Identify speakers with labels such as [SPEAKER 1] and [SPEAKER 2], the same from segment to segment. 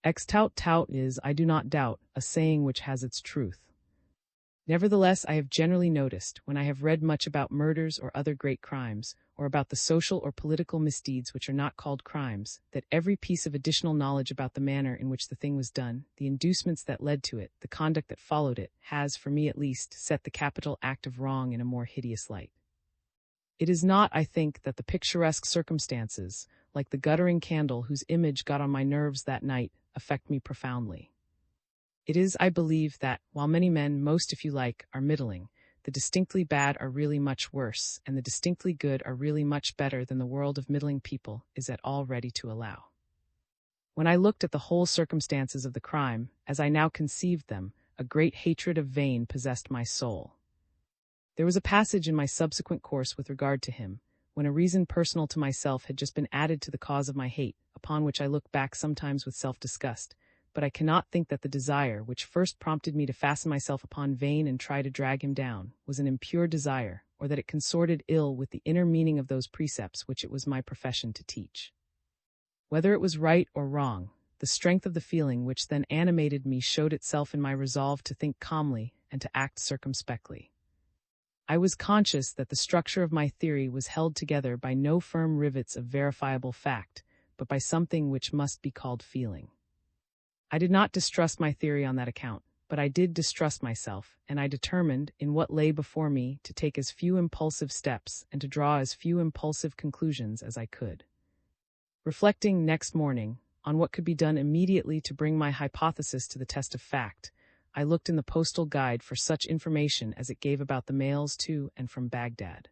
[SPEAKER 1] Ex tout tout is, I do not doubt, a saying which has its truth. Nevertheless, I have generally noticed, when I have read much about murders or other great crimes, or about the social or political misdeeds which are not called crimes, that every piece of additional knowledge about the manner in which the thing was done, the inducements that led to it, the conduct that followed it, has, for me at least, set the capital act of wrong in a more hideous light. It is not, I think, that the picturesque circumstances, like the guttering candle whose image got on my nerves that night, affect me profoundly. It is, I believe, that, while many men, most if you like, are middling, the distinctly bad are really much worse, and the distinctly good are really much better than the world of middling people is at all ready to allow. When I looked at the whole circumstances of the crime, as I now conceived them, a great hatred of Vane possessed my soul. There was a passage in my subsequent course with regard to him, when a reason personal to myself had just been added to the cause of my hate, upon which I look back sometimes with self-disgust, but I cannot think that the desire which first prompted me to fasten myself upon Vane and try to drag him down was an impure desire, or that it consorted ill with the inner meaning of those precepts which it was my profession to teach. Whether it was right or wrong, the strength of the feeling which then animated me showed itself in my resolve to think calmly and to act circumspectly. I was conscious that the structure of my theory was held together by no firm rivets of verifiable fact, but by something which must be called feeling. I did not distrust my theory on that account, but I did distrust myself, and I determined, in what lay before me, to take as few impulsive steps and to draw as few impulsive conclusions as I could. Reflecting, next morning, on what could be done immediately to bring my hypothesis to the test of fact, I looked in the postal guide for such information as it gave about the mails to and from Baghdad.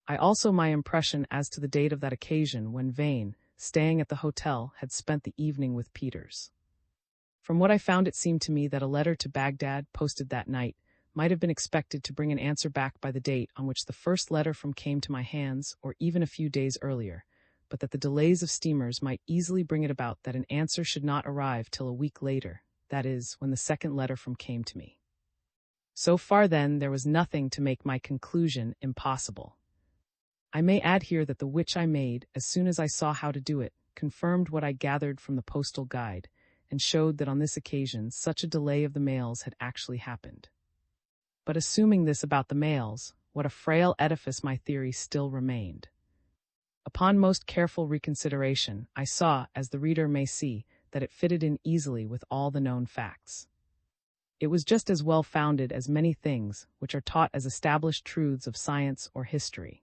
[SPEAKER 1] I also my impression as to the date of that occasion when Vane, staying at the hotel, had spent the evening with Peters. From what I found, it seemed to me that a letter to Baghdad, posted that night, might have been expected to bring an answer back by the date on which the first letter from came to my hands, or even a few days earlier, but that the delays of steamers might easily bring it about that an answer should not arrive till a week later, that is, when the second letter from came to me. So far, then, there was nothing to make my conclusion impossible. I may add here that the which I made, as soon as I saw how to do it, confirmed what I gathered from the postal guide, and showed that on this occasion such a delay of the mails had actually happened. But assuming this about the mails, what a frail edifice my theory still remained. Upon most careful reconsideration, I saw, as the reader may see, that it fitted in easily with all the known facts. It was just as well founded as many things which are taught as established truths of science or history.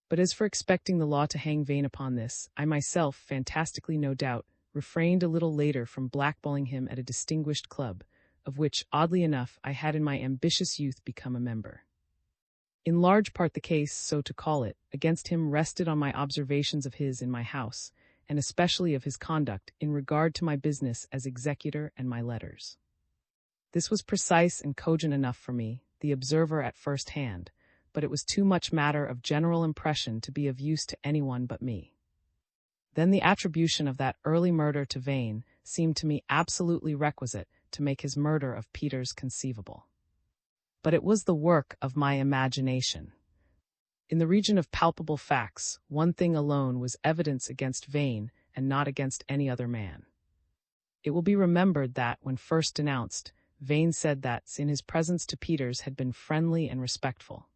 [SPEAKER 1] But as for expecting the law to hang Vane upon this, I myself, fantastically no doubt, refrained a little later from blackballing him at a distinguished club, of which, oddly enough, I had in my ambitious youth become a member. In large part the case, so to call it, against him rested on my observations of his in my house, and especially of his conduct in regard to my business as executor and my letters. This was precise and cogent enough for me, the observer at first hand, but it was too much matter of general impression to be of use to anyone but me. Then the attribution of that early murder to Vane seemed to me absolutely requisite to make his murder of Peters conceivable. But it was the work of my imagination. In the region of palpable facts, one thing alone was evidence against Vane and not against any other man. It will be remembered that, when first denounced, Vane said that, in his presence to Peters, had been friendly and respectful.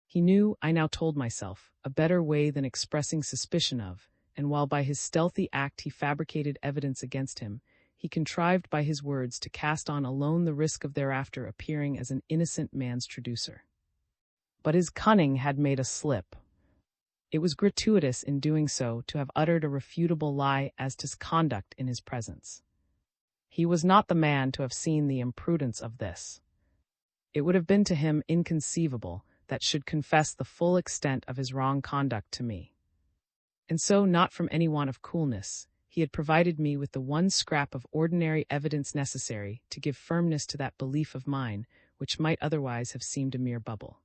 [SPEAKER 1] He knew, I now told myself, a better way than expressing suspicion of, and while by his stealthy act he fabricated evidence against him, he contrived by his words to cast on alone the risk of thereafter appearing as an innocent man's traducer. But his cunning had made a slip. It was gratuitous in doing so to have uttered a refutable lie as to his conduct in his presence. He was not the man to have seen the imprudence of this. It would have been to him inconceivable that should confess the full extent of his wrong conduct to me. And so, not from any want of coolness, he had provided me with the one scrap of ordinary evidence necessary to give firmness to that belief of mine, which might otherwise have seemed a mere bubble.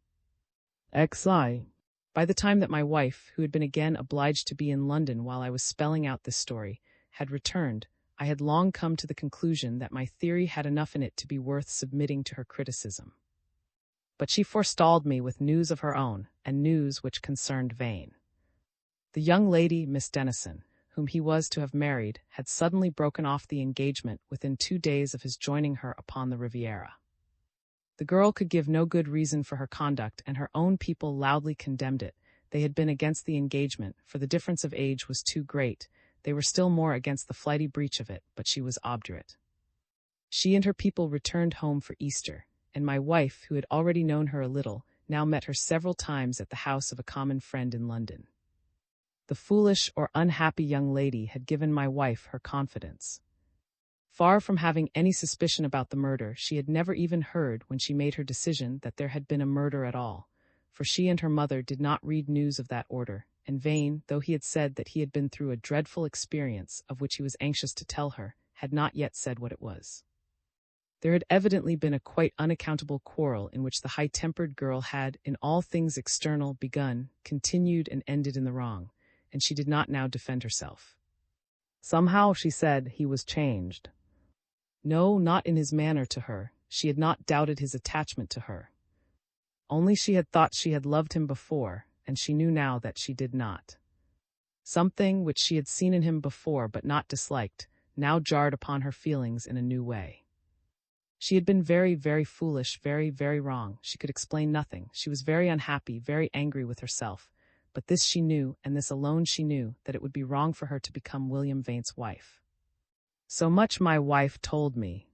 [SPEAKER 1] By the time that my wife, who had been again obliged to be in London while I was spelling out this story, had returned, I had long come to the conclusion that my theory had enough in it to be worth submitting to her criticism. But she forestalled me with news of her own, and news which concerned Vane. The young lady, Miss Denison, whom he was to have married, had suddenly broken off the engagement within 2 days of his joining her upon the Riviera. The girl could give no good reason for her conduct, and her own people loudly condemned it. They had been against the engagement, for the difference of age was too great. They were still more against the flighty breach of it, but she was obdurate. She and her people returned home for Easter, and my wife, who had already known her a little, now met her several times at the house of a common friend in London. The foolish or unhappy young lady had given my wife her confidence. Far from having any suspicion about the murder, she had never even heard, when she made her decision, that there had been a murder at all, for she and her mother did not read news of that order, and Vane, though he had said that he had been through a dreadful experience, of which he was anxious to tell her, had not yet said what it was. There had evidently been a quite unaccountable quarrel in which the high-tempered girl had, in all things external, begun, continued, and ended in the wrong, and she did not now defend herself. Somehow, she said, he was changed. No, not in his manner to her. She had not doubted his attachment to her. Only she had thought she had loved him before, and she knew now that she did not. Something which she had seen in him before but not disliked, now jarred upon her feelings in a new way. She had been very, very foolish, very, very wrong. She could explain nothing. She was very unhappy, very angry with herself. But this she knew, and this alone she knew, that it would be wrong for her to become William Vane's wife. So much my wife told me.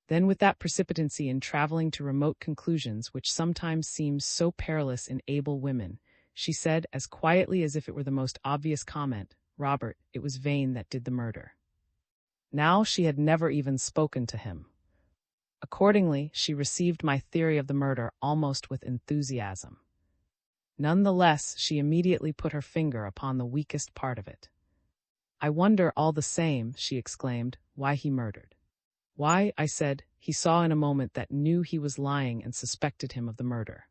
[SPEAKER 1] Then, with that precipitancy in traveling to remote conclusions which sometimes seems so perilous in able women, she said, as quietly as if it were the most obvious comment, "Robert, it was Vane that did the murder." Now she had never even spoken to him. Accordingly, she received my theory of the murder almost with enthusiasm. None the less, she immediately put her finger upon the weakest part of it. "I wonder, all the same," she exclaimed, "why he murdered." "Why," I said, "he saw in a moment that knew he was lying and suspected him of the murder."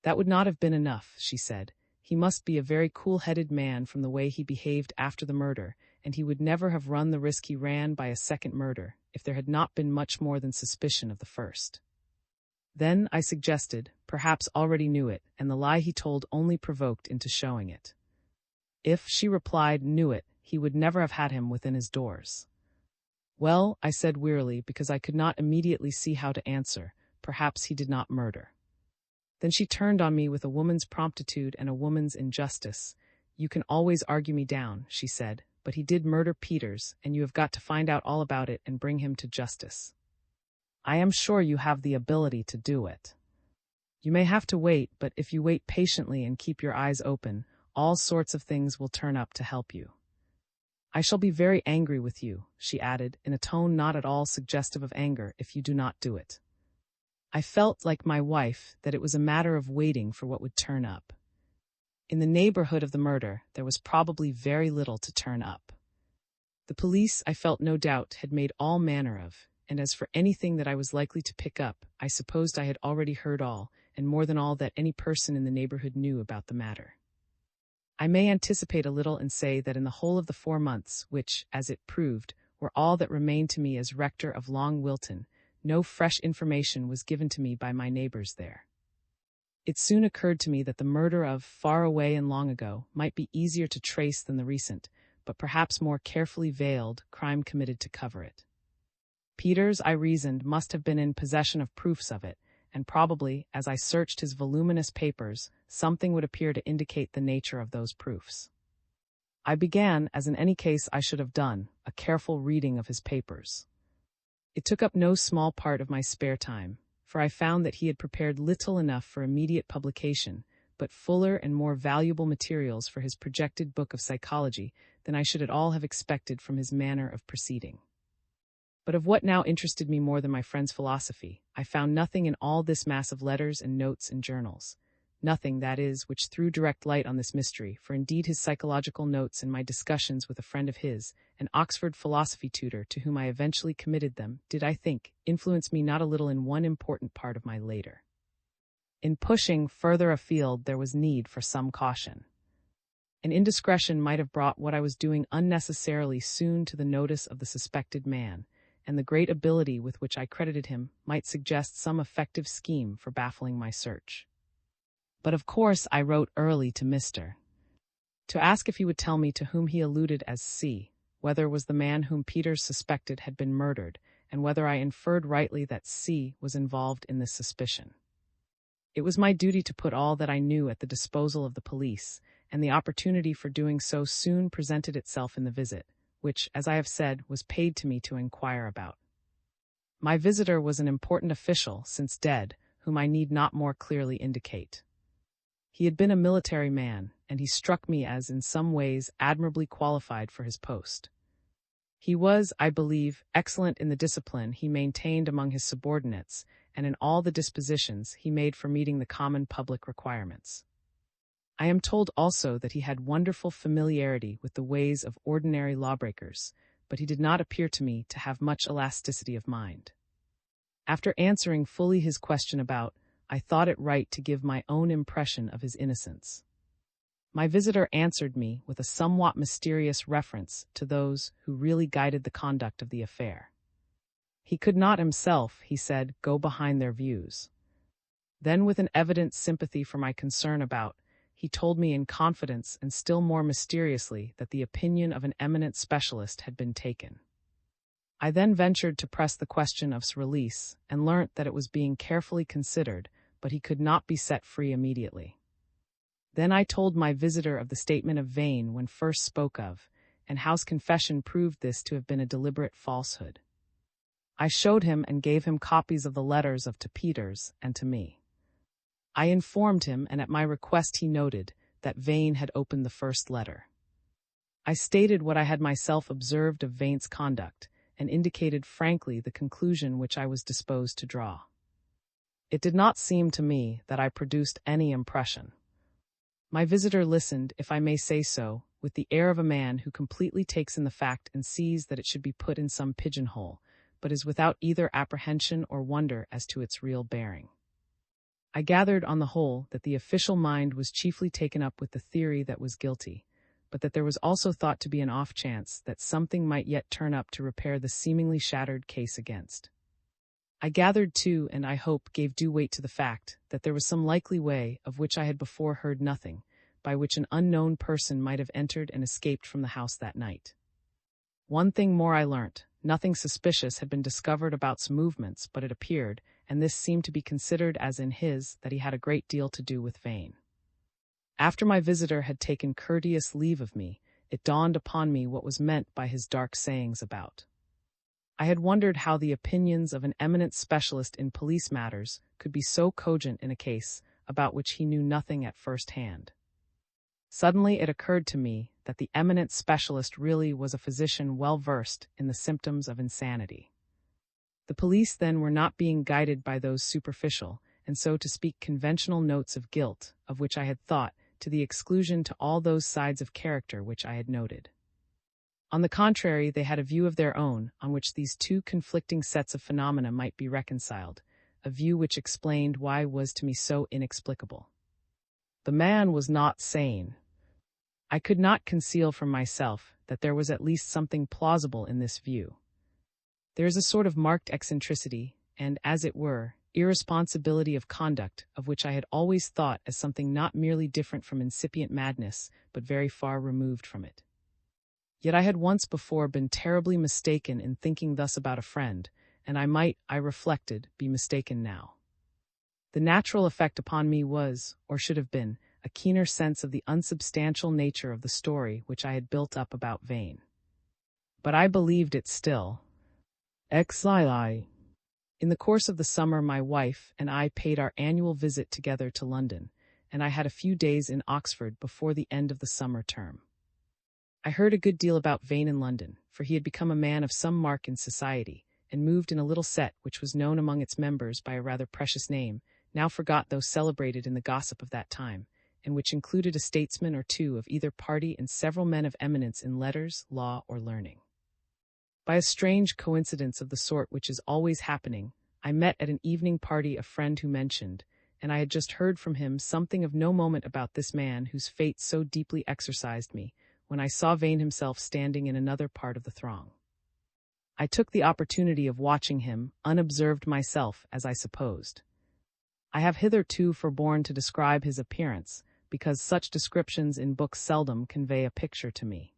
[SPEAKER 1] "That would not have been enough," she said. "He must be a very cool-headed man from the way he behaved after the murder, and he would never have run the risk he ran by a second murder, if there had not been much more than suspicion of the first." Then, I suggested, perhaps already knew it, and the lie he told only provoked into showing it. If, she replied, knew it, he would never have had him within his doors. "Well," I said wearily, because I could not immediately see how to answer, "perhaps he did not murder." Then she turned on me with a woman's promptitude and a woman's injustice. "You can always argue me down," she said, "but he did murder Peters, and you have got to find out all about it and bring him to justice. I am sure you have the ability to do it. You may have to wait, but if you wait patiently and keep your eyes open, all sorts of things will turn up to help you. I shall be very angry with you," she added, in a tone not at all suggestive of anger, "if you do not do it." I felt, like my wife, that it was a matter of waiting for what would turn up. In the neighborhood of the murder, there was probably very little to turn up. The police, I felt no doubt, had made all manner of, and as for anything that I was likely to pick up, I supposed I had already heard all, and more than all that any person in the neighborhood knew about the matter. I may anticipate a little and say that in the whole of the 4 months, which, as it proved, were all that remained to me as rector of Long Wilton, no fresh information was given to me by my neighbors there. It soon occurred to me that the murder of Far Away and Long Ago might be easier to trace than the recent, but perhaps more carefully veiled, crime committed to cover it. Peters, I reasoned, must have been in possession of proofs of it, and probably, as I searched his voluminous papers, something would appear to indicate the nature of those proofs. I began, as in any case I should have done, a careful reading of his papers. It took up no small part of my spare time, for I found that he had prepared little enough for immediate publication, but fuller and more valuable materials for his projected book of psychology than I should at all have expected from his manner of proceeding. But of what now interested me more than my friend's philosophy, I found nothing in all this mass of letters and notes and journals. Nothing, that is, which threw direct light on this mystery, for indeed his psychological notes and my discussions with a friend of his, an Oxford philosophy tutor to whom I eventually committed them, did, I think, influence me not a little in one important part of my later. In pushing further afield there was need for some caution. An indiscretion might have brought what I was doing unnecessarily soon to the notice of the suspected man, and the great ability with which I credited him might suggest some effective scheme for baffling my search. But of course I wrote early to Mr. to ask if he would tell me to whom he alluded as C, whether was the man whom Peters suspected had been murdered, and whether I inferred rightly that C was involved in this suspicion. It was my duty to put all that I knew at the disposal of the police, and the opportunity for doing so soon presented itself in the visit, which, as I have said, was paid to me to inquire about. My visitor was an important official, since dead, whom I need not more clearly indicate. He had been a military man, and he struck me as, in some ways, admirably qualified for his post. He was, I believe, excellent in the discipline he maintained among his subordinates, and in all the dispositions he made for meeting the common public requirements. I am told also that he had wonderful familiarity with the ways of ordinary lawbreakers, but he did not appear to me to have much elasticity of mind. After answering fully his question about, I thought it right to give my own impression of his innocence. My visitor answered me with a somewhat mysterious reference to those who really guided the conduct of the affair. He could not himself, he said, go behind their views. Then, with an evident sympathy for my concern about, he told me in confidence and still more mysteriously that the opinion of an eminent specialist had been taken. I then ventured to press the question of his release, and learnt that it was being carefully considered, but he could not be set free immediately. Then I told my visitor of the statement of Vane when first spoke of, and how's confession proved this to have been a deliberate falsehood. I showed him and gave him copies of the letters to Peters and to me. I informed him, and at my request he noted, that Vane had opened the first letter. I stated what I had myself observed of Vane's conduct, and indicated frankly the conclusion which I was disposed to draw. It did not seem to me that I produced any impression. My visitor listened, if I may say so, with the air of a man who completely takes in the fact and sees that it should be put in some pigeonhole, but is without either apprehension or wonder as to its real bearing. I gathered on the whole that the official mind was chiefly taken up with the theory that was guilty, but that there was also thought to be an off chance that something might yet turn up to repair the seemingly shattered case against. I gathered too, and I hope gave due weight to the fact, that there was some likely way, of which I had before heard nothing, by which an unknown person might have entered and escaped from the house that night. One thing more I learnt. Nothing suspicious had been discovered about his movements, but it appeared, and this seemed to be considered as in his, that he had a great deal to do with Vane. After my visitor had taken courteous leave of me, it dawned upon me what was meant by his dark sayings about. I had wondered how the opinions of an eminent specialist in police matters could be so cogent in a case about which he knew nothing at first hand. Suddenly it occurred to me that the eminent specialist really was a physician well versed in the symptoms of insanity. The police then were not being guided by those superficial, and so to speak conventional notes of guilt, of which I had thought, to the exclusion to all those sides of character which I had noted. On the contrary, they had a view of their own, on which these two conflicting sets of phenomena might be reconciled, a view which explained why it was to me so inexplicable. The man was not sane. I could not conceal from myself that there was at least something plausible in this view. There is a sort of marked eccentricity, and, as it were, irresponsibility of conduct, of which I had always thought as something not merely different from incipient madness, but very far removed from it. Yet I had once before been terribly mistaken in thinking thus about a friend, and I might, I reflected, be mistaken now. The natural effect upon me was, or should have been, a keener sense of the unsubstantial nature of the story which I had built up about Vane. But I believed it still. XII. In the course of the summer my wife and I paid our annual visit together to London, and I had a few days in Oxford before the end of the summer term. I heard a good deal about Vane in London, for he had become a man of some mark in society, and moved in a little set which was known among its members by a rather precious name, now forgot though celebrated in the gossip of that time, and which included a statesman or two of either party and several men of eminence in letters, law, or learning. By a strange coincidence of the sort which is always happening, I met at an evening party a friend who mentioned, and I had just heard from him something of no moment about this man whose fate so deeply exercised me, when I saw Vane himself standing in another part of the throng. I took the opportunity of watching him, unobserved myself, as I supposed. I have hitherto forborne to describe his appearance, because such descriptions in books seldom convey a picture to me.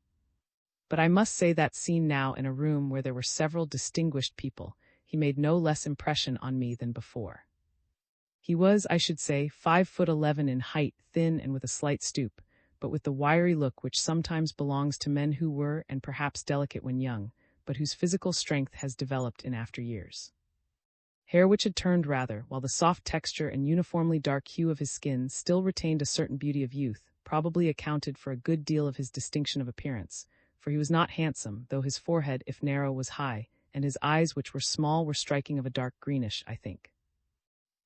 [SPEAKER 1] But I must say that seen now in a room where there were several distinguished people, he made no less impression on me than before. He was, I should say, 5'11" in height, thin and with a slight stoop, but with the wiry look which sometimes belongs to men who were, and perhaps delicate when young, but whose physical strength has developed in after years. Hair which had turned rather, while the soft texture and uniformly dark hue of his skin still retained a certain beauty of youth, probably accounted for a good deal of his distinction of appearance, for he was not handsome, though his forehead, if narrow, was high, and his eyes, which were small, were striking of a dark greenish, I think.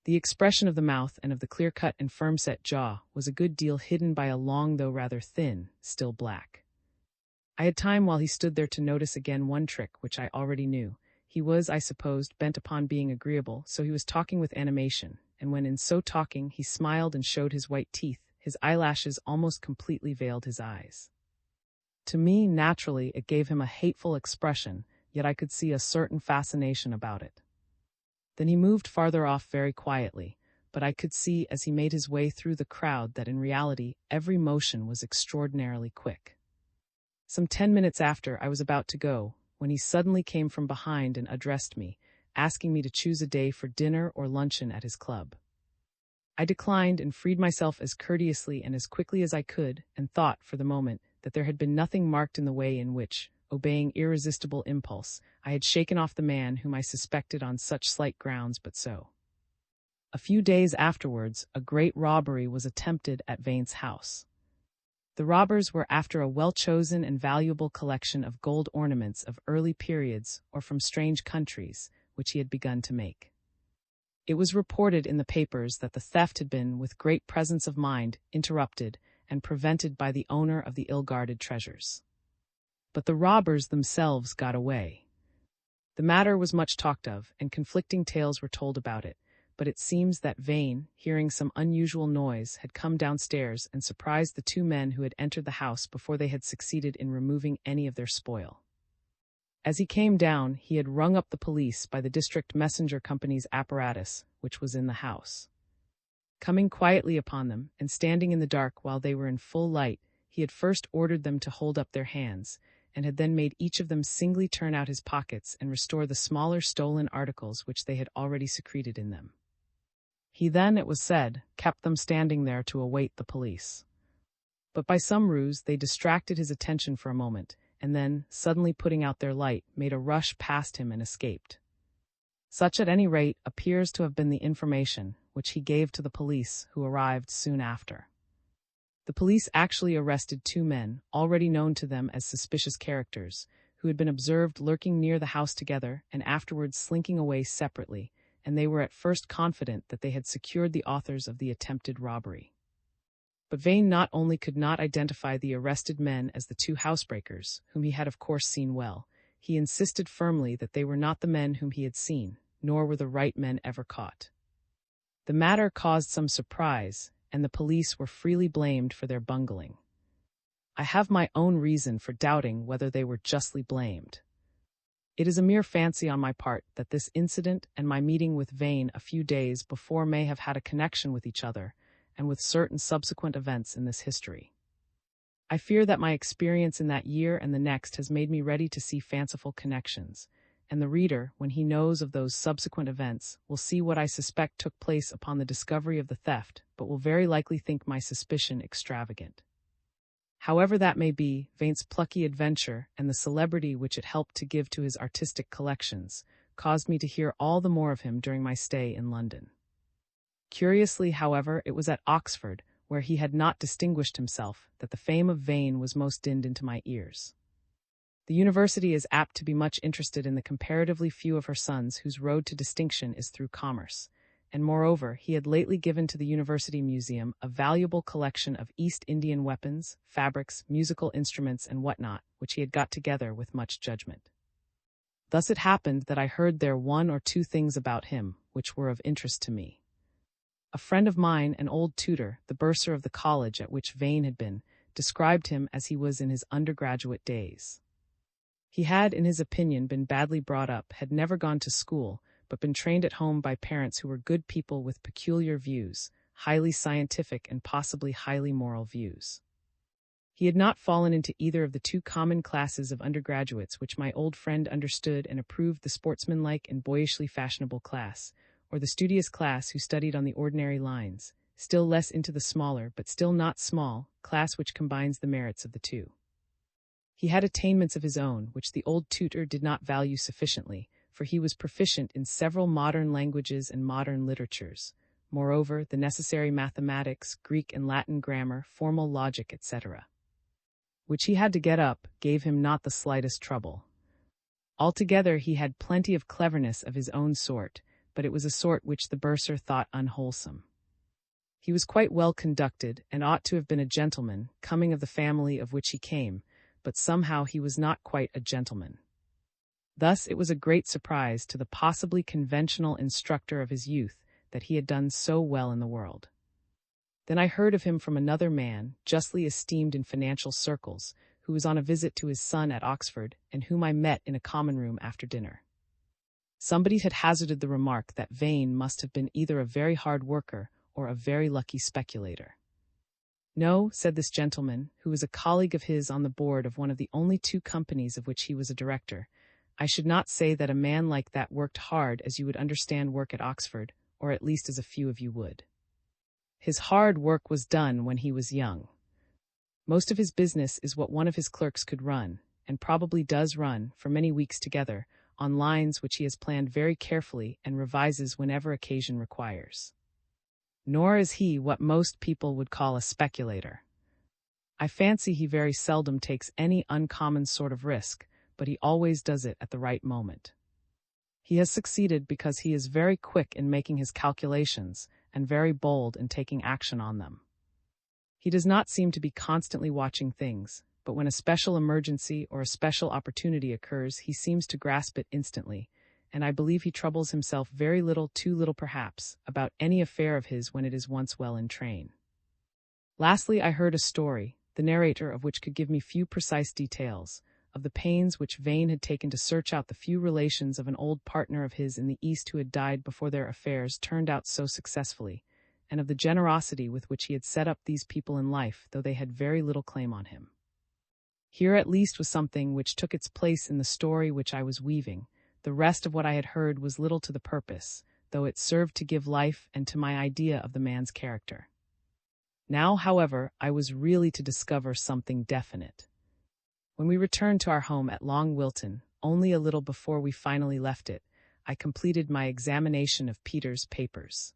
[SPEAKER 1] The expression of the mouth and of the clear-cut and firm-set jaw was a good deal hidden by a long, though rather thin, still black. I had time while he stood there to notice again one trick which I already knew. He was, I supposed, bent upon being agreeable, so he was talking with animation, and when in so talking he smiled and showed his white teeth, his eyelashes almost completely veiled his eyes. To me, naturally, it gave him a hateful expression, yet I could see a certain fascination about it. Then he moved farther off very quietly, but I could see as he made his way through the crowd that in reality every motion was extraordinarily quick. Some 10 minutes after I was about to go, when he suddenly came from behind and addressed me, asking me to choose a day for dinner or luncheon at his club. I declined and freed myself as courteously and as quickly as I could, and thought, for the moment, that there had been nothing marked in the way in which, obeying irresistible impulse, I had shaken off the man whom I suspected on such slight grounds, but so. A few days afterwards, a great robbery was attempted at Vane's house. The robbers were after a well-chosen and valuable collection of gold ornaments of early periods or from strange countries, which he had begun to make. It was reported in the papers that the theft had been, with great presence of mind, interrupted and prevented by the owner of the ill-guarded treasures. But the robbers themselves got away. The matter was much talked of, and conflicting tales were told about it, but it seems that Vane, hearing some unusual noise, had come downstairs and surprised the two men who had entered the house before they had succeeded in removing any of their spoil. As he came down, he had rung up the police by the district messenger company's apparatus, which was in the house. Coming quietly upon them, and standing in the dark while they were in full light, he had first ordered them to hold up their hands, and had then made each of them singly turn out his pockets and restore the smaller stolen articles which they had already secreted in them. He then, it was said, kept them standing there to await the police. But by some ruse they distracted his attention for a moment, and then, suddenly putting out their light, made a rush past him and escaped. Such, at any rate, appears to have been the information which he gave to the police, who arrived soon after. The police actually arrested two men, already known to them as suspicious characters, who had been observed lurking near the house together and afterwards slinking away separately, and they were at first confident that they had secured the authors of the attempted robbery. But Vane not only could not identify the arrested men as the two housebreakers, whom he had of course seen well, he insisted firmly that they were not the men whom he had seen, nor were the right men ever caught. The matter caused some surprise, and the police were freely blamed for their bungling. I have my own reason for doubting whether they were justly blamed. It is a mere fancy on my part that this incident and my meeting with Vane a few days before may have had a connection with each other, and with certain subsequent events in this history. I fear that my experience in that year and the next has made me ready to see fanciful connections, and the reader, when he knows of those subsequent events, will see what I suspect took place upon the discovery of the theft, but will very likely think my suspicion extravagant. However that may be, Vane's plucky adventure and the celebrity which it helped to give to his artistic collections caused me to hear all the more of him during my stay in London. Curiously, however, it was at Oxford, where he had not distinguished himself, that the fame of Vane was most dinned into my ears. The university is apt to be much interested in the comparatively few of her sons whose road to distinction is through commerce, and moreover he had lately given to the University Museum a valuable collection of East Indian weapons, fabrics, musical instruments, and what-not, which he had got together with much judgment. Thus it happened that I heard there one or two things about him which were of interest to me. A friend of mine, an old tutor, the bursar of the college at which Vane had been, described him as he was in his undergraduate days. He had, in his opinion, been badly brought up, had never gone to school, but been trained at home by parents who were good people with peculiar views, highly scientific and possibly highly moral views. He had not fallen into either of the two common classes of undergraduates which my old friend understood and approved, the sportsmanlike and boyishly fashionable class, or the studious class who studied on the ordinary lines, still less into the smaller, but still not small, class which combines the merits of the two. He had attainments of his own, which the old tutor did not value sufficiently, for he was proficient in several modern languages and modern literatures. Moreover, the necessary mathematics, Greek and Latin grammar, formal logic, etc., which he had to get up, gave him not the slightest trouble. Altogether he had plenty of cleverness of his own sort, but it was a sort which the bursar thought unwholesome. He was quite well conducted, and ought to have been a gentleman, coming of the family of which he came, but somehow he was not quite a gentleman. Thus it was a great surprise to the possibly conventional instructor of his youth that he had done so well in the world. Then I heard of him from another man, justly esteemed in financial circles, who was on a visit to his son at Oxford, and whom I met in a common room after dinner. Somebody had hazarded the remark that Vane must have been either a very hard worker or a very lucky speculator. No, said this gentleman, who was a colleague of his on the board of one of the only two companies of which he was a director, I should not say that a man like that worked hard as you would understand work at Oxford, or at least as a few of you would. His hard work was done when he was young. Most of his business is what one of his clerks could run, and probably does run, for many weeks together, on lines which he has planned very carefully and revises whenever occasion requires. Nor is he what most people would call a speculator. I fancy he very seldom takes any uncommon sort of risk, but he always does it at the right moment. He has succeeded because he is very quick in making his calculations, and very bold in taking action on them. He does not seem to be constantly watching things, but when a special emergency or a special opportunity occurs, he seems to grasp it instantly, and I believe he troubles himself very little, too little perhaps, about any affair of his when it is once well in train. Lastly, I heard a story, the narrator of which could give me few precise details, of the pains which Vane had taken to search out the few relations of an old partner of his in the East who had died before their affairs turned out so successfully, and of the generosity with which he had set up these people in life, though they had very little claim on him. Here at least was something which took its place in the story which I was weaving. The rest of what I had heard was little to the purpose, though it served to give life and to my idea of the man's character. Now, however, I was really to discover something definite. When we returned to our home at Long Wilton, only a little before we finally left it, I completed my examination of Peter's papers.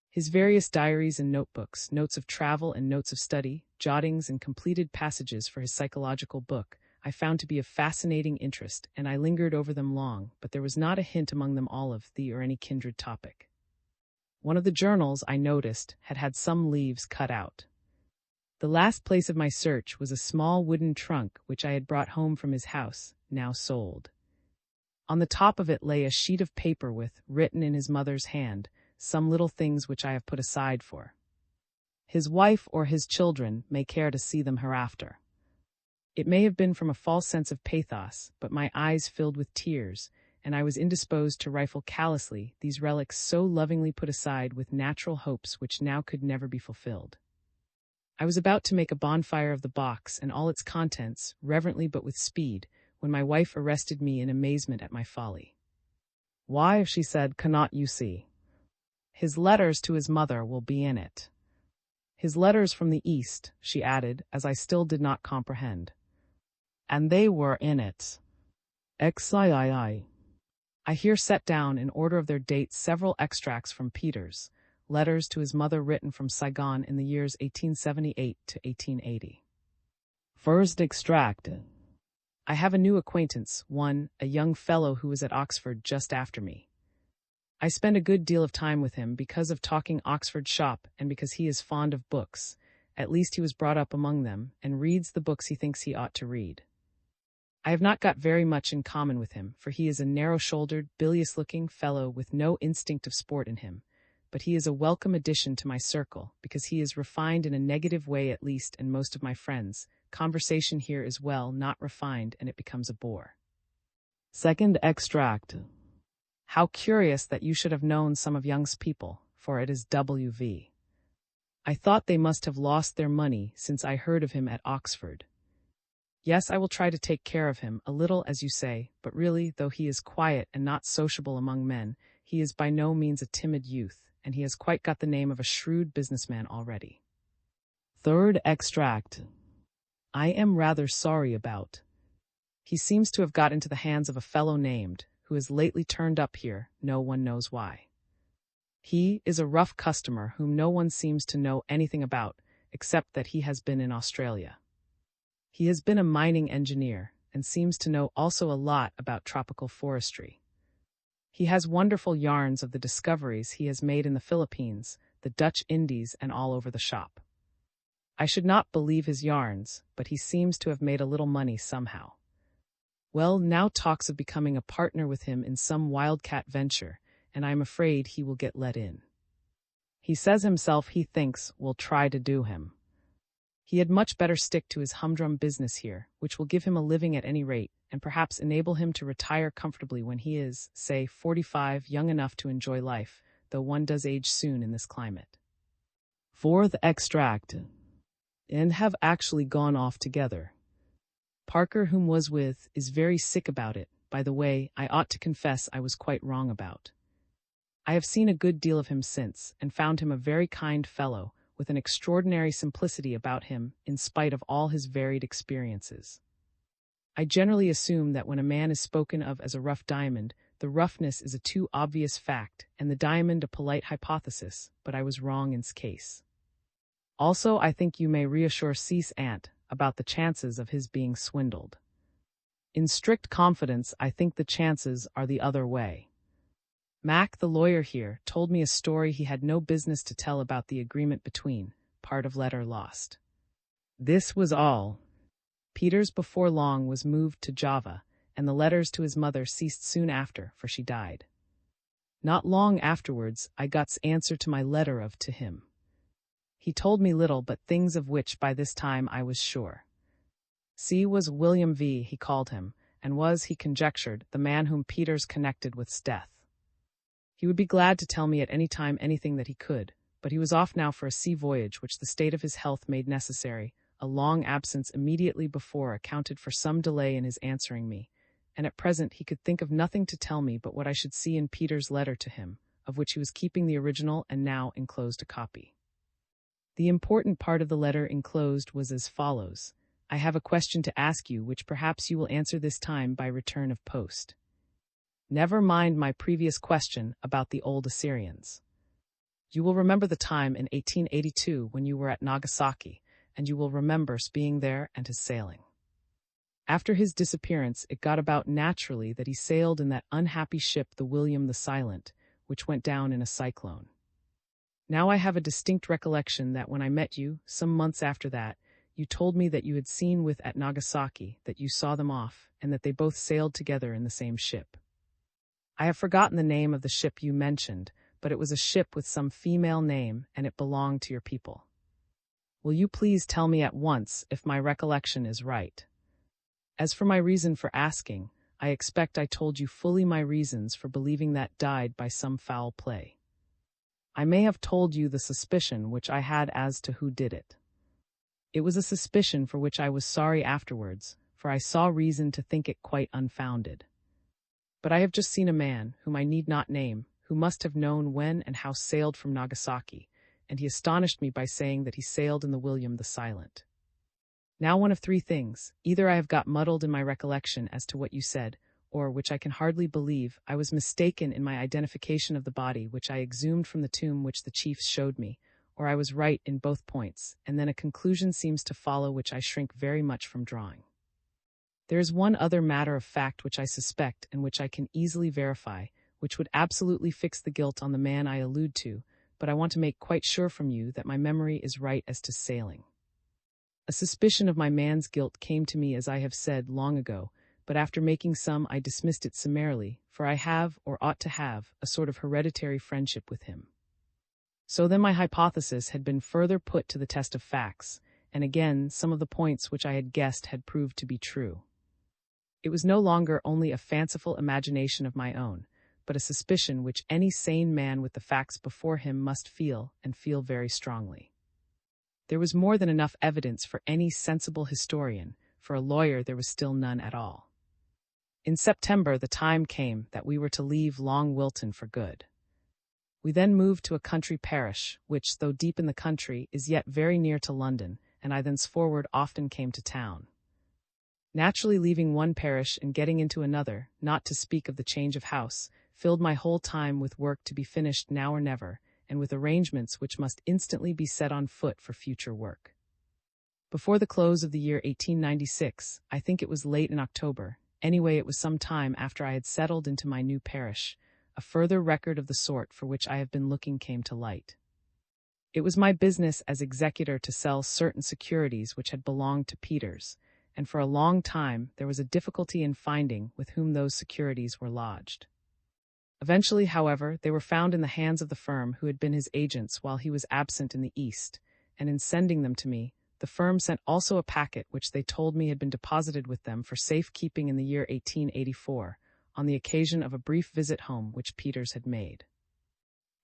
[SPEAKER 1] His various diaries and notebooks, notes of travel and notes of study, jottings and completed passages for his psychological book, I found to be of fascinating interest, and I lingered over them long, but there was not a hint among them all of the or any kindred topic. One of the journals, I noticed, had had some leaves cut out. The last place of my search was a small wooden trunk which I had brought home from his house, now sold. On the top of it lay a sheet of paper with, written in his mother's hand, some little things which I have put aside for his wife or his children may care to see them hereafter. It may have been from a false sense of pathos, but my eyes filled with tears, and I was indisposed to rifle callously these relics so lovingly put aside with natural hopes which now could never be fulfilled. I was about to make a bonfire of the box and all its contents, reverently but with speed, when my wife arrested me in amazement at my folly. "Why," she said, "cannot you see? His letters to his mother will be in it." "His letters from the East," she added, as I still did not comprehend. "And they were in it. XIII. I here set down, in order of their dates, several extracts from Peter's letters to his mother written from Saigon in the years 1878 to 1880. First extract. I have a new acquaintance, a young fellow who was at Oxford just after me. I spend a good deal of time with him because of talking Oxford shop and because he is fond of books, at least he was brought up among them, and reads the books he thinks he ought to read. I have not got very much in common with him, for he is a narrow-shouldered, bilious-looking fellow with no instinct of sport in him, but he is a welcome addition to my circle, because he is refined in a negative way at least, and most of my friends' conversation here is not refined, and it becomes a bore. Second extract. How curious that you should have known some of Young's people, for it is W.V. I thought they must have lost their money since I heard of him at Oxford. Yes, I will try to take care of him, a little as you say, but really, though he is quiet and not sociable among men, he is by no means a timid youth, and he has quite got the name of a shrewd businessman already. Third extract. I am rather sorry about. He seems to have got into the hands of a fellow named, who has lately turned up here, no one knows why. He is a rough customer whom no one seems to know anything about, except that he has been in Australia. He has been a mining engineer, and seems to know also a lot about tropical forestry. He has wonderful yarns of the discoveries he has made in the Philippines, the Dutch Indies, and all over the shop. I should not believe his yarns, but he seems to have made a little money somehow. Well, now talks of becoming a partner with him in some wildcat venture, and I am afraid he will get let in. He says himself he thinks we'll try to do him. He had much better stick to his humdrum business here, which will give him a living at any rate, and perhaps enable him to retire comfortably when he is, say, 45, young enough to enjoy life, though one does age soon in this climate. Fourth extract. And have actually gone off together. Parker, whom was with, is very sick about it. By the way, I ought to confess I was quite wrong about. I have seen a good deal of him since, and found him a very kind fellow, with an extraordinary simplicity about him, in spite of all his varied experiences. I generally assume that when a man is spoken of as a rough diamond, the roughness is a too obvious fact, and the diamond a polite hypothesis, but I was wrong in his case. Also, I think you may reassure Cease Aunt about the chances of his being swindled. In strict confidence, I think the chances are the other way. Mac, the lawyer here, told me a story he had no business to tell about the agreement between, part of letter lost. This was all. Peters before long was moved to Java, and the letters to his mother ceased soon after, for she died. Not long afterwards, I got's answer to my letter to him. He told me little but things of which by this time I was sure. C was William V, he called him, and was, he conjectured, the man whom Peters connected with death. He would be glad to tell me at any time anything that he could, but he was off now for a sea voyage which the state of his health made necessary. A long absence immediately before accounted for some delay in his answering me, and at present he could think of nothing to tell me but what I should see in Peters' letter to him, of which he was keeping the original and now enclosed a copy. The important part of the letter enclosed was as follows. I have a question to ask you which perhaps you will answer this time by return of post. Never mind my previous question about the old Assyrians. You will remember the time in 1882 when you were at Nagasaki, and you will remember being there and his sailing. After his disappearance, it got about naturally that he sailed in that unhappy ship, the William the Silent, which went down in a cyclone. Now I have a distinct recollection that when I met you, some months after that, you told me that you had seen with at Nagasaki, that you saw them off, and that they both sailed together in the same ship. I have forgotten the name of the ship you mentioned, but it was a ship with some female name, and it belonged to your people. Will you please tell me at once if my recollection is right? As for my reason for asking, I expect I told you fully my reasons for believing that died by some foul play. I may have told you the suspicion which I had as to who did it. It was a suspicion for which I was sorry afterwards, for I saw reason to think it quite unfounded. But I have just seen a man, whom I need not name, who must have known when and how sailed from Nagasaki, and he astonished me by saying that he sailed in the William the Silent. Now one of three things: either I have got muddled in my recollection as to what you said, or, which I can hardly believe, I was mistaken in my identification of the body which I exhumed from the tomb which the chiefs showed me, or I was right in both points, and then a conclusion seems to follow which I shrink very much from drawing. There is one other matter of fact which I suspect and which I can easily verify, which would absolutely fix the guilt on the man I allude to, but I want to make quite sure from you that my memory is right as to sailing. A suspicion of my man's guilt came to me, as I have said, long ago, but after making some I dismissed it summarily, for I have, or ought to have, a sort of hereditary friendship with him. So then my hypothesis had been further put to the test of facts, and again some of the points which I had guessed had proved to be true. It was no longer only a fanciful imagination of my own, but a suspicion which any sane man with the facts before him must feel, and feel very strongly. There was more than enough evidence for any sensible historian. For a lawyer, there was still none at all. In September, the time came that we were to leave Long Wilton for good. We then moved to a country parish, which, though deep in the country, is yet very near to London, and I thenceforward often came to town. Naturally, leaving one parish and getting into another, not to speak of the change of house, filled my whole time with work to be finished now or never, and with arrangements which must instantly be set on foot for future work. Before the close of the year 1896, I think it was late in October, anyway it was some time after I had settled into my new parish, a further record of the sort for which I have been looking came to light. It was my business as executor to sell certain securities which had belonged to Peters, and for a long time there was a difficulty in finding with whom those securities were lodged. Eventually, however, they were found in the hands of the firm who had been his agents while he was absent in the East, and in sending them to me, the firm sent also a packet which they told me had been deposited with them for safe-keeping in the year 1884, on the occasion of a brief visit home which Peters had made.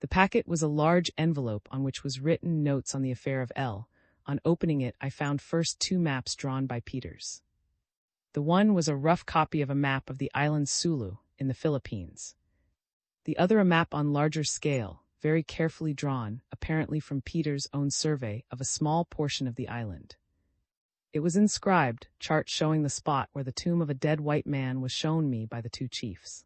[SPEAKER 1] The packet was a large envelope on which was written notes on the affair of L. On opening it, I found first 2 maps drawn by Peters. The one was a rough copy of a map of the island Sulu, in the Philippines. The other a map on larger scale, very carefully drawn, apparently from Peters' own survey of a small portion of the island. It was inscribed, chart showing the spot where the tomb of a dead white man was shown me by the 2 chiefs.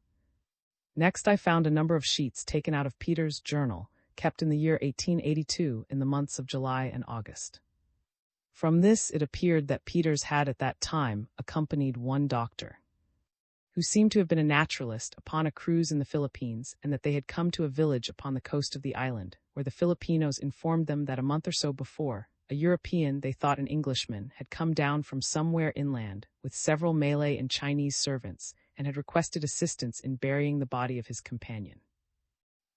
[SPEAKER 1] Next I found a number of sheets taken out of Peters' journal, kept in the year 1882 in the months of July and August. From this it appeared that Peters had at that time accompanied one doctor, who seemed to have been a naturalist, upon a cruise in the Philippines, and that they had come to a village upon the coast of the island, where the Filipinos informed them that a month or so before, a European, they thought an Englishman, had come down from somewhere inland, with several Malay and Chinese servants, and had requested assistance in burying the body of his companion.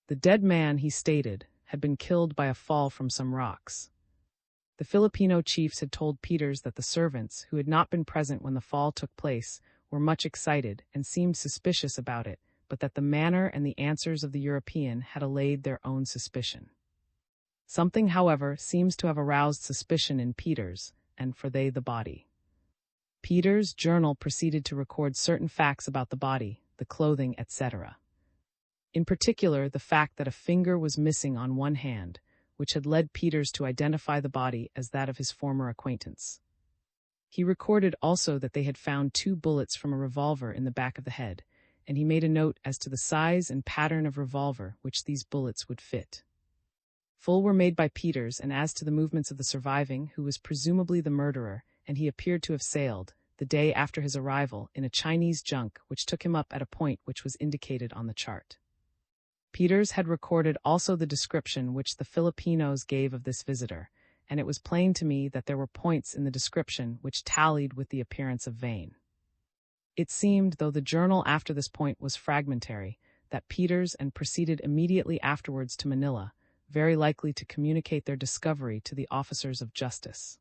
[SPEAKER 1] The dead man, he stated, had been killed by a fall from some rocks. The Filipino chiefs had told Peters that the servants, who had not been present when the fall took place, were much excited and seemed suspicious about it, but that the manner and the answers of the European had allayed their own suspicion. Something, however, seems to have aroused suspicion in Peters, and for they the body. Peters' journal proceeded to record certain facts about the body, the clothing, etc. In particular, the fact that a finger was missing on one hand, which had led Peters to identify the body as that of his former acquaintance. He recorded also that they had found 2 bullets from a revolver in the back of the head, and he made a note as to the size and pattern of revolver which these bullets would fit. Full were made by Peters, and as to the movements of the surviving, who was presumably the murderer, and he appeared to have sailed, the day after his arrival, in a Chinese junk which took him up at a point which was indicated on the chart. Peters had recorded also the description which the Filipinos gave of this visitor, and it was plain to me that there were points in the description which tallied with the appearance of Vane. It seemed, though the journal after this point was fragmentary, that Peters and proceeded immediately afterwards to Manila, very likely to communicate their discovery to the officers of justice.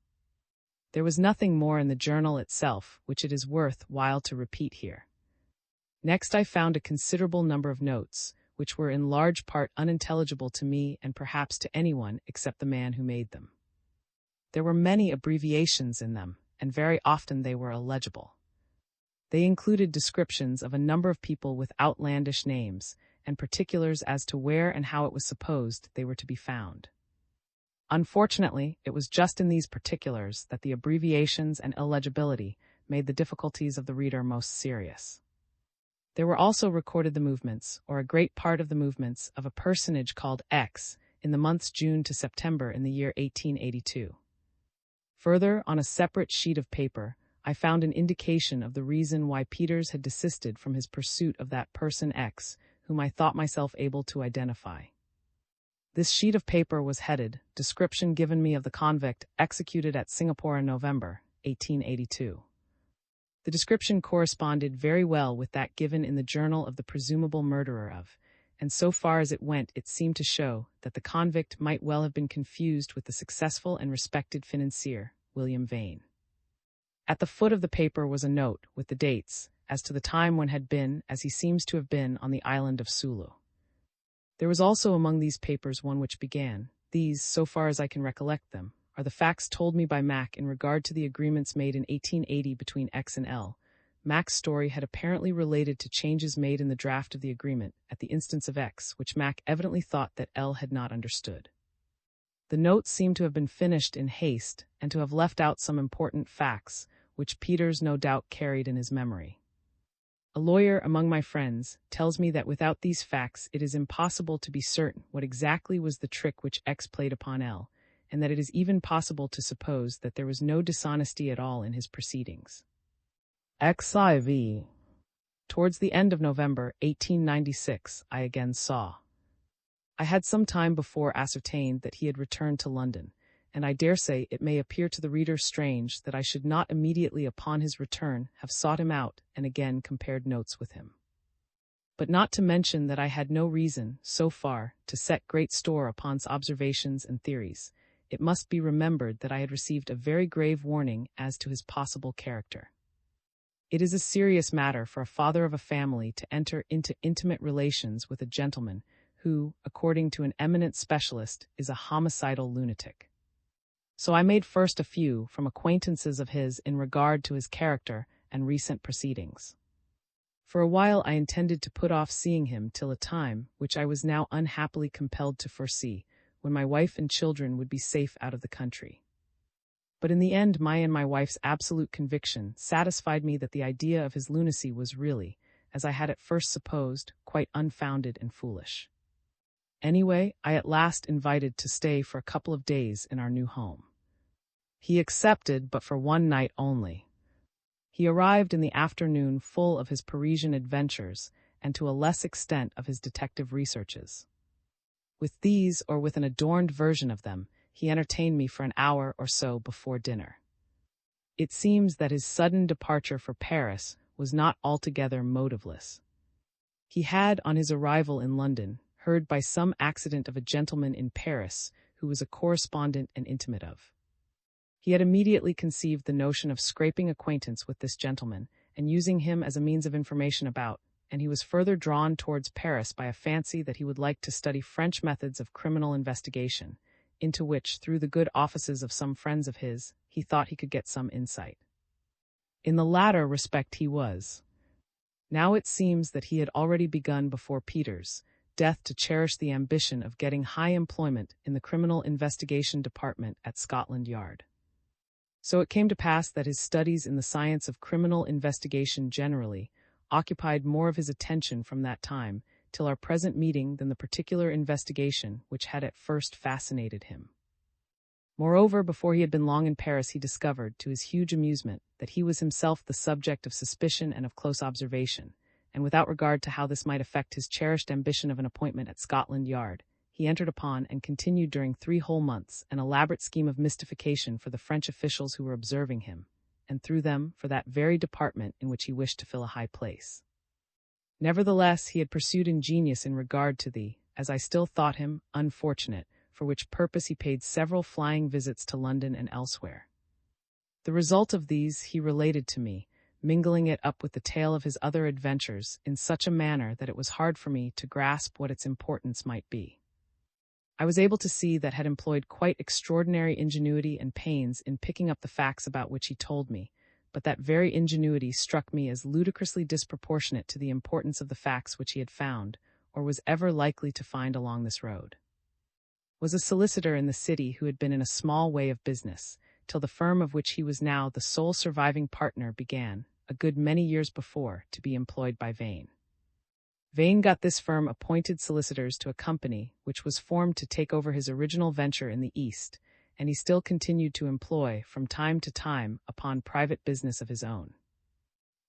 [SPEAKER 1] There was nothing more in the journal itself which it is worth while to repeat here. Next I found a considerable number of notes, which were in large part unintelligible to me and perhaps to anyone except the man who made them. There were many abbreviations in them, and very often they were illegible. They included descriptions of a number of people with outlandish names, and particulars as to where and how it was supposed they were to be found. Unfortunately, it was just in these particulars that the abbreviations and illegibility made the difficulties of the reader most serious. There were also recorded the movements, or a great part of the movements, of a personage called X in the months June to September in the year 1882. Further, on a separate sheet of paper, I found an indication of the reason why Peters had desisted from his pursuit of that person X, whom I thought myself able to identify. This sheet of paper was headed, "Description given me of the convict executed at Singapore in November, 1882. The description corresponded very well with that given in the journal of the presumable murderer of, and so far as it went it seemed to show that the convict might well have been confused with the successful and respected financier, William Vane. At the foot of the paper was a note, with the dates, as to the time when had been, as he seems to have been, on the island of Sulu. There was also among these papers one which began, "These, so far as I can recollect them, are the facts told me by Mac in regard to the agreements made in 1880 between X and L. Mac's story had apparently related to changes made in the draft of the agreement at the instance of X, which Mac evidently thought that L had not understood. The notes seem to have been finished in haste and to have left out some important facts, which Peters no doubt carried in his memory. A lawyer among my friends tells me that without these facts it is impossible to be certain what exactly was the trick which X played upon L, and that it is even possible to suppose that there was no dishonesty at all in his proceedings. XIV. Towards the end of November 1896, I again saw. I had some time before ascertained that he had returned to London, and I dare say it may appear to the reader strange that I should not immediately upon his return have sought him out and again compared notes with him. But not to mention that I had no reason, so far, to set great store upon his observations and theories, it must be remembered that I had received a very grave warning as to his possible character. It is a serious matter for a father of a family to enter into intimate relations with a gentleman who, according to an eminent specialist, is a homicidal lunatic. So I made first a few from acquaintances of his in regard to his character and recent proceedings. For a while I intended to put off seeing him till a time which I was now unhappily compelled to foresee, when my wife and children would be safe out of the country. But in the end my and my wife's absolute conviction satisfied me that the idea of his lunacy was really, as I had at first supposed, quite unfounded and foolish. Anyway, I at last invited to stay for a couple of days in our new home. He accepted, but for one night only. He arrived in the afternoon full of his Parisian adventures, and to a less extent of his detective researches. With these, or with an adorned version of them, he entertained me for an hour or so before dinner. It seems that his sudden departure for Paris was not altogether motiveless. He had, on his arrival in London, heard by some accident of a gentleman in Paris who was a correspondent and intimate of. He had immediately conceived the notion of scraping acquaintance with this gentleman and using him as a means of information about, and he was further drawn towards Paris by a fancy that he would like to study French methods of criminal investigation, into which, through the good offices of some friends of his, he thought he could get some insight. In the latter respect he was. Now it seems that he had already begun before Peters' death to cherish the ambition of getting high employment in the Criminal Investigation Department at Scotland Yard. So it came to pass that his studies in the science of criminal investigation generally occupied more of his attention from that time till our present meeting than the particular investigation which had at first fascinated him. Moreover, before he had been long in Paris, he discovered, to his huge amusement, that he was himself the subject of suspicion and of close observation, and without regard to how this might affect his cherished ambition of an appointment at Scotland Yard, he entered upon and continued during 3 whole months an elaborate scheme of mystification for the French officials who were observing him, and through them for that very department in which he wished to fill a high place. Nevertheless, he had pursued ingenious in regard to the, as I still thought him, unfortunate, for which purpose he paid several flying visits to London and elsewhere. The result of these he related to me, mingling it up with the tale of his other adventures in such a manner that it was hard for me to grasp what its importance might be. I was able to see that had employed quite extraordinary ingenuity and pains in picking up the facts about which he told me, but that very ingenuity struck me as ludicrously disproportionate to the importance of the facts which he had found, or was ever likely to find along this road. Was a solicitor in the city who had been in a small way of business, till the firm of which he was now the sole surviving partner began, a good many years before, to be employed by Vane. Vane got this firm appointed solicitors to a company which was formed to take over his original venture in the East, and he still continued to employ, from time to time, upon private business of his own.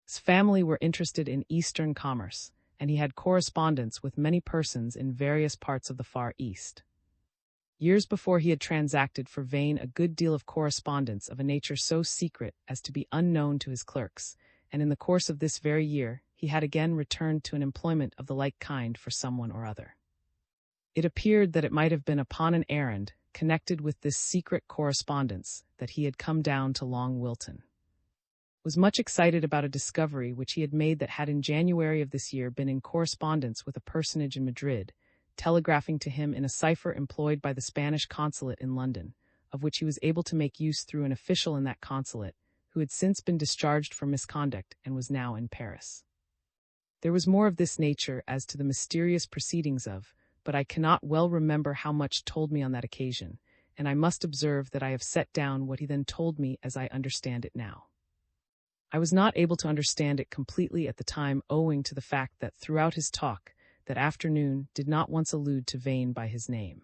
[SPEAKER 1] His family were interested in Eastern commerce, and he had correspondence with many persons in various parts of the Far East. Years before he had transacted for Vane a good deal of correspondence of a nature so secret as to be unknown to his clerks, and in the course of this very year he had again returned to an employment of the like kind for someone or other. It appeared that it might have been upon an errand connected with this secret correspondence that he had come down to Long Wilton. Was much excited about a discovery which he had made that had in January of this year been in correspondence with a personage in Madrid, telegraphing to him in a cipher employed by the Spanish consulate in London, of which he was able to make use through an official in that consulate, who had since been discharged for misconduct and was now in Paris. There was more of this nature as to the mysterious proceedings of, but I cannot well remember how much told me on that occasion, and I must observe that I have set down what he then told me as I understand it now. I was not able to understand it completely at the time owing to the fact that throughout his talk, that afternoon did not once allude to Vane by his name.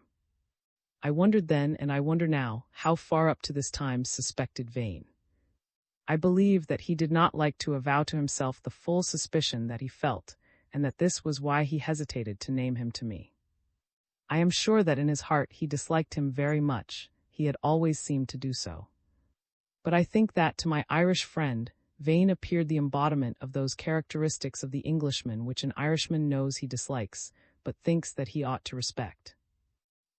[SPEAKER 1] I wondered then, and I wonder now, how far up to this time suspected Vane. I believe that he did not like to avow to himself the full suspicion that he felt, and that this was why he hesitated to name him to me. I am sure that in his heart he disliked him very much, he had always seemed to do so. But I think that, to my Irish friend, Vane appeared the embodiment of those characteristics of the Englishman which an Irishman knows he dislikes, but thinks that he ought to respect.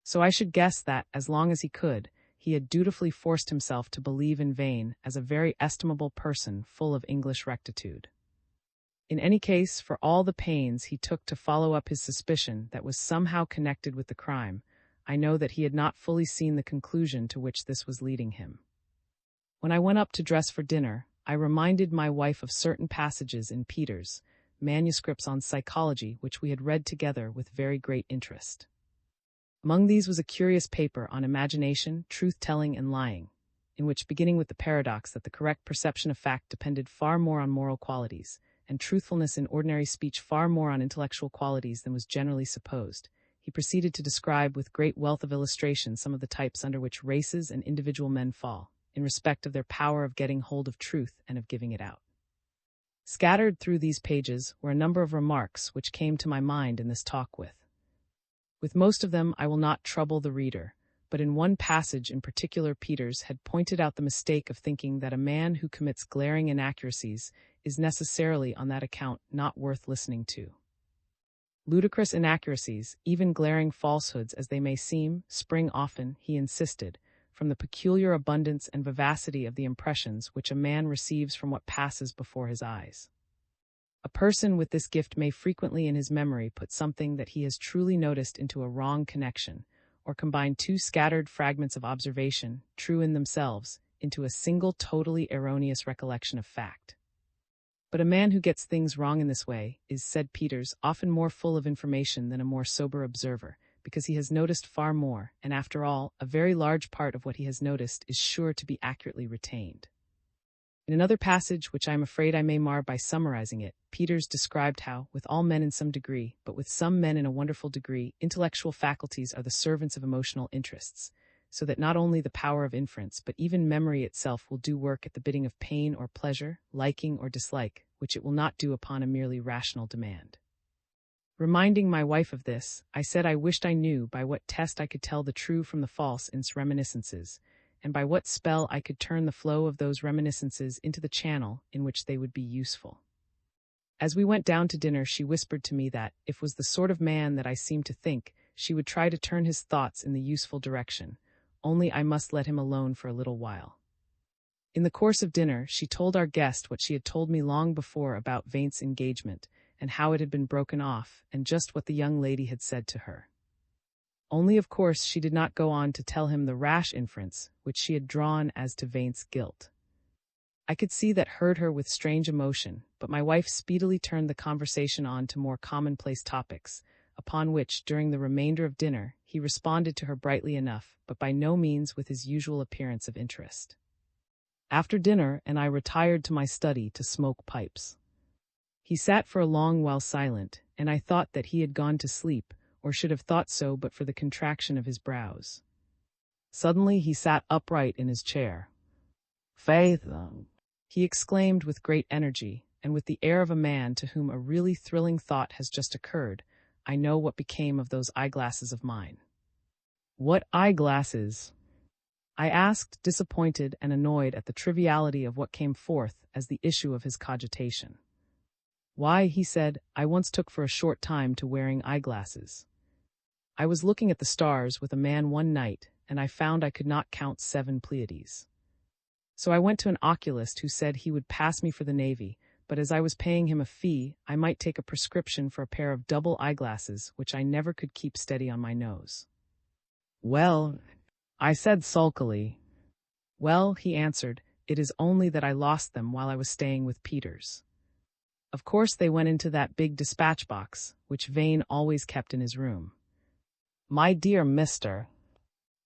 [SPEAKER 1] So I should guess that, as long as he could, he had dutifully forced himself to believe in Vane as a very estimable person full of English rectitude. In any case, for all the pains he took to follow up his suspicion that was somehow connected with the crime, I know that he had not fully seen the conclusion to which this was leading him. When I went up to dress for dinner, I reminded my wife of certain passages in Peter's manuscripts on psychology which we had read together with very great interest. Among these was a curious paper on imagination, truth-telling, and lying, in which, beginning with the paradox that the correct perception of fact depended far more on moral qualities, and truthfulness in ordinary speech far more on intellectual qualities than was generally supposed, he proceeded to describe with great wealth of illustration some of the types under which races and individual men fall, in respect of their power of getting hold of truth and of giving it out. Scattered through these pages were a number of remarks which came to my mind in this talk with. With most of them I will not trouble the reader, but in one passage in particular Peters had pointed out the mistake of thinking that a man who commits glaring inaccuracies is necessarily on that account not worth listening to. Ludicrous inaccuracies, even glaring falsehoods as they may seem, spring often, he insisted, from the peculiar abundance and vivacity of the impressions which a man receives from what passes before his eyes. A person with this gift may frequently in his memory put something that he has truly noticed into a wrong connection, or combine two scattered fragments of observation, true in themselves, into a single totally erroneous recollection of fact. But a man who gets things wrong in this way is, said Peters, often more full of information than a more sober observer, because he has noticed far more, and after all, a very large part of what he has noticed is sure to be accurately retained. In another passage, which I am afraid I may mar by summarizing it, Peters described how, with all men in some degree, but with some men in a wonderful degree, intellectual faculties are the servants of emotional interests, so that not only the power of inference, but even memory itself will do work at the bidding of pain or pleasure, liking or dislike, which it will not do upon a merely rational demand. Reminding my wife of this, I said I wished I knew by what test I could tell the true from the false in reminiscences, and by what spell I could turn the flow of those reminiscences into the channel in which they would be useful. As we went down to dinner, she whispered to me that, if was the sort of man that I seemed to think, she would try to turn his thoughts in the useful direction, only I must let him alone for a little while. In the course of dinner, she told our guest what she had told me long before about Vane's engagement, and how it had been broken off, and just what the young lady had said to her. Only, of course, she did not go on to tell him the rash inference which she had drawn as to Vane's guilt. I could see that hurt her with strange emotion, but my wife speedily turned the conversation on to more commonplace topics, upon which, during the remainder of dinner, he responded to her brightly enough, but by no means with his usual appearance of interest. After dinner, I retired to my study to smoke pipes. He sat for a long while silent, and I thought that he had gone to sleep, or should have thought so but for the contraction of his brows. Suddenly he sat upright in his chair. "Faith," he exclaimed with great energy, and with the air of a man to whom a really thrilling thought has just occurred, "I know what became of those eyeglasses of mine." "What eyeglasses?" I asked, disappointed and annoyed at the triviality of what came forth as the issue of his cogitation. "Why," he said, "I once took for a short time to wearing eyeglasses. I was looking at the stars with a man one night, and I found I could not count 7 Pleiades. So I went to an oculist who said he would pass me for the Navy, but as I was paying him a fee, I might take a prescription for a pair of double eyeglasses which I never could keep steady on my nose. Well, I said sulkily. Well, he answered, it is only that I lost them while I was staying with Peters. Of course they went into that big dispatch box, which Vane always kept in his room. My dear Mr.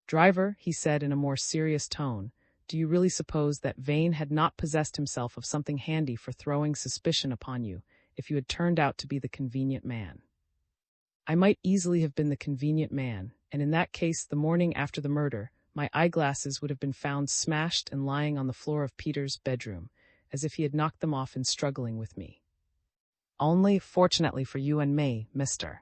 [SPEAKER 1] Driver, he said in a more serious tone, do you really suppose that Vane had not possessed himself of something handy for throwing suspicion upon you, if you had turned out to be the convenient man? I might easily have been the convenient man, and in that case the morning after the murder, my eyeglasses would have been found smashed and lying on the floor of Peter's bedroom, as if he had knocked them off in struggling with me. Only, fortunately for you and me, Mr.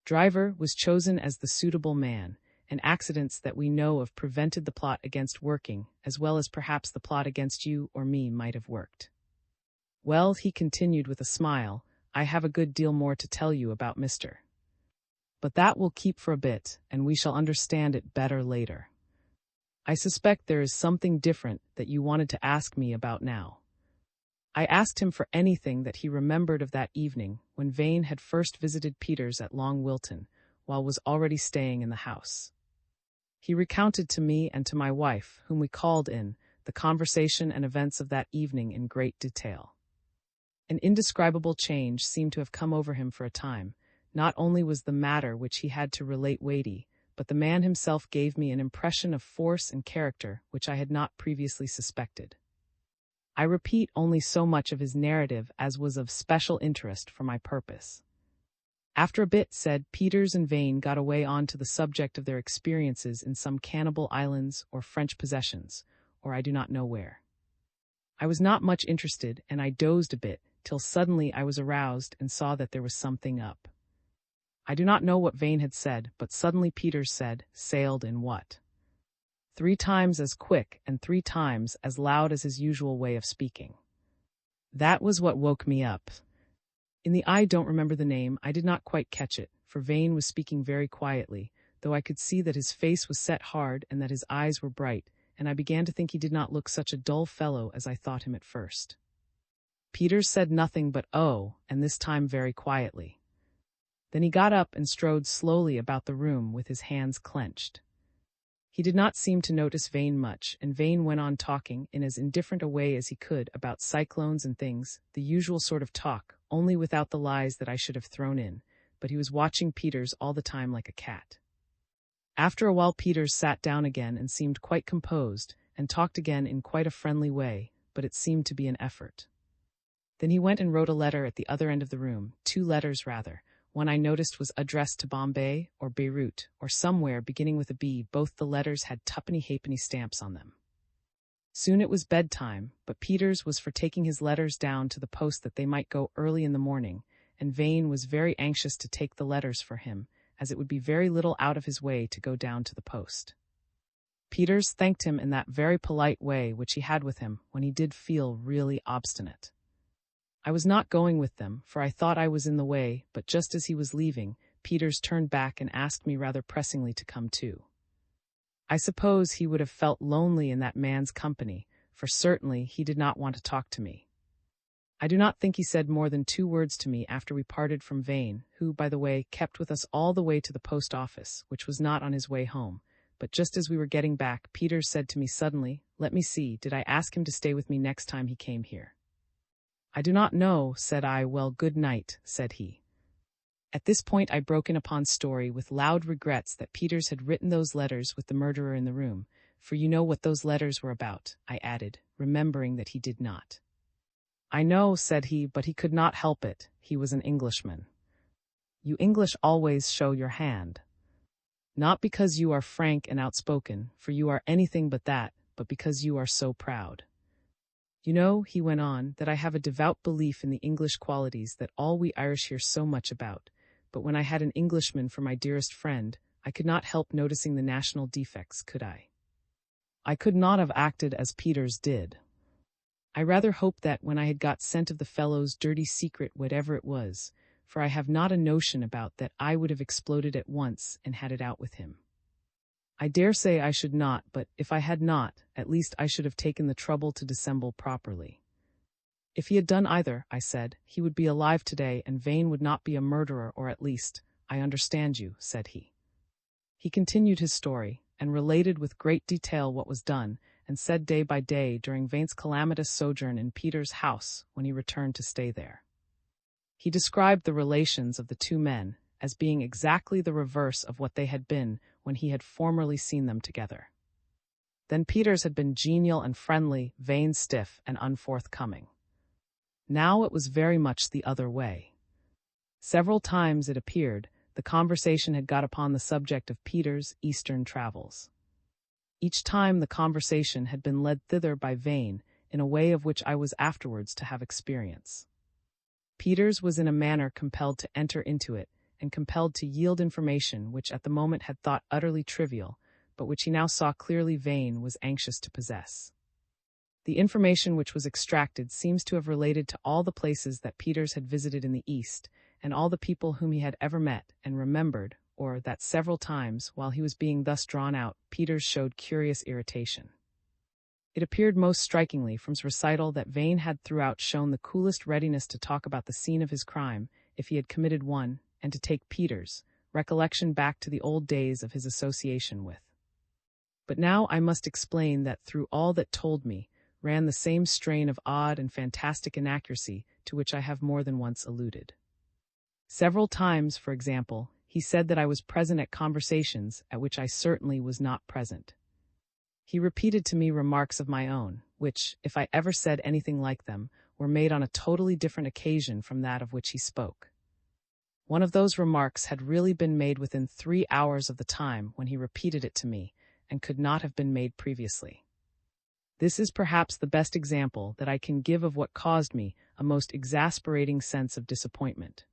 [SPEAKER 1] Driver was chosen as the suitable man, and accidents that we know of prevented the plot against working, as well as perhaps the plot against you or me might have worked. Well, he continued with a smile, I have a good deal more to tell you about Mr. But that will keep for a bit, and we shall understand it better later. I suspect there is something different that you wanted to ask me about now. I asked him for anything that he remembered of that evening when Vane had first visited Peters at Long Wilton, while was already staying in the house. He recounted to me and to my wife, whom we called in, the conversation and events of that evening in great detail. An indescribable change seemed to have come over him for a time. Not only was the matter which he had to relate weighty, but the man himself gave me an impression of force and character which I had not previously suspected. I repeat only so much of his narrative as was of special interest for my purpose. After a bit, said, Peters and Vane got away on to the subject of their experiences in some cannibal islands or French possessions, or I do not know where. I was not much interested, and I dozed a bit, till suddenly I was aroused and saw that there was something up. I do not know what Vane had said, but suddenly Peters said, sailed in what? 3 times as quick and 3 times as loud as his usual way of speaking. That was what woke me up. I don't remember the name, I did not quite catch it, for Vane was speaking very quietly, though I could see that his face was set hard and that his eyes were bright, and I began to think he did not look such a dull fellow as I thought him at first. Peters said nothing but oh, and this time very quietly. Then he got up and strode slowly about the room with his hands clenched. He did not seem to notice Vane much, and Vane went on talking in as indifferent a way as he could about cyclones and things, the usual sort of talk, only without the lies that I should have thrown in, but he was watching Peters all the time like a cat. After a while Peters sat down again and seemed quite composed, and talked again in quite a friendly way, but it seemed to be an effort. Then he went and wrote a letter at the other end of the room, 2 letters rather. One I noticed was addressed to Bombay, or Beirut, or somewhere beginning with a B. Both the letters had 2 halfpenny stamps on them. Soon it was bedtime, but Peters was for taking his letters down to the post that they might go early in the morning, and Vane was very anxious to take the letters for him, as it would be very little out of his way to go down to the post. Peters thanked him in that very polite way which he had with him when he did feel really obstinate. I was not going with them, for I thought I was in the way, but just as he was leaving, Peters turned back and asked me rather pressingly to come too. I suppose he would have felt lonely in that man's company, for certainly he did not want to talk to me. I do not think he said more than 2 words to me after we parted from Vane, who, by the way, kept with us all the way to the post office, which was not on his way home. But just as we were getting back, Peters said to me suddenly, let me see, did I ask him to stay with me next time he came here? I do not know, said I. Well, good night, said he. At this point I broke in upon story with loud regrets that Peters had written those letters with the murderer in the room, for you know what those letters were about, I added, remembering that he did not. I know, said he, but he could not help it. He was an Englishman. You English always show your hand. Not because you are frank and outspoken, for you are anything but that, but because you are so proud. You know, he went on, that I have a devout belief in the English qualities that all we Irish hear so much about, but when I had an Englishman for my dearest friend, I could not help noticing the national defects, could I? I could not have acted as Peters did. I rather hoped that when I had got scent of the fellow's dirty secret, whatever it was, for I have not a notion about that, I would have exploded at once and had it out with him. I dare say I should not, but if I had not, at least I should have taken the trouble to dissemble properly. If he had done either, I said, he would be alive today, and Vane would not be a murderer, or at least, I understand you, said he. He continued his story, and related with great detail what was done, and said day by day during Vane's calamitous sojourn in Peter's house when he returned to stay there. He described the relations of the two men as being exactly the reverse of what they had been when he had formerly seen them together. Then Peter's had been genial and friendly, Vane stiff and unforthcoming. Now it was very much the other way. Several times, it appeared, the conversation had got upon the subject of Peter's Eastern travels. Each time the conversation had been led thither by Vane in a way of which I was afterwards to have experience. Peters was in a manner compelled to enter into it, and compelled to yield information which at the moment had thought utterly trivial, but which he now saw clearly Vane was anxious to possess. The information which was extracted seems to have related to all the places that Peters had visited in the East, and all the people whom he had ever met and remembered, or that several times, while he was being thus drawn out, Peters showed curious irritation. It appeared most strikingly from his recital that Vane had throughout shown the coolest readiness to talk about the scene of his crime, if he had committed one, and to take Peters' recollection back to the old days of his association with. But now I must explain that through all that told me ran the same strain of odd and fantastic inaccuracy to which I have more than once alluded. Several times, for example, he said that I was present at conversations at which I certainly was not present. He repeated to me remarks of my own, which, if I ever said anything like them, were made on a totally different occasion from that of which he spoke. One of those remarks had really been made within 3 hours of the time when he repeated it to me, and could not have been made previously. This is perhaps the best example that I can give of what caused me a most exasperating sense of disappointment.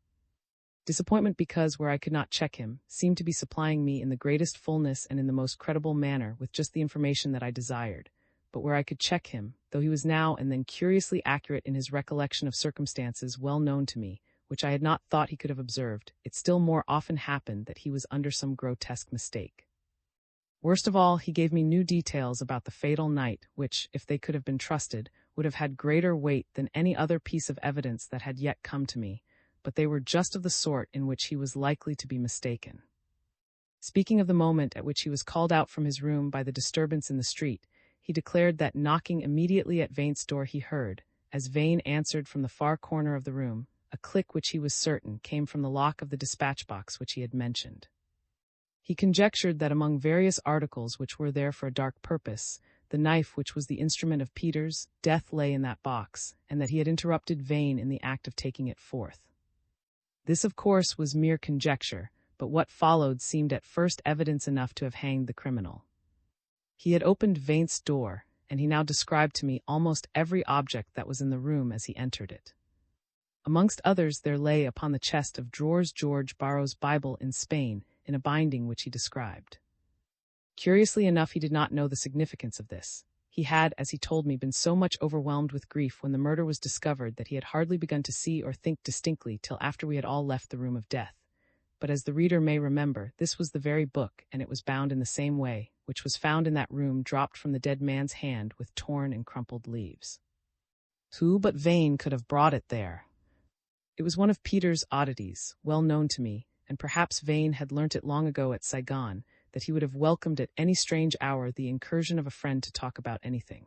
[SPEAKER 1] Disappointment because, where I could not check him, seemed to be supplying me in the greatest fullness and in the most credible manner with just the information that I desired, but where I could check him, though he was now and then curiously accurate in his recollection of circumstances well known to me, which I had not thought he could have observed, it still more often happened that he was under some grotesque mistake. Worst of all, he gave me new details about the fatal night, which, if they could have been trusted, would have had greater weight than any other piece of evidence that had yet come to me, but they were just of the sort in which he was likely to be mistaken. Speaking of the moment at which he was called out from his room by the disturbance in the street, he declared that knocking immediately at Vane's door he heard, as Vane answered from the far corner of the room, a click which he was certain came from the lock of the dispatch box which he had mentioned. He conjectured that among various articles which were there for a dark purpose, the knife which was the instrument of Peters' death lay in that box, and that he had interrupted Vane in the act of taking it forth. This, of course, was mere conjecture, but what followed seemed at first evidence enough to have hanged the criminal. He had opened Vane's door, and he now described to me almost every object that was in the room as he entered it. Amongst others there lay upon the chest of drawers George Borrow's Bible in Spain, in a binding which he described. Curiously enough, he did not know the significance of this. He had, as he told me, been so much overwhelmed with grief when the murder was discovered that he had hardly begun to see or think distinctly till after we had all left the room of death. But as the reader may remember, this was the very book, and it was bound in the same way, which was found in that room, dropped from the dead man's hand with torn and crumpled leaves. Who but Vane could have brought it there? It was one of Peter's oddities, well known to me, and perhaps Vane had learnt it long ago at Saigon, that he would have welcomed at any strange hour the incursion of a friend to talk about anything.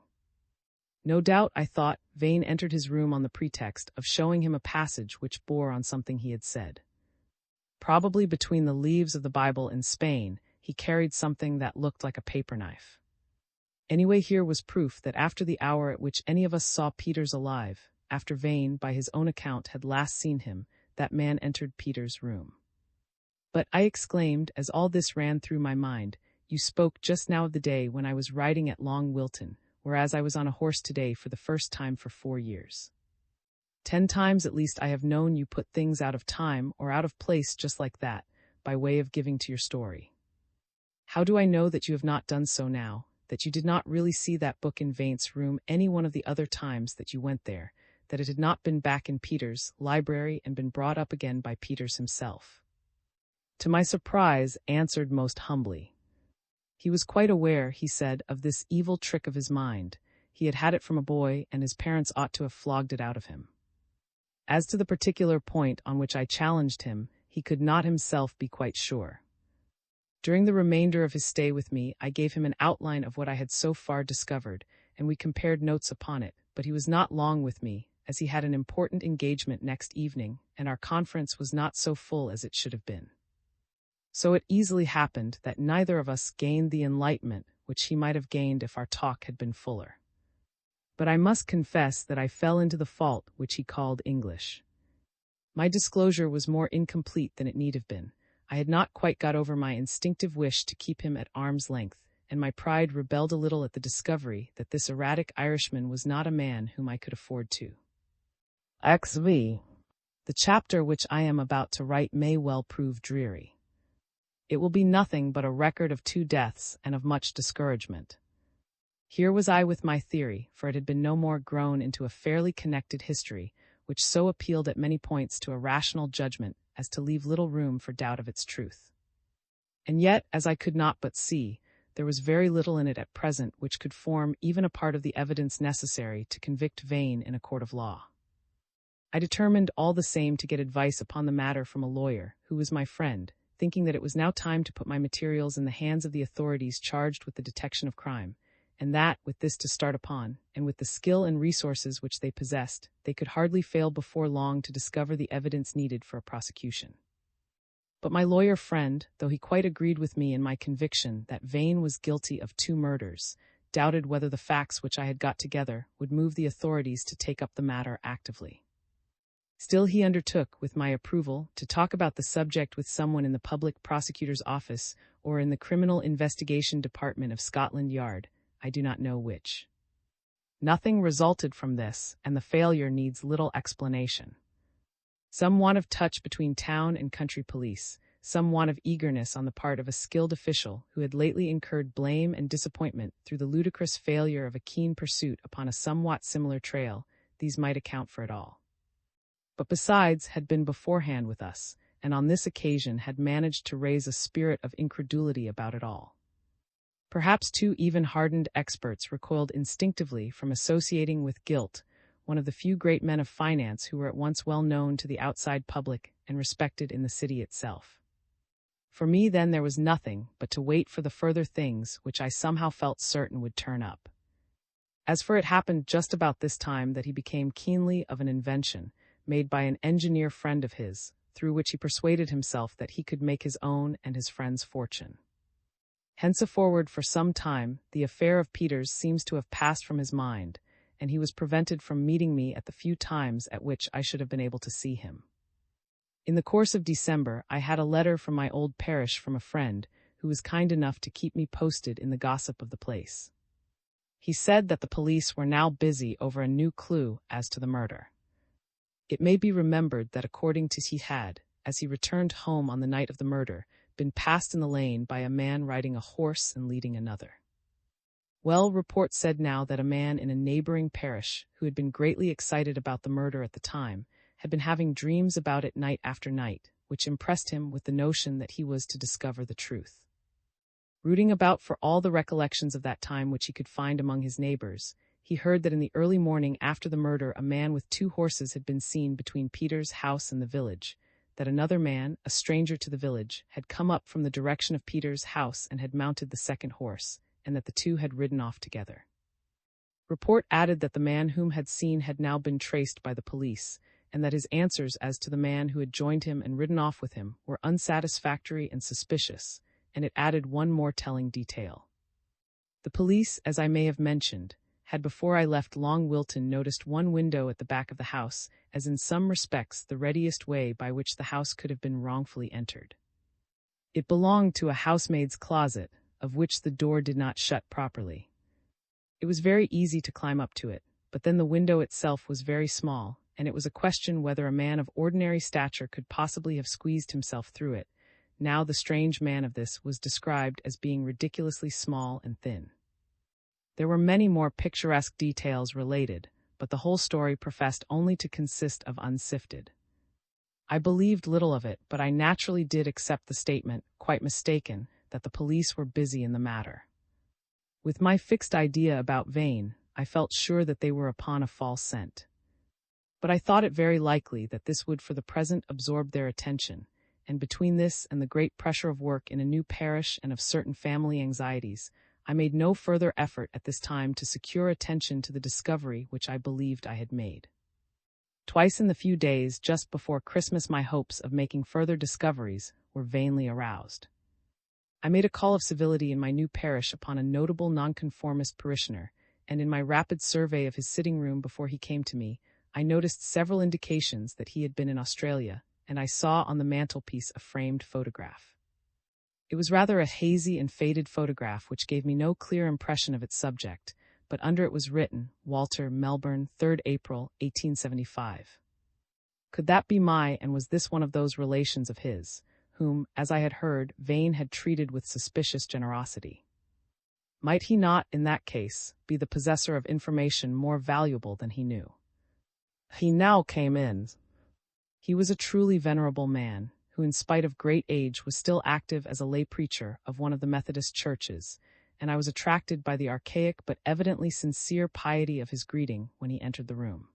[SPEAKER 1] No doubt, I thought, Vane entered his room on the pretext of showing him a passage which bore on something he had said. Probably between the leaves of the Bible in Spain, he carried something that looked like a paper knife. Anyway, here was proof that after the hour at which any of us saw Peters alive, after Vane, by his own account, had last seen him, that man entered Peters' room. But, I exclaimed, as all this ran through my mind, you spoke just now of the day when I was riding at Long Wilton, whereas I was on a horse today for the first time for 4 years. 10 times at least I have known you put things out of time or out of place just like that, by way of giving to your story. How do I know that you have not done so now, that you did not really see that book in Vane's room any one of the other times that you went there, that it had not been back in Peters' library and been brought up again by Peters himself? To my surprise, answered most humbly. He was quite aware, he said, of this evil trick of his mind. He had had it from a boy, and his parents ought to have flogged it out of him. As to the particular point on which I challenged him, he could not himself be quite sure. During the remainder of his stay with me, I gave him an outline of what I had so far discovered, and we compared notes upon it, but he was not long with me, as he had an important engagement next evening, and our conference was not so full as it should have been. So it easily happened that neither of us gained the enlightenment which he might have gained if our talk had been fuller. But I must confess that I fell into the fault which he called English. My disclosure was more incomplete than it need have been. I had not quite got over my instinctive wish to keep him at arm's length, and my pride rebelled a little at the discovery that this erratic Irishman was not a man whom I could afford to XV. The chapter which I am about to write may well prove dreary. It will be nothing but a record of 2 deaths and of much discouragement. Here was I with my theory, for it had been no more grown into a fairly connected history, which so appealed at many points to a rational judgment as to leave little room for doubt of its truth. And yet, as I could not but see, there was very little in it at present which could form even a part of the evidence necessary to convict Vane in a court of law. I determined all the same to get advice upon the matter from a lawyer, who was my friend, thinking that it was now time to put my materials in the hands of the authorities charged with the detection of crime, and that, with this to start upon, and with the skill and resources which they possessed, they could hardly fail before long to discover the evidence needed for a prosecution. But my lawyer friend, though he quite agreed with me in my conviction that Vane was guilty of 2 murders, doubted whether the facts which I had got together would move the authorities to take up the matter actively. Still he undertook, with my approval, to talk about the subject with someone in the public prosecutor's office or in the criminal investigation department of Scotland Yard, I do not know which. Nothing resulted from this, and the failure needs little explanation. Some want of touch between town and country police, some want of eagerness on the part of a skilled official who had lately incurred blame and disappointment through the ludicrous failure of a keen pursuit upon a somewhat similar trail, these might account for it all. But besides had been beforehand with us, and on this occasion had managed to raise a spirit of incredulity about it all. Perhaps 2 even hardened experts recoiled instinctively from associating with guilt one of the few great men of finance who were at once well known to the outside public and respected in the city itself. For me then there was nothing but to wait for the further things which I somehow felt certain would turn up. As for it happened just about this time that he became keenly of an invention made by an engineer friend of his, through which he persuaded himself that he could make his own and his friend's fortune. Henceforward for some time the affair of Peters seems to have passed from his mind, and he was prevented from meeting me at the few times at which I should have been able to see him. In the course of December I had a letter from my old parish from a friend who was kind enough to keep me posted in the gossip of the place. He said that the police were now busy over a new clue as to the murder. It may be remembered that according to he had, as he returned home on the night of the murder, been passed in the lane by a man riding a horse and leading another. Well, report said now that a man in a neighboring parish, who had been greatly excited about the murder at the time, had been having dreams about it night after night, which impressed him with the notion that he was to discover the truth. Rooting about for all the recollections of that time which he could find among his neighbors, he heard that in the early morning after the murder a man with 2 horses had been seen between Peter's house and the village, that another man, a stranger to the village, had come up from the direction of Peter's house and had mounted the 2nd horse, and that the 2 had ridden off together. Report added that the man whom had seen had now been traced by the police, and that his answers as to the man who had joined him and ridden off with him were unsatisfactory and suspicious, and it added one more telling detail. The police, as I may have mentioned, had before I left Long Wilton noticed one window at the back of the house as in some respects the readiest way by which the house could have been wrongfully entered. It belonged to a housemaid's closet, of which the door did not shut properly. It was very easy to climb up to it, but then the window itself was very small, and it was a question whether a man of ordinary stature could possibly have squeezed himself through it. Now the strange man of this was described as being ridiculously small and thin. There were many more picturesque details related, but the whole story professed only to consist of unsifted. I believed little of it, but I naturally did accept the statement, quite mistaken, that the police were busy in the matter. With my fixed idea about Vane, I felt sure that they were upon a false scent. But I thought it very likely that this would for the present absorb their attention, and between this and the great pressure of work in a new parish and of certain family anxieties, I made no further effort at this time to secure attention to the discovery which I believed I had made. Twice in the few days just before Christmas my hopes of making further discoveries were vainly aroused. I made a call of civility in my new parish upon a notable nonconformist parishioner, and in my rapid survey of his sitting room before he came to me, I noticed several indications that he had been in Australia, and I saw on the mantelpiece a framed photograph. It was rather a hazy and faded photograph which gave me no clear impression of its subject, but under it was written, Walter, Melbourne, 3rd April, 1875. Could that be and was this one of those relations of his, whom, as I had heard, Vane had treated with suspicious generosity? Might he not, in that case, be the possessor of information more valuable than he knew? He now came in. He was a truly venerable man, who in spite of great age was still active as a lay preacher of one of the Methodist churches, and I was attracted by the archaic but evidently sincere piety of his greeting when he entered the room.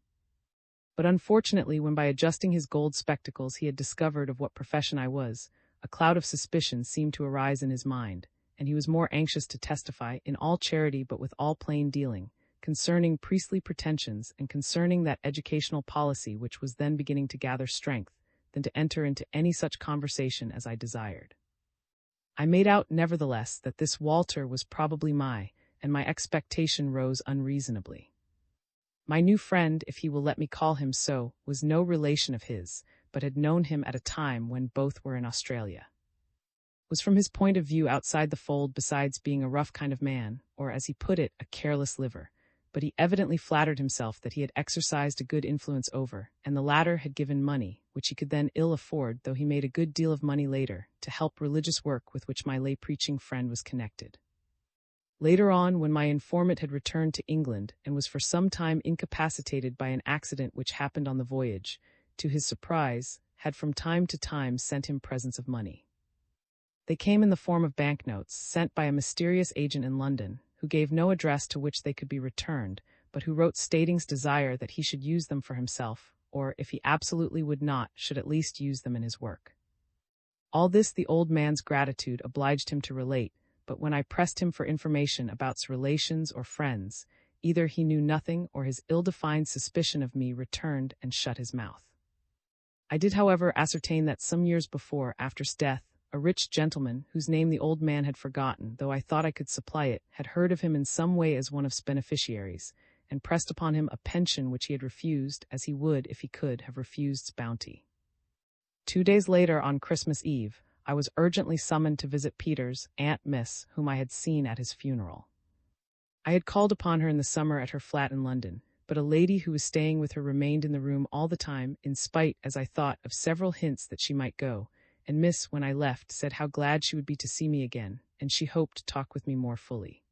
[SPEAKER 1] But unfortunately, when by adjusting his gold spectacles he had discovered of what profession I was, a cloud of suspicion seemed to arise in his mind, and he was more anxious to testify, in all charity but with all plain dealing, concerning priestly pretensions and concerning that educational policy which was then beginning to gather strength, than to enter into any such conversation as I desired. I made out, nevertheless, that this Walter was probably and my expectation rose unreasonably. My new friend, if he will let me call him so, was no relation of his, but had known him at a time when both were in Australia. Was from his point of view outside the fold, besides being a rough kind of man, or as he put it, a careless liver, but he evidently flattered himself that he had exercised a good influence over, and the latter had given money, which he could then ill afford, though he made a good deal of money later, to help religious work with which my lay preaching friend was connected. Later on, when my informant had returned to England and was for some time incapacitated by an accident which happened on the voyage, to his surprise, had from time to time sent him presents of money. They came in the form of banknotes, sent by a mysterious agent in London, who gave no address to which they could be returned, but who wrote stating his desire that he should use them for himself, or, if he absolutely would not, should at least use them in his work. All this the old man's gratitude obliged him to relate, but when I pressed him for information about relations or friends, either he knew nothing or his ill-defined suspicion of me returned and shut his mouth. I did, however, ascertain that some years before, after his death, a rich gentleman, whose name the old man had forgotten, though I thought I could supply it, had heard of him in some way as one of his beneficiaries, and pressed upon him a pension which he had refused, as he would, if he could, have refused bounty. 2 days later, on Christmas Eve, I was urgently summoned to visit Peter's Aunt Miss, whom I had seen at his funeral. I had called upon her in the summer at her flat in London, but a lady who was staying with her remained in the room all the time, in spite, as I thought, of several hints that she might go, and Miss, when I left, said how glad she would be to see me again, and she hoped to talk with me more fully.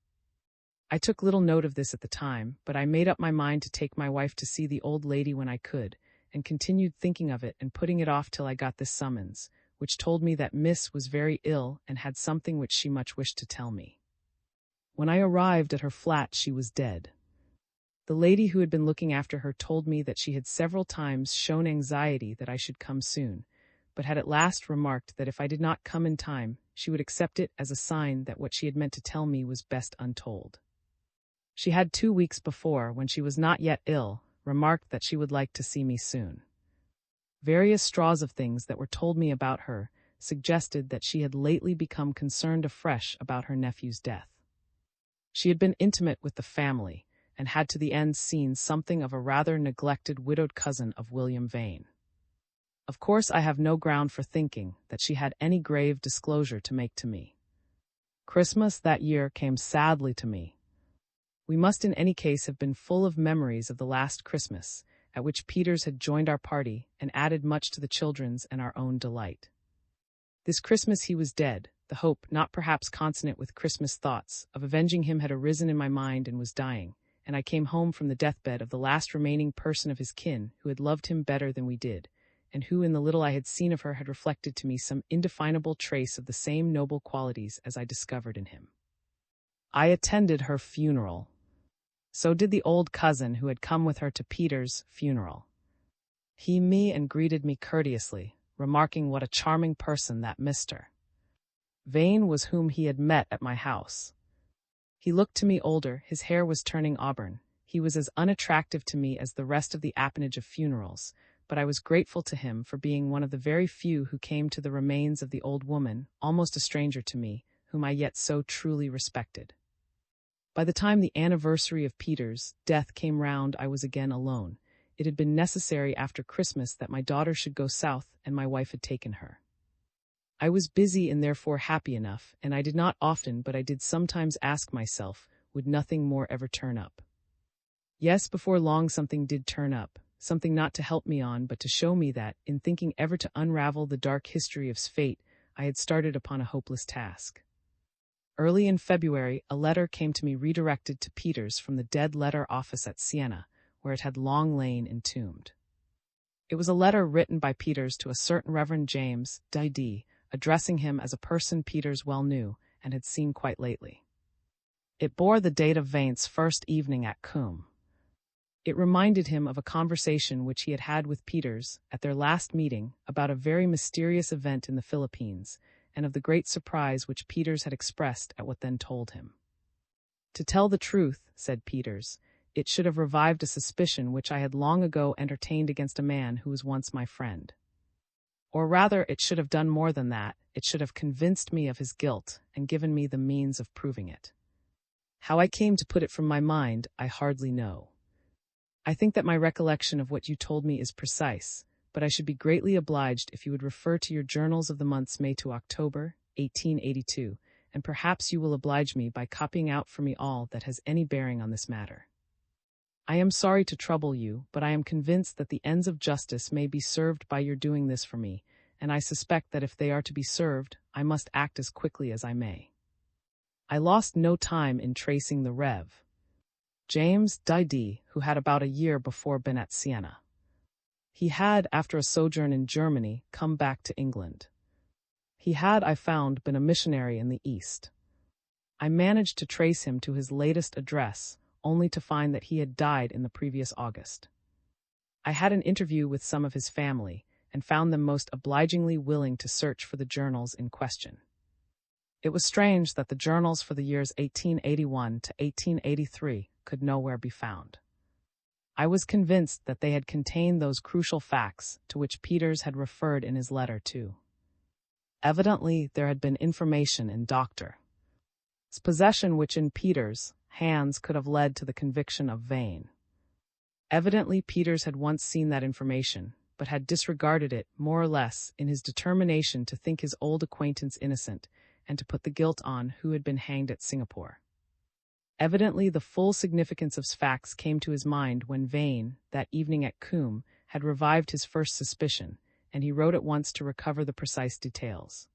[SPEAKER 1] I took little note of this at the time, but I made up my mind to take my wife to see the old lady when I could, and continued thinking of it and putting it off till I got this summons, which told me that Miss was very ill and had something which she much wished to tell me. When I arrived at her flat, she was dead. The lady who had been looking after her told me that she had several times shown anxiety that I should come soon, but had at last remarked that if I did not come in time, she would accept it as a sign that what she had meant to tell me was best untold. She had 2 weeks before, when she was not yet ill, remarked that she would like to see me soon. Various straws of things that were told me about her suggested that she had lately become concerned afresh about her nephew's death. She had been intimate with the family, and had to the end seen something of a rather neglected widowed cousin of William Vane. Of course, I have no ground for thinking that she had any grave disclosure to make to me. Christmas that year came sadly to me. We must in any case have been full of memories of the last Christmas, at which Peters had joined our party and added much to the children's and our own delight. This Christmas he was dead. The hope, not perhaps consonant with Christmas thoughts, of avenging him had arisen in my mind and was dying, and I came home from the deathbed of the last remaining person of his kin who had loved him better than we did, and who in the little I had seen of her had reflected to me some indefinable trace of the same noble qualities as I discovered in him. I attended her funeral. So did the old cousin who had come with her to Peter's funeral. He me and greeted me courteously, remarking what a charming person that Mr. Vane was whom he had met at my house. He looked to me older, his hair was turning auburn. He was as unattractive to me as the rest of the appanage of funerals, but I was grateful to him for being one of the very few who came to the remains of the old woman, almost a stranger to me, whom I yet so truly respected. By the time the anniversary of Peter's death came round, I was again alone. It had been necessary after Christmas that my daughter should go south, and my wife had taken her. I was busy and therefore happy enough, and I did not often, but I did sometimes ask myself, would nothing more ever turn up? Yes, before long something did turn up, something not to help me on, but to show me that, in thinking ever to unravel the dark history of fate, I had started upon a hopeless task. Early in February, a letter came to me redirected to Peter's from the dead letter office at Siena, where it had long lain entombed. It was a letter written by Peters to a certain Reverend James D., addressing him as a person Peters well knew and had seen quite lately. It bore the date of Vane's first evening at Coombe. It reminded him of a conversation which he had had with Peters at their last meeting about a very mysterious event in the Philippines, and of the great surprise which Peters had expressed at what then told him. To tell the truth, said Peters, it should have revived a suspicion which I had long ago entertained against a man who was once my friend. Or rather, it should have done more than that, it should have convinced me of his guilt and given me the means of proving it. How I came to put it from my mind, I hardly know. I think that my recollection of what you told me is precise, but I should be greatly obliged if you would refer to your journals of the months May to October, 1882, and perhaps you will oblige me by copying out for me all that has any bearing on this matter. I am sorry to trouble you, but I am convinced that the ends of justice may be served by your doing this for me, and I suspect that if they are to be served, I must act as quickly as I may. I lost no time in tracing the Rev. James D., who had about a year before been at Siena. He had, after a sojourn in Germany, come back to England. He had, I found, been a missionary in the East. I managed to trace him to his latest address, only to find that he had died in the previous August. I had an interview with some of his family, and found them most obligingly willing to search for the journals in question. It was strange that the journals for the years 1881 to 1883 could nowhere be found. I was convinced that they had contained those crucial facts to which Peters had referred in his letter too. Evidently, there had been information in Dr. S possession which in Peters' hands could have led to the conviction of Vane. Evidently, Peters had once seen that information, but had disregarded it, more or less, in his determination to think his old acquaintance innocent, and to put the guilt on who had been hanged at Singapore. Evidently, the full significance of facts came to his mind when Vane, that evening at Coombe, had revived his first suspicion, and he wrote at once to recover the precise details.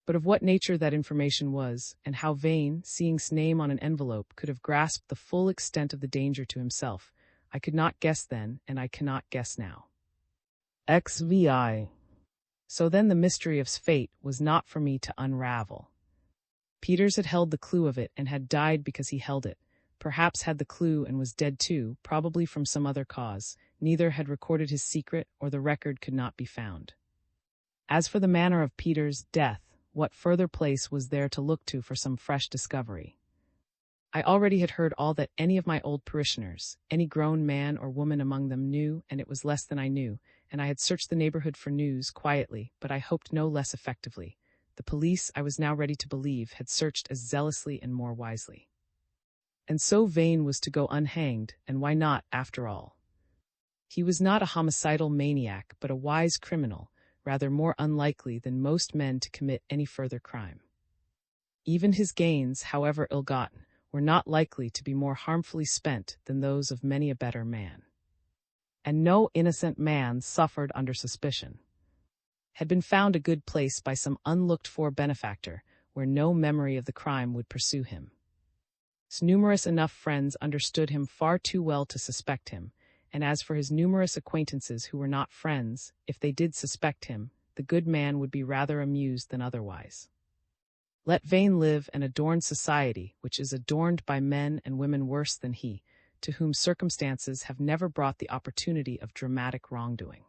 [SPEAKER 1] But of what nature that information was, and how Vane, seeing his name on an envelope, could have grasped the full extent of the danger to himself, I could not guess then, and I cannot guess now. XVI. So then the mystery of fate was not for me to unravel. Peters had held the clue of it and had died because he held it, perhaps had the clue and was dead too, probably from some other cause. Neither had recorded his secret, or the record could not be found. As for the manner of Peters' death, what further place was there to look to for some fresh discovery? I already had heard all that any of my old parishioners, any grown man or woman among them, knew, and it was less than I knew, and I had searched the neighborhood for news quietly, but I hoped no less effectively. The police, I was now ready to believe, had searched as zealously and more wisely. And so Vane was to go unhanged, and why not, after all? He was not a homicidal maniac, but a wise criminal, rather more unlikely than most men to commit any further crime. Even his gains, however ill-gotten, were not likely to be more harmfully spent than those of many a better man. And no innocent man suffered under suspicion. Had been found a good place by some unlooked-for benefactor, where no memory of the crime would pursue him. His numerous enough friends understood him far too well to suspect him, and as for his numerous acquaintances who were not friends, if they did suspect him, the good man would be rather amused than otherwise. Let Vane live and adorn society, which is adorned by men and women worse than he, to whom circumstances have never brought the opportunity of dramatic wrongdoing.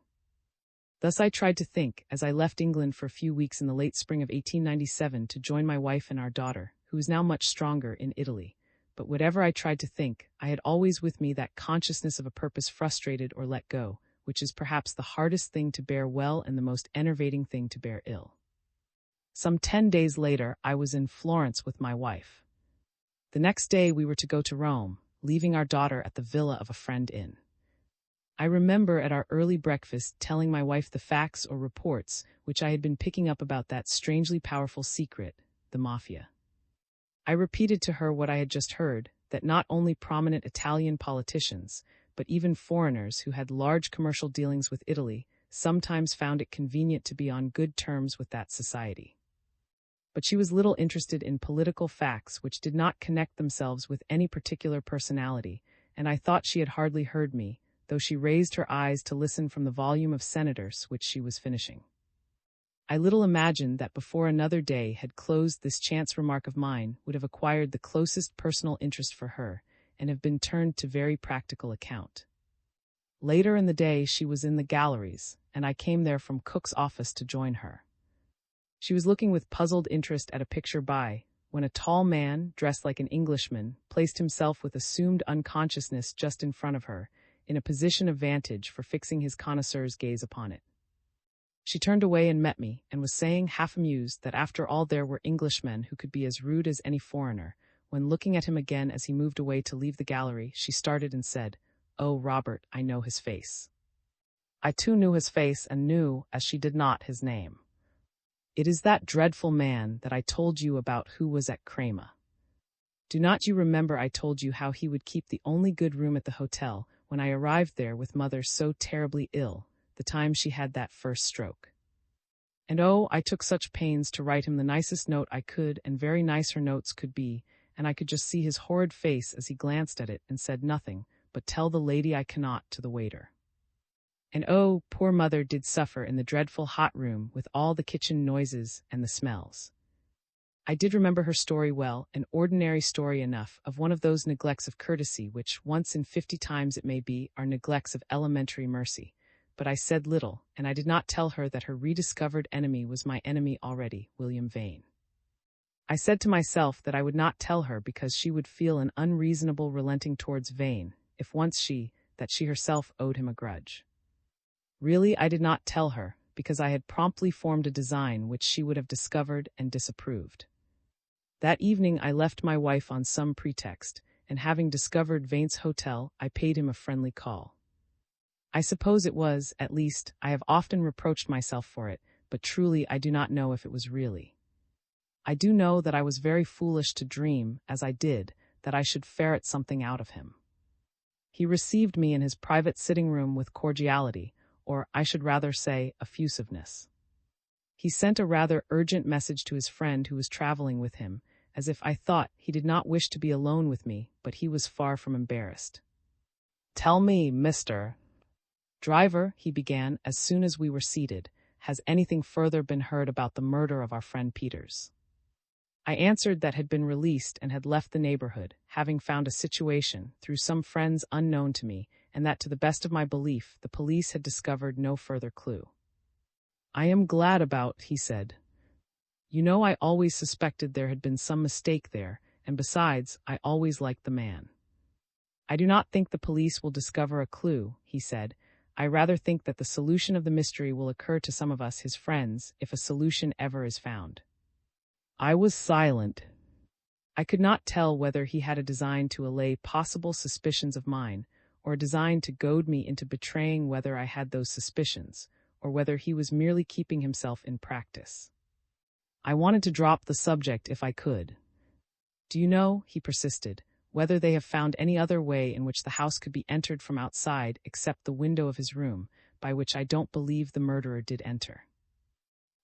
[SPEAKER 1] Thus I tried to think, as I left England for a few weeks in the late spring of 1897 to join my wife and our daughter, who is now much stronger, in Italy. But whatever I tried to think, I had always with me that consciousness of a purpose frustrated or let go, which is perhaps the hardest thing to bear well and the most enervating thing to bear ill. Some 10 days later, I was in Florence with my wife. The next day we were to go to Rome, leaving our daughter at the villa of a friend inn. I remember at our early breakfast telling my wife the facts or reports which I had been picking up about that strangely powerful secret, the mafia. I repeated to her what I had just heard, that not only prominent Italian politicians, but even foreigners who had large commercial dealings with Italy sometimes found it convenient to be on good terms with that society. But she was little interested in political facts which did not connect themselves with any particular personality, and I thought she had hardly heard me, though she raised her eyes to listen from the volume of senators which she was finishing. I little imagined that before another day had closed this chance remark of mine would have acquired the closest personal interest for her, and have been turned to very practical account. Later in the day she was in the galleries, and I came there from Cook's office to join her. She was looking with puzzled interest at a picture by, when a tall man, dressed like an Englishman, placed himself with assumed unconsciousness just in front of her, in a position of vantage for fixing his connoisseur's gaze upon it. She turned away and met me, and was saying, half amused, that after all there were Englishmen who could be as rude as any foreigner, when looking at him again as he moved away to leave the gallery, she started and said, "Oh, Robert, I know his face." I too knew his face, and knew, as she did not, his name. It is that dreadful man that I told you about who was at Crema. Do not you remember I told you how he would keep the only good room at the hotel, when I arrived there with mother so terribly ill, the time she had that first stroke? And oh, I took such pains to write him the nicest note I could, and very nice her notes could be, and I could just see his horrid face as he glanced at it and said nothing, but "Tell the lady I cannot," to the waiter. And oh, poor mother did suffer in the dreadful hot room with all the kitchen noises and the smells. I did remember her story well, an ordinary story enough, of one of those neglects of courtesy which, once in 50 times it may be, are neglects of elementary mercy. But I said little, and I did not tell her that her rediscovered enemy was my enemy already, William Vane. I said to myself that I would not tell her because she would feel an unreasonable relenting towards Vane, if once that she herself owed him a grudge. Really, I did not tell her, because I had promptly formed a design which she would have discovered and disapproved. That evening I left my wife on some pretext, and having discovered Vane's hotel, I paid him a friendly call. I suppose it was, at least, I have often reproached myself for it, but truly I do not know if it was really. I do know that I was very foolish to dream, as I did, that I should ferret something out of him. He received me in his private sitting-room with cordiality, or, I should rather say, effusiveness. He sent a rather urgent message to his friend who was traveling with him, as if I thought he did not wish to be alone with me, but he was far from embarrassed. "Tell me, Mr. Driver," he began, as soon as we were seated, "has anything further been heard about the murder of our friend Peters?" I answered that had been released and had left the neighborhood, having found a situation, through some friends unknown to me, and that to the best of my belief, the police had discovered no further clue. "I am glad about," he said. "You know, I always suspected there had been some mistake there, and besides, I always liked the man." "I do not think the police will discover a clue," he said. "I rather think that the solution of the mystery will occur to some of us, his friends, if a solution ever is found." I was silent. I could not tell whether he had a design to allay possible suspicions of mine, or a design to goad me into betraying whether I had those suspicions, or whether he was merely keeping himself in practice. I wanted to drop the subject if I could. "Do you know," he persisted, "whether they have found any other way in which the house could be entered from outside except the window of his room, by which I don't believe the murderer did enter?"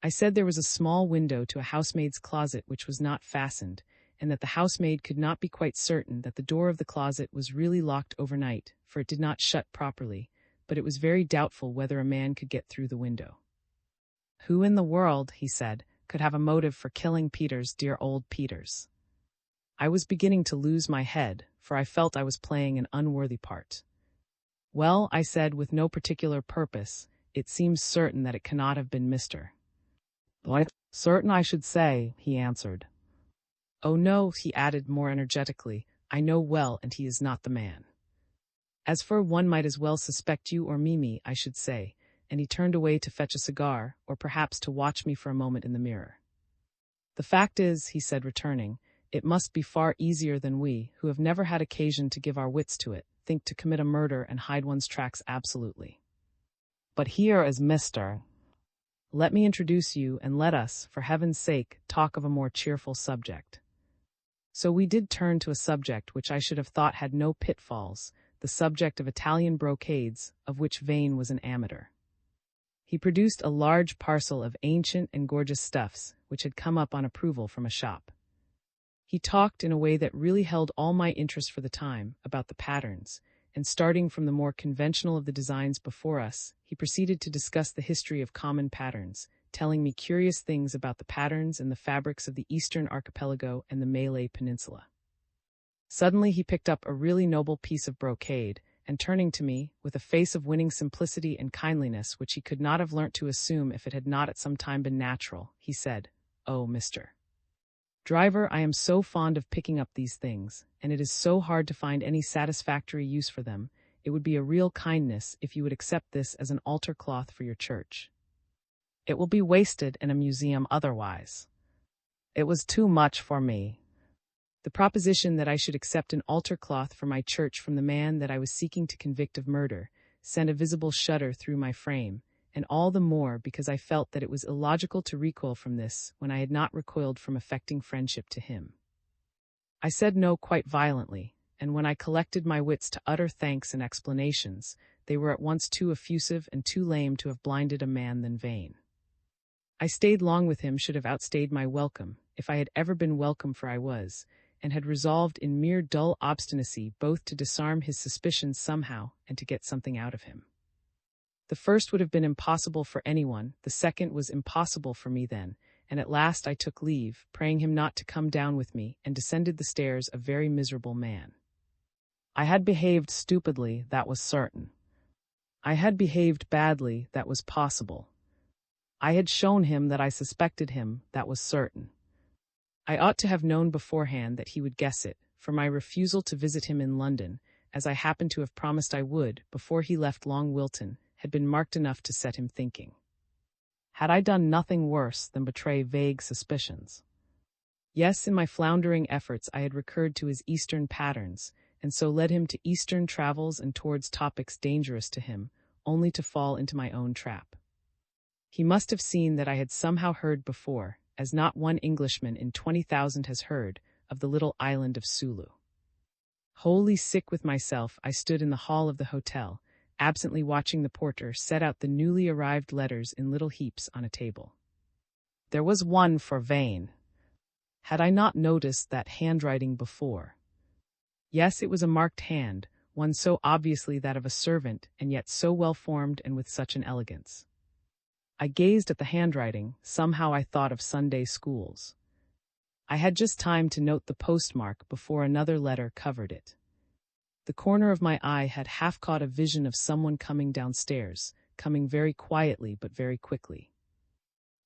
[SPEAKER 1] I said there was a small window to a housemaid's closet which was not fastened, and that the housemaid could not be quite certain that the door of the closet was really locked overnight, for it did not shut properly, but it was very doubtful whether a man could get through the window. "Who in the world," he said, "could have a motive for killing Peters, dear old Peters?" I was beginning to lose my head, for I felt I was playing an unworthy part. "Well," I said with no particular purpose, it seems certain that it cannot have been Mr. What? Certain, I should say, he answered. Oh no, he added more energetically, I know well, and he is not the man. As for one might as well suspect you or Mimi, I should say, and he turned away to fetch a cigar, or perhaps to watch me for a moment in the mirror. The fact is, he said, returning, it must be far easier than we, who have never had occasion to give our wits to it, think to commit a murder and hide one's tracks absolutely. But here is Mr. Let me introduce you, and let us, for heaven's sake, talk of a more cheerful subject. So we did turn to a subject which I should have thought had no pitfalls, the subject of Italian brocades, of which Vane was an amateur. He produced a large parcel of ancient and gorgeous stuffs, which had come up on approval from a shop. He talked in a way that really held all my interest for the time, about the patterns, and starting from the more conventional of the designs before us, he proceeded to discuss the history of common patterns, telling me curious things about the patterns and the fabrics of the Eastern Archipelago and the Malay Peninsula. Suddenly he picked up a really noble piece of brocade, and turning to me, with a face of winning simplicity and kindliness which he could not have learnt to assume if it had not at some time been natural, he said, "Oh, Mr. Driver, I am so fond of picking up these things, and it is so hard to find any satisfactory use for them, it would be a real kindness if you would accept this as an altar cloth for your church. It will be wasted in a museum otherwise." It was too much for me. The proposition that I should accept an altar cloth for my church from the man that I was seeking to convict of murder sent a visible shudder through my frame, and all the more because I felt that it was illogical to recoil from this when I had not recoiled from affecting friendship to him. I said no quite violently, and when I collected my wits to utter thanks and explanations, they were at once too effusive and too lame to have blinded a man than Vane. I stayed long with him should have outstayed my welcome, if I had ever been welcome, for I was, and had resolved in mere dull obstinacy both to disarm his suspicions somehow and to get something out of him. The first would have been impossible for anyone, the second was impossible for me then, and at last I took leave, praying him not to come down with me, and descended the stairs a very miserable man. I had behaved stupidly, that was certain. I had behaved badly, that was possible. I had shown him that I suspected him, that was certain. I ought to have known beforehand that he would guess it, for my refusal to visit him in London, as I happened to have promised I would, before he left Long Wilton, had been marked enough to set him thinking. Had I done nothing worse than betray vague suspicions? Yes, in my floundering efforts I had recurred to his Eastern patterns, and so led him to Eastern travels and towards topics dangerous to him, only to fall into my own trap. He must have seen that I had somehow heard before, as not one Englishman in 20,000 has heard, of the little island of Sulu. Wholly sick with myself, I stood in the hall of the hotel, absently watching the porter set out the newly arrived letters in little heaps on a table. There was one for Vane. Had I not noticed that handwriting before? Yes, it was a marked hand, one so obviously that of a servant, and yet so well formed and with such an elegance. I gazed at the handwriting, somehow I thought of Sunday schools. I had just time to note the postmark before another letter covered it. The corner of my eye had half caught a vision of someone coming downstairs, coming very quietly but very quickly.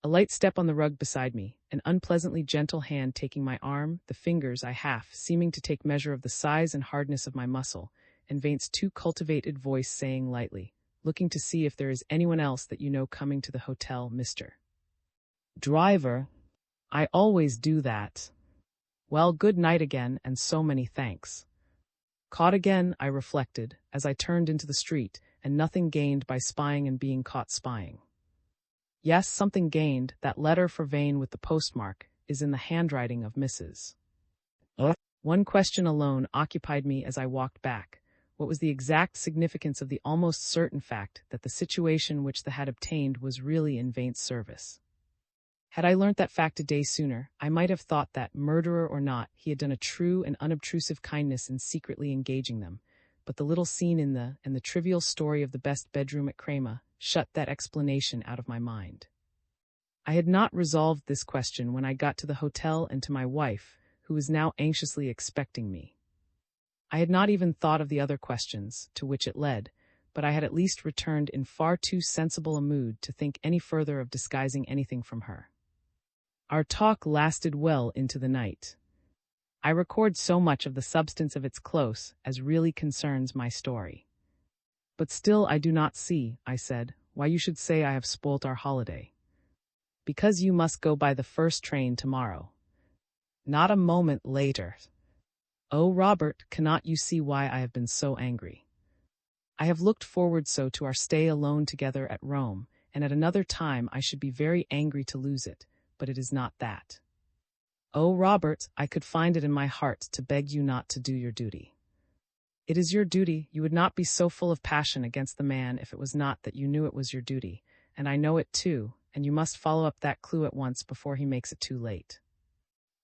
[SPEAKER 1] A light step on the rug beside me, an unpleasantly gentle hand taking my arm, the fingers I half seeming to take measure of the size and hardness of my muscle, and Vane's too cultivated voice saying lightly, "Looking to see if there is anyone else that you know coming to the hotel, Mr. Driver." "I always do that." "Well, good night again, and so many thanks." Caught again, I reflected, as I turned into the street, and nothing gained by spying and being caught spying. Yes, something gained. That letter for Vane with the postmark is in the handwriting of Mrs. One question alone occupied me as I walked back. What was the exact significance of the almost certain fact that the situation which the had obtained was really in Vane's service? Had I learnt that fact a day sooner, I might have thought that, murderer or not, he had done a true and unobtrusive kindness in secretly engaging them, but the little scene in the trivial story of the best bedroom at Crema shut that explanation out of my mind. I had not resolved this question when I got to the hotel and to my wife, who was now anxiously expecting me. I had not even thought of the other questions, to which it led, but I had at least returned in far too sensible a mood to think any further of disguising anything from her. Our talk lasted well into the night. I record so much of the substance of its close as really concerns my story. But still I do not see, I said, why you should say I have spoilt our holiday. Because you must go by the first train tomorrow. Not a moment later. Oh, Robert, cannot you see why I have been so angry? I have looked forward so to our stay alone together at Rome, and at another time I should be very angry to lose it, but it is not that. Oh, Robert, I could find it in my heart to beg you not to do your duty. It is your duty. You would not be so full of passion against the man if it was not that you knew it was your duty, and I know it too, and you must follow up that clue at once before he makes it too late.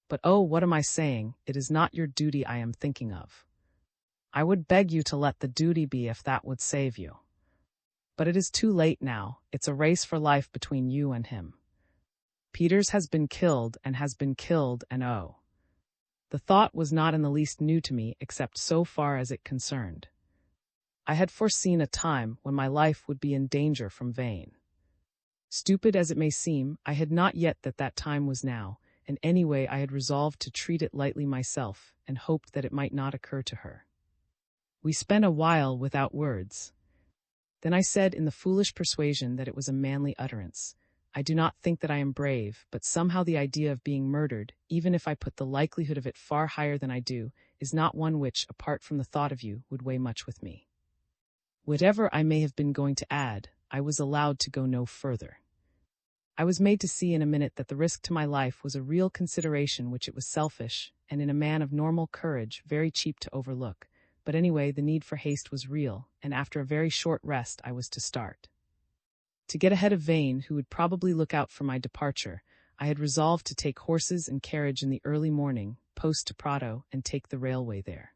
[SPEAKER 1] But oh, what am I saying? It is not your duty I am thinking of. I would beg you to let the duty be if that would save you. But it is too late now. It's a race for life between you and him. Peters has been killed, and oh. The thought was not in the least new to me except so far as it concerned. I had foreseen a time when my life would be in danger from Vane. Stupid as it may seem, I had not yet that time was now, and anyway I had resolved to treat it lightly myself, and hoped that it might not occur to her. We spent a while without words. Then I said in the foolish persuasion that it was a manly utterance, I do not think that I am brave, but somehow the idea of being murdered, even if I put the likelihood of it far higher than I do, is not one which, apart from the thought of you, would weigh much with me. Whatever I may have been going to add, I was allowed to go no further. I was made to see in a minute that the risk to my life was a real consideration which it was selfish, and in a man of normal courage, very cheap to overlook. But anyway, the need for haste was real, and after a very short rest I was to start. To get ahead of Vane, who would probably look out for my departure, I had resolved to take horses and carriage in the early morning, post to Prato, and take the railway there.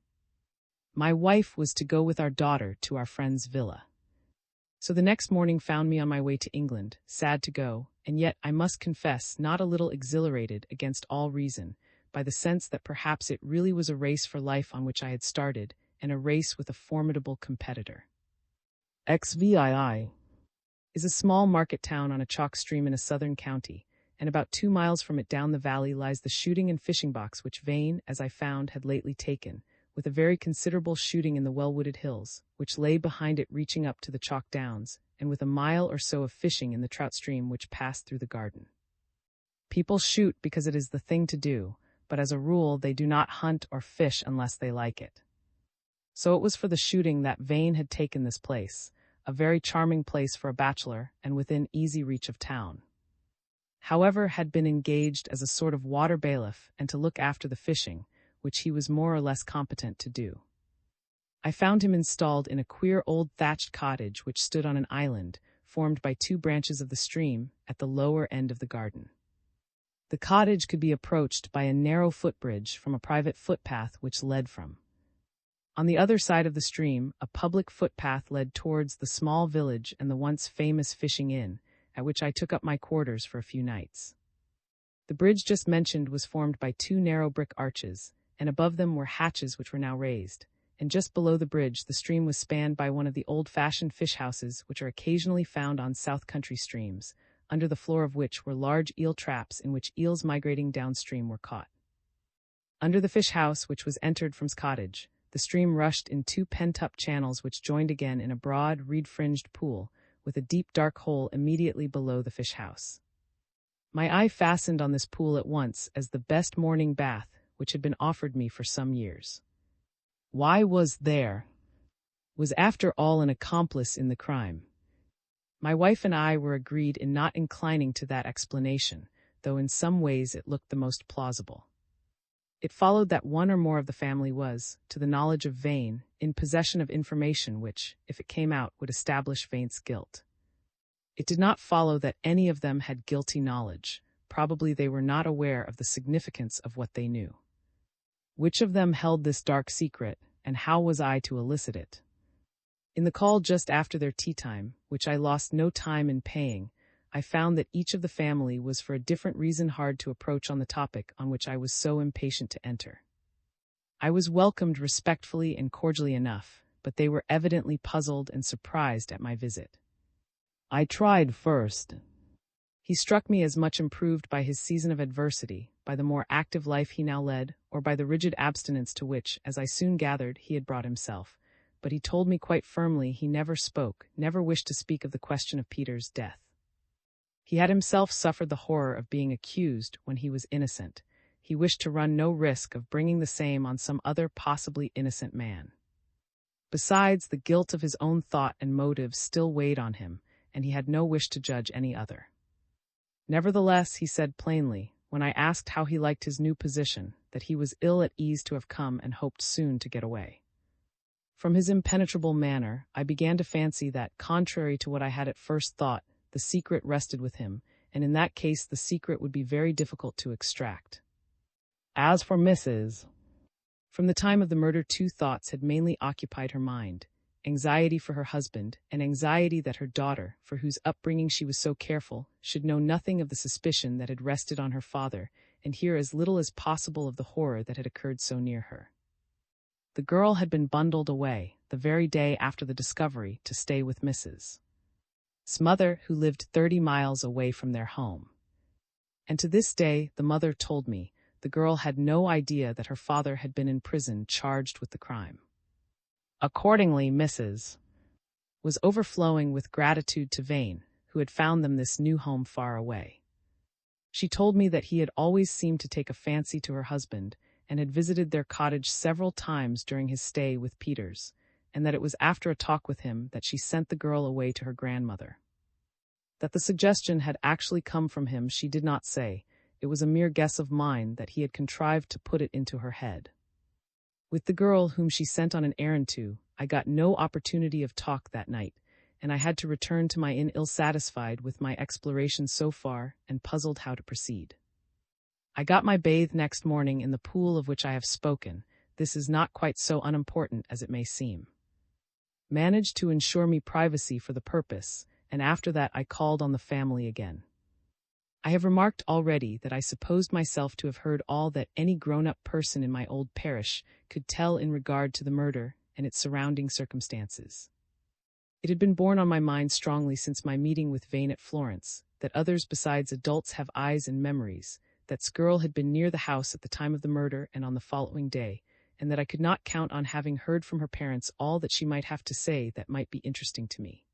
[SPEAKER 1] My wife was to go with our daughter to our friend's villa. So the next morning found me on my way to England, sad to go, and yet, I must confess, not a little exhilarated against all reason, by the sense that perhaps it really was a race for life on which I had started, and a race with a formidable competitor. XVII is a small market town on a chalk stream in a southern county, and about 2 miles from it down the valley lies the shooting and fishing box which Vane, as I found, had lately taken, with a very considerable shooting in the well-wooded hills, which lay behind it reaching up to the chalk downs, and with a mile or so of fishing in the trout stream which passed through the garden. People shoot because it is the thing to do, but as a rule they do not hunt or fish unless they like it. So it was for the shooting that Vane had taken this place, a very charming place for a bachelor, and within easy reach of town. However, had been engaged as a sort of water bailiff and to look after the fishing, which he was more or less competent to do. I found him installed in a queer old thatched cottage which stood on an island, formed by 2 branches of the stream, at the lower end of the garden. The cottage could be approached by a narrow footbridge from a private footpath which led from. On the other side of the stream, a public footpath led towards the small village and the once famous fishing inn, at which I took up my quarters for a few nights. The bridge just mentioned was formed by 2 narrow brick arches, and above them were hatches which were now raised, and just below the bridge the stream was spanned by one of the old-fashioned fish houses which are occasionally found on south country streams, under the floor of which were large eel traps in which eels migrating downstream were caught. Under the fish house, which was entered from cottage, the stream rushed in 2 pent-up channels which joined again in a broad, reed-fringed pool, with a deep dark hole immediately below the fish house. My eye fastened on this pool at once as the best morning bath which had been offered me for some years. Why was after all an accomplice in the crime? My wife and I were agreed in not inclining to that explanation, though in some ways it looked the most plausible. It followed that one or more of the family was, to the knowledge of Vane, in possession of information which, if it came out, would establish Vane's guilt. It did not follow that any of them had guilty knowledge. Probably they were not aware of the significance of what they knew. Which of them held this dark secret, and how was I to elicit it? In the call just after their tea time, which I lost no time in paying, I found that each of the family was for a different reason hard to approach on the topic on which I was so impatient to enter. I was welcomed respectfully and cordially enough, but they were evidently puzzled and surprised at my visit. I tried first. He struck me as much improved by his season of adversity, by the more active life he now led, or by the rigid abstinence to which, as I soon gathered, he had brought himself. But he told me quite firmly he never spoke, never wished to speak of the question of Peter's death. He had himself suffered the horror of being accused when he was innocent. He wished to run no risk of bringing the same on some other possibly innocent man. Besides, the guilt of his own thought and motives still weighed on him, and he had no wish to judge any other. Nevertheless, he said plainly, when I asked how he liked his new position, that he was ill at ease to have come and hoped soon to get away. From his impenetrable manner, I began to fancy that, contrary to what I had at first thought, the secret rested with him, and in that case the secret would be very difficult to extract. As for Mrs. From the time of the murder, two thoughts had mainly occupied her mind: anxiety for her husband, and anxiety that her daughter, for whose upbringing she was so careful, should know nothing of the suspicion that had rested on her father, and hear as little as possible of the horror that had occurred so near her. The girl had been bundled away, the very day after the discovery, to stay with Mrs. S' mother, who lived 30 miles away from their home. And to this day, the mother told me, the girl had no idea that her father had been in prison charged with the crime. Accordingly, Mrs. was overflowing with gratitude to Vane, who had found them this new home far away. She told me that he had always seemed to take a fancy to her husband, and had visited their cottage several times during his stay with Peters, and that it was after a talk with him that she sent the girl away to her grandmother. That the suggestion had actually come from him she did not say. It was a mere guess of mine that he had contrived to put it into her head. With the girl whom she sent on an errand to, I got no opportunity of talk that night, and I had to return to my inn ill-satisfied with my exploration so far and puzzled how to proceed. I got my bathe next morning in the pool of which I have spoken. This is not quite so unimportant as it may seem. Managed to ensure me privacy for the purpose, and after that I called on the family again. I have remarked already that I supposed myself to have heard all that any grown-up person in my old parish could tell in regard to the murder and its surrounding circumstances. It had been borne on my mind strongly since my meeting with Vane at Florence, that others besides adults have eyes and memories, that Skirl had been near the house at the time of the murder and on the following day, and that I could not count on having heard from her parents all that she might have to say that might be interesting to me.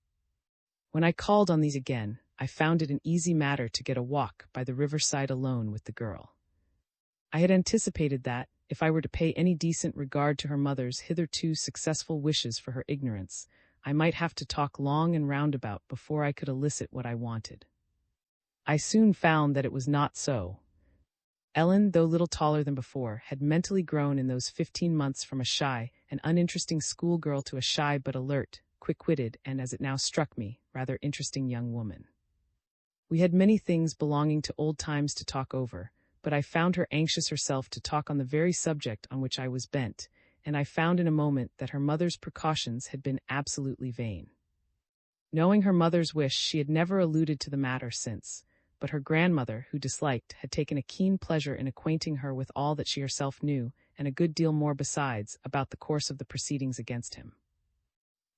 [SPEAKER 1] When I called on these again, I found it an easy matter to get a walk by the riverside alone with the girl. I had anticipated that, if I were to pay any decent regard to her mother's hitherto successful wishes for her ignorance, I might have to talk long and roundabout before I could elicit what I wanted. I soon found that it was not so. Ellen, though little taller than before, had mentally grown in those 15 months from a shy and uninteresting schoolgirl to a shy but alert, quick-witted, and, as it now struck me, rather interesting young woman. We had many things belonging to old times to talk over, but I found her anxious herself to talk on the very subject on which I was bent, and I found in a moment that her mother's precautions had been absolutely vain. Knowing her mother's wish, she had never alluded to the matter since, but her grandmother, who disliked, had taken a keen pleasure in acquainting her with all that she herself knew, and a good deal more besides, about the course of the proceedings against him.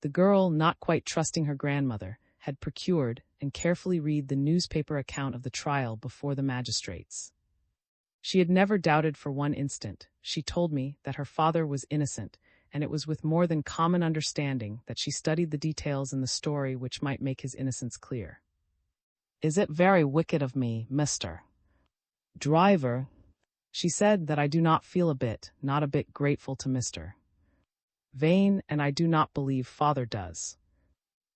[SPEAKER 1] The girl, not quite trusting her grandmother, had procured and carefully read the newspaper account of the trial before the magistrates. She had never doubted for one instant. She told me that her father was innocent, and it was with more than common understanding that she studied the details in the story which might make his innocence clear. "Is it very wicked of me, Mr. Driver?" she said, "that I do not feel not a bit grateful to Mr. Vane, and I do not believe father does.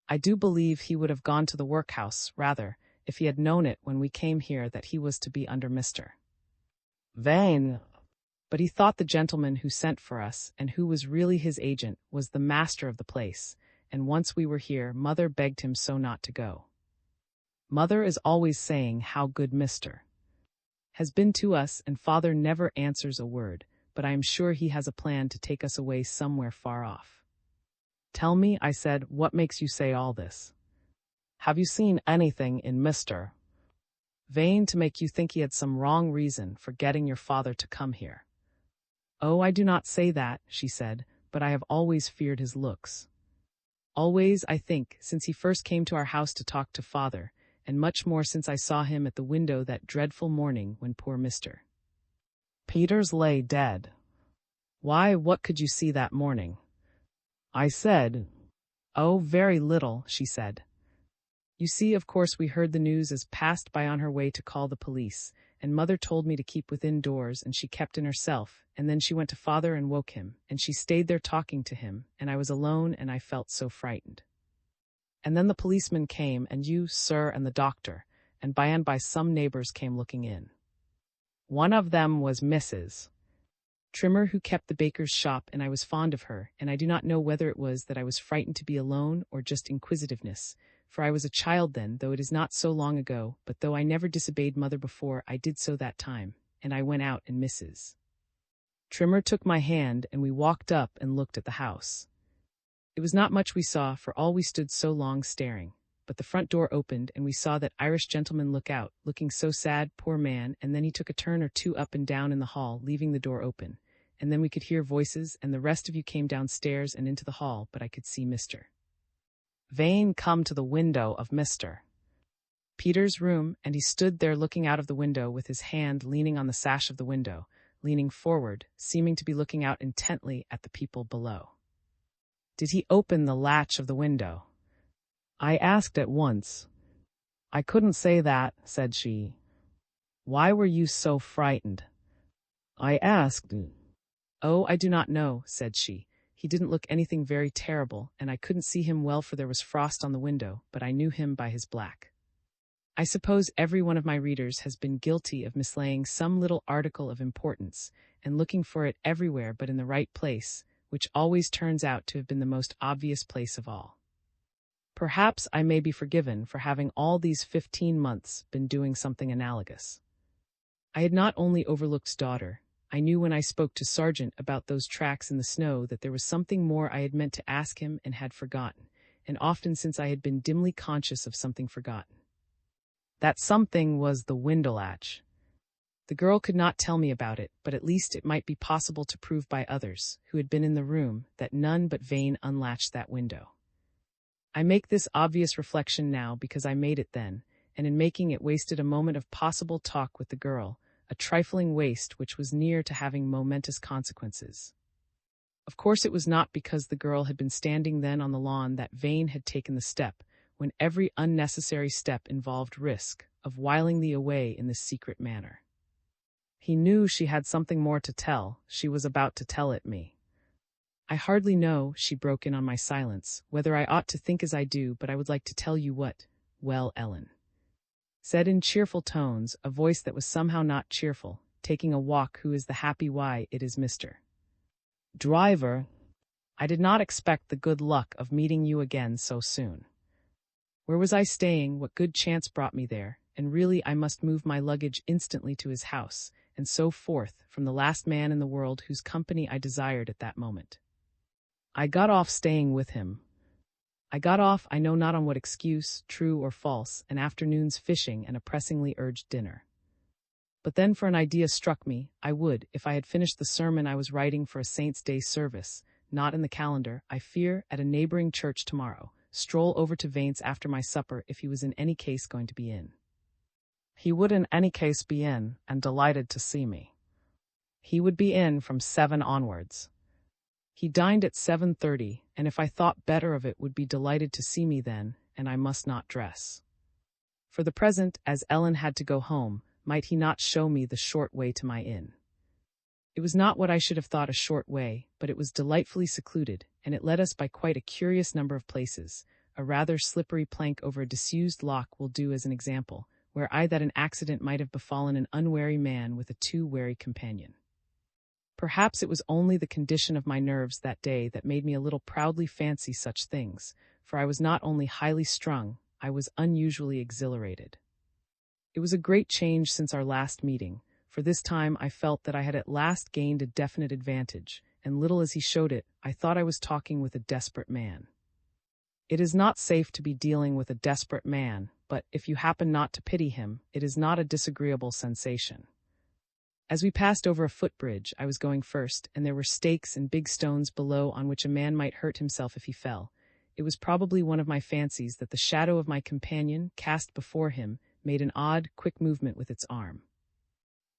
[SPEAKER 1] I do believe he would have gone to the workhouse, rather, if he had known it when we came here that he was to be under Mr. Vane. But he thought the gentleman who sent for us, and who was really his agent, was the master of the place, and once we were here, mother begged him so not to go. Mother is always saying how good Mr. has been to us, and father never answers a word, but I am sure he has a plan to take us away somewhere far off." "Tell me," I said, "what makes you say all this? Have you seen anything in Mr. Vane to make you think he had some wrong reason for getting your father to come here?" "Oh, I do not say that," she said, but I have always feared his looks. Always, I think, since he first came to our house to talk to father, and much more since I saw him at the window that dreadful morning when poor Mr. Peters lay dead. Why, what could you see that morning? I said. Oh, very little, she said. You see, of course, we heard the news as passed by on her way to call the police, and mother told me to keep within doors, and she kept in herself, and then she went to father and woke him, and she stayed there talking to him, and I was alone, and I felt so frightened. And then the policeman came, and you, sir, and the doctor, and by some neighbors came looking in. One of them was Mrs. Trimmer, who kept the baker's shop, and I was fond of her, and I do not know whether it was that I was frightened to be alone or just inquisitiveness, for I was a child then, though it is not so long ago, but though I never disobeyed mother before, I did so that time, and I went out, and Mrs. Trimmer took my hand, and we walked up and looked at the house. It was not much we saw, for all we stood so long staring, but the front door opened, and we saw that Irish gentleman look out, looking so sad, poor man, and then he took a turn or two up and down in the hall, leaving the door open, and then we could hear voices, and the rest of you came downstairs and into the hall, but I could see Mr. Vane come to the window of Mr. Peters' room, and he stood there looking out of the window with his hand leaning on the sash of the window, leaning forward, seeming to be looking out intently at the people below. Did he open the latch of the window? I asked at once. I couldn't say that, said she. Why were you so frightened? I asked. Oh, I do not know, said she. He didn't look anything very terrible, and I couldn't see him well for there was frost on the window, but I knew him by his black. I suppose every one of my readers has been guilty of mislaying some little article of importance, and looking for it everywhere but in the right place, which always turns out to have been the most obvious place of all. Perhaps I may be forgiven for having all these 15 months been doing something analogous. I had not only overlooked daughter, I knew when I spoke to Sergeant about those tracks in the snow that there was something more I had meant to ask him and had forgotten, and often since I had been dimly conscious of something forgotten. That something was the window latch. The girl could not tell me about it, but at least it might be possible to prove by others, who had been in the room, that none but Vane unlatched that window. I make this obvious reflection now because I made it then, and in making it wasted a moment of possible talk with the girl, a trifling waste which was near to having momentous consequences. Of course it was not because the girl had been standing then on the lawn that Vane had taken the step, when every unnecessary step involved risk of whiling thee away in this secret manner. He knew she had something more to tell, she was about to tell it me. I hardly know, she broke in on my silence, whether I ought to think as I do, but I would like to tell you what, well, Ellen, said in cheerful tones, a voice that was somehow not cheerful, taking a walk, who is the happy why, it is Mr. Driver. I did not expect the good luck of meeting you again so soon. Where was I staying, what good chance brought me there, and really I must move my luggage instantly to his house, and so forth, from the last man in the world whose company I desired at that moment. I got off staying with him. I got off, I know not on what excuse, true or false, an afternoon's fishing and a pressingly urged dinner. But then for an idea struck me, I would, if I had finished the sermon I was writing for a Saint's Day service, not in the calendar, I fear, at a neighboring church tomorrow, stroll over to Vane's after my supper if he was in any case going to be in. He would in any case be in, and delighted to see me. He would be in from 7 onwards. He dined at 7:30, and if I thought better of it would be delighted to see me then, and I must not dress. For the present, as Ellen had to go home, might he not show me the short way to my inn? It was not what I should have thought a short way, but it was delightfully secluded, and it led us by quite a curious number of places. A rather slippery plank over a disused lock will do as an example, where I that an accident might have befallen an unwary man with a too wary companion. Perhaps it was only the condition of my nerves that day that made me a little proudly fancy such things, for I was not only highly strung, I was unusually exhilarated. It was a great change since our last meeting, for this time I felt that I had at last gained a definite advantage, and little as he showed it, I thought I was talking with a desperate man. It is not safe to be dealing with a desperate man, but if you happen not to pity him, it is not a disagreeable sensation. As we passed over a footbridge, I was going first, and there were stakes and big stones below on which a man might hurt himself if he fell. It was probably one of my fancies that the shadow of my companion, cast before him, made an odd, quick movement with its arm.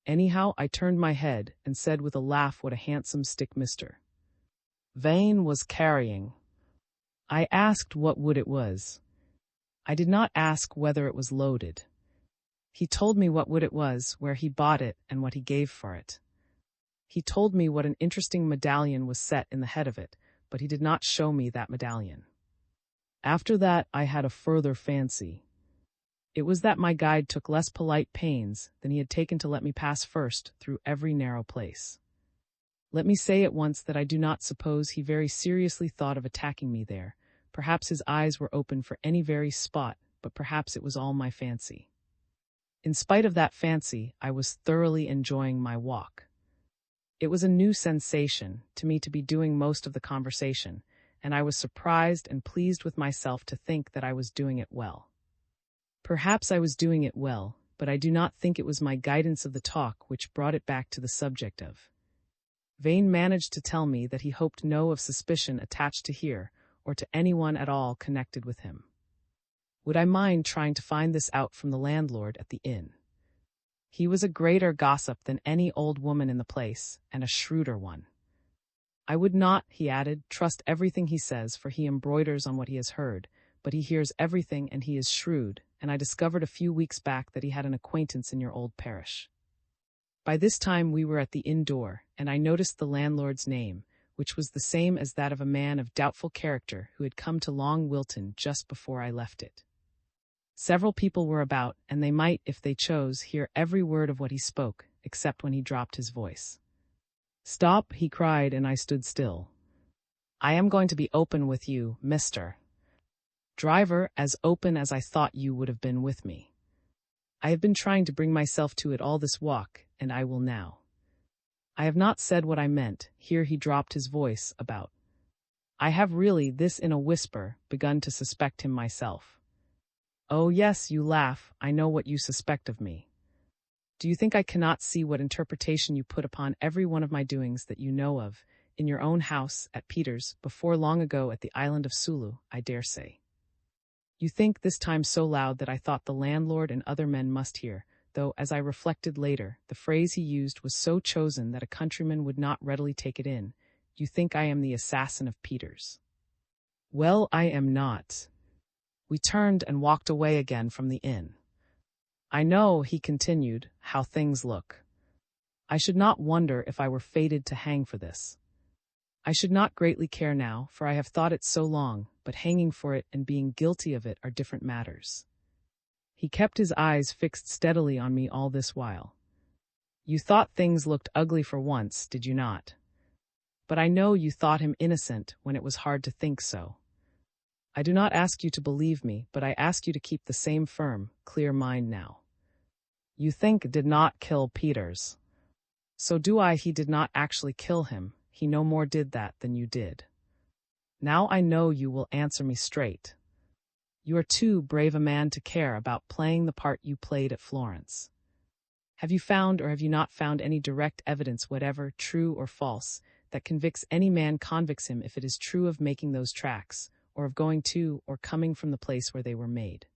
[SPEAKER 1] Anyhow, I turned my head and said with a laugh what a handsome stick Mr. Vane was carrying. I asked what wood it was. I did not ask whether it was loaded. He told me what wood it was, where he bought it, and what he gave for it. He told me what an interesting medallion was set in the head of it, but he did not show me that medallion. After that, I had a further fancy. It was that my guide took less polite pains than he had taken to let me pass first through every narrow place. Let me say at once that I do not suppose he very seriously thought of attacking me there. Perhaps his eyes were open for any very spot, but perhaps it was all my fancy. In spite of that fancy, I was thoroughly enjoying my walk. It was a new sensation to me to be doing most of the conversation, and I was surprised and pleased with myself to think that I was doing it well. Perhaps I was doing it well, but I do not think it was my guidance of the talk which brought it back to the subject of. Vane managed to tell me that he hoped no of suspicion attached to here, or to anyone at all connected with him. Would I mind trying to find this out from the landlord at the inn? He was a greater gossip than any old woman in the place, and a shrewder one. I would not, he added, trust everything he says, for he embroiders on what he has heard, but he hears everything and he is shrewd, and I discovered a few weeks back that he had an acquaintance in your old parish. By this time we were at the inn door, and I noticed the landlord's name, which was the same as that of a man of doubtful character who had come to Long Wilton just before I left it. Several people were about, and they might, if they chose, hear every word of what he spoke, except when he dropped his voice. "Stop," he cried, and I stood still. "I am going to be open with you, Mr. Driver, as open as I thought you would have been with me. I have been trying to bring myself to it all this walk, and I will now. I have not said what I meant," here he dropped his voice, about. "I have really, this in a whisper, begun to suspect him myself. Oh yes, you laugh, I know what you suspect of me. Do you think I cannot see what interpretation you put upon every one of my doings that you know of, in your own house, at Peter's, before long ago at the island of Sulu, I dare say? You think this time so loud that I thought the landlord and other men must hear, though, as I reflected later, the phrase he used was so chosen that a countryman would not readily take it in. You think I am the assassin of Peters. Well, I am not." We turned and walked away again from the inn. "I know," he continued, "how things look. I should not wonder if I were fated to hang for this. I should not greatly care now, for I have thought it so long, but hanging for it and being guilty of it are different matters." He kept his eyes fixed steadily on me all this while. "You thought things looked ugly for once, did you not? But I know you thought him innocent when it was hard to think so. I do not ask you to believe me, but I ask you to keep the same firm, clear mind now. You think did not kill Peters. So do I. He did not actually kill him, he no more did that than you did. Now I know you will answer me straight. You are too brave a man to care about playing the part you played at Florence. Have you found or have you not found any direct evidence whatever, true or false, that convicts any man convicts him if it is true of making those tracks, or of going to or coming from the place where they were made?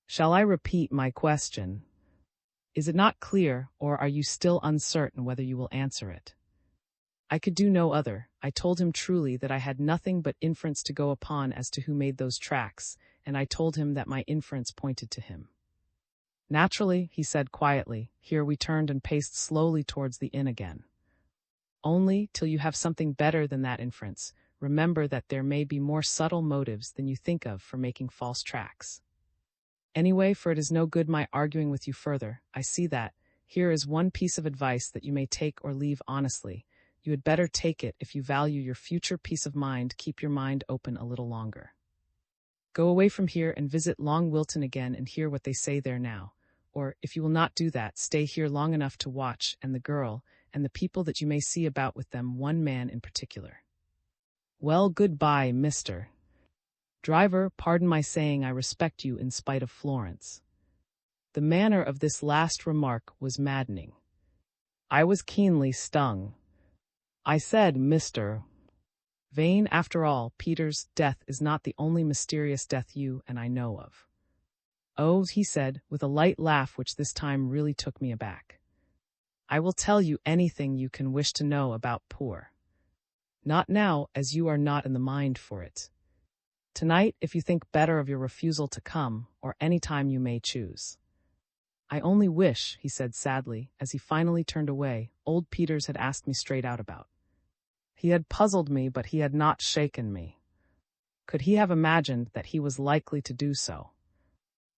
[SPEAKER 1] Shall I repeat my question? Is it not clear, or are you still uncertain whether you will answer it? I could do no other. I told him truly that I had nothing but inference to go upon as to who made those tracks, and I told him that my inference pointed to him. Naturally, he said quietly. Here we turned and paced slowly towards the inn again. Only, till you have something better than that inference, remember that there may be more subtle motives than you think of for making false tracks. Anyway, for it is no good my arguing with you further, I see that. Here is one piece of advice that you may take or leave honestly. You had better take it if you value your future peace of mind. Keep your mind open a little longer. Go away from here and visit Long Wilton again and hear what they say there now. Or, if you will not do that, stay here long enough to watch, and the girl, and the people that you may see about with them, one man in particular. Well, goodbye, Mr. Driver, pardon my saying I respect you in spite of Florence." The manner of this last remark was maddening. I was keenly stung. I said, Mr. Vane, after all, Peter's death is not the only mysterious death you and I know of. Oh, he said, with a light laugh which this time really took me aback. I will tell you anything you can wish to know about poor. Not now, as you are not in the mind for it. Tonight, if you think better of your refusal to come, or any time you may choose. I only wish, he said sadly, as he finally turned away, old Peters had asked me straight out about. He had puzzled me, but he had not shaken me. Could he have imagined that he was likely to do so?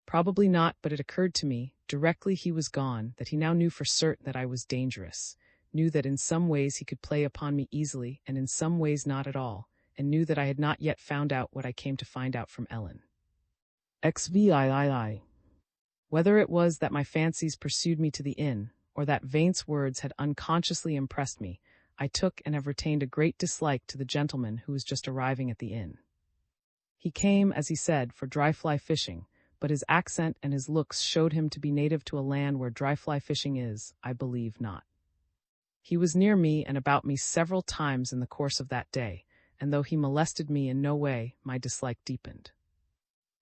[SPEAKER 1] Probably not, but it occurred to me, directly he was gone, that he now knew for certain that I was dangerous, knew that in some ways he could play upon me easily and in some ways not at all, and knew that I had not yet found out what I came to find out from Ellen. XVIII. Whether it was that my fancies pursued me to the inn, or that Vane's words had unconsciously impressed me, I took and have retained a great dislike to the gentleman who was just arriving at the inn. He came, as he said, for dry-fly fishing, but his accent and his looks showed him to be native to a land where dry-fly fishing is, I believe, not. He was near me and about me several times in the course of that day, and though he molested me in no way, my dislike deepened.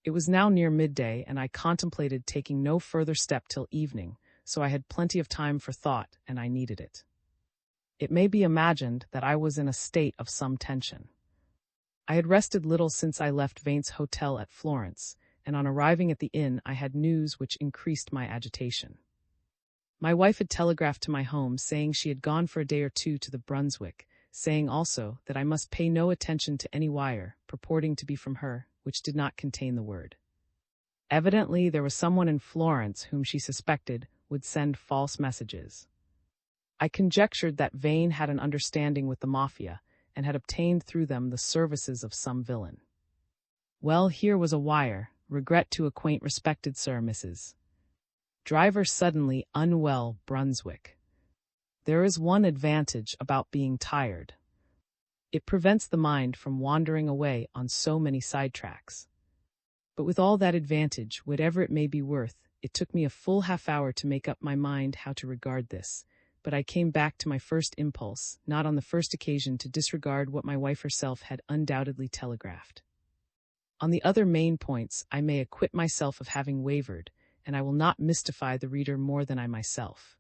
[SPEAKER 1] It was now near midday, and I contemplated taking no further step till evening, so I had plenty of time for thought, and I needed it. It may be imagined that I was in a state of some tension. I had rested little since I left Vane's hotel at Florence, and on arriving at the inn I had news which increased my agitation. My wife had telegraphed to my home saying she had gone for a day or two to the Brunswick, saying also that I must pay no attention to any wire, purporting to be from her, which did not contain the word. Evidently there was someone in Florence whom she suspected would send false messages. I conjectured that Vane had an understanding with the mafia, and had obtained through them the services of some villain. Well, here was a wire, regret to acquaint respected Sir Mrs. Driver suddenly unwell, Brunswick. There is one advantage about being tired. It prevents the mind from wandering away on so many sidetracks. But with all that advantage, whatever it may be worth, it took me a full half-hour to make up my mind how to regard this, but I came back to my first impulse, not on the first occasion to disregard what my wife herself had undoubtedly telegraphed. On the other main points I may acquit myself of having wavered, and I will not mystify the reader more than I myself.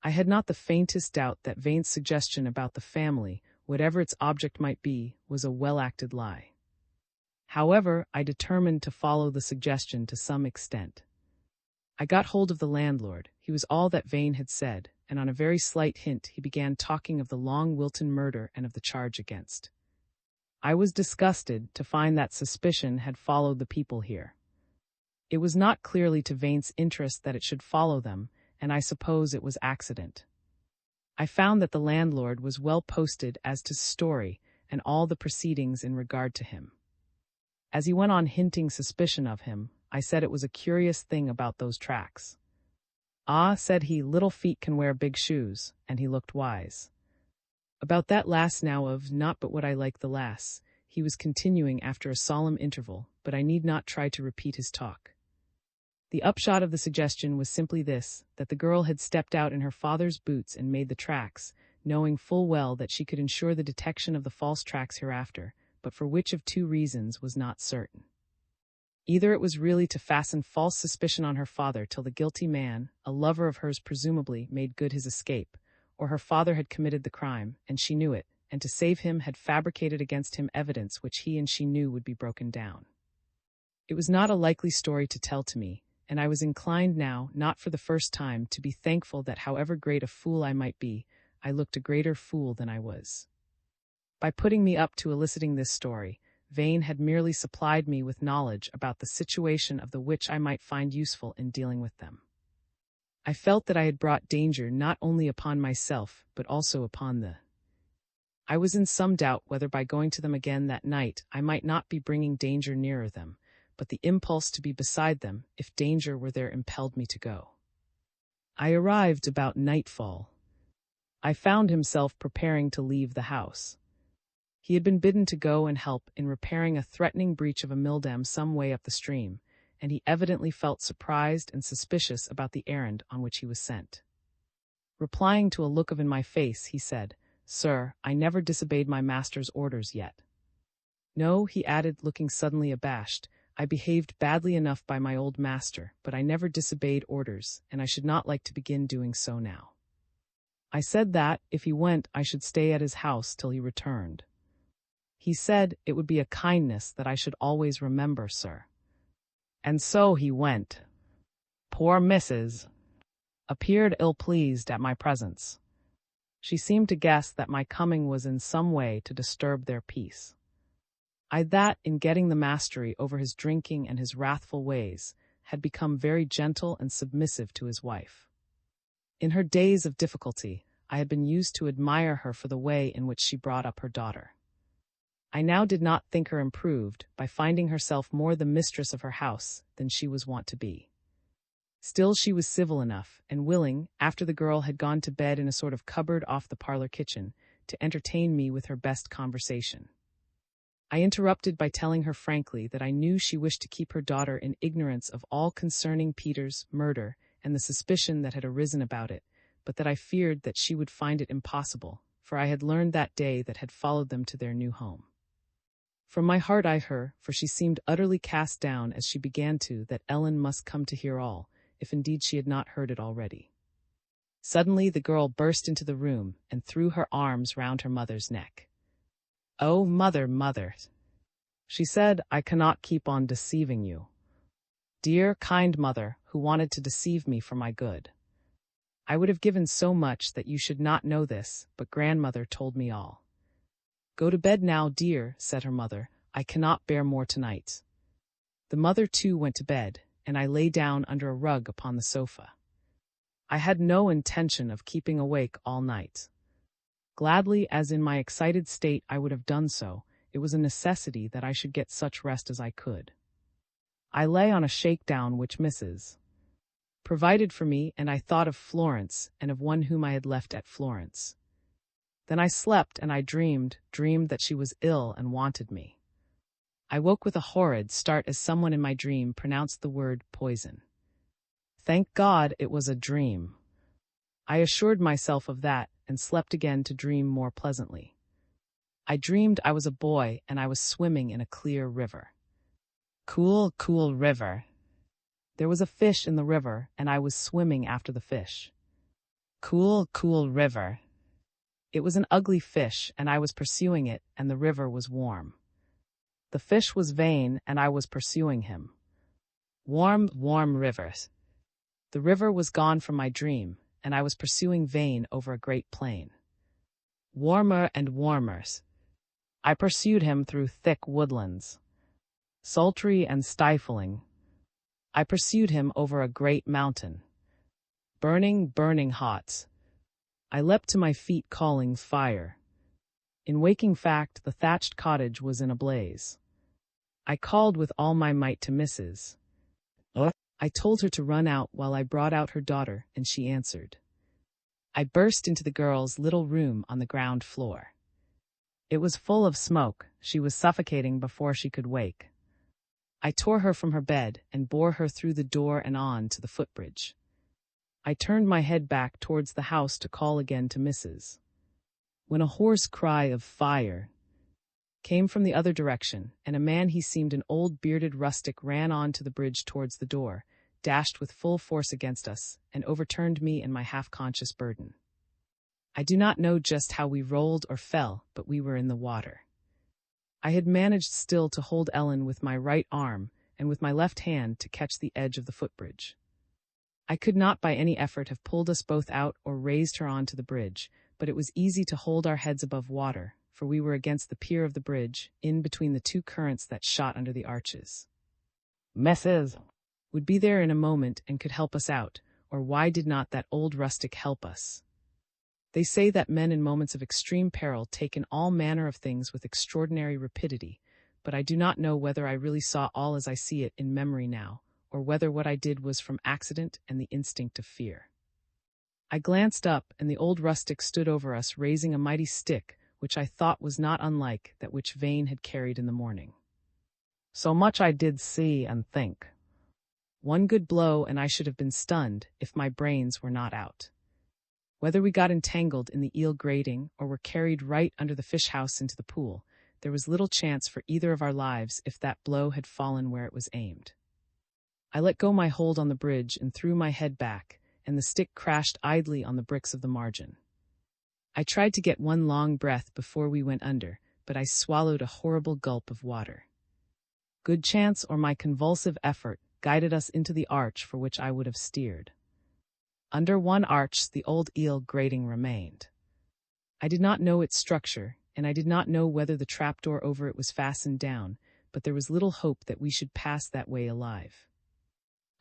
[SPEAKER 1] I had not the faintest doubt that Vane's suggestion about the family, whatever its object might be, was a well-acted lie. However, I determined to follow the suggestion to some extent. I got hold of the landlord. He was all that Vane had said, and on a very slight hint he began talking of the Long Wilton murder and of the charge against. I was disgusted to find that suspicion had followed the people here. It was not clearly to Vane's interest that it should follow them, and I suppose it was accident. I found that the landlord was well posted as to story and all the proceedings in regard to him. As he went on hinting suspicion of him, I said it was a curious thing about those tracks. Ah, said he, little feet can wear big shoes, and he looked wise. About that last now of not but what I like the lass, he was continuing after a solemn interval, but I need not try to repeat his talk. The upshot of the suggestion was simply this, that the girl had stepped out in her father's boots and made the tracks, knowing full well that she could ensure the detection of the false tracks hereafter, but for which of two reasons was not certain. Either it was really to fasten false suspicion on her father till the guilty man, a lover of hers presumably, made good his escape, or her father had committed the crime, and she knew it, and to save him had fabricated against him evidence which he and she knew would be broken down. It was not a likely story to tell to me, and I was inclined now, not for the first time, to be thankful that however great a fool I might be, I looked a greater fool than I was. By putting me up to eliciting this story, Vane had merely supplied me with knowledge about the situation of the which I might find useful in dealing with them. I felt that I had brought danger not only upon myself, but also upon the. I was in some doubt whether by going to them again that night I might not be bringing danger nearer them, but the impulse to be beside them, if danger were there, impelled me to go. I arrived about nightfall. I found himself preparing to leave the house. He had been bidden to go and help in repairing a threatening breach of a milldam some way up the stream, and he evidently felt surprised and suspicious about the errand on which he was sent. Replying to a look of in my face, he said, "Sir, I never disobeyed my master's orders yet." "No," he added, looking suddenly abashed, "I behaved badly enough by my old master, but I never disobeyed orders, and I should not like to begin doing so now." I said that, if he went, I should stay at his house till he returned. He said, "It would be a kindness that I should always remember, sir." And so he went. Poor Mrs. appeared ill-pleased at my presence. She seemed to guess that my coming was in some way to disturb their peace. I that, in getting the mastery over his drinking and his wrathful ways, had become very gentle and submissive to his wife. In her days of difficulty, I had been used to admire her for the way in which she brought up her daughter. I now did not think her improved by finding herself more the mistress of her house than she was wont to be. Still she was civil enough, and willing, after the girl had gone to bed in a sort of cupboard off the parlor kitchen, to entertain me with her best conversation. I interrupted by telling her frankly that I knew she wished to keep her daughter in ignorance of all concerning Peter's murder and the suspicion that had arisen about it, but that I feared that she would find it impossible, for I had learned that day that had followed them to their new home. From my heart I her, for she seemed utterly cast down as she began to, that Ellen must come to hear all, if indeed she had not heard it already. Suddenly the girl burst into the room and threw her arms round her mother's neck. "Oh, mother, mother," she said, "I cannot keep on deceiving you. Dear, kind mother, who wanted to deceive me for my good. I would have given so much that you should not know this, but grandmother told me all." "Go to bed now, dear," said her mother. "I cannot bear more tonight." The mother too went to bed, and I lay down under a rug upon the sofa. I had no intention of keeping awake all night. Gladly as in my excited state I would have done so, it was a necessity that I should get such rest as I could. I lay on a shakedown which Mrs. provided for me, and I thought of Florence and of one whom I had left at Florence. Then I slept, and I dreamed that she was ill and wanted me. I woke with a horrid start as someone in my dream pronounced the word poison. Thank God it was a dream. I assured myself of that, and slept again to dream more pleasantly. I dreamed I was a boy, and I was swimming in a clear river. Cool, cool river. There was a fish in the river, and I was swimming after the fish. Cool, cool river. It was an ugly fish, and I was pursuing it, and the river was warm. The fish was vain, and I was pursuing him. Warm, warm rivers. The river was gone from my dream, and I was pursuing vain over a great plain. Warmer and warmer. I pursued him through thick woodlands, sultry and stifling. I pursued him over a great mountain, burning, burning hot. I leapt to my feet calling fire. In waking fact, the thatched cottage was in a blaze. I called with all my might to Mrs. I told her to run out while I brought out her daughter, and she answered. I burst into the girl's little room on the ground floor. It was full of smoke. She was suffocating before she could wake. I tore her from her bed and bore her through the door and on to the footbridge. I turned my head back towards the house to call again to Mrs. when a hoarse cry of "Fire!" came from the other direction, and a man, he seemed an old bearded rustic, ran on to the bridge towards the door, dashed with full force against us, and overturned me and my half-conscious burden. I do not know just how we rolled or fell, but we were in the water. I had managed still to hold Ellen with my right arm, and with my left hand to catch the edge of the footbridge. I could not by any effort have pulled us both out or raised her on to the bridge, but it was easy to hold our heads above water, for we were against the pier of the bridge, in between the two currents that shot under the arches. Mrs. would be there in a moment and could help us out, or why did not that old rustic help us? They say that men in moments of extreme peril take in all manner of things with extraordinary rapidity, but I do not know whether I really saw all as I see it in memory now, or whether what I did was from accident and the instinct of fear. I glanced up, and the old rustic stood over us, raising a mighty stick, which I thought was not unlike that which Vane had carried in the morning. So much I did see and think. One good blow, and I should have been stunned, if my brains were not out. Whether we got entangled in the eel grating or were carried right under the fish house into the pool, there was little chance for either of our lives if that blow had fallen where it was aimed. I let go my hold on the bridge and threw my head back, and the stick crashed idly on the bricks of the margin. I tried to get one long breath before we went under, but I swallowed a horrible gulp of water. Good chance or my convulsive effort guided us into the arch for which I would have steered. Under one arch the old eel grating remained. I did not know its structure, and I did not know whether the trapdoor over it was fastened down, but there was little hope that we should pass that way alive.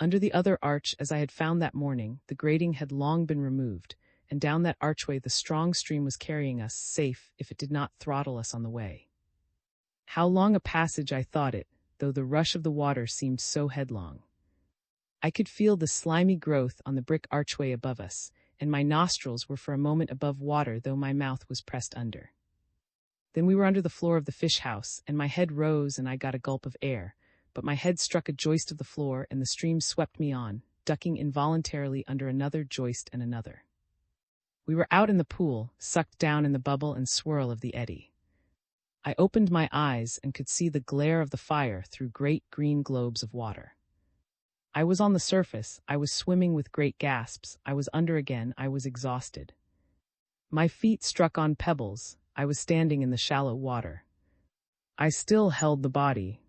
[SPEAKER 1] Under the other arch, as I had found that morning, the grating had long been removed, and down that archway the strong stream was carrying us, safe if it did not throttle us on the way. How long a passage I thought it, though the rush of the water seemed so headlong. I could feel the slimy growth on the brick archway above us, and my nostrils were for a moment above water though my mouth was pressed under. Then we were under the floor of the fish house, and my head rose and I got a gulp of air, but my head struck a joist of the floor and the stream swept me on, ducking involuntarily under another joist and another. We were out in the pool, sucked down in the bubble and swirl of the eddy. I opened my eyes and could see the glare of the fire through great green globes of water. I was on the surface, I was swimming with great gasps, I was under again, I was exhausted. My feet struck on pebbles, I was standing in the shallow water. I still held the body.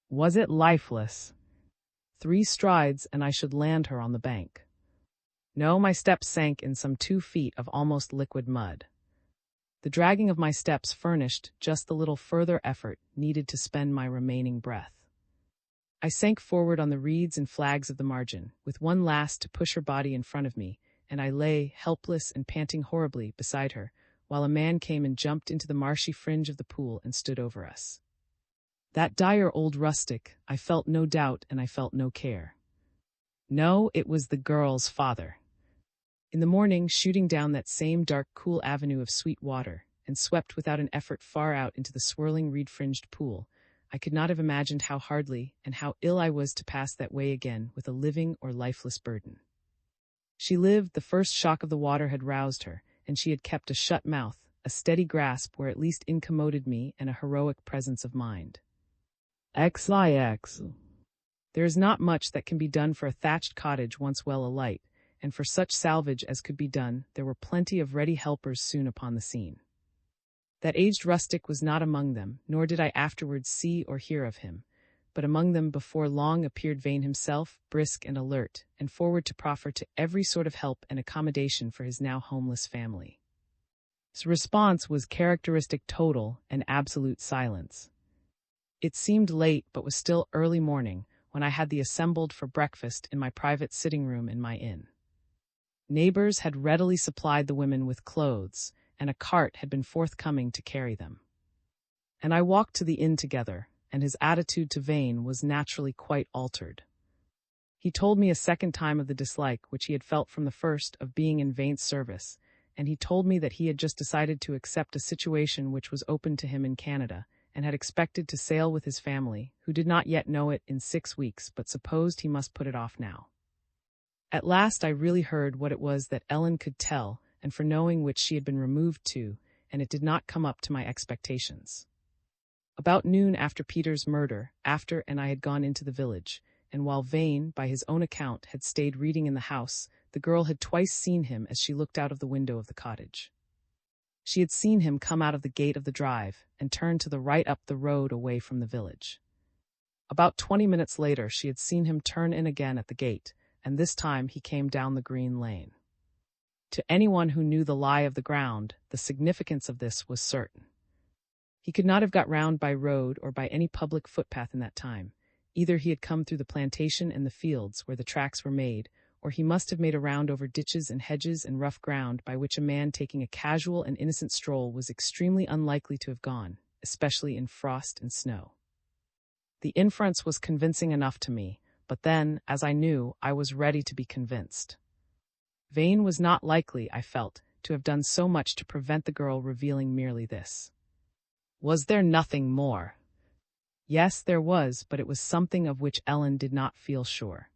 [SPEAKER 1] Was it lifeless? 3 strides and I should land her on the bank. No, my steps sank in some 2 feet of almost liquid mud. The dragging of my steps furnished just the little further effort needed to spend my remaining breath. I sank forward on the reeds and flags of the margin, with one last to push her body in front of me, and I lay, helpless and panting horribly, beside her, while a man came and jumped into the marshy fringe of the pool and stood over us. That dire old rustic, I felt no doubt and I felt no care. No, it was the girl's father. In the morning, shooting down that same dark, cool avenue of sweet water, and swept without an effort far out into the swirling reed-fringed pool, I could not have imagined how hardly and how ill I was to pass that way again with a living or lifeless burden. She lived, the first shock of the water had roused her, and she had kept a shut mouth, a steady grasp where at least incommoded me, and a heroic presence of mind. XIX. There is not much that can be done for a thatched cottage once well alight, and for such salvage as could be done, there were plenty of ready helpers soon upon the scene. That aged rustic was not among them, nor did I afterwards see or hear of him, but among them before long appeared Vane himself, brisk and alert, and forward to proffer to every sort of help and accommodation for his now homeless family. His response was characteristic total and absolute silence. It seemed late, but was still early morning, when I had the assembled for breakfast in my private sitting room in my inn. Neighbors had readily supplied the women with clothes, and a cart had been forthcoming to carry them. And I walked to the inn together, and his attitude to Vane was naturally quite altered. He told me a second time of the dislike which he had felt from the first of being in Vane's service, and he told me that he had just decided to accept a situation which was open to him in Canada, and had expected to sail with his family, who did not yet know it, in 6 weeks, but supposed he must put it off now. At last I really heard what it was that Ellen could tell, and for knowing which she had been removed to, and it did not come up to my expectations. About noon after Peter's murder, after and I had gone into the village, and while Vane, by his own account, had stayed reading in the house, the girl had twice seen him as she looked out of the window of the cottage. She had seen him come out of the gate of the drive, and turn to the right up the road away from the village. About 20 minutes later she had seen him turn in again at the gate, and this time he came down the green lane. To anyone who knew the lie of the ground, the significance of this was certain. He could not have got round by road or by any public footpath in that time. Either he had come through the plantation and the fields where the tracks were made, or he must have made a round over ditches and hedges and rough ground by which a man taking a casual and innocent stroll was extremely unlikely to have gone, especially in frost and snow. The inference was convincing enough to me, but then, as I knew, I was ready to be convinced. Vane was not likely, I felt, to have done so much to prevent the girl revealing merely this. Was there nothing more? Yes, there was, but it was something of which Ellen did not feel sure.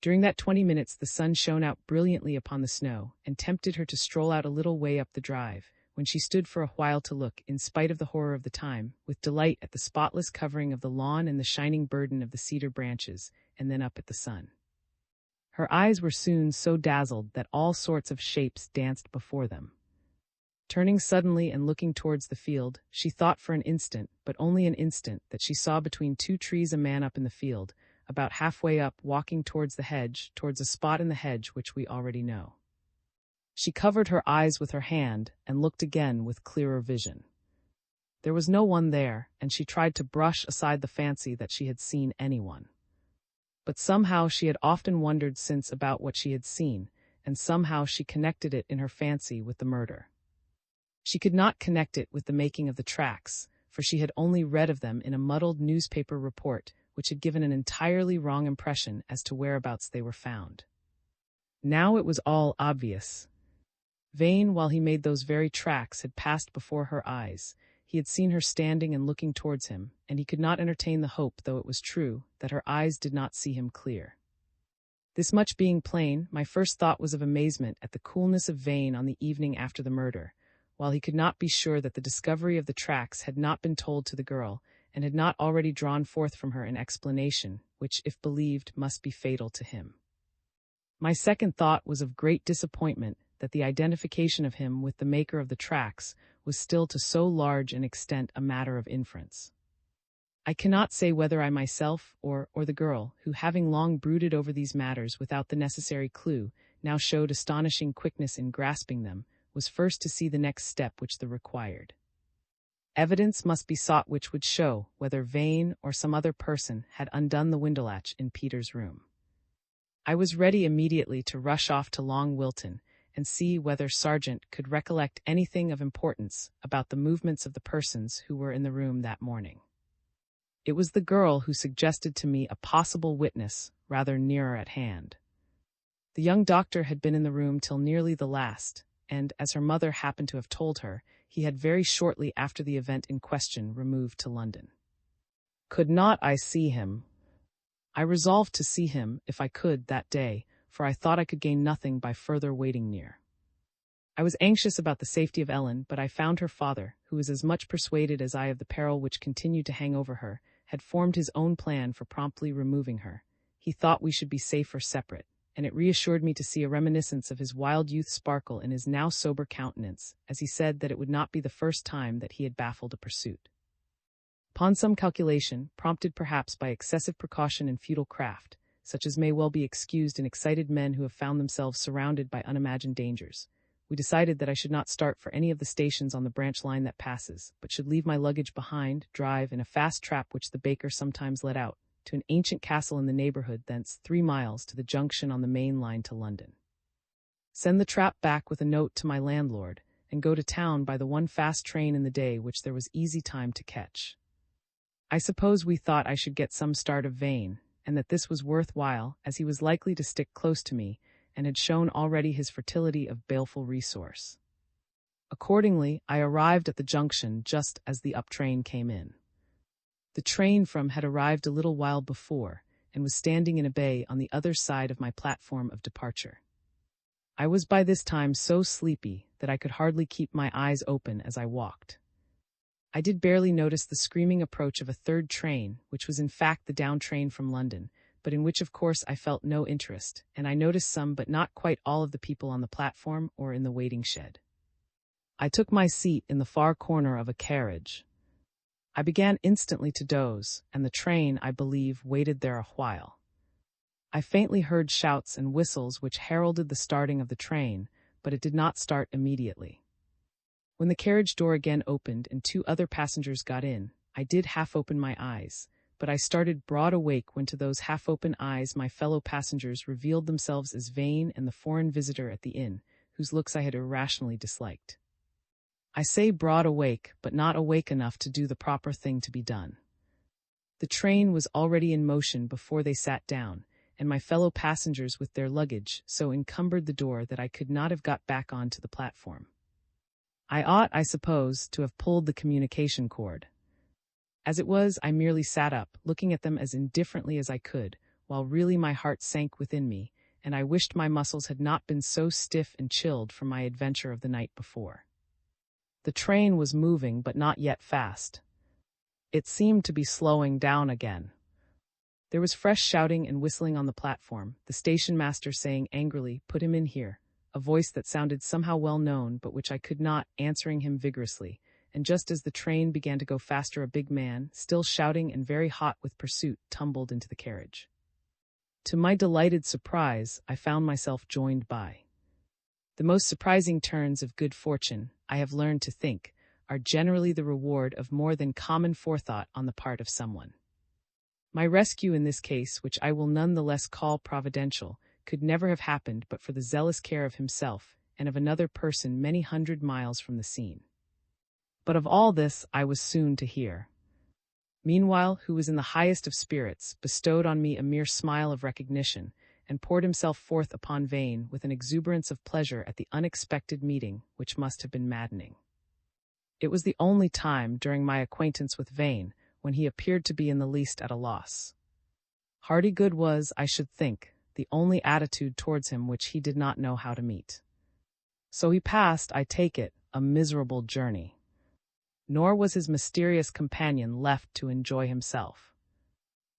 [SPEAKER 1] During that 20 minutes the sun shone out brilliantly upon the snow, and tempted her to stroll out a little way up the drive, when she stood for a while to look, in spite of the horror of the time, with delight at the spotless covering of the lawn and the shining burden of the cedar branches, and then up at the sun. Her eyes were soon so dazzled that all sorts of shapes danced before them. Turning suddenly and looking towards the field, she thought for an instant, but only an instant, that she saw between two trees a man up in the field, about halfway up, walking towards the hedge, towards a spot in the hedge which we already know. She covered her eyes with her hand, and looked again with clearer vision. There was no one there, and she tried to brush aside the fancy that she had seen anyone. But somehow she had often wondered since about what she had seen, and somehow she connected it in her fancy with the murder. She could not connect it with the making of the tracks, for she had only read of them in a muddled newspaper report, which had given an entirely wrong impression as to whereabouts they were found. Now it was all obvious. Vane, while he made those very tracks, had passed before her eyes. He had seen her standing and looking towards him, and he could not entertain the hope, though it was true, that her eyes did not see him clear. This much being plain, my first thought was of amazement at the coolness of Vane on the evening after the murder, while he could not be sure that the discovery of the tracks had not been told to the girl, and had not already drawn forth from her an explanation, which, if believed, must be fatal to him. My second thought was of great disappointment that the identification of him with the maker of the tracks was still to so large an extent a matter of inference. I cannot say whether I myself, or the girl, who, having long brooded over these matters without the necessary clue, now showed astonishing quickness in grasping them, was first to see the next step which the required. Evidence must be sought which would show whether Vane or some other person had undone the window latch in Peter's room. I was ready immediately to rush off to Long Wilton, and see whether Sargent could recollect anything of importance about the movements of the persons who were in the room that morning. It was the girl who suggested to me a possible witness rather nearer at hand. The young doctor had been in the room till nearly the last, and, as her mother happened to have told her, he had very shortly after the event in question removed to London. Could not I see him? I resolved to see him, if I could, that day, for I thought I could gain nothing by further waiting near. I was anxious about the safety of Ellen, but I found her father, who was as much persuaded as I of the peril which continued to hang over her, had formed his own plan for promptly removing her. He thought we should be safer separate, and it reassured me to see a reminiscence of his wild youth sparkle in his now sober countenance, as he said that it would not be the first time that he had baffled a pursuit. Upon some calculation, prompted perhaps by excessive precaution and futile craft, such as may well be excused in excited men who have found themselves surrounded by unimagined dangers, we decided that I should not start for any of the stations on the branch line that passes, but should leave my luggage behind, drive in a fast trap which the baker sometimes let out, to an ancient castle in the neighborhood, thence 3 miles to the junction on the main line to London. Send the trap back with a note to my landlord, and go to town by the one fast train in the day which there was easy time to catch. I suppose we thought I should get some start of Vane, and that this was worth while, as he was likely to stick close to me, and had shown already his fertility of baleful resource. Accordingly, I arrived at the junction just as the up train came in. The train from had arrived a little while before, and was standing in a bay on the other side of my platform of departure. I was by this time so sleepy that I could hardly keep my eyes open as I walked. I did barely notice the screaming approach of a third train, which was in fact the down train from London, but in which of course I felt no interest, and I noticed some but not quite all of the people on the platform or in the waiting shed. I took my seat in the far corner of a carriage. I began instantly to doze, and the train, I believe, waited there a while. I faintly heard shouts and whistles which heralded the starting of the train, but it did not start immediately. When the carriage door again opened and 2 other passengers got in, I did half open my eyes, but I started broad awake when to those half-open eyes my fellow passengers revealed themselves as Vane and the foreign visitor at the inn, whose looks I had irrationally disliked. I say broad awake, but not awake enough to do the proper thing to be done. The train was already in motion before they sat down, and my fellow passengers with their luggage so encumbered the door that I could not have got back on to the platform. I ought, I suppose, to have pulled the communication cord. As it was, I merely sat up, looking at them as indifferently as I could, while really my heart sank within me, and I wished my muscles had not been so stiff and chilled from my adventure of the night before. The train was moving, but not yet fast. It seemed to be slowing down again. There was fresh shouting and whistling on the platform, the station master saying angrily, "Put him in here," a voice that sounded somehow well known, but which I could not, answering him vigorously. And just as the train began to go faster, a big man, still shouting and very hot with pursuit, tumbled into the carriage. To my delighted surprise, I found myself joined by. The most surprising turns of good fortune, I have learned to think, are generally the reward of more than common forethought on the part of someone. My rescue in this case, which I will none the less call providential, could never have happened but for the zealous care of himself and of another person many hundred miles from the scene. But of all this I was soon to hear. Meanwhile, who was in the highest of spirits, bestowed on me a mere smile of recognition, and poured himself forth upon Vane with an exuberance of pleasure at the unexpected meeting which must have been maddening. It was the only time during my acquaintance with Vane when he appeared to be in the least at a loss. Hardihood was, I should think, the only attitude towards him which he did not know how to meet. So he passed, I take it, a miserable journey. Nor was his mysterious companion left to enjoy himself.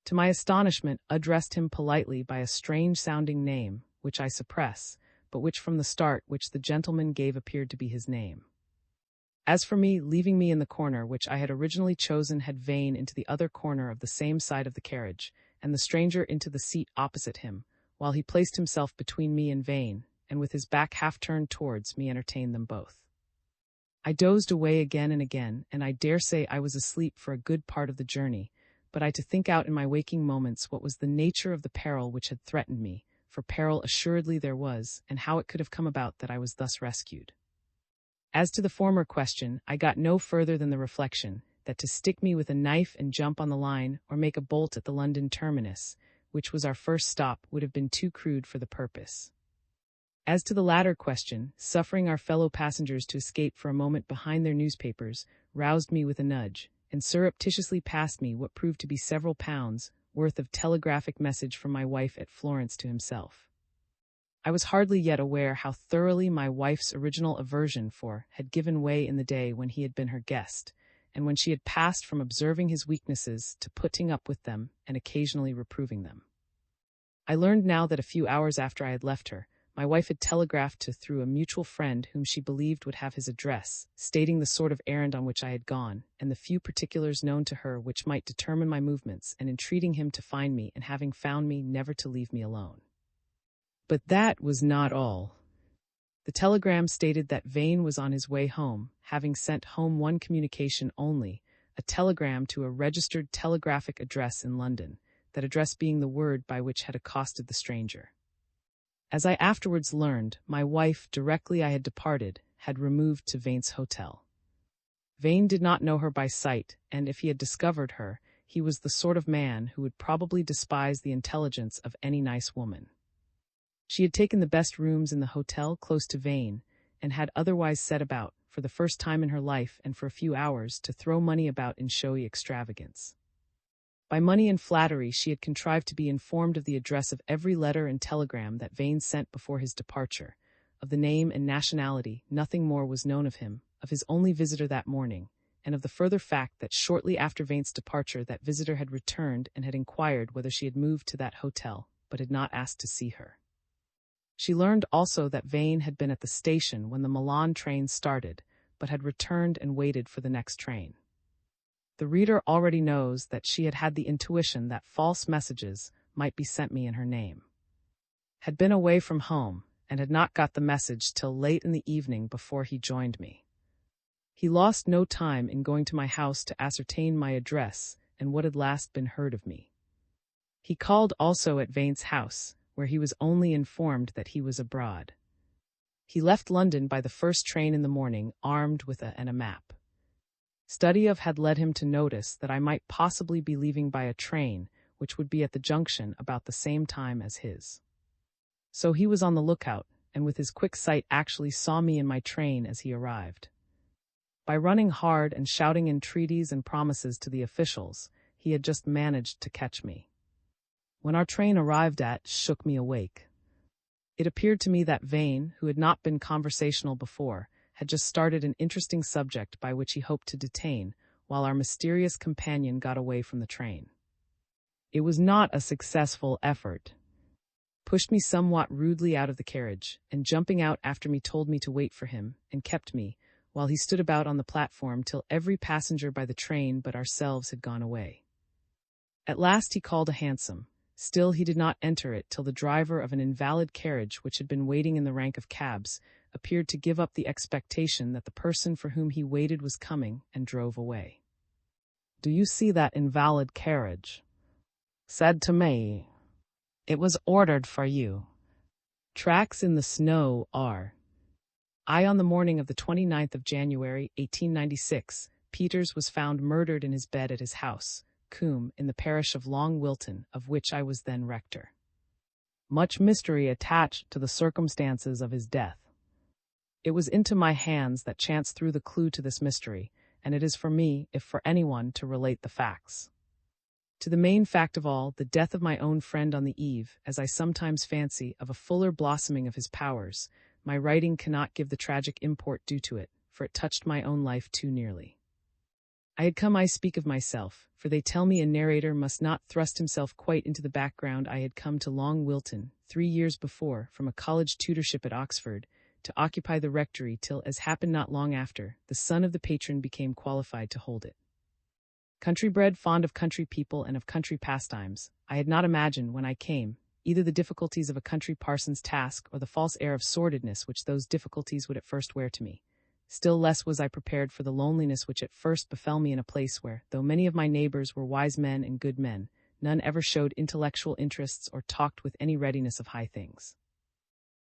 [SPEAKER 1] To my astonishment, addressed him politely by a strange-sounding name, which I suppress, but which from the start which the gentleman gave appeared to be his name. As for me, leaving me in the corner which I had originally chosen, had Vane into the other corner of the same side of the carriage, and the stranger into the seat opposite him, while he placed himself between me and Vane, and with his back half turned towards me entertained them both. I dozed away again and again, and I dare say I was asleep for a good part of the journey, but I to think out in my waking moments what was the nature of the peril which had threatened me, for peril assuredly there was, and how it could have come about that I was thus rescued. As to the former question, I got no further than the reflection that to stick me with a knife and jump on the line, or make a bolt at the London terminus, which was our first stop, would have been too crude for the purpose. As to the latter question, suffering our fellow passengers to escape for a moment behind their newspapers roused me with a nudge, and surreptitiously passed me what proved to be several pounds worth of telegraphic message from my wife at Florence to himself. I was hardly yet aware how thoroughly my wife's original aversion for had given way in the day when he had been her guest, and when she had passed from observing his weaknesses to putting up with them and occasionally reproving them. I learned now that a few hours after I had left her, my wife had telegraphed through a mutual friend whom she believed would have his address, stating the sort of errand on which I had gone, and the few particulars known to her which might determine my movements, and entreating him to find me, and having found me, never to leave me alone. But that was not all. The telegram stated that Vane was on his way home, having sent home one communication only, a telegram to a registered telegraphic address in London, that address being the word by which had accosted the stranger. As I afterwards learned, my wife, directly I had departed, had removed to Vane's hotel. Vane did not know her by sight, and if he had discovered her, he was the sort of man who would probably despise the intelligence of any nice woman. She had taken the best rooms in the hotel close to Vane, and had otherwise set about, for the first time in her life and for a few hours, to throw money about in showy extravagance. By money and flattery she had contrived to be informed of the address of every letter and telegram that Vane sent before his departure, of the name and nationality, nothing more was known of him, of his only visitor that morning, and of the further fact that shortly after Vane's departure that visitor had returned and had inquired whether she had moved to that hotel, but had not asked to see her. She learned also that Vane had been at the station when the Milan train started, but had returned and waited for the next train. The reader already knows that she had had the intuition that false messages might be sent me in her name. Had been away from home, and had not got the message till late in the evening before he joined me. He lost no time in going to my house to ascertain my address and what had last been heard of me. He called also at Vane's house, where he was only informed that he was abroad. He left London by the first train in the morning, armed with a map. Study of had led him to notice that I might possibly be leaving by a train, which would be at the junction about the same time as his. So he was on the lookout, and with his quick sight actually saw me in my train as he arrived. By running hard and shouting entreaties and promises to the officials, he had just managed to catch me. When our train arrived at shook me awake. It appeared to me that Vane, who had not been conversational before, had just started an interesting subject by which he hoped to detain, while our mysterious companion got away from the train. It was not a successful effort. Pushed me somewhat rudely out of the carriage, and jumping out after me told me to wait for him, and kept me, while he stood about on the platform till every passenger by the train but ourselves had gone away. At last he called a hansom. Still he did not enter it till the driver of an invalid carriage which had been waiting in the rank of cabs appeared to give up the expectation that the person for whom he waited was coming, and drove away. "Do you see that invalid carriage?" said to me. "It was ordered for you. Tracks in the snow are." On the morning of the 29th of January, 1896, Peters was found murdered in his bed at his house, Coombe, in the parish of Long Wilton, of which I was then rector. Much mystery attached to the circumstances of his death. It was into my hands that chance threw the clue to this mystery, and it is for me, if for anyone, to relate the facts. To the main fact of all, the death of my own friend on the eve, as I sometimes fancy, of a fuller blossoming of his powers, my writing cannot give the tragic import due to it, for it touched my own life too nearly. I speak of myself, for they tell me a narrator must not thrust himself quite into the background. I had come to Long Wilton, 3 years before, from a college tutorship at Oxford, to occupy the rectory till, as happened not long after, the son of the patron became qualified to hold it. Country-bred, fond of country people and of country pastimes, I had not imagined, when I came, either the difficulties of a country parson's task or the false air of sordidness which those difficulties would at first wear to me. Still less was I prepared for the loneliness which at first befell me in a place where, though many of my neighbors were wise men and good men, none ever showed intellectual interests or talked with any readiness of high things.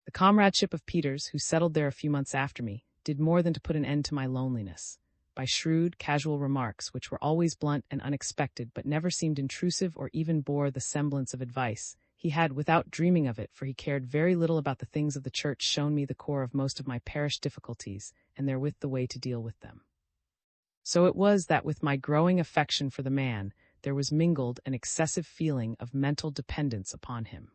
[SPEAKER 1] The comradeship of Peters, who settled there a few months after me, did more than to put an end to my loneliness. By shrewd, casual remarks, which were always blunt and unexpected but never seemed intrusive or even bore the semblance of advice, he had, without dreaming of it, for he cared very little about the things of the church, shown me the core of most of my parish difficulties, and therewith the way to deal with them. So it was that with my growing affection for the man, there was mingled an excessive feeling of mental dependence upon him.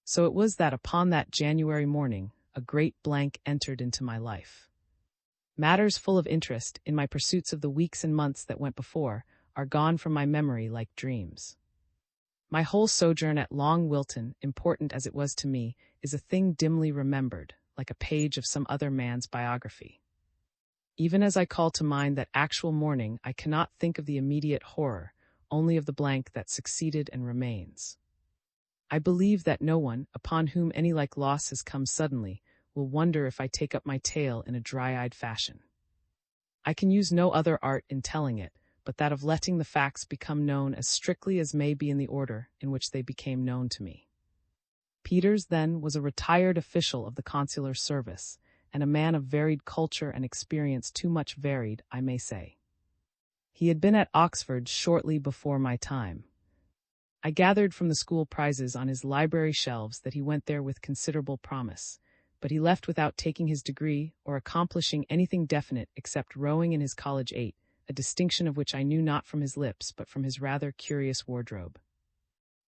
[SPEAKER 1] So it was that upon that January morning, a great blank entered into my life. Matters full of interest, in my pursuits of the weeks and months that went before, are gone from my memory like dreams. My whole sojourn at Long Wilton, important as it was to me, is a thing dimly remembered, like a page of some other man's biography. Even as I call to mind that actual morning, I cannot think of the immediate horror, only of the blank that succeeded and remains. I believe that no one, upon whom any like loss has come suddenly, will wonder if I take up my tale in a dry-eyed fashion. I can use no other art in telling it, but that of letting the facts become known as strictly as may be in the order in which they became known to me. Peters, then, was a retired official of the consular service, and a man of varied culture and experience, too much varied, I may say. He had been at Oxford shortly before my time. I gathered from the school prizes on his library shelves that he went there with considerable promise, but he left without taking his degree or accomplishing anything definite except rowing in his college 8, a distinction of which I knew not from his lips but from his rather curious wardrobe.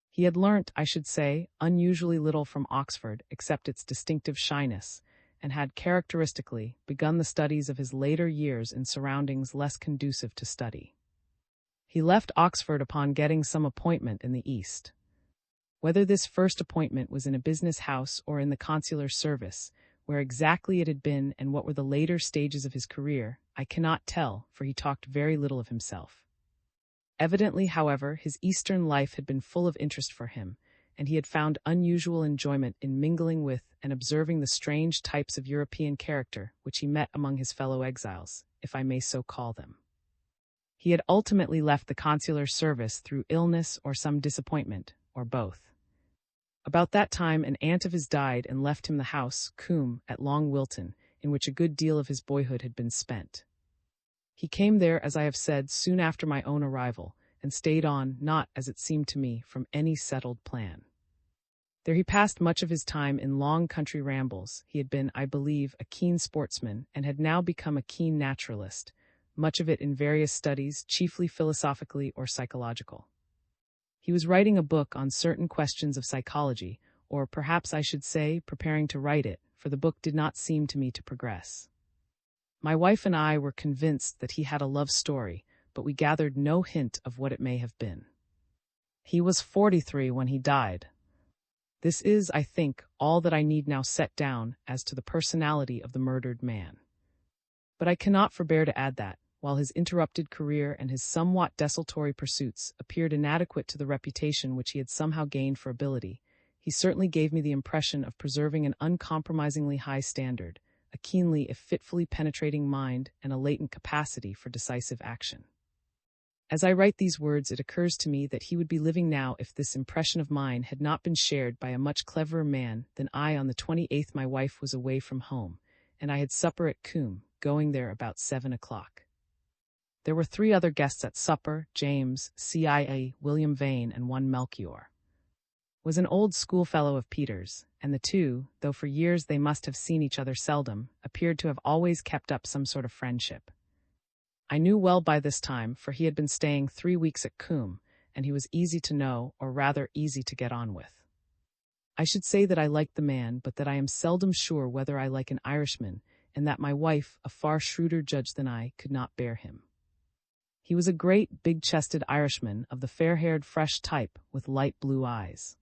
[SPEAKER 1] He had learnt, I should say, unusually little from Oxford except its distinctive shyness, and had characteristically begun the studies of his later years in surroundings less conducive to study. He left Oxford upon getting some appointment in the East. Whether this first appointment was in a business house or in the consular service, where exactly it had been and what were the later stages of his career, I cannot tell, for he talked very little of himself. Evidently, however, his Eastern life had been full of interest for him, and he had found unusual enjoyment in mingling with and observing the strange types of European character which he met among his fellow exiles, if I may so call them. He had ultimately left the consular service through illness or some disappointment, or both. About that time an aunt of his died and left him the house, Coombe, at Long Wilton, in which a good deal of his boyhood had been spent. He came there, as I have said, soon after my own arrival, and stayed on, not, as it seemed to me, from any settled plan. There he passed much of his time in long country rambles. He had been, I believe, a keen sportsman, and had now become a keen naturalist, much of it in various studies, chiefly philosophically or psychological. He was writing a book on certain questions of psychology, or perhaps I should say, preparing to write it, for the book did not seem to me to progress. My wife and I were convinced that he had a love story, but we gathered no hint of what it may have been. He was 43 when he died. This is, I think, all that I need now set down as to the personality of the murdered man. But I cannot forbear to add that, while his interrupted career and his somewhat desultory pursuits appeared inadequate to the reputation which he had somehow gained for ability, he certainly gave me the impression of preserving an uncompromisingly high standard, a keenly if fitfully penetrating mind, and a latent capacity for decisive action. As I write these words, it occurs to me that he would be living now if this impression of mine had not been shared by a much cleverer man than I. On the 28th my wife was away from home, and I had supper at Coombe, going there about 7 o'clock. There were 3 other guests at supper: James, CIA, William Vane, and one Melchior. Was an old schoolfellow of Peter's, and the two, though for years they must have seen each other seldom, appeared to have always kept up some sort of friendship. I knew well by this time, for he had been staying 3 weeks at Coombe, and he was easy to know, or rather easy to get on with. I should say that I liked the man, but that I am seldom sure whether I like an Irishman, and that my wife, a far shrewder judge than I, could not bear him. He was a great, big-chested Irishman of the fair-haired, fresh type, with light blue eyes.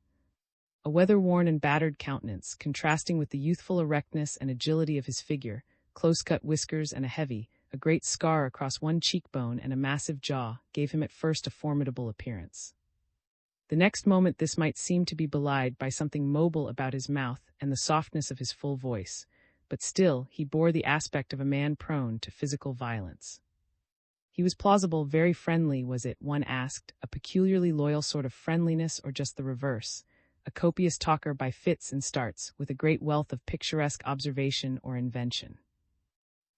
[SPEAKER 1] A weather-worn and battered countenance, contrasting with the youthful erectness and agility of his figure, close-cut whiskers and a great scar across one cheekbone and a massive jaw, gave him at first a formidable appearance. The next moment this might seem to be belied by something mobile about his mouth and the softness of his full voice, but still he bore the aspect of a man prone to physical violence. He was plausible, very friendly, was it, one asked, a peculiarly loyal sort of friendliness or just the reverse, a copious talker by fits and starts, with a great wealth of picturesque observation or invention.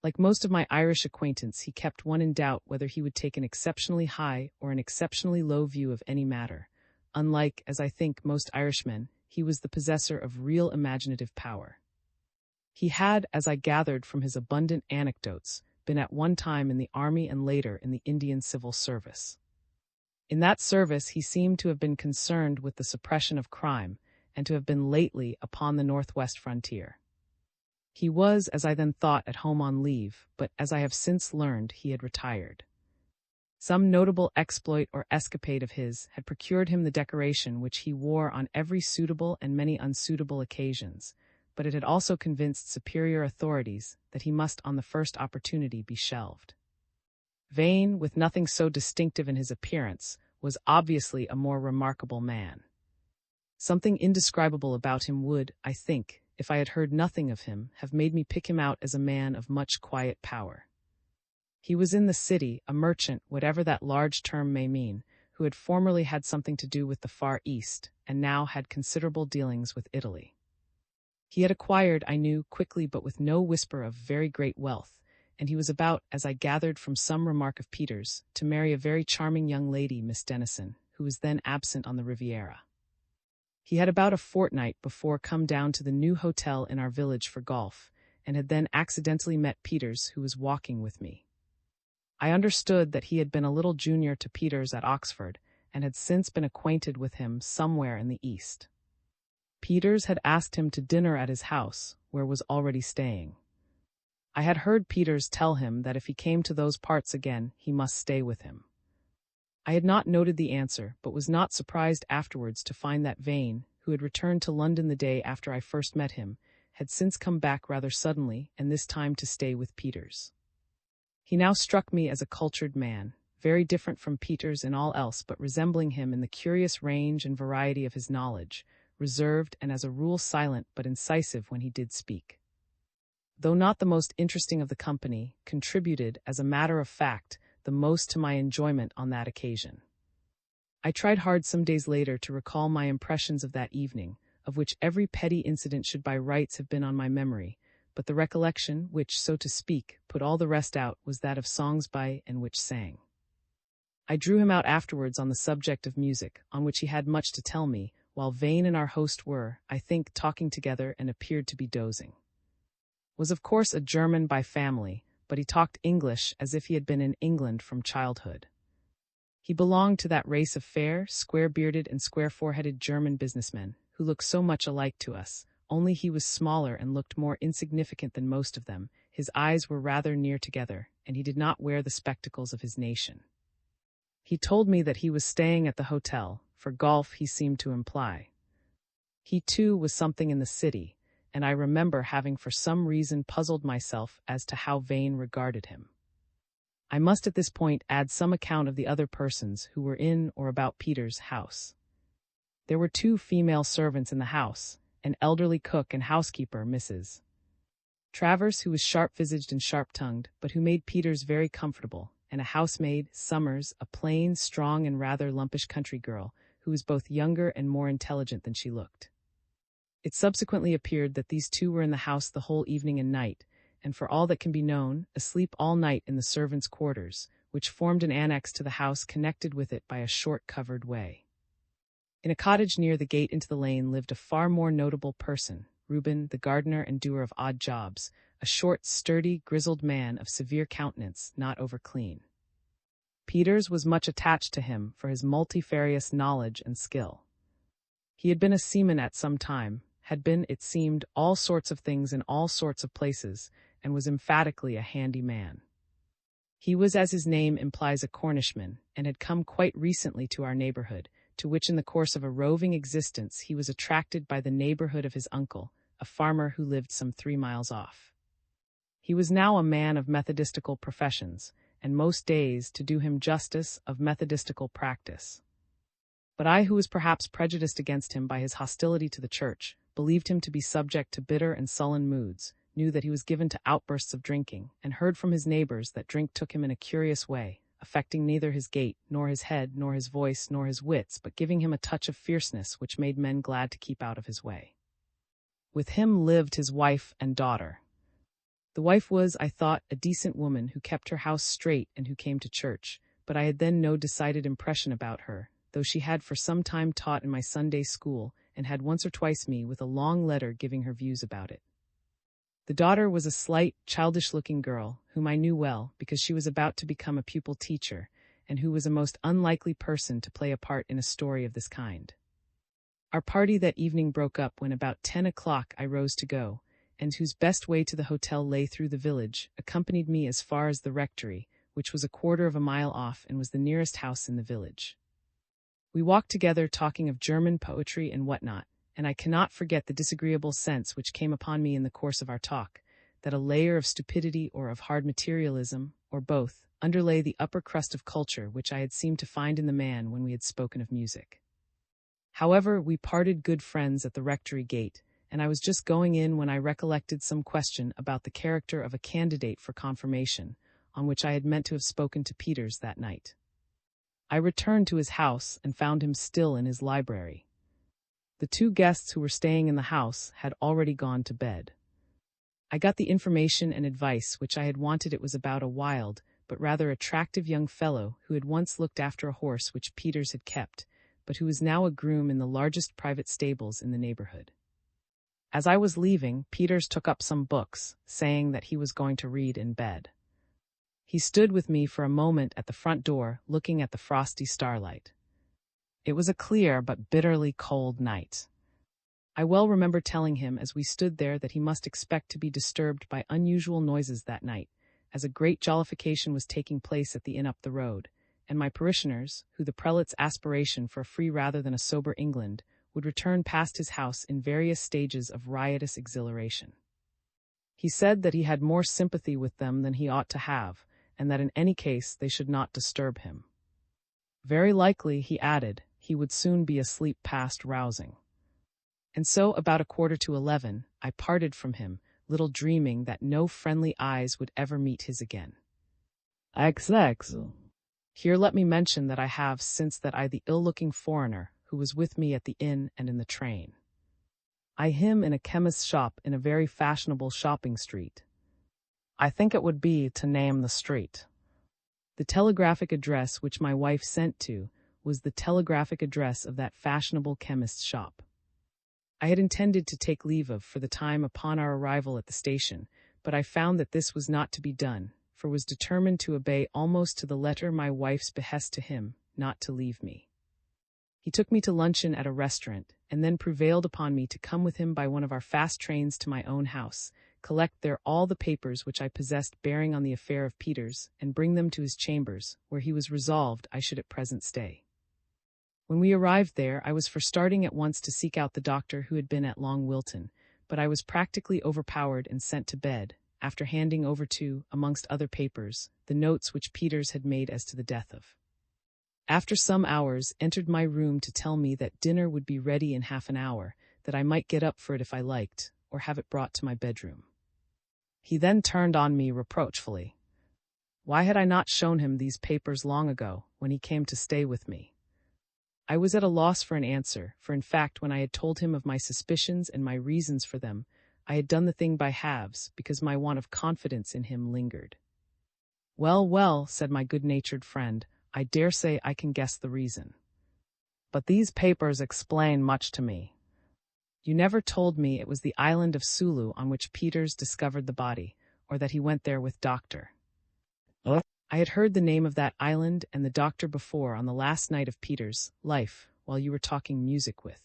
[SPEAKER 1] Like most of my Irish acquaintance, he kept one in doubt whether he would take an exceptionally high or an exceptionally low view of any matter. Unlike, as I think, most Irishmen, he was the possessor of real imaginative power. He had, as I gathered from his abundant anecdotes, been at one time in the army and later in the Indian civil service. In that service he seemed to have been concerned with the suppression of crime, and to have been lately upon the northwest frontier. He was, as I then thought, at home on leave, but, as I have since learned, he had retired. Some notable exploit or escapade of his had procured him the decoration which he wore on every suitable and many unsuitable occasions, but it had also convinced superior authorities that he must on the first opportunity be shelved. Vane, with nothing so distinctive in his appearance, was obviously a more remarkable man. Something indescribable about him would, I think, if I had heard nothing of him, have made me pick him out as a man of much quiet power. He was in the city, a merchant, whatever that large term may mean, who had formerly had something to do with the Far East, and now had considerable dealings with Italy. He had acquired, I knew, quickly but with no whisper of very great wealth, and he was about, as I gathered from some remark of Peter's, to marry a very charming young lady, Miss Denison, who was then absent on the Riviera. He had about a fortnight before come down to the new hotel in our village for golf, and had then accidentally met Peters, who was walking with me. I understood that he had been a little junior to Peters at Oxford, and had since been acquainted with him somewhere in the East. Peters had asked him to dinner at his house, where was already staying. I had heard Peters tell him that if he came to those parts again, he must stay with him. I had not noted the answer, but was not surprised afterwards to find that Vane, who had returned to London the day after I first met him, had since come back rather suddenly, and this time to stay with Peters. He now struck me as a cultured man, very different from Peters in all else, but resembling him in the curious range and variety of his knowledge, reserved and as a rule silent but incisive when he did speak. Though not the most interesting of the company, contributed, as a matter of fact, the most to my enjoyment on that occasion. I tried hard some days later to recall my impressions of that evening, of which every petty incident should by rights have been on my memory, but the recollection which, so to speak, put all the rest out was that of songs by and which sang. I drew him out afterwards on the subject of music, on which he had much to tell me, while Vane and our host were, I think, talking together and appeared to be dozing. Was of course a German by family, but he talked English as if he had been in England from childhood. He belonged to that race of fair, square-bearded and square-foreheaded German businessmen, who look so much alike to us, only he was smaller and looked more insignificant than most of them. His eyes were rather near together, and he did not wear the spectacles of his nation. He told me that he was staying at the hotel, for golf he seemed to imply. He too was something in the city, and I remember having for some reason puzzled myself as to how Vane regarded him. I must at this point add some account of the other persons who were in or about Peter's house. There were 2 female servants in the house, an elderly cook and housekeeper, Mrs. Travers, who was sharp-visaged and sharp-tongued, but who made Peter's very comfortable, and a housemaid, Summers, a plain, strong, and rather lumpish country girl, who was both younger and more intelligent than she looked. It subsequently appeared that these 2 were in the house the whole evening and night, and for all that can be known, asleep all night in the servants' quarters, which formed an annex to the house connected with it by a short covered way. In a cottage near the gate into the lane lived a far more notable person, Reuben, the gardener and doer of odd jobs, a short, sturdy, grizzled man of severe countenance, not over-clean. Peters was much attached to him for his multifarious knowledge and skill. He had been a seaman at some time, had been, it seemed, all sorts of things in all sorts of places, and was emphatically a handy man. He was, as his name implies, a Cornishman, and had come quite recently to our neighborhood, to which in the course of a roving existence he was attracted by the neighborhood of his uncle, a farmer who lived some 3 miles off. He was now a man of methodistical professions, and most days, to do him justice, of methodistical practice. But I, who was perhaps prejudiced against him by his hostility to the church, believed him to be subject to bitter and sullen moods, knew that he was given to outbursts of drinking, and heard from his neighbors that drink took him in a curious way, affecting neither his gait, nor his head, nor his voice, nor his wits, but giving him a touch of fierceness which made men glad to keep out of his way. With him lived his wife and daughter. The wife was, I thought, a decent woman who kept her house straight and who came to church, but I had then no decided impression about her, though she had for some time taught in my Sunday school, and had once or twice me with a long letter giving her views about it. The daughter was a slight, childish-looking girl, whom I knew well, because she was about to become a pupil teacher, and who was a most unlikely person to play a part in a story of this kind. Our party that evening broke up when about 10 o'clock I rose to go, and whose best way to the hotel lay through the village, accompanied me as far as the rectory, which was a quarter of a mile off and was the nearest house in the village. We walked together talking of German poetry and what-not, and I cannot forget the disagreeable sense which came upon me in the course of our talk, that a layer of stupidity or of hard materialism, or both, underlay the upper crust of culture which I had seemed to find in the man when we had spoken of music. However, we parted good friends at the rectory gate, and I was just going in when I recollected some question about the character of a candidate for confirmation, on which I had meant to have spoken to Peters that night. I returned to his house and found him still in his library. The 2 guests who were staying in the house had already gone to bed. I got the information and advice which I had wanted. It was about a wild, but rather attractive young fellow who had once looked after a horse which Peters had kept, but who was now a groom in the largest private stables in the neighborhood. As I was leaving, Peters took up some books, saying that he was going to read in bed. He stood with me for a moment at the front door, looking at the frosty starlight. It was a clear but bitterly cold night. I well remember telling him as we stood there that he must expect to be disturbed by unusual noises that night, as a great jollification was taking place at the inn up the road, and my parishioners, who the prelate's aspiration for a free rather than a sober England, would return past his house in various stages of riotous exhilaration. He said that he had more sympathy with them than he ought to have, and that in any case they should not disturb him. Very likely, he added, he would soon be asleep past rousing. And so, about 11:15, I parted from him, little dreaming that no friendly eyes would ever meet his again. XX. Here let me mention that I have since that I the ill-looking foreigner who was with me at the inn and in the train. I him in a chemist's shop in a very fashionable shopping street. I think it would be to name the street. The telegraphic address which my wife sent to was the telegraphic address of that fashionable chemist's shop. I had intended to take leave of for the time upon our arrival at the station, but I found that this was not to be done, for was determined to obey almost to the letter my wife's behest to him, not to leave me. He took me to luncheon at a restaurant, and then prevailed upon me to come with him by one of our fast trains to my own house, collect there all the papers which I possessed bearing on the affair of Peters, and bring them to his chambers, where he was resolved I should at present stay. When we arrived there, I was for starting at once to seek out the doctor who had been at Long Wilton, but I was practically overpowered and sent to bed, after handing over to, amongst other papers, the notes which Peters had made as to the death of. After some hours, entered my room to tell me that dinner would be ready in half an hour, that I might get up for it if I liked, or have it brought to my bedroom. He then turned on me reproachfully. Why had I not shown him these papers long ago, when he came to stay with me? I was at a loss for an answer, for in fact when I had told him of my suspicions and my reasons for them, I had done the thing by halves, because my want of confidence in him lingered. Well, well, said my good-natured friend, I dare say I can guess the reason. But these papers explain much to me. You never told me it was the island of Sulu on which Peters discovered the body, or that he went there with Doctor. I had heard the name of that island and the doctor before on the last night of Peters' life, while you were talking music with.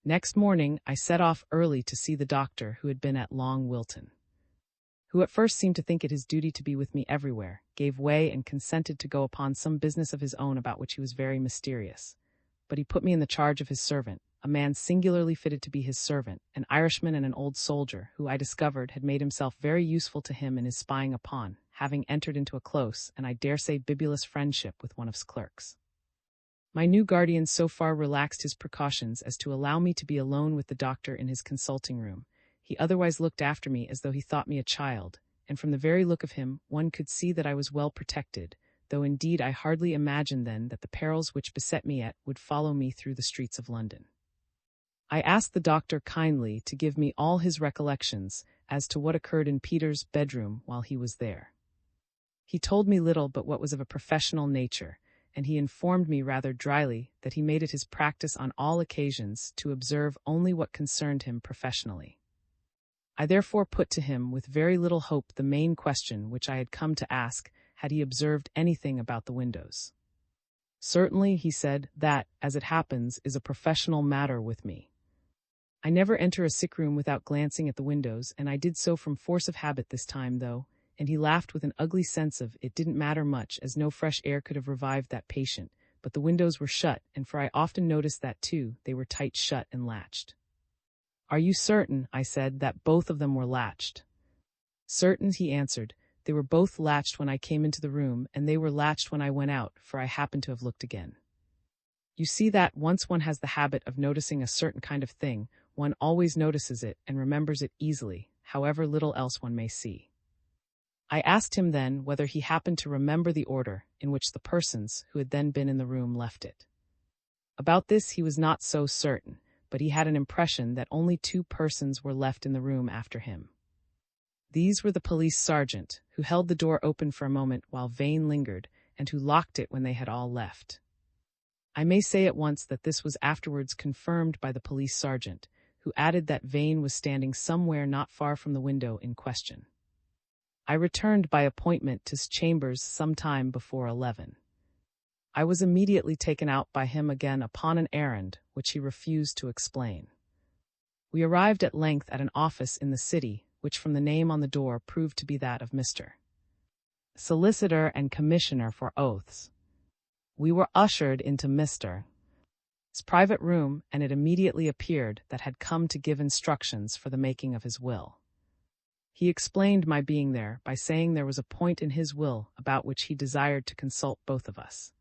[SPEAKER 1] Next morning I set off early to see the doctor who had been at Long Wilton, who at first seemed to think it his duty to be with me everywhere, gave way and consented to go upon some business of his own about which he was very mysterious. But he put me in the charge of his servant, a man singularly fitted to be his servant, an Irishman and an old soldier, who I discovered had made himself very useful to him in his spying upon, having entered into a close, and I dare say bibulous friendship with one of his clerks. My new guardian so far relaxed his precautions as to allow me to be alone with the doctor in his consulting room. He otherwise looked after me as though he thought me a child, and from the very look of him one could see that I was well protected, though indeed I hardly imagined then that the perils which beset me yet would follow me through the streets of London. I asked the doctor kindly to give me all his recollections as to what occurred in Peter's bedroom while he was there. He told me little but what was of a professional nature, and he informed me rather dryly that he made it his practice on all occasions to observe only what concerned him professionally. I therefore put to him with very little hope the main question which I had come to ask, had he observed anything about the windows. Certainly, he said, that, as it happens, is a professional matter with me. I never enter a sick room without glancing at the windows, and I did so from force of habit this time, though, and he laughed with an ugly sense of it didn't matter much, as no fresh air could have revived that patient, but the windows were shut, and for I often noticed that too, they were tight shut and latched. Are you certain, I said, that both of them were latched? Certain, he answered. They were both latched when I came into the room, and they were latched when I went out, for I happened to have looked again. You see that, once one has the habit of noticing a certain kind of thing, one always notices it and remembers it easily, however little else one may see. I asked him then whether he happened to remember the order in which the persons who had then been in the room left it. About this he was not so certain, but he had an impression that only 2 persons were left in the room after him. These were the police sergeant, who held the door open for a moment while Vane lingered, and who locked it when they had all left. I may say at once that this was afterwards confirmed by the police sergeant, who added that Vane was standing somewhere not far from the window in question. I returned by appointment to his chambers some time before 11. I was immediately taken out by him again upon an errand which he refused to explain. We arrived at length at an office in the city, which from the name on the door proved to be that of Mr. Solicitor and Commissioner for Oaths. We were ushered into Mr. his private room, and it immediately appeared that had come to give instructions for the making of his will. He explained my being there by saying there was a point in his will about which he desired to consult both of us.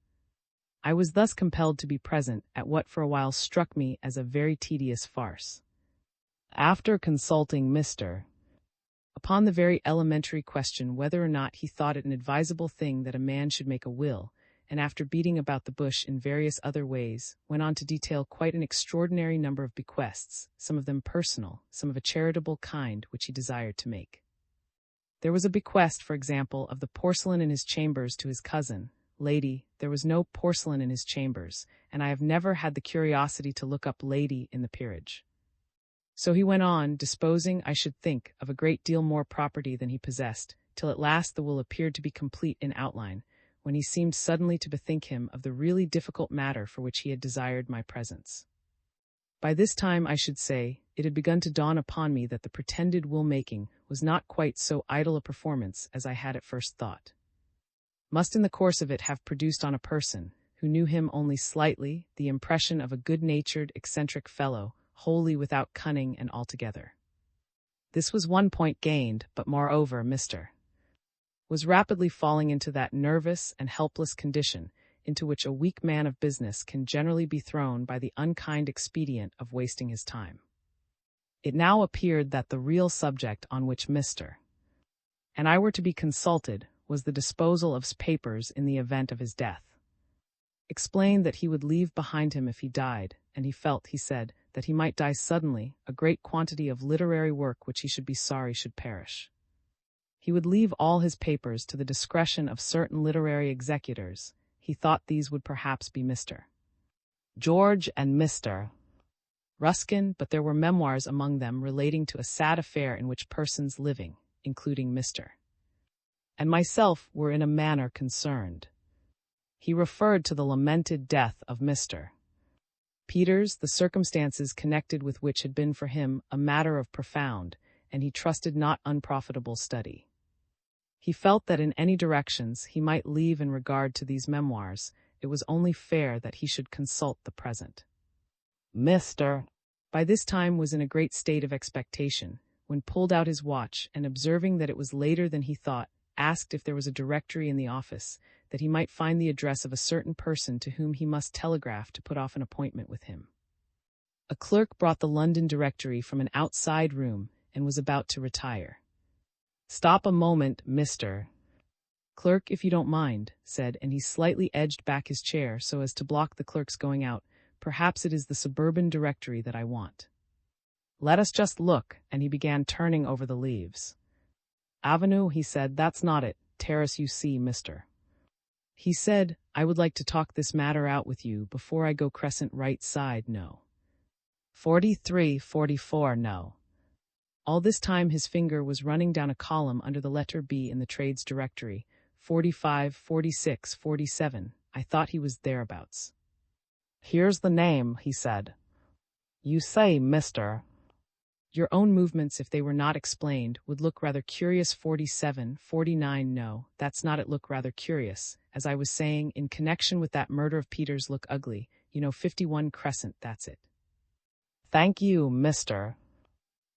[SPEAKER 1] I was thus compelled to be present at what for a while struck me as a very tedious farce. After consulting Mr. upon the very elementary question whether or not he thought it an advisable thing that a man should make a will, and after beating about the bush in various other ways, went on to detail quite an extraordinary number of bequests, some of them personal, some of a charitable kind, which he desired to make. There was a bequest, for example, of the porcelain in his chambers to his cousin. Lady, there was no porcelain in his chambers, and I have never had the curiosity to look up lady in the peerage. So he went on, disposing, I should think, of a great deal more property than he possessed, till at last the will appeared to be complete in outline, when he seemed suddenly to bethink him of the really difficult matter for which he had desired my presence. By this time, I should say, it had begun to dawn upon me that the pretended will-making was not quite so idle a performance as I had at first thought. Must in the course of it have produced on a person, who knew him only slightly, the impression of a good-natured, eccentric fellow, wholly without cunning and altogether. This was one point gained, but moreover Mr. was rapidly falling into that nervous and helpless condition into which a weak man of business can generally be thrown by the unkind expedient of wasting his time. It now appeared that the real subject on which Mr. and I were to be consulted was the disposal of papers in the event of his death. Explained that he would leave behind him if he died, and he felt, he said, that he might die suddenly, a great quantity of literary work which he should be sorry should perish. He would leave all his papers to the discretion of certain literary executors. He thought these would perhaps be Mr. George and Mr. Ruskin, but there were memoirs among them relating to a sad affair in which persons living, including Mr. and myself, were in a manner concerned. He referred to the lamented death of Mr. Peters, the circumstances connected with which had been for him a matter of profound, and he trusted not unprofitable study. He felt that in any directions he might leave in regard to these memoirs, it was only fair that he should consult the present. Mr. by this time was in a great state of expectation, when pulled out his watch, and observing that it was later than he thought, asked if there was a directory in the office, that he might find the address of a certain person to whom he must telegraph to put off an appointment with him. A clerk brought the London directory from an outside room, and was about to retire. "Stop a moment, Mr. Clerk, if you don't mind," said, and he slightly edged back his chair so as to block the clerk's going out. "Perhaps it is the suburban directory that I want." "Let us just look," and he began turning over the leaves. "Avenue," he said, "that's not it. Terrace, you see, Mr. He said, "I would like to talk this matter out with you before I go crescent right side, no. 43, 44, no." All this time his finger was running down a column under the letter B in the trades directory, 45, 46, 47. I thought he was thereabouts. "Here's the name," he said. "You say, Mr. Your own movements, if they were not explained, would look rather curious. 47, 49, no, that's not it, look rather curious. As I was saying, in connection with that murder of Peters, look ugly. 51 Crescent, that's it." "Thank you, Mr.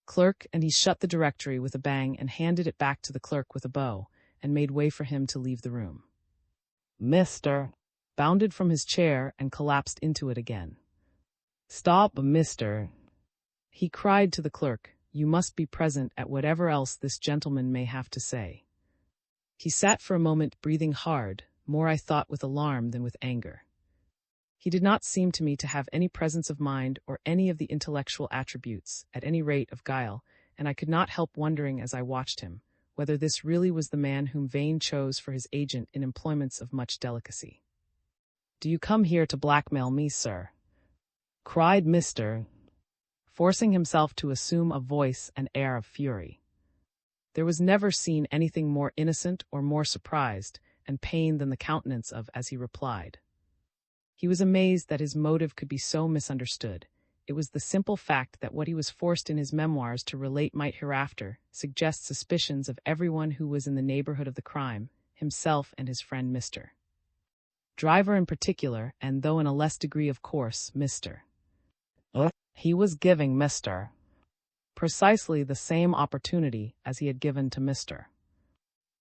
[SPEAKER 1] Clerk," and he shut the directory with a bang and handed it back to the clerk with a bow, and made way for him to leave the room. Mr. bounded from his chair and collapsed into it again. "Stop, Mr. he cried to the clerk, "you must be present at whatever else this gentleman may have to say." He sat for a moment breathing hard, more I thought with alarm than with anger. He did not seem to me to have any presence of mind or any of the intellectual attributes, at any rate of guile, and I could not help wondering as I watched him, whether this really was the man whom Vane chose for his agent in employments of much delicacy. "Do you come here to blackmail me, sir?" cried Mr. forcing himself to assume a voice and air of fury. There was never seen anything more innocent or more surprised and pained than the countenance of as he replied. He was amazed that his motive could be so misunderstood. It was the simple fact that what he was forced in his memoirs to relate might hereafter suggest suspicions of everyone who was in the neighborhood of the crime, himself and his friend Mr. Driver in particular, and though in a less degree of course, Mr. He was giving Mr. precisely the same opportunity as he had given to Mr.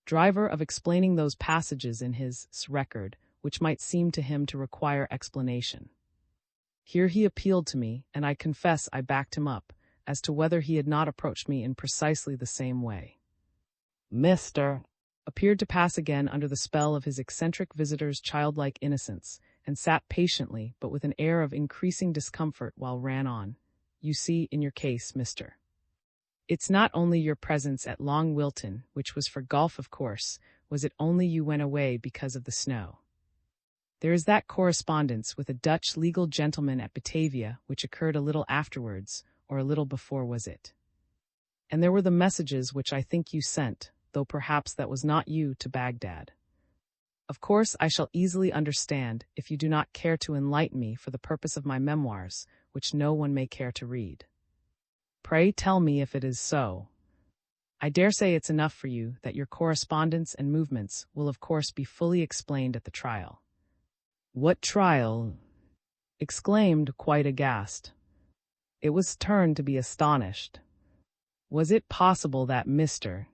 [SPEAKER 1] Driver of explaining those passages in his record which might seem to him to require explanation. Here he appealed to me, and I confess I backed him up, as to whether he had not approached me in precisely the same way. Mr. appeared to pass again under the spell of his eccentric visitor's childlike innocence, and sat patiently, but with an air of increasing discomfort, while ran on. "You see, in your case, Mr. It's not only your presence at Long Wilton, which was for golf, of course. Was it only you went away because of the snow? There is that correspondence with a Dutch legal gentleman at Batavia, which occurred a little afterwards, or a little before, was it? And there were the messages which I think you sent, though perhaps that was not you, to Baghdad. Of course, I shall easily understand if you do not care to enlighten me for the purpose of my memoirs, which no one may care to read. Pray tell me if it is so. I dare say it's enough for you that your correspondence and movements will of course be fully explained at the trial. What trial? Exclaimed, quite aghast. It was turned to be astonished. Was it possible that Mr.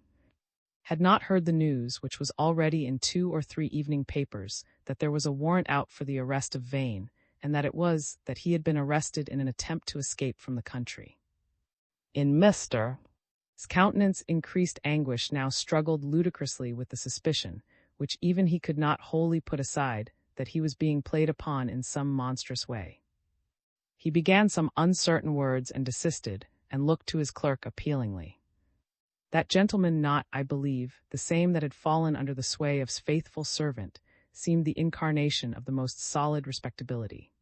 [SPEAKER 1] had not heard the news, which was already in 2 or 3 evening papers, that there was a warrant out for the arrest of Vane, and that he had been arrested in an attempt to escape from the country? In Mr. His countenance increased anguish now struggled ludicrously with the suspicion, which even he could not wholly put aside, that he was being played upon in some monstrous way. He began some uncertain words and desisted, and looked to his clerk appealingly. That gentleman, not, I believe, the same that had fallen under the sway of his faithful servant, seemed the incarnation of the most solid respectability.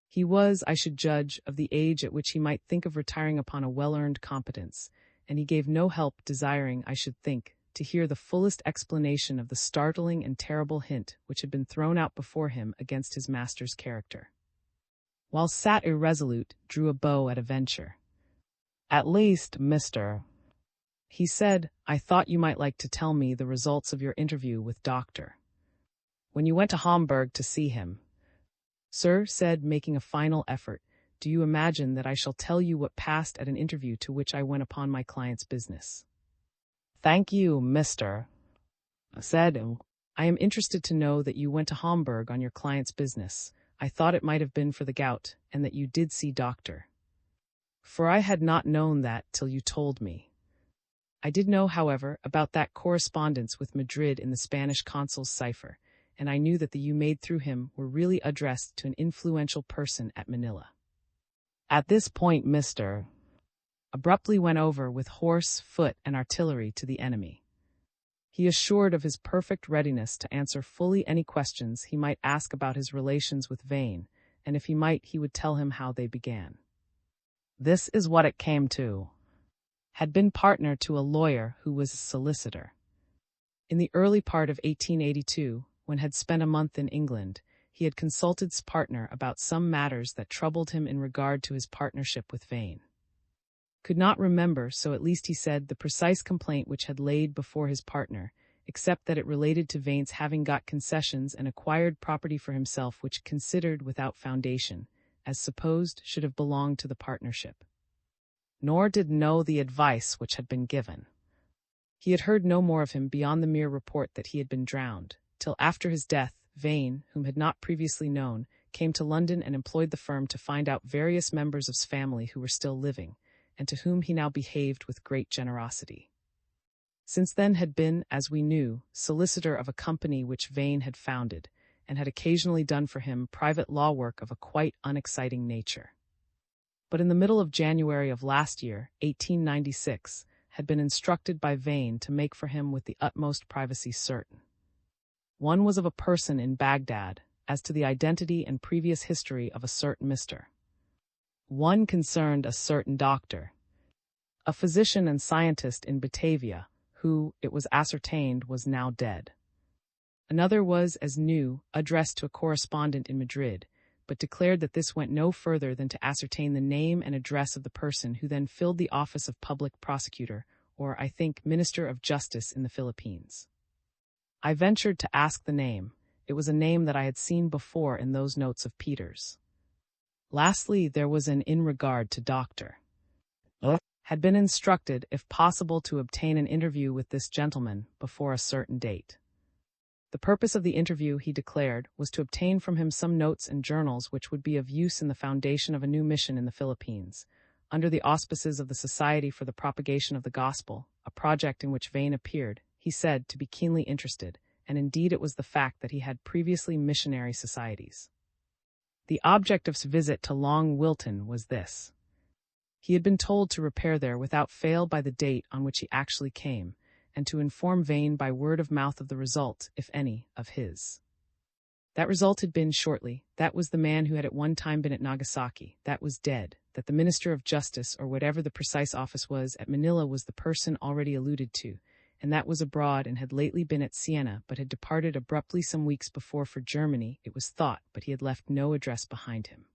[SPEAKER 1] He was, I should judge, of the age at which he might think of retiring upon a well-earned competence, and he gave no help, desiring, I should think, to hear the fullest explanation of the startling and terrible hint which had been thrown out before him against his master's character. While sat irresolute, drew a bow at a venture. At least, Mr. he said, I thought you might like to tell me the results of your interview with Doctor. When you went to Hamburg to see him. Sir, said, making a final effort, do you imagine that I shall tell you what passed at an interview to which I went upon my client's business? Thank you, Mr. said, I am interested to know that you went to Hamburg on your client's business. I thought it might have been for the gout, and that you did see Doctor. For I had not known that till you told me. I did know, however, about that correspondence with Madrid in the Spanish consul's cipher, and I knew that the you made through him were really addressed to an influential person at Manila. At this point Mr. abruptly went over with horse, foot, and artillery to the enemy. He assured of his perfect readiness to answer fully any questions he might ask about his relations with Vane, and if he might, he would tell him how they began. This is what it came to. Had been partner to a lawyer who was a solicitor. In the early part of 1882, when had spent a month in England, he had consulted his partner about some matters that troubled him in regard to his partnership with Vane. Could not remember, so at least he said, the precise complaint which had laid before his partner, except that it related to Vane's having got concessions and acquired property for himself which considered without foundation, as supposed should have belonged to the partnership. Nor did know the advice which had been given. He had heard no more of him beyond the mere report that he had been drowned, till after his death, Vane, whom had not previously known, came to London and employed the firm to find out various members of his family who were still living, and to whom he now behaved with great generosity. Since then had been, as we knew, solicitor of a company which Vane had founded, and had occasionally done for him private law work of a quite unexciting nature. But in the middle of January of last year, 1896, had been instructed by Vane to make for him with the utmost privacy certain. One was of a person in Baghdad, as to the identity and previous history of a certain Mr. One concerned a certain doctor, a physician and scientist in Batavia, who, it was ascertained, was now dead. Another was, as new, addressed to a correspondent in Madrid, but declared that this went no further than to ascertain the name and address of the person who then filled the office of public prosecutor, or, I think, Minister of Justice in the Philippines. I ventured to ask the name. It was a name that I had seen before in those notes of Peter's. Lastly, there was an in regard to Doctor. Had been instructed, if possible, to obtain an interview with this gentleman before a certain date. The purpose of the interview, he declared, was to obtain from him some notes and journals which would be of use in the foundation of a new mission in the Philippines, under the auspices of the Society for the Propagation of the Gospel, a project in which Vane appeared, he said, to be keenly interested, and indeed it was the fact that he had previously missionary societies. The object of his visit to Long Wilton was this. He had been told to repair there without fail by the date on which he actually came, and to inform Vane by word of mouth of the result, if any, of his. That result had been, shortly, that was the man who had at one time been at Nagasaki, that was dead, that the Minister of Justice, or whatever the precise office was, at Manila was the person already alluded to, and that was abroad and had lately been at Siena, but had departed abruptly some weeks before for Germany, it was thought, but he had left no address behind him.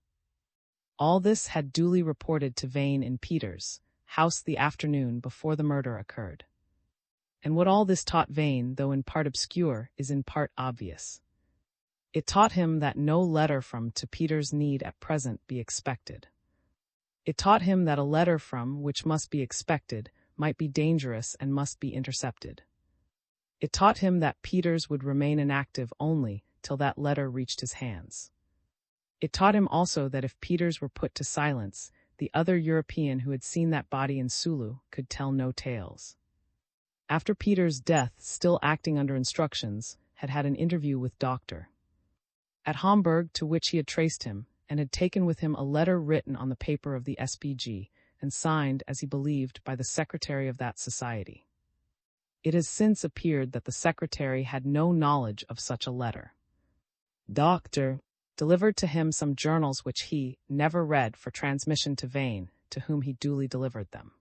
[SPEAKER 1] All this had duly reported to Vane in Peter's house the afternoon before the murder occurred. And what all this taught Vane, though in part obscure, is in part obvious. It taught him that no letter from to Peter's need at present be expected. It taught him that a letter from which must be expected might be dangerous and must be intercepted. It taught him that Peters would remain inactive only till that letter reached his hands. It taught him also that if Peters were put to silence, the other European who had seen that body in Sulu could tell no tales. After Peters' death, still acting under instructions, had had an interview with Dr. at Hamburg, to which he had traced him, and had taken with him a letter written on the paper of the SPG, and signed, as he believed, by the secretary of that society. It has since appeared that the secretary had no knowledge of such a letter. Dr. delivered to him some journals which he never read for transmission to Vane, to whom he duly delivered them.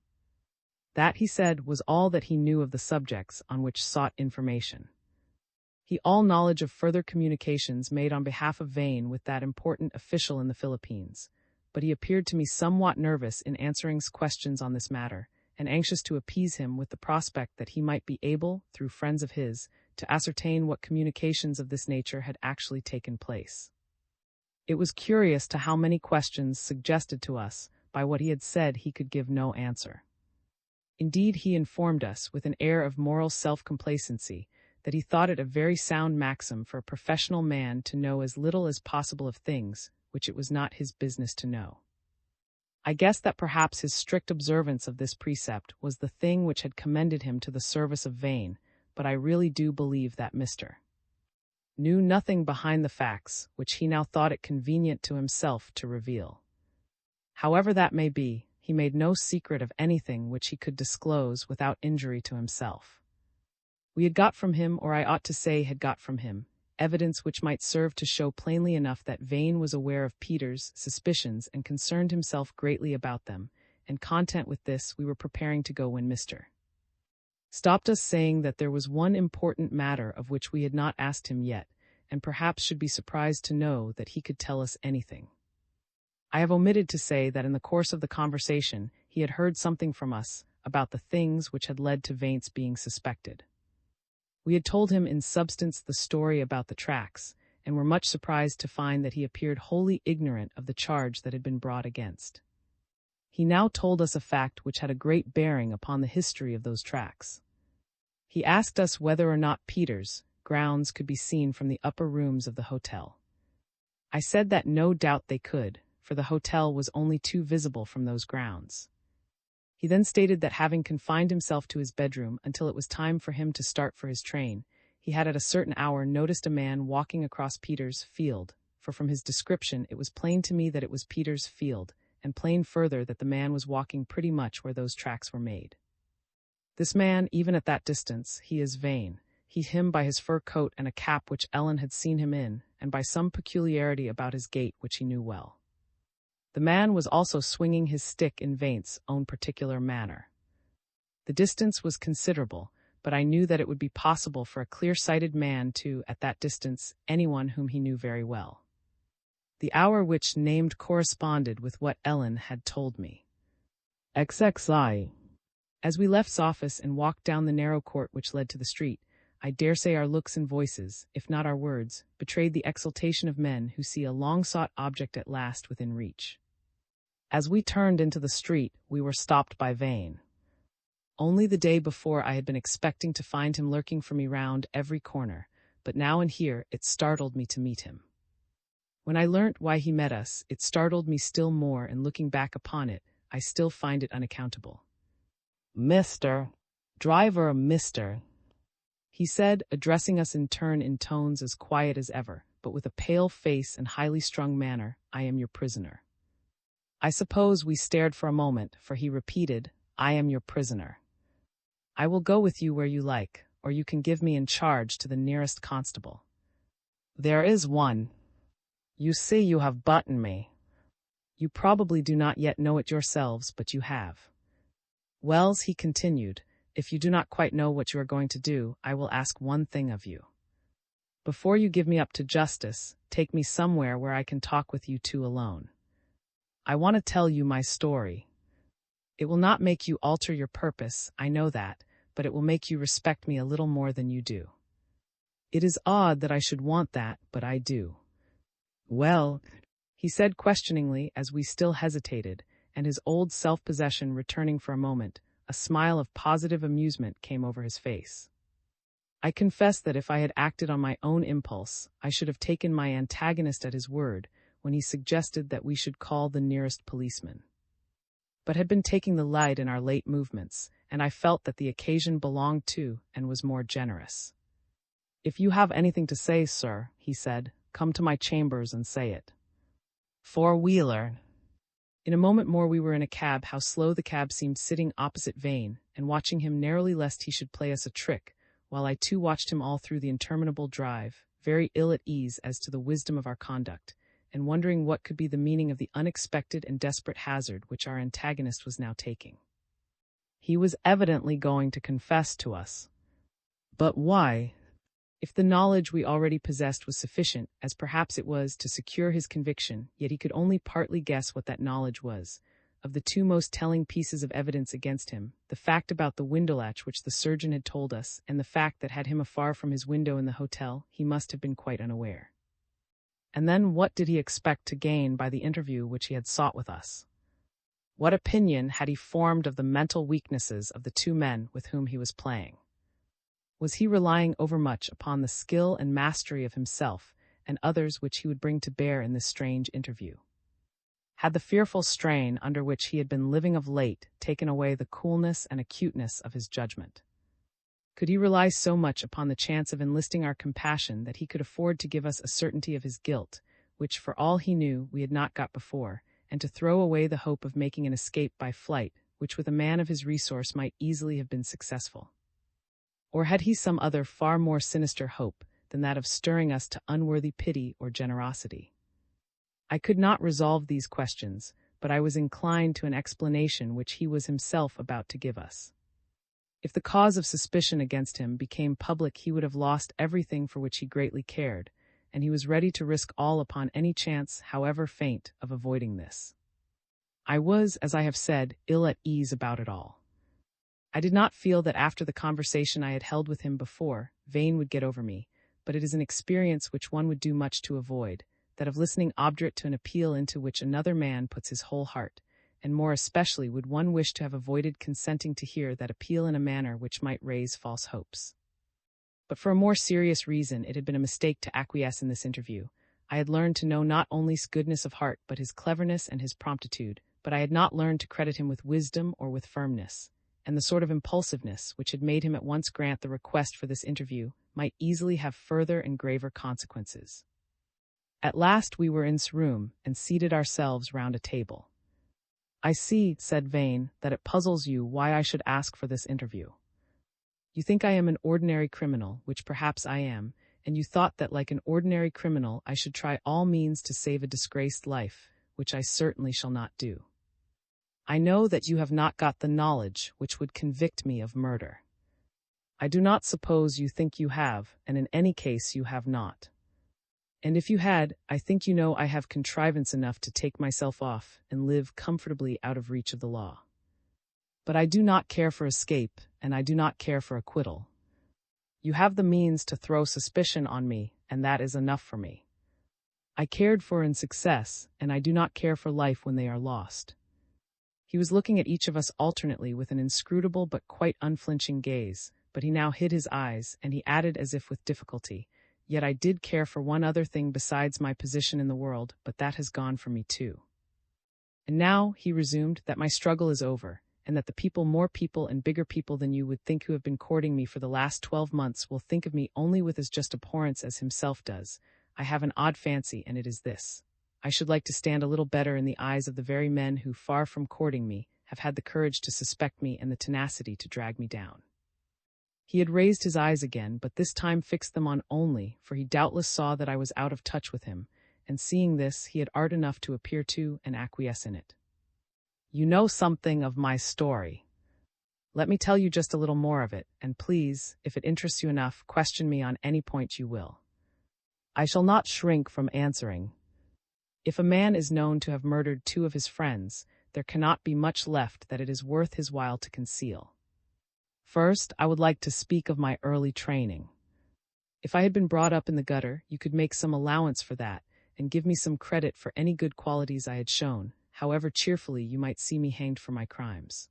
[SPEAKER 1] That, he said, was all that he knew of the subjects on which sought information. He all knowledge of further communications made on behalf of Vane with that important official in the Philippines, but he appeared to me somewhat nervous in answering questions on this matter, and anxious to appease him with the prospect that he might be able, through friends of his, to ascertain what communications of this nature had actually taken place. It was curious to how many questions suggested to us by what he had said he could give no answer. Indeed, he informed us, with an air of moral self-complacency, that he thought it a very sound maxim for a professional man to know as little as possible of things which it was not his business to know. I guess that perhaps his strict observance of this precept was the thing which had commended him to the service of Vane, but I really do believe that Mr. knew nothing behind the facts which he now thought it convenient to himself to reveal. However that may be, he made no secret of anything which he could disclose without injury to himself. We had got from him, or I ought to say had got from him, evidence which might serve to show plainly enough that Vane was aware of Peter's suspicions and concerned himself greatly about them, and content with this we were preparing to go when Mr. stopped us, saying that there was one important matter of which we had not asked him yet, and perhaps should be surprised to know that he could tell us anything. I have omitted to say that in the course of the conversation he had heard something from us about the things which had led to Vane's being suspected. We had told him in substance the story about the tracks, and were much surprised to find that he appeared wholly ignorant of the charge that had been brought against. He now told us a fact which had a great bearing upon the history of those tracks. He asked us whether or not Peter's grounds could be seen from the upper rooms of the hotel. I said that no doubt they could, for the hotel was only too visible from those grounds. He then stated that, having confined himself to his bedroom until it was time for him to start for his train, he had at a certain hour noticed a man walking across Peter's field, for from his description it was plain to me that it was Peter's field, and plain further that the man was walking pretty much where those tracks were made. This man, even at that distance, he is Vane, him by his fur coat and a cap which Ellen had seen him in, and by some peculiarity about his gait which he knew well. The man was also swinging his stick in Vane's own particular manner. The distance was considerable, but I knew that it would be possible for a clear-sighted man to, at that distance, anyone whom he knew very well. The hour which named corresponded with what Ellen had told me. XXI. As we left his office and walked down the narrow court which led to the street, I dare say our looks and voices, if not our words, betrayed the exultation of men who see a long-sought object at last within reach. As we turned into the street, we were stopped by Vane. Only the day before I had been expecting to find him lurking for me round every corner, but now and here it startled me to meet him. When I learnt why he met us, it startled me still more, and looking back upon it, I still find it unaccountable. "Mr. Driver, Mr." he said, addressing us in turn in tones as quiet as ever, but with a pale face and highly strung manner, "I am your prisoner." I suppose we stared for a moment, for he repeated, "I am your prisoner. I will go with you where you like, or you can give me in charge to the nearest constable. There is one. You see, you have buttoned me. You probably do not yet know it yourselves, but you have. Wells," he continued, If you do not quite know what you are going to do, I will ask one thing of you. Before you give me up to justice, take me somewhere where I can talk with you two alone. I want to tell you my story. It will not make you alter your purpose, I know that, but it will make you respect me a little more than you do. It is odd that I should want that, but I do. Well, he said questioningly as we still hesitated, and his old self-possession returning for a moment, a smile of positive amusement came over his face. I confess that if I had acted on my own impulse, I should have taken my antagonist at his word when he suggested that we should call the nearest policeman. But had been taking the light in our late movements, and I felt that the occasion belonged to and was more generous. If you have anything to say, sir, he said, come to my chambers and say it. Four-wheeler. In a moment more we were in a cab. How slow the cab seemed, sitting opposite Vane, and watching him narrowly lest he should play us a trick, while I too watched him all through the interminable drive, very ill at ease as to the wisdom of our conduct, and wondering what could be the meaning of the unexpected and desperate hazard which our antagonist was now taking. He was evidently going to confess to us. But why? If the knowledge we already possessed was sufficient, as perhaps it was, to secure his conviction, yet he could only partly guess what that knowledge was. Of the two most telling pieces of evidence against him, the fact about the window latch which the surgeon had told us, and the fact that had him afar from his window in the hotel, he must have been quite unaware. And then what did he expect to gain by the interview which he had sought with us? What opinion had he formed of the mental weaknesses of the two men with whom he was playing? Was he relying overmuch upon the skill and mastery of himself and others which he would bring to bear in this strange interview? Had the fearful strain under which he had been living of late taken away the coolness and acuteness of his judgment? Could he rely so much upon the chance of enlisting our compassion that he could afford to give us a certainty of his guilt, which, for all he knew, we had not got before, and to throw away the hope of making an escape by flight, which with a man of his resource might easily have been successful? Or had he some other far more sinister hope than that of stirring us to unworthy pity or generosity? I could not resolve these questions, but I was inclined to an explanation which he was himself about to give us. If the cause of suspicion against him became public, he would have lost everything for which he greatly cared, and he was ready to risk all upon any chance, however faint, of avoiding this. I was, as I have said, ill at ease about it all. I did not feel that after the conversation I had held with him before, Vane would get over me, but it is an experience which one would do much to avoid, that of listening obdurate to an appeal into which another man puts his whole heart, and more especially would one wish to have avoided consenting to hear that appeal in a manner which might raise false hopes. But for a more serious reason it had been a mistake to acquiesce in this interview. I had learned to know not only his goodness of heart, but his cleverness and his promptitude, but I had not learned to credit him with wisdom or with firmness, and the sort of impulsiveness which had made him at once grant the request for this interview might easily have further and graver consequences. At last we were in his room, and seated ourselves round a table. I see, said Vane, that it puzzles you why I should ask for this interview. You think I am an ordinary criminal, which perhaps I am, and you thought that like an ordinary criminal I should try all means to save a disgraced life, which I certainly shall not do. I know that you have not got the knowledge which would convict me of murder. I do not suppose you think you have, and in any case you have not. And if you had, I think you know I have contrivance enough to take myself off and live comfortably out of reach of the law. But I do not care for escape, and I do not care for acquittal. You have the means to throw suspicion on me, and that is enough for me. I cared for in success, and I do not care for life when they are lost. He was looking at each of us alternately with an inscrutable but quite unflinching gaze, but he now hid his eyes, and he added as if with difficulty, Yet I did care for one other thing besides my position in the world, but that has gone from me too. And now, he resumed, that my struggle is over, and that the people, more people and bigger people than you would think who have been courting me for the last 12 months will think of me only with as just abhorrence as himself does, I have an odd fancy, and it is this. I should like to stand a little better in the eyes of the very men who, far from courting me, have had the courage to suspect me and the tenacity to drag me down. He had raised his eyes again, but this time fixed them on only, for he doubtless saw that I was out of touch with him, and seeing this, he had art enough to appear to and acquiesce in it. You know something of my story. Let me tell you just a little more of it, and please, if it interests you enough, question me on any point you will. I shall not shrink from answering. If a man is known to have murdered 2 of his friends, there cannot be much left that it is worth his while to conceal. First, I would like to speak of my early training. If I had been brought up in the gutter, you could make some allowance for that, and give me some credit for any good qualities I had shown, however cheerfully you might see me hanged for my crimes.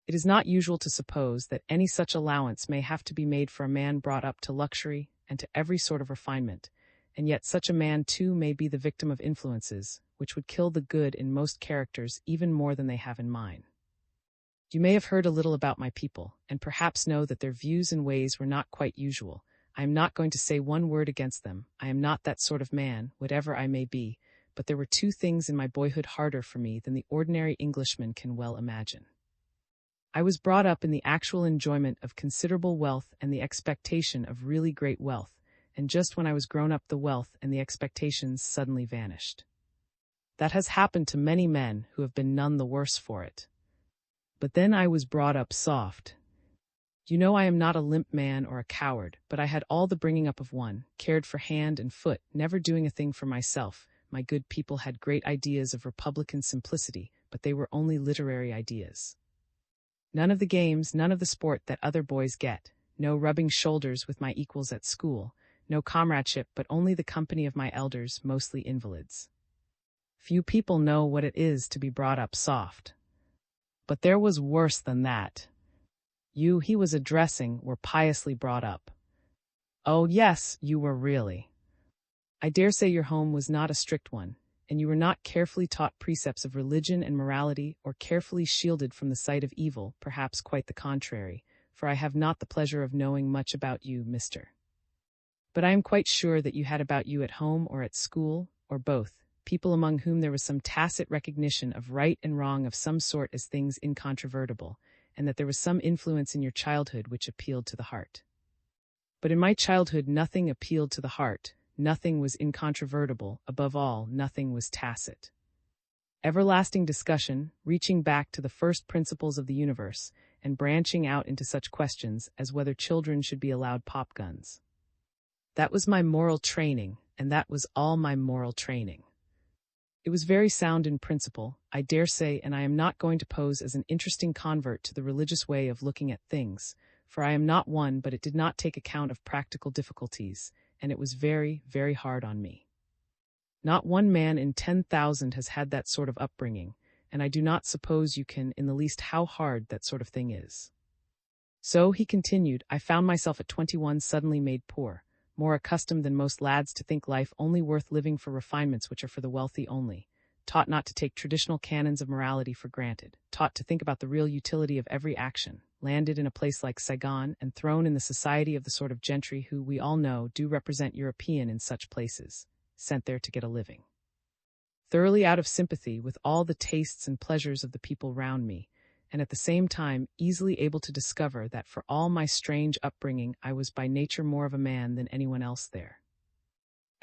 [SPEAKER 1] It is not usual to suppose that any such allowance may have to be made for a man brought up to luxury and to every sort of refinement, and yet such a man too may be the victim of influences, which would kill the good in most characters even more than they have in mine. You may have heard a little about my people, and perhaps know that their views and ways were not quite usual. I am not going to say one word against them. I am not that sort of man, whatever I may be, but there were 2 things in my boyhood harder for me than the ordinary Englishman can well imagine. I was brought up in the actual enjoyment of considerable wealth and the expectation of really great wealth, and just when I was grown up the wealth and the expectations suddenly vanished. That has happened to many men who have been none the worse for it. But then I was brought up soft. You know I am not a limp man or a coward, but I had all the bringing up of one, cared for hand and foot, never doing a thing for myself. My good people had great ideas of republican simplicity, but they were only literary ideas. None of the games, none of the sport that other boys get, no rubbing shoulders with my equals at school, no comradeship, but only the company of my elders, mostly invalids. Few people know what it is to be brought up soft. But there was worse than that. You he was addressing were piously brought up. Oh yes, you were really. I dare say your home was not a strict one, and you were not carefully taught precepts of religion and morality, or carefully shielded from the sight of evil, perhaps quite the contrary, for I have not the pleasure of knowing much about you, mister. But I am quite sure that you had about you at home or at school, or both, people among whom there was some tacit recognition of right and wrong of some sort as things incontrovertible, and that there was some influence in your childhood which appealed to the heart. But in my childhood nothing appealed to the heart, nothing was incontrovertible, above all, nothing was tacit. Everlasting discussion, reaching back to the first principles of the universe, and branching out into such questions as whether children should be allowed pop guns. That was my moral training, and that was all my moral training. It was very sound in principle, I dare say, and I am not going to pose as an interesting convert to the religious way of looking at things, for I am not one, but it did not take account of practical difficulties, and it was very, very hard on me. Not one man in 10,000 has had that sort of upbringing, and I do not suppose you can in the least how hard that sort of thing is. So, he continued, I found myself at 21 suddenly made poor, more accustomed than most lads to think life only worth living for refinements which are for the wealthy only, taught not to take traditional canons of morality for granted, taught to think about the real utility of every action, landed in a place like Saigon and thrown in the society of the sort of gentry who, we all know, do represent European in such places, sent there to get a living. Thoroughly out of sympathy with all the tastes and pleasures of the people round me, and at the same time easily able to discover that for all my strange upbringing I was by nature more of a man than anyone else there.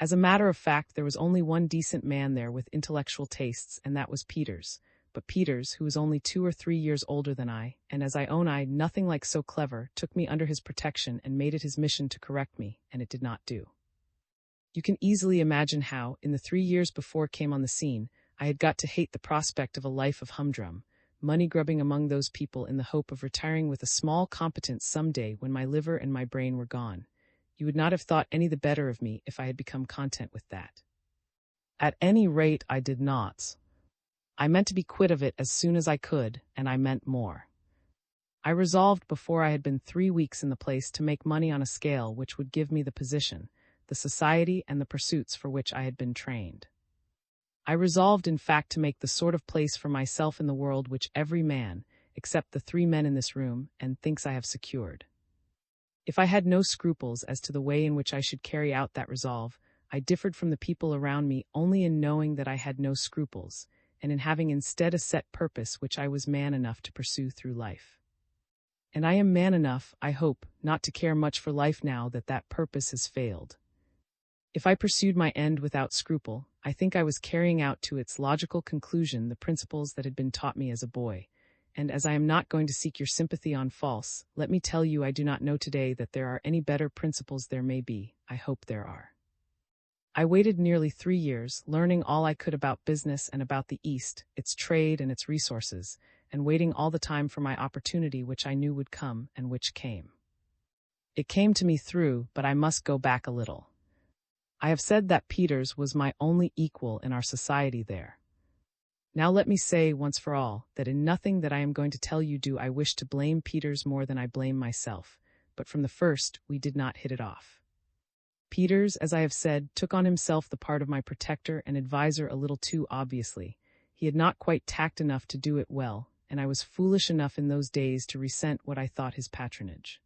[SPEAKER 1] As a matter of fact, there was only one decent man there with intellectual tastes, and that was Peters. But Peters, who was only 2 or 3 years older than I, and as I own nothing like so clever, took me under his protection and made it his mission to correct me, and it did not do. You can easily imagine how, in the 3 years before came on the scene, I had got to hate the prospect of a life of humdrum, money-grubbing among those people in the hope of retiring with a small competence some day when my liver and my brain were gone. You would not have thought any the better of me if I had become content with that. At any rate, I did not. I meant to be quit of it as soon as I could, and I meant more. I resolved before I had been 3 weeks in the place to make money on a scale which would give me the position, the society, and the pursuits for which I had been trained. I resolved, in fact, to make the sort of place for myself in the world which every man, except the 3 men in this room, and thinks I have secured. If I had no scruples as to the way in which I should carry out that resolve, I differed from the people around me only in knowing that I had no scruples, and in having instead a set purpose which I was man enough to pursue through life. And I am man enough, I hope, not to care much for life now that that purpose has failed. If I pursued my end without scruple, I think I was carrying out to its logical conclusion the principles that had been taught me as a boy, and as I am not going to seek your sympathy on false, let me tell you I do not know today that there are any better principles. There may be, I hope there are. I waited nearly 3 years, learning all I could about business and about the East, its trade and its resources, and waiting all the time for my opportunity which I knew would come and which came. It came to me through, but I must go back a little. I have said that Peters was my only equal in our society there. Now let me say once for all that in nothing that I am going to tell you do I wish to blame Peters more than I blame myself, but from the first we did not hit it off. Peters, as I have said, took on himself the part of my protector and adviser a little too obviously. He had not quite tact enough to do it well, and I was foolish enough in those days to resent what I thought his patronage.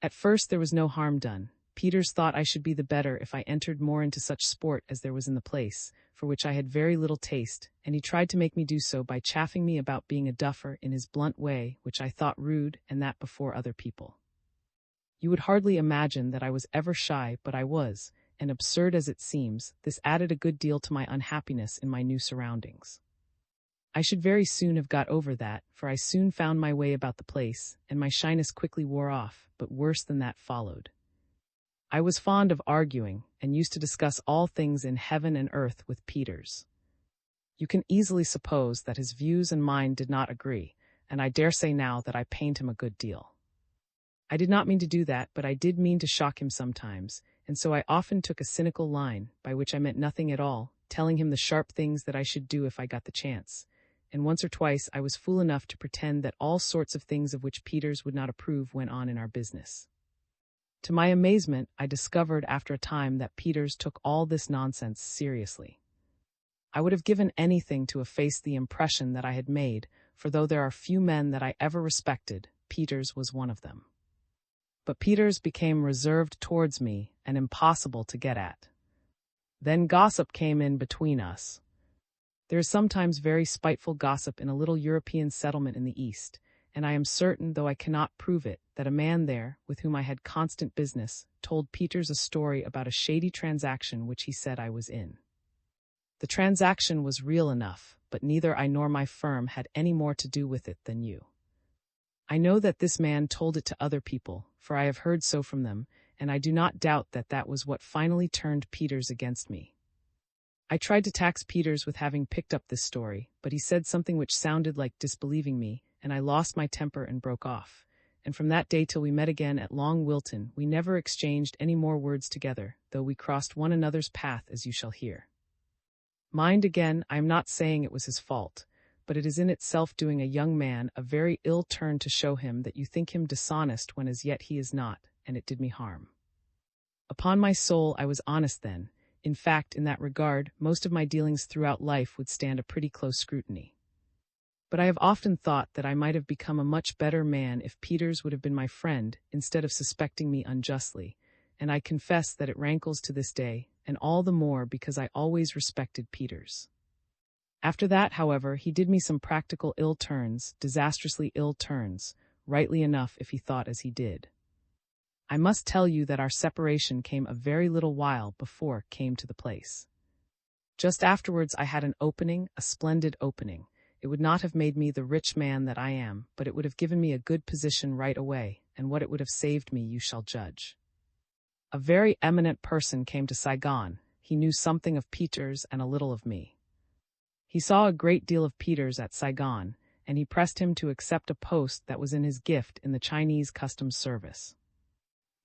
[SPEAKER 1] At first there was no harm done. Peters thought I should be the better if I entered more into such sport as there was in the place, for which I had very little taste, and he tried to make me do so by chaffing me about being a duffer in his blunt way, which I thought rude, and that before other people. You would hardly imagine that I was ever shy, but I was, and absurd as it seems, this added a good deal to my unhappiness in my new surroundings. I should very soon have got over that, for I soon found my way about the place, and my shyness quickly wore off, but worse than that followed. I was fond of arguing, and used to discuss all things in heaven and earth with Peters. You can easily suppose that his views and mine did not agree, and I dare say now that I pained him a good deal. I did not mean to do that, but I did mean to shock him sometimes, and so I often took a cynical line, by which I meant nothing at all, telling him the sharp things that I should do if I got the chance, and once or twice I was fool enough to pretend that all sorts of things of which Peters would not approve went on in our business. To my amazement, I discovered after a time that Peters took all this nonsense seriously. I would have given anything to efface the impression that I had made, for though there are few men that I ever respected, Peters was one of them. But Peters became reserved towards me and impossible to get at. Then gossip came in between us. There is sometimes very spiteful gossip in a little European settlement in the East, and I am certain, though I cannot prove it, that a man there, with whom I had constant business, told Peters a story about a shady transaction which he said I was in. The transaction was real enough, but neither I nor my firm had any more to do with it than you. I know that this man told it to other people, for I have heard so from them, and I do not doubt that that was what finally turned Peters against me. I tried to tax Peters with having picked up this story, but he said something which sounded like disbelieving me, and I lost my temper and broke off. And from that day till we met again at Long Wilton, we never exchanged any more words together, though we crossed one another's path, as you shall hear. Mind again, I am not saying it was his fault, but it is in itself doing a young man a very ill turn to show him that you think him dishonest when as yet he is not, and it did me harm. Upon my soul, I was honest then. In fact, in that regard, most of my dealings throughout life would stand a pretty close scrutiny. But I have often thought that I might have become a much better man if Peters would have been my friend, instead of suspecting me unjustly, and I confess that it rankles to this day, and all the more because I always respected Peters. After that, however, he did me some practical ill turns, disastrously ill turns, rightly enough if he thought as he did. I must tell you that our separation came a very little while before it came to the place. Just afterwards I had an opening, a splendid opening. It would not have made me the rich man that I am, but it would have given me a good position right away, and what it would have saved me you shall judge. A very eminent person came to Saigon. He knew something of Peters and a little of me. He saw a great deal of Peters at Saigon, and he pressed him to accept a post that was in his gift in the Chinese customs service.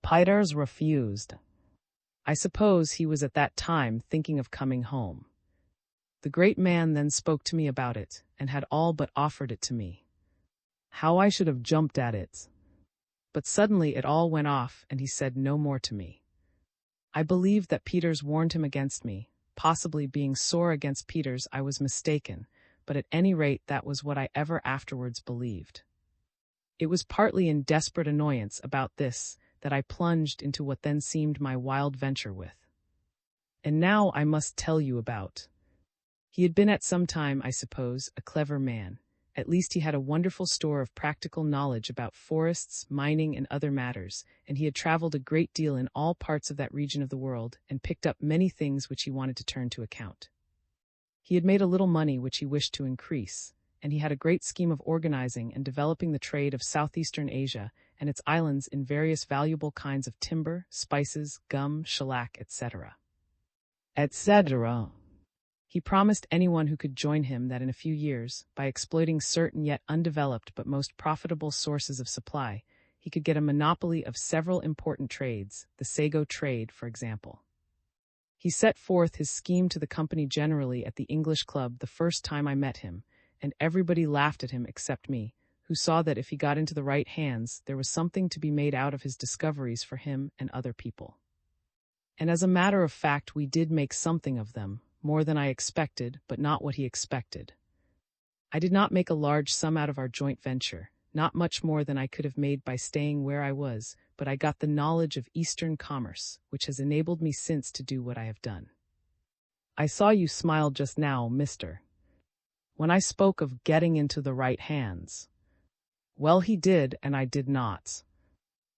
[SPEAKER 1] Peters refused. I suppose he was at that time thinking of coming home. The great man then spoke to me about it, and had all but offered it to me. How I should have jumped at it! But suddenly it all went off, and he said no more to me. I believed that Peters warned him against me. Possibly being sore against Peters, I was mistaken, but at any rate that was what I ever afterwards believed. It was partly in desperate annoyance about this that I plunged into what then seemed my wild venture with. And now I must tell you about. He had been at some time, I suppose, a clever man. At least he had a wonderful store of practical knowledge about forests, mining, and other matters, and he had traveled a great deal in all parts of that region of the world, and picked up many things which he wanted to turn to account. He had made a little money which he wished to increase, and he had a great scheme of organizing and developing the trade of Southeastern Asia and its islands in various valuable kinds of timber, spices, gum, shellac, etc. etc. He promised anyone who could join him that in a few years, by exploiting certain yet undeveloped but most profitable sources of supply, he could get a monopoly of several important trades, the sago trade, for example. He set forth his scheme to the company generally at the English Club the first time I met him, and everybody laughed at him except me, who saw that if he got into the right hands, there was something to be made out of his discoveries for him and other people. And as a matter of fact, we did make something of them, more than I expected, but not what he expected. I did not make a large sum out of our joint venture, not much more than I could have made by staying where I was, but I got the knowledge of Eastern commerce, which has enabled me since to do what I have done. I saw you smile just now, mister, when I spoke of getting into the right hands. Well, he did, and I did not.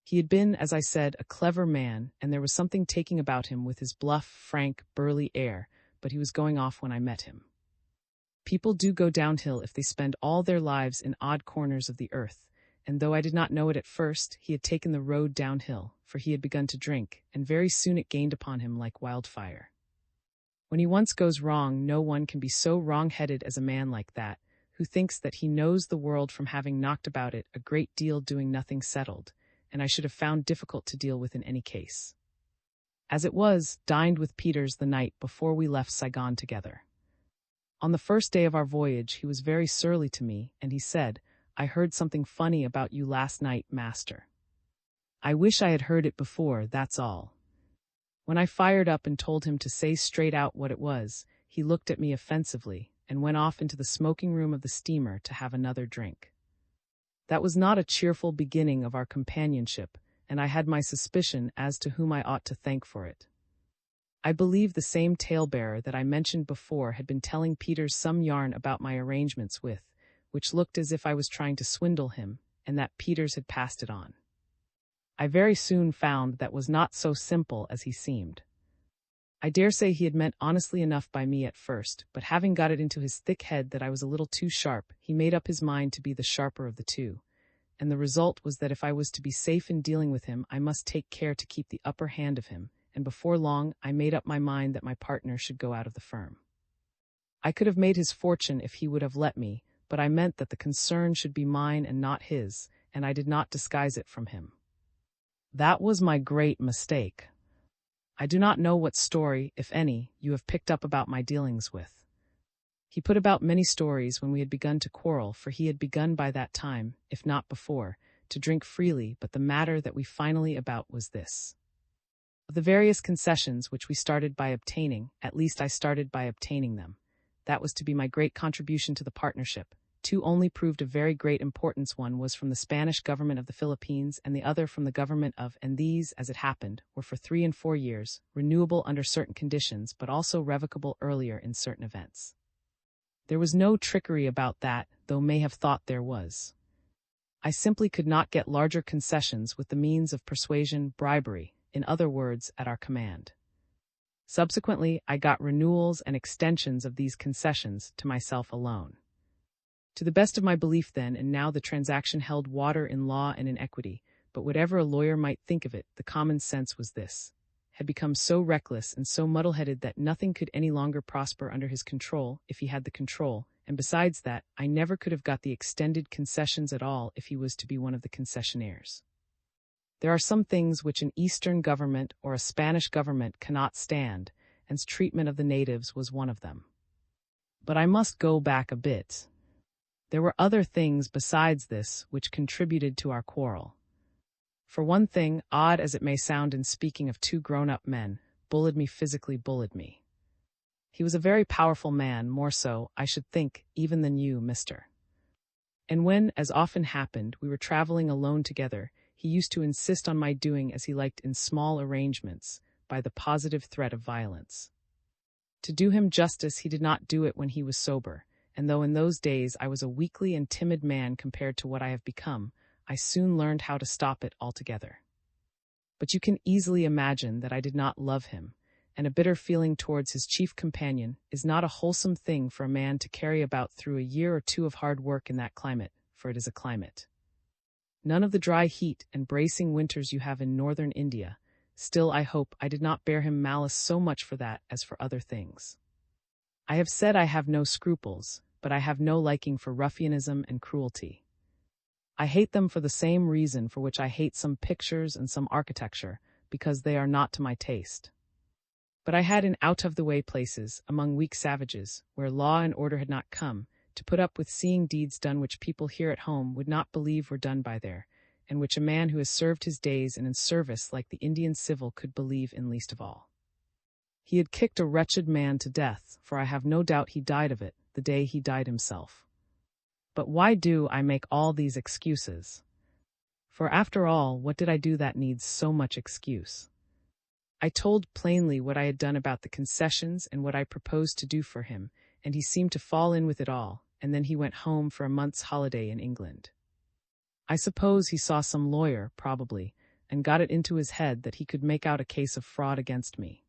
[SPEAKER 1] He had been, as I said, a clever man, and there was something taking about him with his bluff, frank, burly air, but he was going off when I met him. People do go downhill if they spend all their lives in odd corners of the earth, and though I did not know it at first, he had taken the road downhill, for he had begun to drink, and very soon it gained upon him like wildfire. When he once goes wrong, no one can be so wrong-headed as a man like that, who thinks that he knows the world from having knocked about it a great deal doing nothing settled, and I should have found difficult to deal with in any case. As it was, dined with Peters the night before we left Saigon together. On the first day of our voyage he was very surly to me, and he said, "I heard something funny about you last night, master." I wish I had heard it before, that's all. When I fired up and told him to say straight out what it was, he looked at me offensively, and went off into the smoking room of the steamer to have another drink. That was not a cheerful beginning of our companionship, and I had my suspicion as to whom I ought to thank for it. I believe the same talebearer that I mentioned before had been telling Peters some yarn about my arrangements with, which looked as if I was trying to swindle him, and that Peters had passed it on. I very soon found that was not so simple as he seemed. I dare say he had meant honestly enough by me at first, but having got it into his thick head that I was a little too sharp, he made up his mind to be the sharper of the two, and the result was that if I was to be safe in dealing with him, I must take care to keep the upper hand of him, and before long I made up my mind that my partner should go out of the firm. I could have made his fortune if he would have let me, but I meant that the concern should be mine and not his, and I did not disguise it from him. That was my great mistake. I do not know what story, if any, you have picked up about my dealings with. He put about many stories when we had begun to quarrel, for he had begun by that time, if not before, to drink freely, but the matter that we finally about was this. Of the various concessions which we started by obtaining, at least I started by obtaining them. That was to be my great contribution to the partnership. Two only proved of very great importance. One was from the Spanish government of the Philippines, and the other from the government of, and these, as it happened, were for 3 and 4 years, renewable under certain conditions, but also revocable earlier in certain events. There was no trickery about that, though may have thought there was. I simply could not get larger concessions with the means of persuasion, bribery, in other words, at our command. Subsequently, I got renewals and extensions of these concessions to myself alone. To the best of my belief then and now the transaction held water in law and in equity, but whatever a lawyer might think of it, the common sense was this: had become so reckless and so muddle-headed that nothing could any longer prosper under his control if he had the control, and besides that, I never could have got the extended concessions at all if he was to be one of the concessionaires. There are some things which an Eastern government or a Spanish government cannot stand, and treatment of the natives was one of them. But I must go back a bit. There were other things besides this which contributed to our quarrel. For one thing, odd as it may sound in speaking of two grown-up men, Bullied physically bullied me. He was a very powerful man, more so, I should think, even than you, mister. And when, as often happened, we were traveling alone together, he used to insist on my doing as he liked in small arrangements, by the positive threat of violence. To do him justice, he did not do it when he was sober, and though in those days I was a weakly and timid man compared to what I have become, I soon learned how to stop it altogether. But you can easily imagine that I did not love him, and a bitter feeling towards his chief companion is not a wholesome thing for a man to carry about through a year or two of hard work in that climate, for it is a climate. None of the dry heat and bracing winters you have in northern India. Still, I hope I did not bear him malice so much for that as for other things. I have said I have no scruples, but I have no liking for ruffianism and cruelty. I hate them for the same reason for which I hate some pictures and some architecture, because they are not to my taste. But I had in out-of-the-way places, among weak savages, where law and order had not come, to put up with seeing deeds done which people here at home would not believe were done by there, and which a man who has served his days in service like the Indian civil could believe in least of all. He had kicked a wretched man to death, for I have no doubt he died of it, the day he died himself. But why do I make all these excuses? For after all, what did I do that needs so much excuse? I told plainly what I had done about the concessions and what I proposed to do for him, and he seemed to fall in with it all, and then he went home for a month's holiday in England. I suppose he saw some lawyer, probably, and got it into his head that he could make out a case of fraud against me.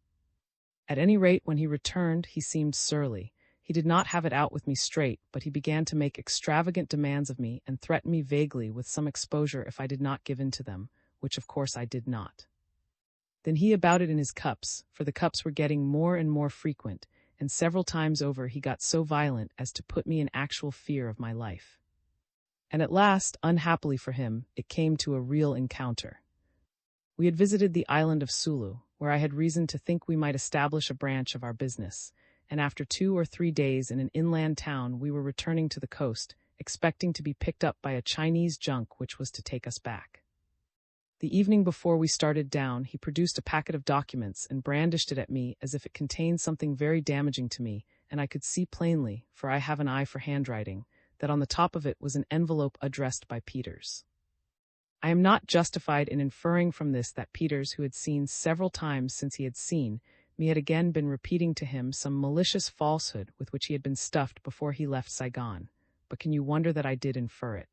[SPEAKER 1] At any rate, when he returned, he seemed surly. He did not have it out with me straight, but he began to make extravagant demands of me and threaten me vaguely with some exposure if I did not give in to them, which of course I did not. Then he about it in his cups, for the cups were getting more and more frequent, and several times over he got so violent as to put me in actual fear of my life. And at last, unhappily for him, it came to a real encounter. We had visited the island of Sulu, where I had reason to think we might establish a branch of our business, and after 2 or 3 days in an inland town we were returning to the coast, expecting to be picked up by a Chinese junk which was to take us back. The evening before we started down, he produced a packet of documents and brandished it at me as if it contained something very damaging to me, and I could see plainly, for I have an eye for handwriting, that on the top of it was an envelope addressed by Peters. I am not justified in inferring from this that Peters, who had seen several times since he had seen me, had again been repeating to him some malicious falsehood with which he had been stuffed before he left Saigon, but can you wonder that I did infer it?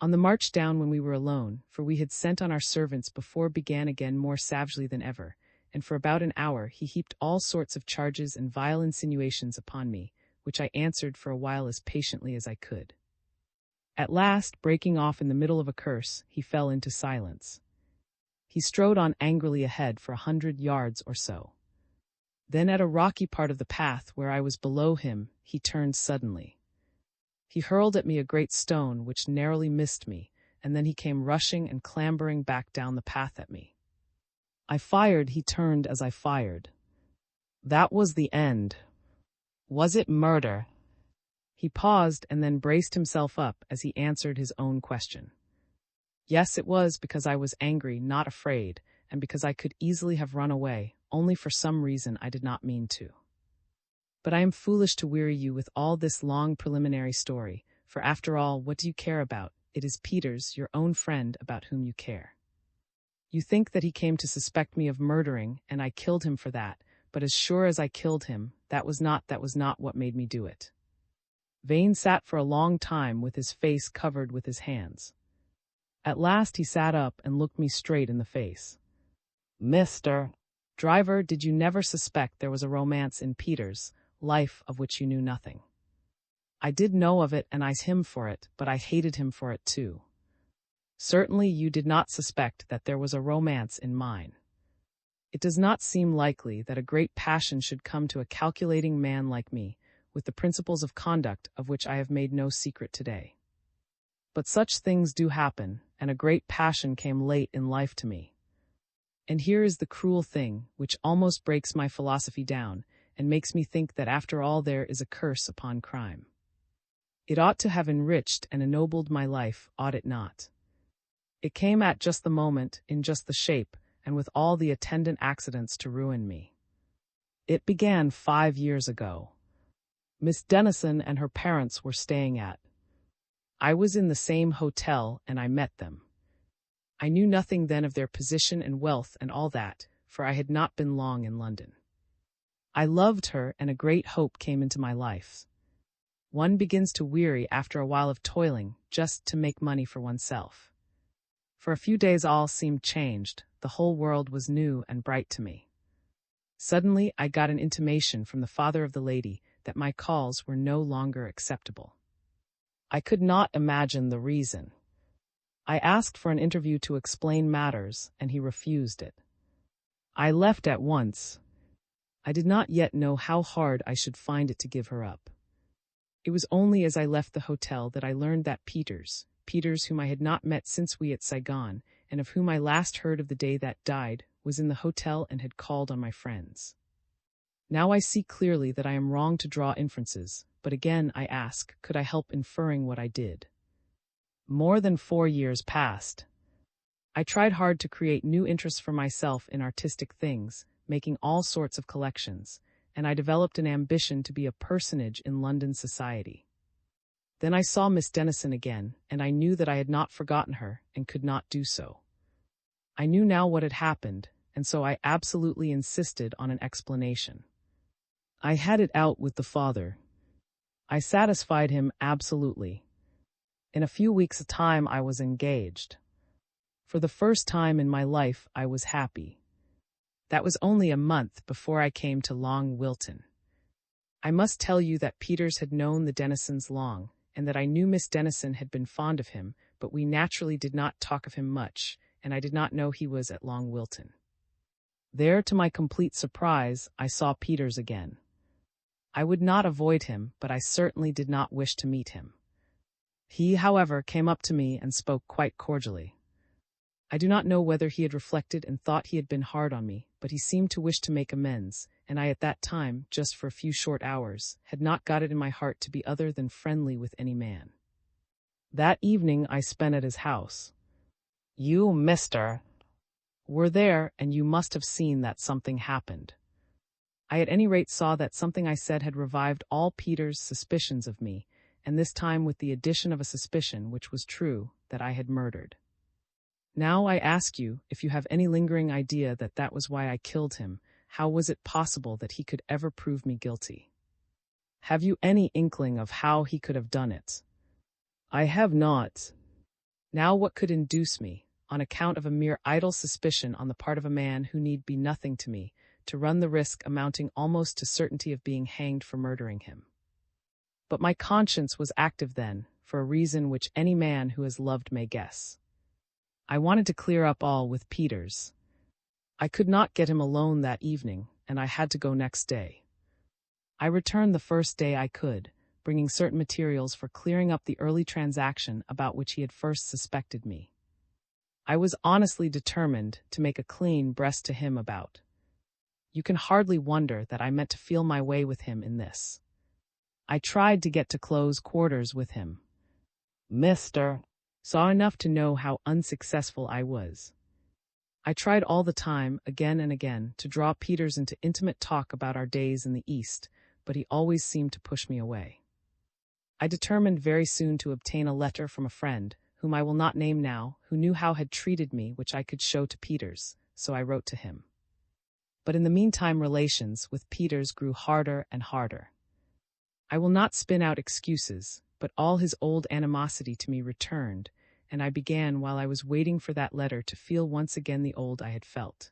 [SPEAKER 1] On the march down when we were alone, for we had sent on our servants before, began again more savagely than ever, and for about an hour he heaped all sorts of charges and vile insinuations upon me, which I answered for a while as patiently as I could. At last, breaking off in the middle of a curse, he fell into silence. He strode on angrily ahead for 100 yards or so. Then at a rocky part of the path where I was below him, he turned suddenly. He hurled at me a great stone which narrowly missed me, and then he came rushing and clambering back down the path at me. I fired, he turned as I fired. That was the end. Was it murder? He paused and then braced himself up as he answered his own question. Yes, it was, because I was angry, not afraid, and because I could easily have run away, only for some reason I did not mean to. But I am foolish to weary you with all this long preliminary story, for after all, what do you care about? It is Peters, your own friend, about whom you care. You think that he came to suspect me of murdering, and I killed him for that, but as sure as I killed him, that was not what made me do it. Vane sat for a long time with his face covered with his hands. At last he sat up and looked me straight in the face. Mr. Driver, did you never suspect there was a romance in Peters' life of which you knew nothing? I did know of it, and I him for it, but I hated him for it too. Certainly you did not suspect that there was a romance in mine. It does not seem likely that a great passion should come to a calculating man like me, with the principles of conduct of which I have made no secret today. But such things do happen, and a great passion came late in life to me. And here is the cruel thing, which almost breaks my philosophy down, and makes me think that after all there is a curse upon crime. It ought to have enriched and ennobled my life, ought it not? It came at just the moment, in just the shape, and with all the attendant accidents to ruin me. It began 5 years ago. Miss Dennison and her parents were staying at. I was in the same hotel, and I met them. I knew nothing then of their position and wealth and all that, for I had not been long in London. I loved her, and a great hope came into my life. One begins to weary after a while of toiling, just to make money for oneself. For a few days all seemed changed, the whole world was new and bright to me. Suddenly, I got an intimation from the father of the lady that my calls were no longer acceptable. I could not imagine the reason. I asked for an interview to explain matters, and he refused it. I left at once. I did not yet know how hard I should find it to give her up. It was only as I left the hotel that I learned that Peters, whom I had not met since we at Saigon, and of whom I last heard of the day that died, was in the hotel and had called on my friends. Now I see clearly that I am wrong to draw inferences, but again I ask, could I help inferring what I did? More than 4 years passed. I tried hard to create new interests for myself in artistic things, making all sorts of collections, and I developed an ambition to be a personage in London society. Then I saw Miss Denison again, and I knew that I had not forgotten her, and could not do so. I knew now what had happened, and so I absolutely insisted on an explanation. I had it out with the father. I satisfied him absolutely. In a few weeks' time I was engaged. For the first time in my life I was happy. That was only a month before I came to Long Wilton. I must tell you that Peters had known the Denisons long, and that I knew Miss Denison had been fond of him, but we naturally did not talk of him much, and I did not know he was at Long Wilton. There, to my complete surprise, I saw Peters again. I would not avoid him, but I certainly did not wish to meet him. He, however, came up to me and spoke quite cordially. I do not know whether he had reflected and thought he had been hard on me, but he seemed to wish to make amends, and I at that time, just for a few short hours, had not got it in my heart to be other than friendly with any man. That evening I spent at his house. You, mister, were there, and you must have seen that something happened. I at any rate saw that something I said had revived all Peter's suspicions of me, and this time with the addition of a suspicion, which was true, that I had murdered. Now I ask you, if you have any lingering idea that that was why I killed him, how was it possible that he could ever prove me guilty? Have you any inkling of how he could have done it? I have not. Now what could induce me, on account of a mere idle suspicion on the part of a man who need be nothing to me, to run the risk amounting almost to certainty of being hanged for murdering him? But my conscience was active then, for a reason which any man who has loved may guess. I wanted to clear up all with Peters. I could not get him alone that evening, and I had to go next day. I returned the first day I could, bringing certain materials for clearing up the early transaction about which he had first suspected me. I was honestly determined to make a clean breast to him about. You can hardly wonder that I meant to feel my way with him in this. I tried to get to close quarters with him. Mr. saw enough to know how unsuccessful I was. I tried all the time, again and again, to draw Peters into intimate talk about our days in the East, but he always seemed to push me away. I determined very soon to obtain a letter from a friend, whom I will not name now, who knew how had treated me, which I could show to Peters, so I wrote to him. But in the meantime relations with Peters grew harder and harder. I will not spin out excuses, but all his old animosity to me returned, and I began, while I was waiting for that letter, to feel once again the old I had felt.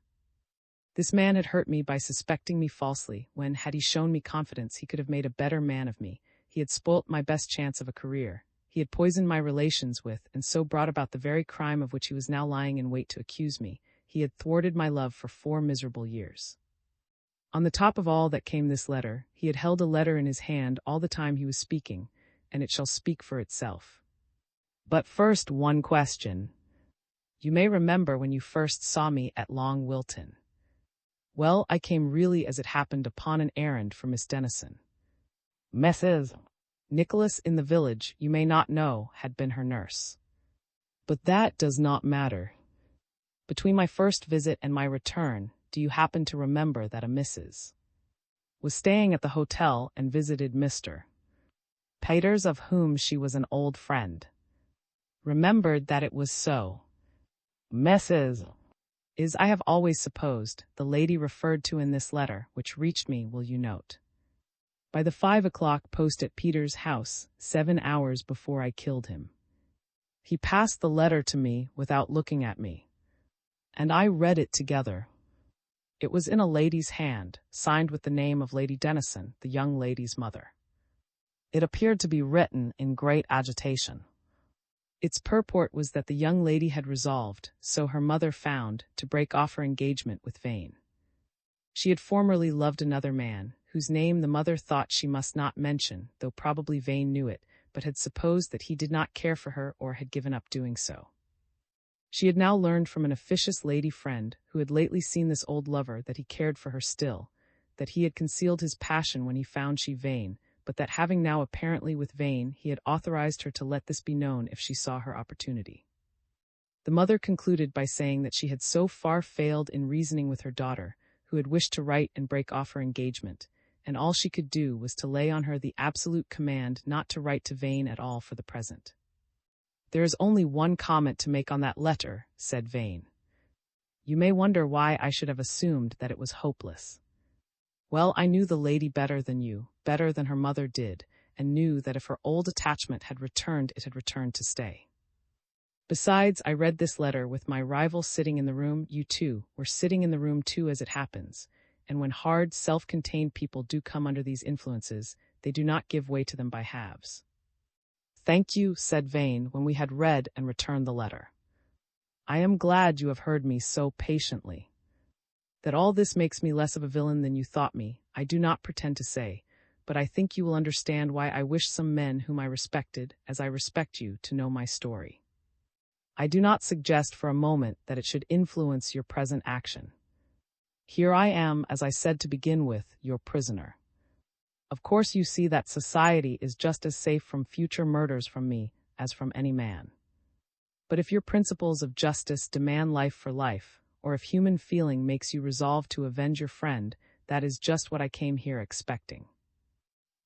[SPEAKER 1] This man had hurt me by suspecting me falsely, when, had he shown me confidence, he could have made a better man of me. He had spoilt my best chance of a career. He had poisoned my relations with, and so brought about the very crime of which he was now lying in wait to accuse me. He had thwarted my love for 4 miserable years. On the top of all that came this letter, he had held a letter in his hand all the time he was speaking, and it shall speak for itself. But first, one question. You may remember when you first saw me at Long Wilton. Well, I came really as it happened upon an errand for Miss Denison. Mrs. Nicholas in the village, you may not know, had been her nurse. But that does not matter. Between my first visit and my return, do you happen to remember that a Mrs. was staying at the hotel and visited Mr. Peters, of whom she was an old friend? Remembered that it was so. Mrs. is, I have always supposed, the lady referred to in this letter, which reached me, will you note. By the 5 o'clock post at Peters' house, 7 hours before I killed him. He passed the letter to me without looking at me, and I read it together. It was in a lady's hand, signed with the name of Lady Denison, the young lady's mother. It appeared to be written in great agitation. Its purport was that the young lady had resolved, so her mother found, to break off her engagement with Vane. She had formerly loved another man, whose name the mother thought she must not mention, though probably Vane knew it, but had supposed that he did not care for her or had given up doing so. She had now learned from an officious lady friend, who had lately seen this old lover, that he cared for her still, that he had concealed his passion when he found she vain, but that having now apparently with Vane, he had authorized her to let this be known if she saw her opportunity. The mother concluded by saying that she had so far failed in reasoning with her daughter, who had wished to write and break off her engagement, and all she could do was to lay on her the absolute command not to write to Vane at all for the present. "There is only one comment to make on that letter," said Vane. "You may wonder why I should have assumed that it was hopeless. Well, I knew the lady better than you, better than her mother did, and knew that if her old attachment had returned, it had returned to stay. Besides, I read this letter with my rival sitting in the room. You, too, were sitting in the room, too, as it happens, and when hard, self-contained people do come under these influences, they do not give way to them by halves." "Thank you," said Vane, when we had read and returned the letter. "I am glad you have heard me so patiently. That all this makes me less of a villain than you thought me, I do not pretend to say, but I think you will understand why I wish some men whom I respected, as I respect you, to know my story. I do not suggest for a moment that it should influence your present action. Here I am, as I said to begin with, your prisoner. Of course you see that society is just as safe from future murders from me as from any man. But if your principles of justice demand life for life, or if human feeling makes you resolve to avenge your friend, that is just what I came here expecting.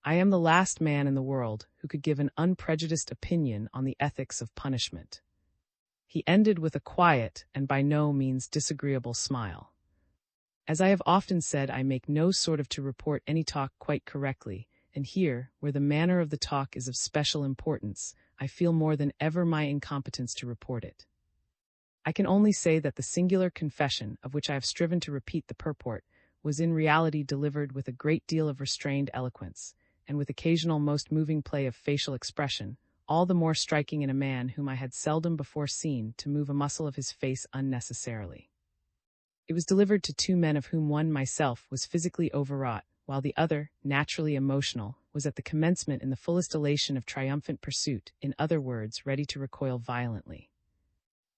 [SPEAKER 1] I am the last man in the world who could give an unprejudiced opinion on the ethics of punishment." He ended with a quiet and by no means disagreeable smile. "As I have often said, I make no sort of to report any talk quite correctly, and here, where the manner of the talk is of special importance, I feel more than ever my incompetence to report it. I can only say that the singular confession, of which I have striven to repeat the purport, was in reality delivered with a great deal of restrained eloquence, and with occasional most moving play of facial expression, all the more striking in a man whom I had seldom before seen to move a muscle of his face unnecessarily. It was delivered to two men of whom one, myself, was physically overwrought, while the other, naturally emotional, was at the commencement in the fullest elation of triumphant pursuit, in other words, ready to recoil violently.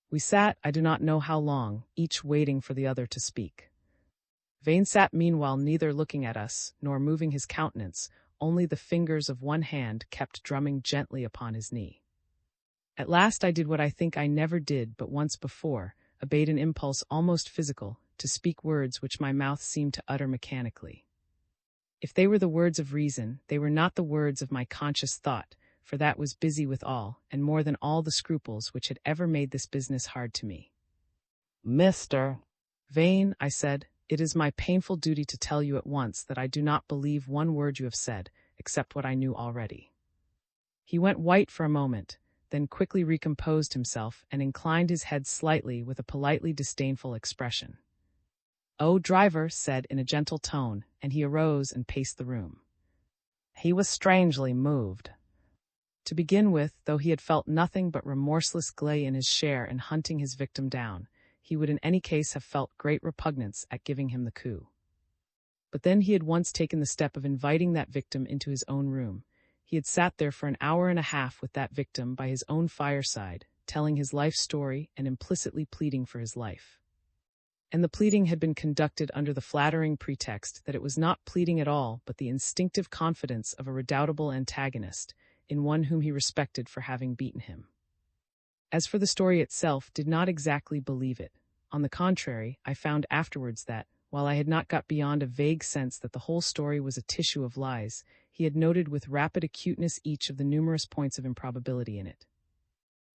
[SPEAKER 1] We sat, I do not know how long, each waiting for the other to speak. Vane sat meanwhile neither looking at us, nor moving his countenance, only the fingers of one hand kept drumming gently upon his knee. At last I did what I think I never did but once before, obeyed an impulse almost physical, to speak words which my mouth seemed to utter mechanically. If they were the words of reason, they were not the words of my conscious thought, for that was busy with all, and more than all the scruples which had ever made this business hard to me. "Mr. Vane," I said, "it is my painful duty to tell you at once that I do not believe one word you have said, except what I knew already." He went white for a moment, then quickly recomposed himself and inclined his head slightly with a politely disdainful expression. "Oh, driver," said in a gentle tone, and he arose and paced the room. He was strangely moved. To begin with, though he had felt nothing but remorseless glee in his share in hunting his victim down, he would in any case have felt great repugnance at giving him the coup. But then he had once taken the step of inviting that victim into his own room. He had sat there for an hour and a half with that victim by his own fireside, telling his life story and implicitly pleading for his life. And the pleading had been conducted under the flattering pretext that it was not pleading at all but the instinctive confidence of a redoubtable antagonist, in one whom he respected for having beaten him. As for the story itself, did not exactly believe it. On the contrary, I found afterwards that, while I had not got beyond a vague sense that the whole story was a tissue of lies, he had noted with rapid acuteness each of the numerous points of improbability in it.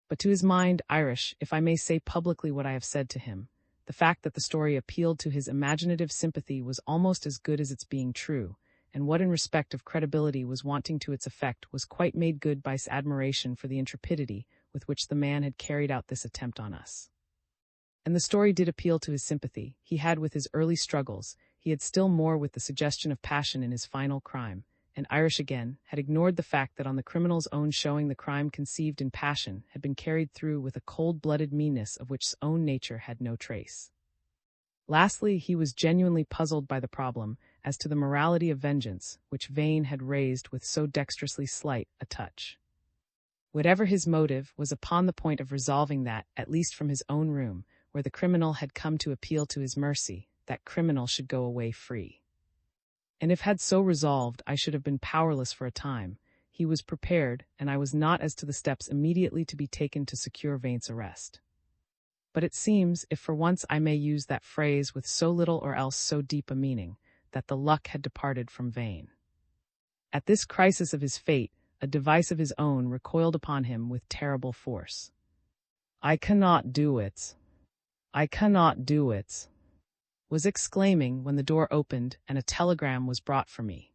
[SPEAKER 1] But to his mind, Irish, if I may say publicly what I have said to him, the fact that the story appealed to his imaginative sympathy was almost as good as its being true, and what in respect of credibility was wanting to its effect was quite made good by his admiration for the intrepidity with which the man had carried out this attempt on us. And the story did appeal to his sympathy. He had with his early struggles, he had still more with the suggestion of passion in his final crime. And Irish again had ignored the fact that on the criminal's own showing the crime conceived in passion had been carried through with a cold-blooded meanness of which his own nature had no trace. Lastly, he was genuinely puzzled by the problem as to the morality of vengeance, which Vane had raised with so dexterously slight a touch. Whatever his motive, was upon the point of resolving that, at least from his own room, where the criminal had come to appeal to his mercy, that criminal should go away free. And if had so resolved, I should have been powerless for a time. He was prepared, and I was not as to the steps immediately to be taken to secure Vane's arrest. But it seems, if for once I may use that phrase with so little or else so deep a meaning, that the luck had departed from Vane. At this crisis of his fate, a device of his own recoiled upon him with terrible force. "I cannot do it. I cannot do it," was exclaiming when the door opened and a telegram was brought for me.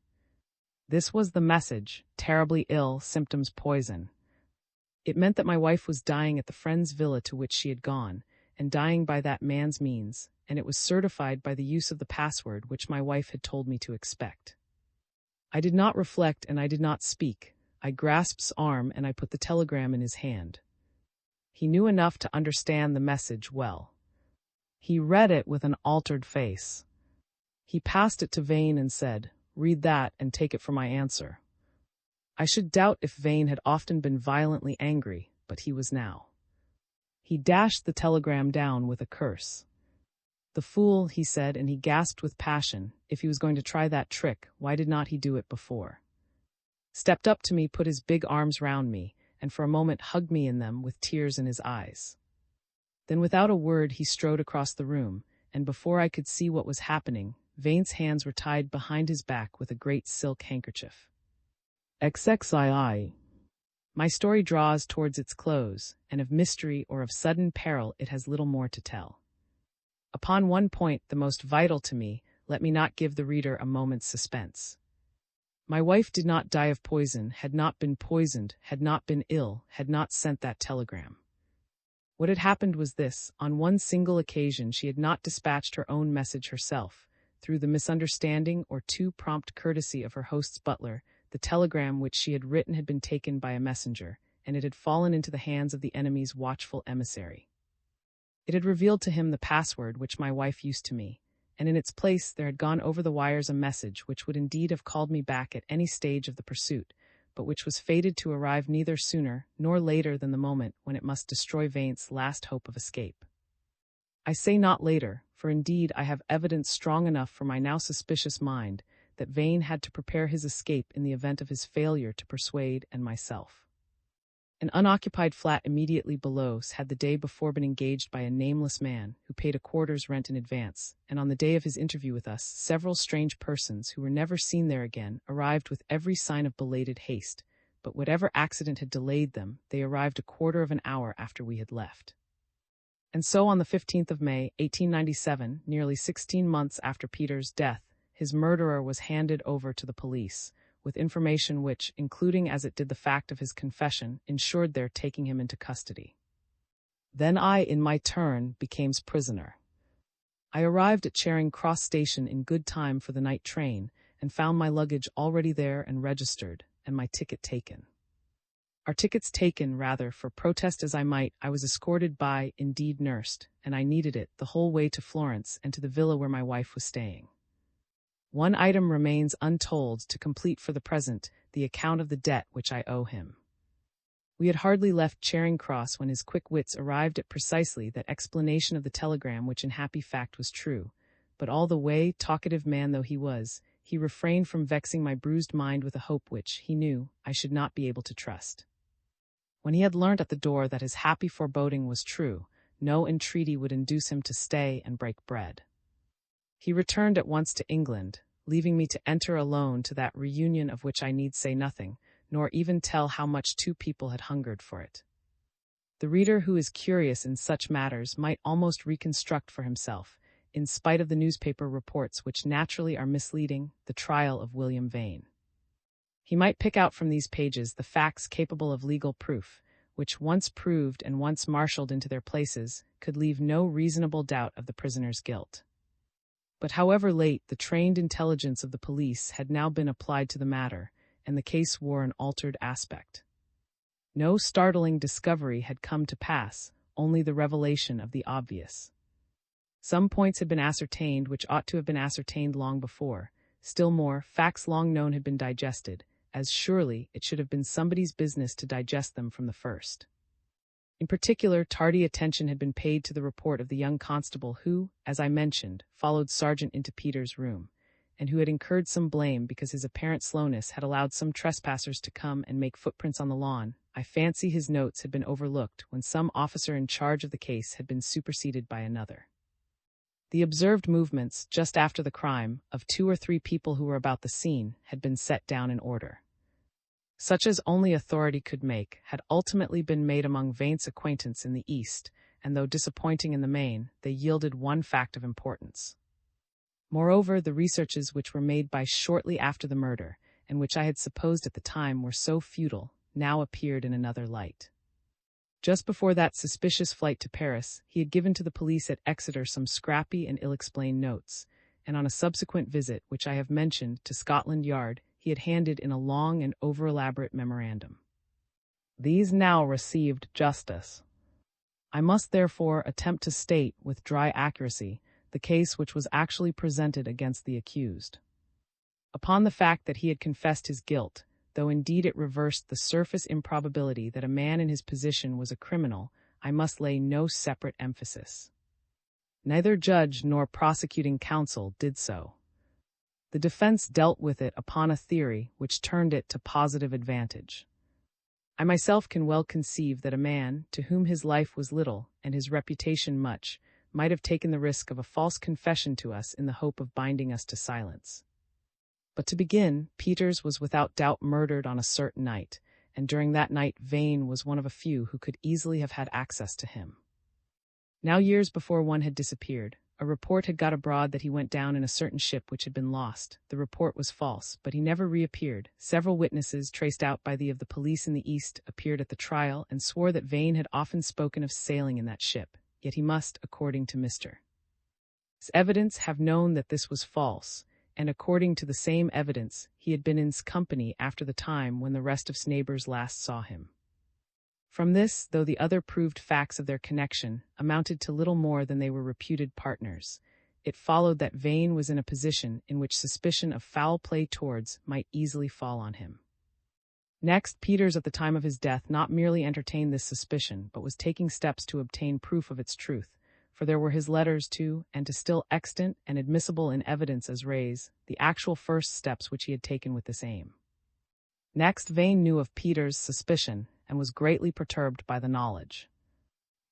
[SPEAKER 1] This was the message: terribly ill, symptoms poison. It meant that my wife was dying at the friend's villa to which she had gone, and dying by that man's means, and it was certified by the use of the password which my wife had told me to expect. I did not reflect and I did not speak. I grasped his arm and I put the telegram in his hand. He knew enough to understand the message well. He read it with an altered face. He passed it to Vane and said, "Read that and take it for my answer." I should doubt if Vane had often been violently angry, but he was now. He dashed the telegram down with a curse. "The fool," he said, and he gasped with passion. If he was going to try that trick, why did not he do it before? Stepped up to me, put his big arms round me, and for a moment hugged me in them with tears in his eyes. Then without a word he strode across the room, and before I could see what was happening, Vane's hands were tied behind his back with a great silk handkerchief. XXII. My story draws towards its close, and of mystery or of sudden peril it has little more to tell. Upon one point, the most vital to me, let me not give the reader a moment's suspense. My wife did not die of poison, had not been poisoned, had not been ill, had not sent that telegram. What had happened was this: on one single occasion she had not dispatched her own message herself. Through the misunderstanding or too prompt courtesy of her host's butler, the telegram which she had written had been taken by a messenger, and it had fallen into the hands of the enemy's watchful emissary. It had revealed to him the password which my wife used to me, and in its place there had gone over the wires a message which would indeed have called me back at any stage of the pursuit, but which was fated to arrive neither sooner nor later than the moment when it must destroy Vane's last hope of escape. I say not later, for indeed I have evidence strong enough for my now suspicious mind that Vane had to prepare his escape in the event of his failure to persuade and myself. An unoccupied flat immediately below had the day before been engaged by a nameless man who paid a quarter's rent in advance, and on the day of his interview with us, several strange persons who were never seen there again arrived with every sign of belated haste, but whatever accident had delayed them, they arrived a quarter of an hour after we had left. And so on the 15th of May, 1897, nearly 16 months after Peter's death, his murderer was handed over to the police, with information which, including as it did the fact of his confession, ensured their taking him into custody. Then I, in my turn, became prisoner. I arrived at Charing Cross Station in good time for the night train, and found my luggage already there and registered, and my ticket taken. Our tickets taken, rather, for protest as I might, I was escorted by, indeed nursed, and I needed it, the whole way to Florence and to the villa where my wife was staying. One item remains untold to complete for the present the account of the debt which I owe him. We had hardly left Charing Cross when his quick wits arrived at precisely that explanation of the telegram which in happy fact was true, but all the way, talkative man though he was, he refrained from vexing my bruised mind with a hope which, he knew, I should not be able to trust. When he had learnt at the door that his happy foreboding was true, no entreaty would induce him to stay and break bread. He returned at once to England, leaving me to enter alone to that reunion of which I need say nothing, nor even tell how much two people had hungered for it. The reader who is curious in such matters might almost reconstruct for himself, in spite of the newspaper reports which naturally are misleading, the trial of William Vane. He might pick out from these pages the facts capable of legal proof, which once proved and once marshalled into their places, could leave no reasonable doubt of the prisoner's guilt. But however late, the trained intelligence of the police had now been applied to the matter, and the case wore an altered aspect. No startling discovery had come to pass, only the revelation of the obvious. Some points had been ascertained which ought to have been ascertained long before. Still more, facts long known had been digested, as surely it should have been somebody's business to digest them from the first. In particular, tardy attention had been paid to the report of the young constable who, as I mentioned, followed Sergeant into Peter's room, and who had incurred some blame because his apparent slowness had allowed some trespassers to come and make footprints on the lawn. I fancy his notes had been overlooked when some officer in charge of the case had been superseded by another. The observed movements, just after the crime, of 2 or 3 people who were about the scene had been set down in order. Such as only authority could make, had ultimately been made among Vane's acquaintance in the East, and though disappointing in the main, they yielded one fact of importance. Moreover, the researches which were made by shortly after the murder, and which I had supposed at the time were so futile, now appeared in another light. Just before that suspicious flight to Paris, he had given to the police at Exeter some scrappy and ill-explained notes, and on a subsequent visit, which I have mentioned, to Scotland Yard, he had handed in a long and over-elaborate memorandum. These now received justice. I must therefore attempt to state, with dry accuracy, the case which was actually presented against the accused. Upon the fact that he had confessed his guilt, though indeed it reversed the surface improbability that a man in his position was a criminal, I must lay no separate emphasis. Neither judge nor prosecuting counsel did so. The defense dealt with it upon a theory which turned it to positive advantage. I myself can well conceive that a man, to whom his life was little and his reputation much, might have taken the risk of a false confession to us in the hope of binding us to silence. But to begin, Peters was without doubt murdered on a certain night, and during that night Vane was one of a few who could easily have had access to him. Now years before one had disappeared, a report had got abroad that he went down in a certain ship which had been lost. The report was false, but he never reappeared. Several witnesses, traced out by the police in the East, appeared at the trial and swore that Vane had often spoken of sailing in that ship, yet he must, according to Mr. S. evidence, have known that this was false, and according to the same evidence, he had been in S. company after the time when the rest of S. neighbors last saw him. From this, though the other proved facts of their connection amounted to little more than they were reputed partners, it followed that Vane was in a position in which suspicion of foul play towards might easily fall on him. Next, Peters at the time of his death not merely entertained this suspicion, but was taking steps to obtain proof of its truth, for there were his letters to, and to still extant and admissible in evidence as res, the actual first steps which he had taken with this aim. Next, Vane knew of Peters' suspicion, and was greatly perturbed by the knowledge.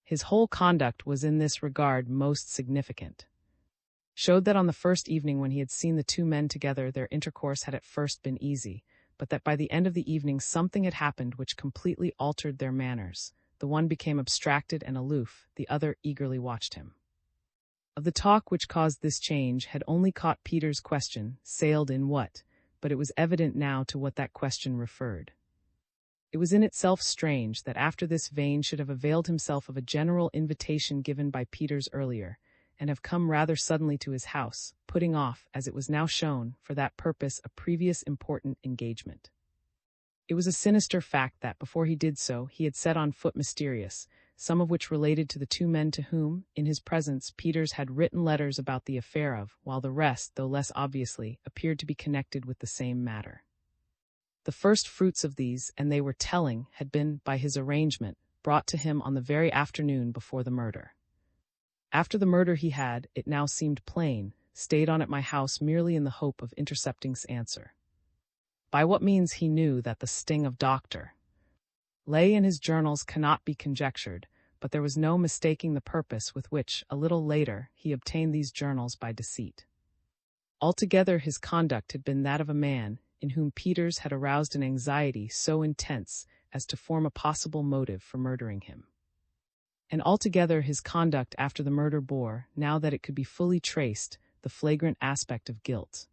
[SPEAKER 1] His whole conduct was in this regard most significant. Showed that on the first evening when he had seen the 2 men together their intercourse had at first been easy, but that by the end of the evening something had happened which completely altered their manners. The one became abstracted and aloof, the other eagerly watched him. Of the talk which caused this change had only caught Peter's question, sailed in what, but it was evident now to what that question referred. It was in itself strange that after this Vane should have availed himself of a general invitation given by Peters earlier, and have come rather suddenly to his house, putting off, as it was now shown, for that purpose a previous important engagement. It was a sinister fact that, before he did so, he had set on foot mysterious, some of which related to the 2 men to whom, in his presence, Peters had written letters about the affair of, while the rest, though less obviously, appeared to be connected with the same matter. The first fruits of these, and they were telling, had been, by his arrangement, brought to him on the very afternoon before the murder. After the murder he had, it now seemed plain, stayed on at my house merely in the hope of intercepting S. answer. By what means he knew that the sting of Dr. lay in his journals cannot be conjectured, but there was no mistaking the purpose with which, a little later, he obtained these journals by deceit. Altogether his conduct had been that of a man in whom Peters had aroused an anxiety so intense as to form a possible motive for murdering him. And altogether his conduct after the murder bore, now that it could be fully traced, the flagrant aspect of guilt.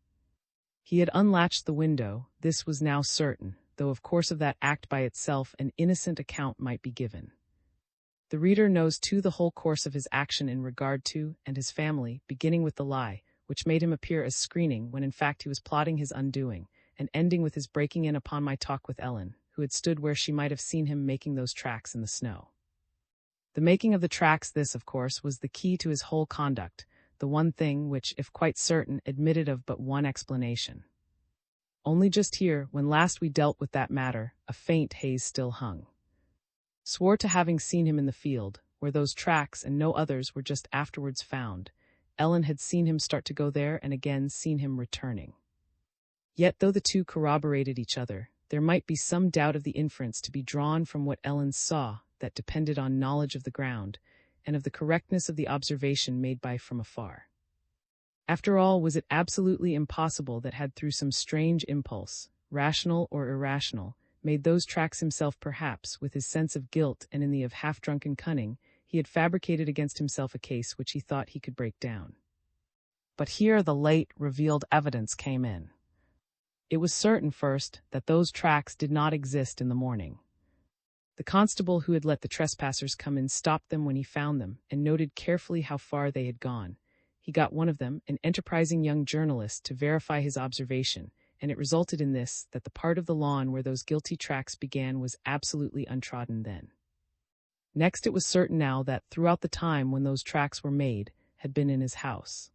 [SPEAKER 1] He had unlatched the window, this was now certain, though of course of that act by itself an innocent account might be given. The reader knows too the whole course of his action in regard to and his family, beginning with the lie, which made him appear as screening when in fact he was plotting his undoing, and ending with his breaking in upon my talk with Ellen, who had stood where she might have seen him making those tracks in the snow. The making of the tracks, this, of course, was the key to his whole conduct, the one thing which, if quite certain, admitted of but one explanation. Only just here, when last we dealt with that matter, a faint haze still hung. Swore to having seen him in the field, where those tracks and no others were just afterwards found. Ellen had seen him start to go there and again seen him returning. Yet though the two corroborated each other, there might be some doubt of the inference to be drawn from what Ellen saw that depended on knowledge of the ground, and of the correctness of the observation made by from afar. After all, was it absolutely impossible that had through some strange impulse, rational or irrational, made those tracks himself perhaps, with his sense of guilt and in the of half-drunken cunning, he had fabricated against himself a case which he thought he could break down. But here the late revealed evidence came in. It was certain, first, that those tracks did not exist in the morning. The constable who had let the trespassers come in stopped them when he found them, and noted carefully how far they had gone. He got one of them, an enterprising young journalist, to verify his observation, and it resulted in this, that the part of the lawn where those guilty tracks began was absolutely untrodden then. Next, it was certain now that, throughout the time when those tracks were made, had been in his house.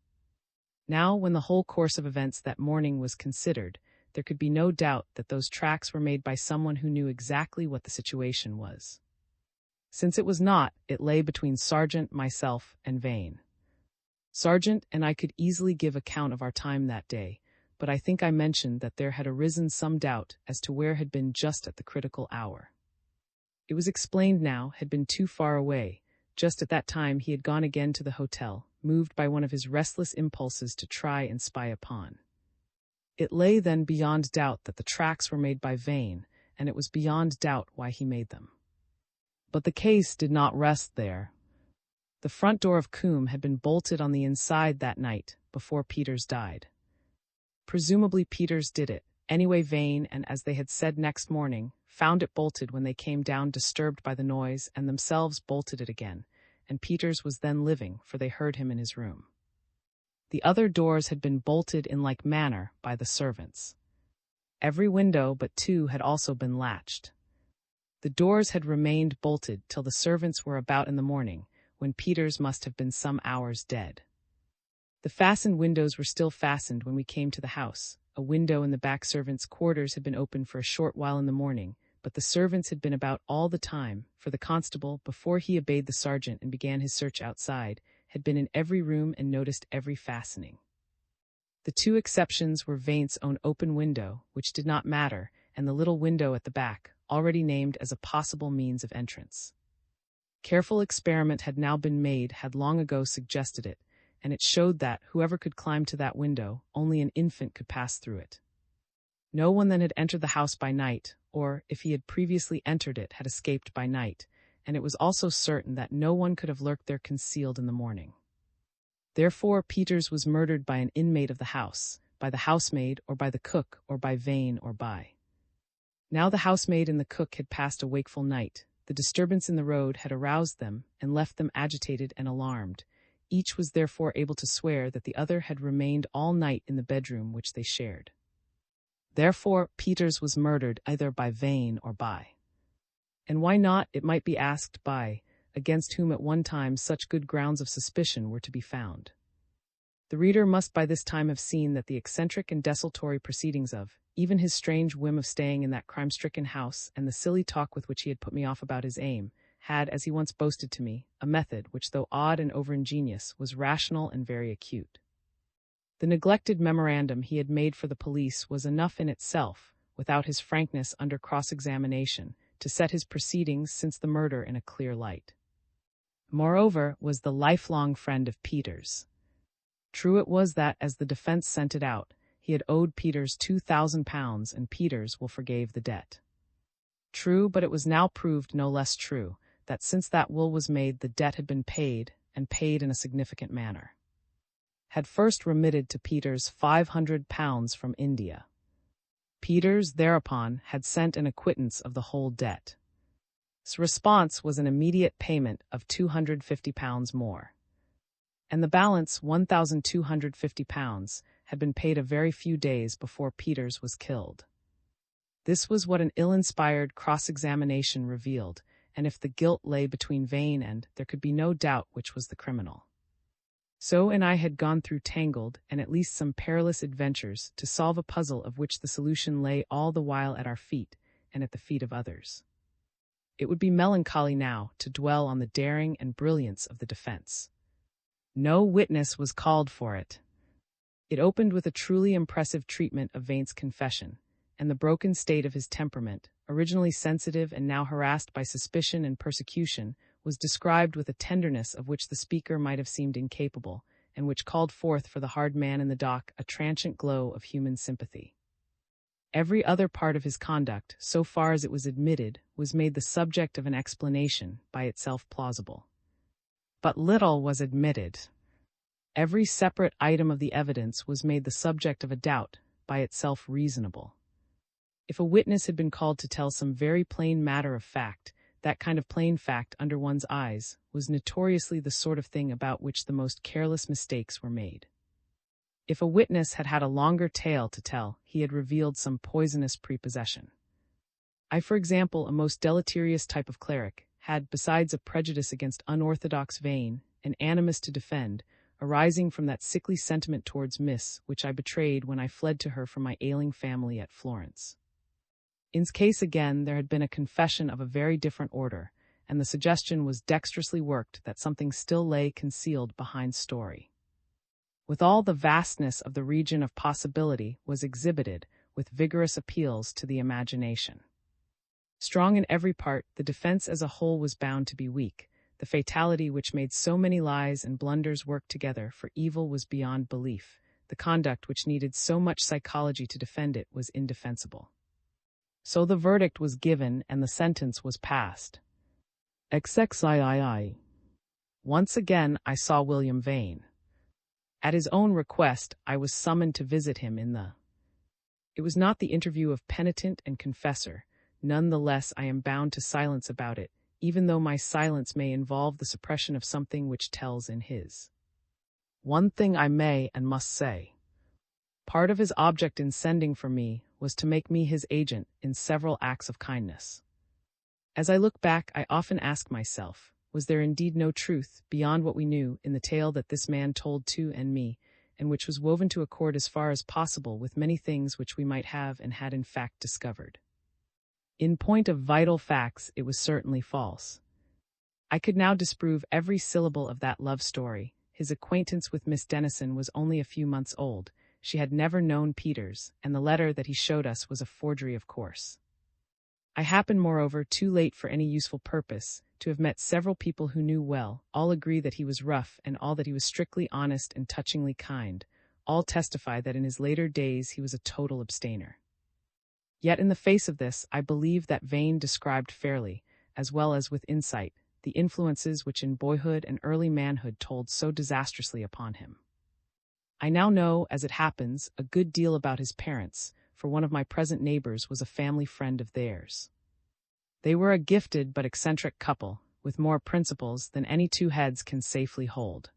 [SPEAKER 1] Now, when the whole course of events that morning was considered, there could be no doubt that those tracks were made by someone who knew exactly what the situation was. Since it was not, it lay between Sargent, myself, and Vane. Sargent and I could easily give account of our time that day, but I think I mentioned that there had arisen some doubt as to where had been just at the critical hour. It was explained now, had been too far away. Just at that time he had gone again to the hotel, moved by one of his restless impulses to try and spy upon. It lay then beyond doubt that the tracks were made by Vane, and it was beyond doubt why he made them. But the case did not rest there. The front door of Coombe had been bolted on the inside that night, before Peters died. Presumably Peters did it. Anyway, Vane, and as they had said next morning, found it bolted when they came down disturbed by the noise, and themselves bolted it again, and Peters was then living, for they heard him in his room. The other doors had been bolted in like manner by the servants. Every window but two had also been latched. The doors had remained bolted till the servants were about in the morning, when Peters must have been some hours dead. The fastened windows were still fastened when we came to the house. A window in the back servants' quarters had been open for a short while in the morning, but the servants had been about all the time, for the constable, before he obeyed the sergeant and began his search outside, had been in every room and noticed every fastening. The two exceptions were Vane's own open window, which did not matter, and the little window at the back, already named as a possible means of entrance. Careful experiment had now been made, had long ago suggested it, and it showed that, whoever could climb to that window, only an infant could pass through it. No one then had entered the house by night, or, if he had previously entered it, had escaped by night, and it was also certain that no one could have lurked there concealed in the morning. Therefore Peters was murdered by an inmate of the house, by the housemaid, or by the cook, or by Vane, or by. Now the housemaid and the cook had passed a wakeful night. The disturbance in the road had aroused them, and left them agitated and alarmed. Each was therefore able to swear that the other had remained all night in the bedroom which they shared. Therefore Peters was murdered either by Vane or by. And why not, it might be asked, by, against whom at one time such good grounds of suspicion were to be found? The reader must by this time have seen that the eccentric and desultory proceedings of, even his strange whim of staying in that crime-stricken house, and the silly talk with which he had put me off about his aim, had, as he once boasted to me, a method which, though odd and over-ingenious, was rational and very acute. The neglected memorandum he had made for the police was enough in itself, without his frankness under cross-examination, to set his proceedings since the murder in a clear light. Moreover, was the lifelong friend of Peters. True it was that, as the defense sent it out, he had owed Peters £2,000, and Peters will forgave the debt. True, but it was now proved no less true, that since that will was made the debt had been paid, and paid in a significant manner. Had first remitted to Peters £500 from India. Peters, thereupon, had sent an acquittance of the whole debt. response was an immediate payment of £250 more. And the balance, £1,250, had been paid a very few days before Peters was killed. This was what an ill-inspired cross-examination revealed, and if the guilt lay between Vane and, there could be no doubt which was the criminal. So and I had gone through tangled and at least some perilous adventures to solve a puzzle of which the solution lay all the while at our feet and at the feet of others. It would be melancholy now to dwell on the daring and brilliance of the defense. No witness was called for it. It opened with a truly impressive treatment of Vane's confession, and the broken state of his temperament, originally sensitive and now harassed by suspicion and persecution, was described with a tenderness of which the speaker might have seemed incapable, and which called forth for the hard man in the dock a transient glow of human sympathy. Every other part of his conduct, so far as it was admitted, was made the subject of an explanation, by itself plausible. But little was admitted. Every separate item of the evidence was made the subject of a doubt, by itself reasonable. If a witness had been called to tell some very plain matter of fact, that kind of plain fact under one's eyes was notoriously the sort of thing about which the most careless mistakes were made. If a witness had had a longer tale to tell, he had revealed some poisonous prepossession. I, for example, a most deleterious type of cleric, had, besides a prejudice against unorthodox Vane, an animus to defend, arising from that sickly sentiment towards Miss which I betrayed when I fled to her from my ailing family at Florence. In's case again there had been a confession of a very different order, and the suggestion was dexterously worked that something still lay concealed behind story. With all the vastness of the region of possibility was exhibited with vigorous appeals to the imagination. Strong in every part, the defense as a whole was bound to be weak. The fatality which made so many lies and blunders work together for evil was beyond belief. The conduct which needed so much psychology to defend it was indefensible. So the verdict was given and the sentence was passed. XXIII. Once again I saw William Vane. At his own request, I was summoned to visit him in the... It was not the interview of penitent and confessor. None the less I am bound to silence about it, even though my silence may involve the suppression of something which tells in his. One thing I may and must say. Part of his object in sending for me was to make me his agent in several acts of kindness. As I look back, I often ask myself, was there indeed no truth, beyond what we knew, in the tale that this man told to and me, and which was woven to accord as far as possible with many things which we might have and had in fact discovered? In point of vital facts, it was certainly false. I could now disprove every syllable of that love story. His acquaintance with Miss Denison was only a few months old. She had never known Peters, and the letter that he showed us was a forgery, of course. I happened, moreover, too late for any useful purpose, to have met several people who knew well. All agree that he was rough, and all that he was strictly honest and touchingly kind. All testify that in his later days he was a total abstainer. Yet in the face of this, I believe that Vane described fairly, as well as with insight, the influences which in boyhood and early manhood told so disastrously upon him. I now know, as it happens, a good deal about his parents, for one of my present neighbors was a family friend of theirs. They were a gifted but eccentric couple, with more principles than any two heads can safely hold.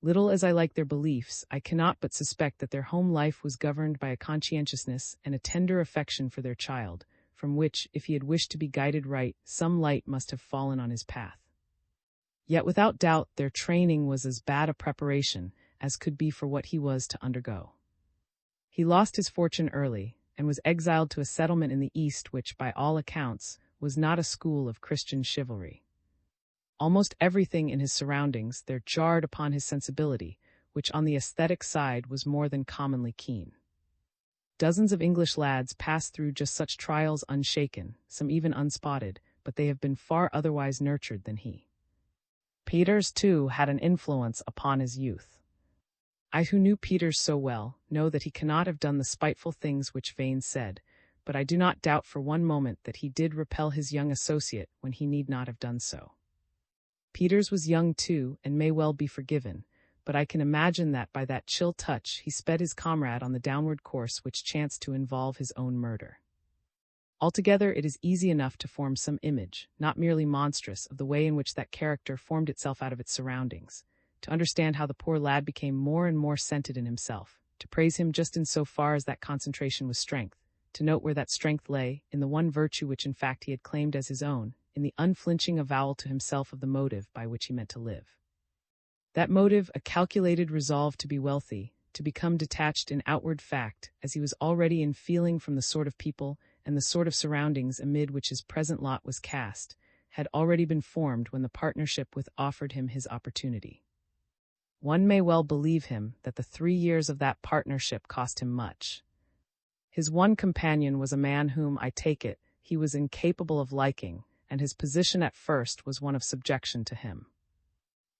[SPEAKER 1] Little as I like their beliefs, I cannot but suspect that their home life was governed by a conscientiousness and a tender affection for their child, from which, if he had wished to be guided right, some light must have fallen on his path. Yet without doubt their training was as bad a preparation as could be for what he was to undergo. He lost his fortune early, and was exiled to a settlement in the East which, by all accounts, was not a school of Christian chivalry. Almost everything in his surroundings there jarred upon his sensibility, which on the aesthetic side was more than commonly keen. Dozens of English lads pass through just such trials unshaken, some even unspotted, but they have been far otherwise nurtured than he. Peters, too, had an influence upon his youth. I, who knew Peters so well, know that he cannot have done the spiteful things which Vane said, but I do not doubt for one moment that he did repel his young associate when he need not have done so. Peters was young too, and may well be forgiven, but I can imagine that by that chill touch he sped his comrade on the downward course which chanced to involve his own murder. Altogether, it is easy enough to form some image, not merely monstrous, of the way in which that character formed itself out of its surroundings, to understand how the poor lad became more and more centered in himself, to praise him just in so far as that concentration was strength, to note where that strength lay, in the one virtue which in fact he had claimed as his own, in the unflinching avowal to himself of the motive by which he meant to live. That motive, a calculated resolve to be wealthy, to become detached in outward fact, as he was already in feeling from the sort of people and the sort of surroundings amid which his present lot was cast, had already been formed when the partnership with offered him his opportunity. One may well believe him that the 3 years of that partnership cost him much. His one companion was a man whom, I take it, he was incapable of liking, and his position at first was one of subjection to him.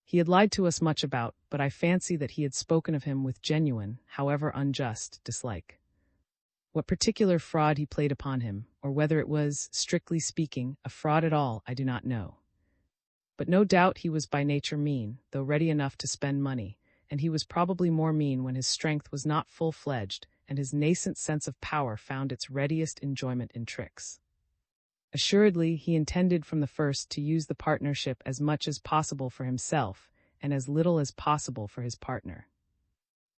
[SPEAKER 1] He had lied to us much about, but I fancy that he had spoken of him with genuine, however unjust, dislike. What particular fraud he played upon him, or whether it was, strictly speaking, a fraud at all, I do not know. But no doubt he was by nature mean, though ready enough to spend money, and he was probably more mean when his strength was not full-fledged, and his nascent sense of power found its readiest enjoyment in tricks. Assuredly, he intended from the first to use the partnership as much as possible for himself, and as little as possible for his partner.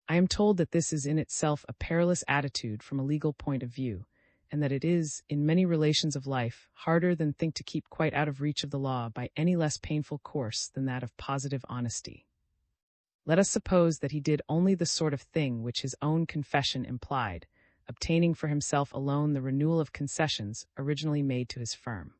[SPEAKER 1] I am told that this is in itself a perilous attitude from a legal point of view, and that it is, in many relations of life, harder than think to keep quite out of reach of the law by any less painful course than that of positive honesty. Let us suppose that he did only the sort of thing which his own confession implied, obtaining for himself alone the renewal of concessions originally made to his firm.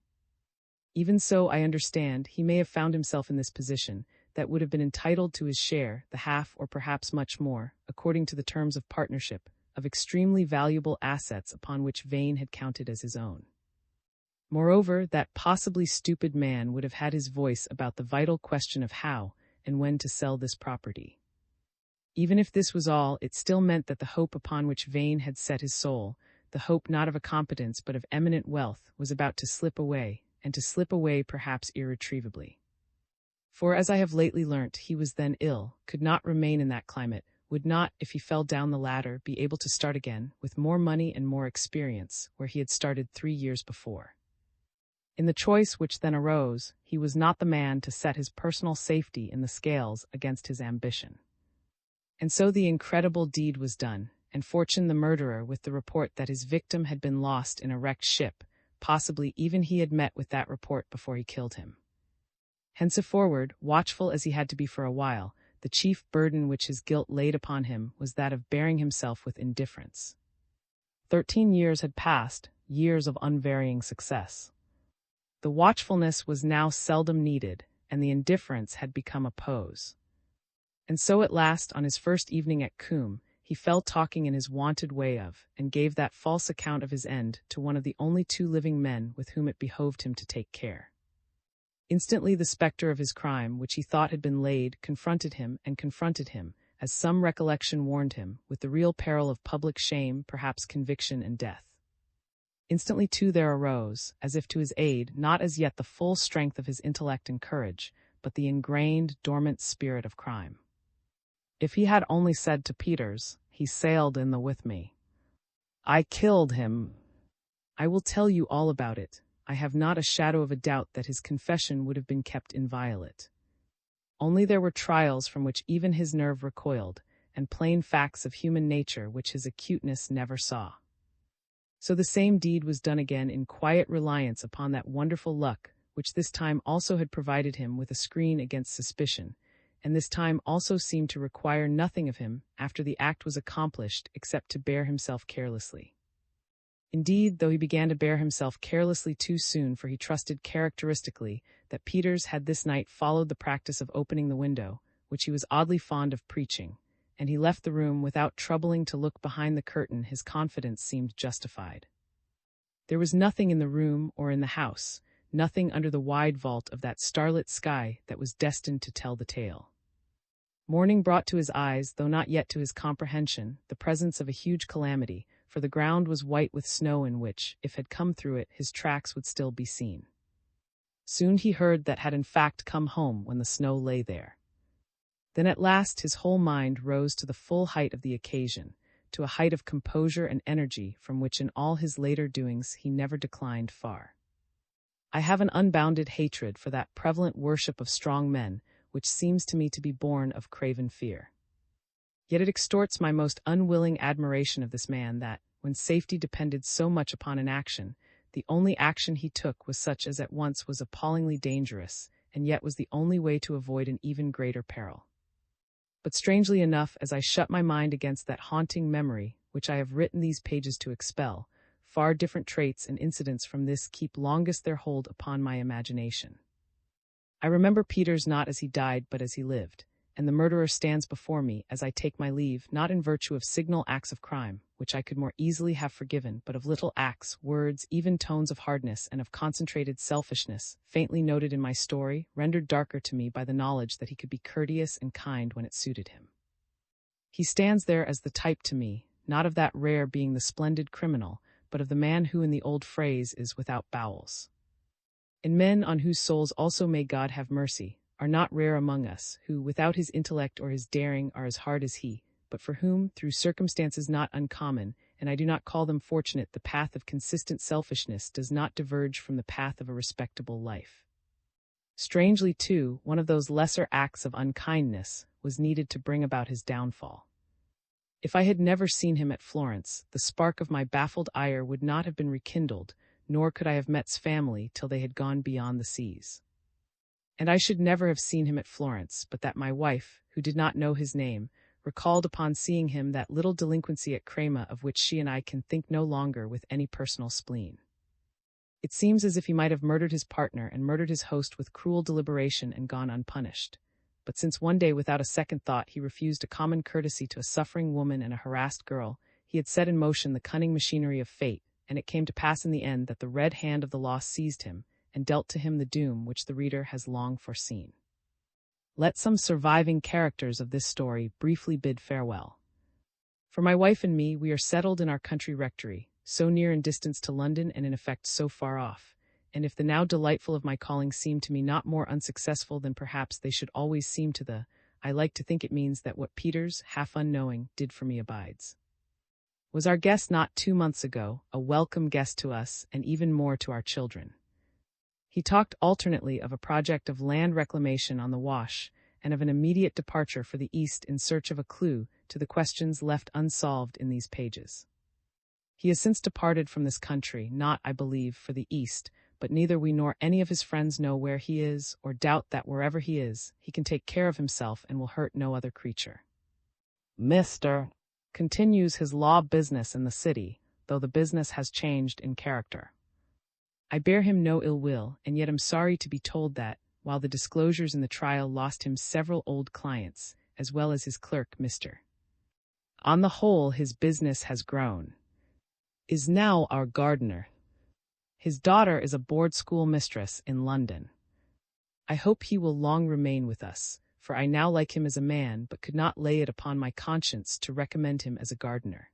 [SPEAKER 1] Even so, I understand, he may have found himself in this position, that would have been entitled to his share, the half or perhaps much more, according to the terms of partnership, of extremely valuable assets upon which Vane had counted as his own. Moreover, that possibly stupid man would have had his voice about the vital question of how and when to sell this property. Even if this was all, it still meant that the hope upon which Vane had set his soul, the hope not of a competence but of eminent wealth, was about to slip away, and to slip away perhaps irretrievably. For, as I have lately learnt, he was then ill, could not remain in that climate, would not, if he fell down the ladder, be able to start again, with more money and more experience, where he had started 3 years before. In the choice which then arose, he was not the man to set his personal safety in the scales against his ambition. And so the incredible deed was done, and Fortune the murderer, with the report that his victim had been lost in a wrecked ship, possibly even he had met with that report before he killed him. Henceforward, watchful as he had to be for a while, the chief burden which his guilt laid upon him was that of bearing himself with indifference. 13 years had passed, years of unvarying success. The watchfulness was now seldom needed, and the indifference had become a pose. And so at last, on his first evening at Coombe, he fell talking in his wonted way of, and gave that false account of his end to one of the only 2 living men with whom it behoved him to take care. Instantly the spectre of his crime, which he thought had been laid, confronted him, as some recollection warned him, with the real peril of public shame, perhaps conviction and death. Instantly too there arose, as if to his aid, not as yet the full strength of his intellect and courage, but the ingrained, dormant spirit of crime. If he had only said to Peters, "He sailed in the with me. I killed him," I will tell you all about it. I have not a shadow of a doubt that his confession would have been kept inviolate. Only there were trials from which even his nerve recoiled, and plain facts of human nature which his acuteness never saw. So the same deed was done again in quiet reliance upon that wonderful luck, which this time also had provided him with a screen against suspicion, and this time also seemed to require nothing of him after the act was accomplished except to bear himself carelessly. Indeed, though he began to bear himself carelessly too soon, for he trusted characteristically that Peters had this night followed the practice of opening the window, which he was oddly fond of preaching, and he left the room without troubling to look behind the curtain, his confidence seemed justified. There was nothing in the room or in the house, nothing under the wide vault of that starlit sky that was destined to tell the tale. Morning brought to his eyes, though not yet to his comprehension, the presence of a huge calamity, for the ground was white with snow in which, if had come through it, his tracks would still be seen. Soon he heard that had in fact come home when the snow lay there. Then at last his whole mind rose to the full height of the occasion, to a height of composure and energy from which in all his later doings he never declined far. I have an unbounded hatred for that prevalent worship of strong men, which seems to me to be born of craven fear. Yet it extorts my most unwilling admiration of this man that, when safety depended so much upon an action, the only action he took was such as at once was appallingly dangerous, and yet was the only way to avoid an even greater peril. But strangely enough, as I shut my mind against that haunting memory, which I have written these pages to expel, far different traits and incidents from this keep longest their hold upon my imagination. I remember Peters not as he died but as he lived, and the murderer stands before me as I take my leave, not in virtue of signal acts of crime, which I could more easily have forgiven, but of little acts, words, even tones of hardness and of concentrated selfishness, faintly noted in my story, rendered darker to me by the knowledge that he could be courteous and kind when it suited him. He stands there as the type to me, not of that rare being the splendid criminal, but of the man who in the old phrase is without bowels. And men on whose souls also may God have mercy, are not rare among us, who, without his intellect or his daring, are as hard as he, but for whom, through circumstances not uncommon, and I do not call them fortunate, the path of consistent selfishness does not diverge from the path of a respectable life. Strangely, too, one of those lesser acts of unkindness was needed to bring about his downfall. If I had never seen him at Florence, the spark of my baffled ire would not have been rekindled, nor could I have met's family till they had gone beyond the seas. And I should never have seen him at Florence, but that my wife, who did not know his name, recalled upon seeing him that little delinquency at Crema of which she and I can think no longer with any personal spleen. It seems as if he might have murdered his partner and murdered his host with cruel deliberation and gone unpunished. But since one day without a second thought he refused a common courtesy to a suffering woman and a harassed girl, he had set in motion the cunning machinery of fate, and it came to pass in the end that the red hand of the law seized him, and dealt to him the doom which the reader has long foreseen. Let some surviving characters of this story briefly bid farewell. For my wife and me, we are settled in our country rectory, so near in distance to London and in effect so far off, and if the now delightful of my calling seem to me not more unsuccessful than perhaps they should always seem to the, I like to think it means that what Peters, half unknowing, did for me abides. Was our guest not 2 months ago, a welcome guest to us, and even more to our children? He talked alternately of a project of land reclamation on the Wash, and of an immediate departure for the East in search of a clue to the questions left unsolved in these pages. He has since departed from this country, not, I believe, for the East, but neither we nor any of his friends know where he is, or doubt that wherever he is, he can take care of himself and will hurt no other creature. Mr. continues his law business in the city, though the business has changed in character. I bear him no ill will, and yet am sorry to be told that, while the disclosures in the trial lost him several old clients, as well as his clerk, Mr. On the whole, his business has grown. Is now our gardener. His daughter is a board school mistress in London. I hope he will long remain with us, for I now like him as a man, but could not lay it upon my conscience to recommend him as a gardener.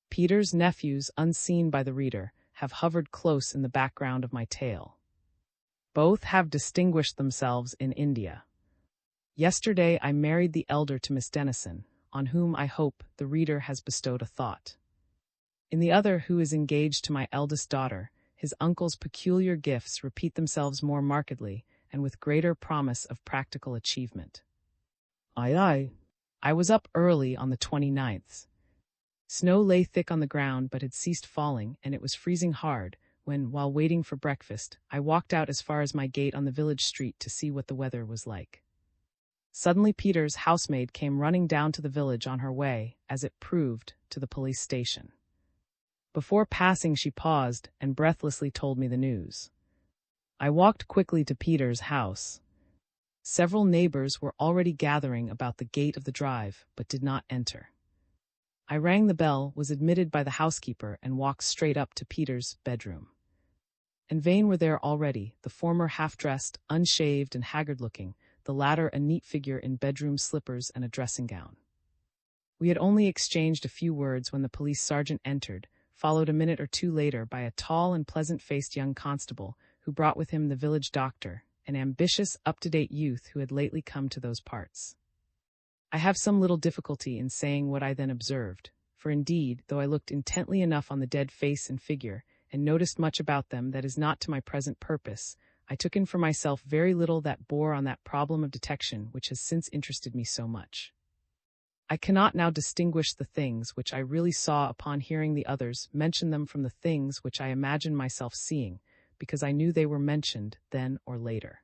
[SPEAKER 1] Peter's nephews, unseen by the reader, have hovered close in the background of my tale. Both have distinguished themselves in India. Yesterday I married the elder to Miss Denison, on whom I hope the reader has bestowed a thought. In the other, who is engaged to my eldest daughter, his uncle's peculiar gifts repeat themselves more markedly, and with greater promise of practical achievement. I was up early on the 29th. Snow lay thick on the ground but had ceased falling, and it was freezing hard, when, while waiting for breakfast, I walked out as far as my gate on the village street to see what the weather was like. Suddenly Peter's housemaid came running down to the village on her way, as it proved, to the police station. Before passing she paused, and breathlessly told me the news. I walked quickly to Peter's house. Several neighbors were already gathering about the gate of the drive, but did not enter. I rang the bell, was admitted by the housekeeper, and walked straight up to Peter's bedroom. And Vane were there already, the former half-dressed, unshaved and haggard-looking, the latter a neat figure in bedroom slippers and a dressing-gown. We had only exchanged a few words when the police sergeant entered, followed a minute or two later by a tall and pleasant-faced young constable, who brought with him the village doctor, an ambitious, up-to-date youth who had lately come to those parts. I have some little difficulty in saying what I then observed, for indeed, though I looked intently enough on the dead face and figure, and noticed much about them that is not to my present purpose, I took in for myself very little that bore on that problem of detection which has since interested me so much. I cannot now distinguish the things which I really saw upon hearing the others mention them from the things which I imagined myself seeing, because I knew they were mentioned then or later.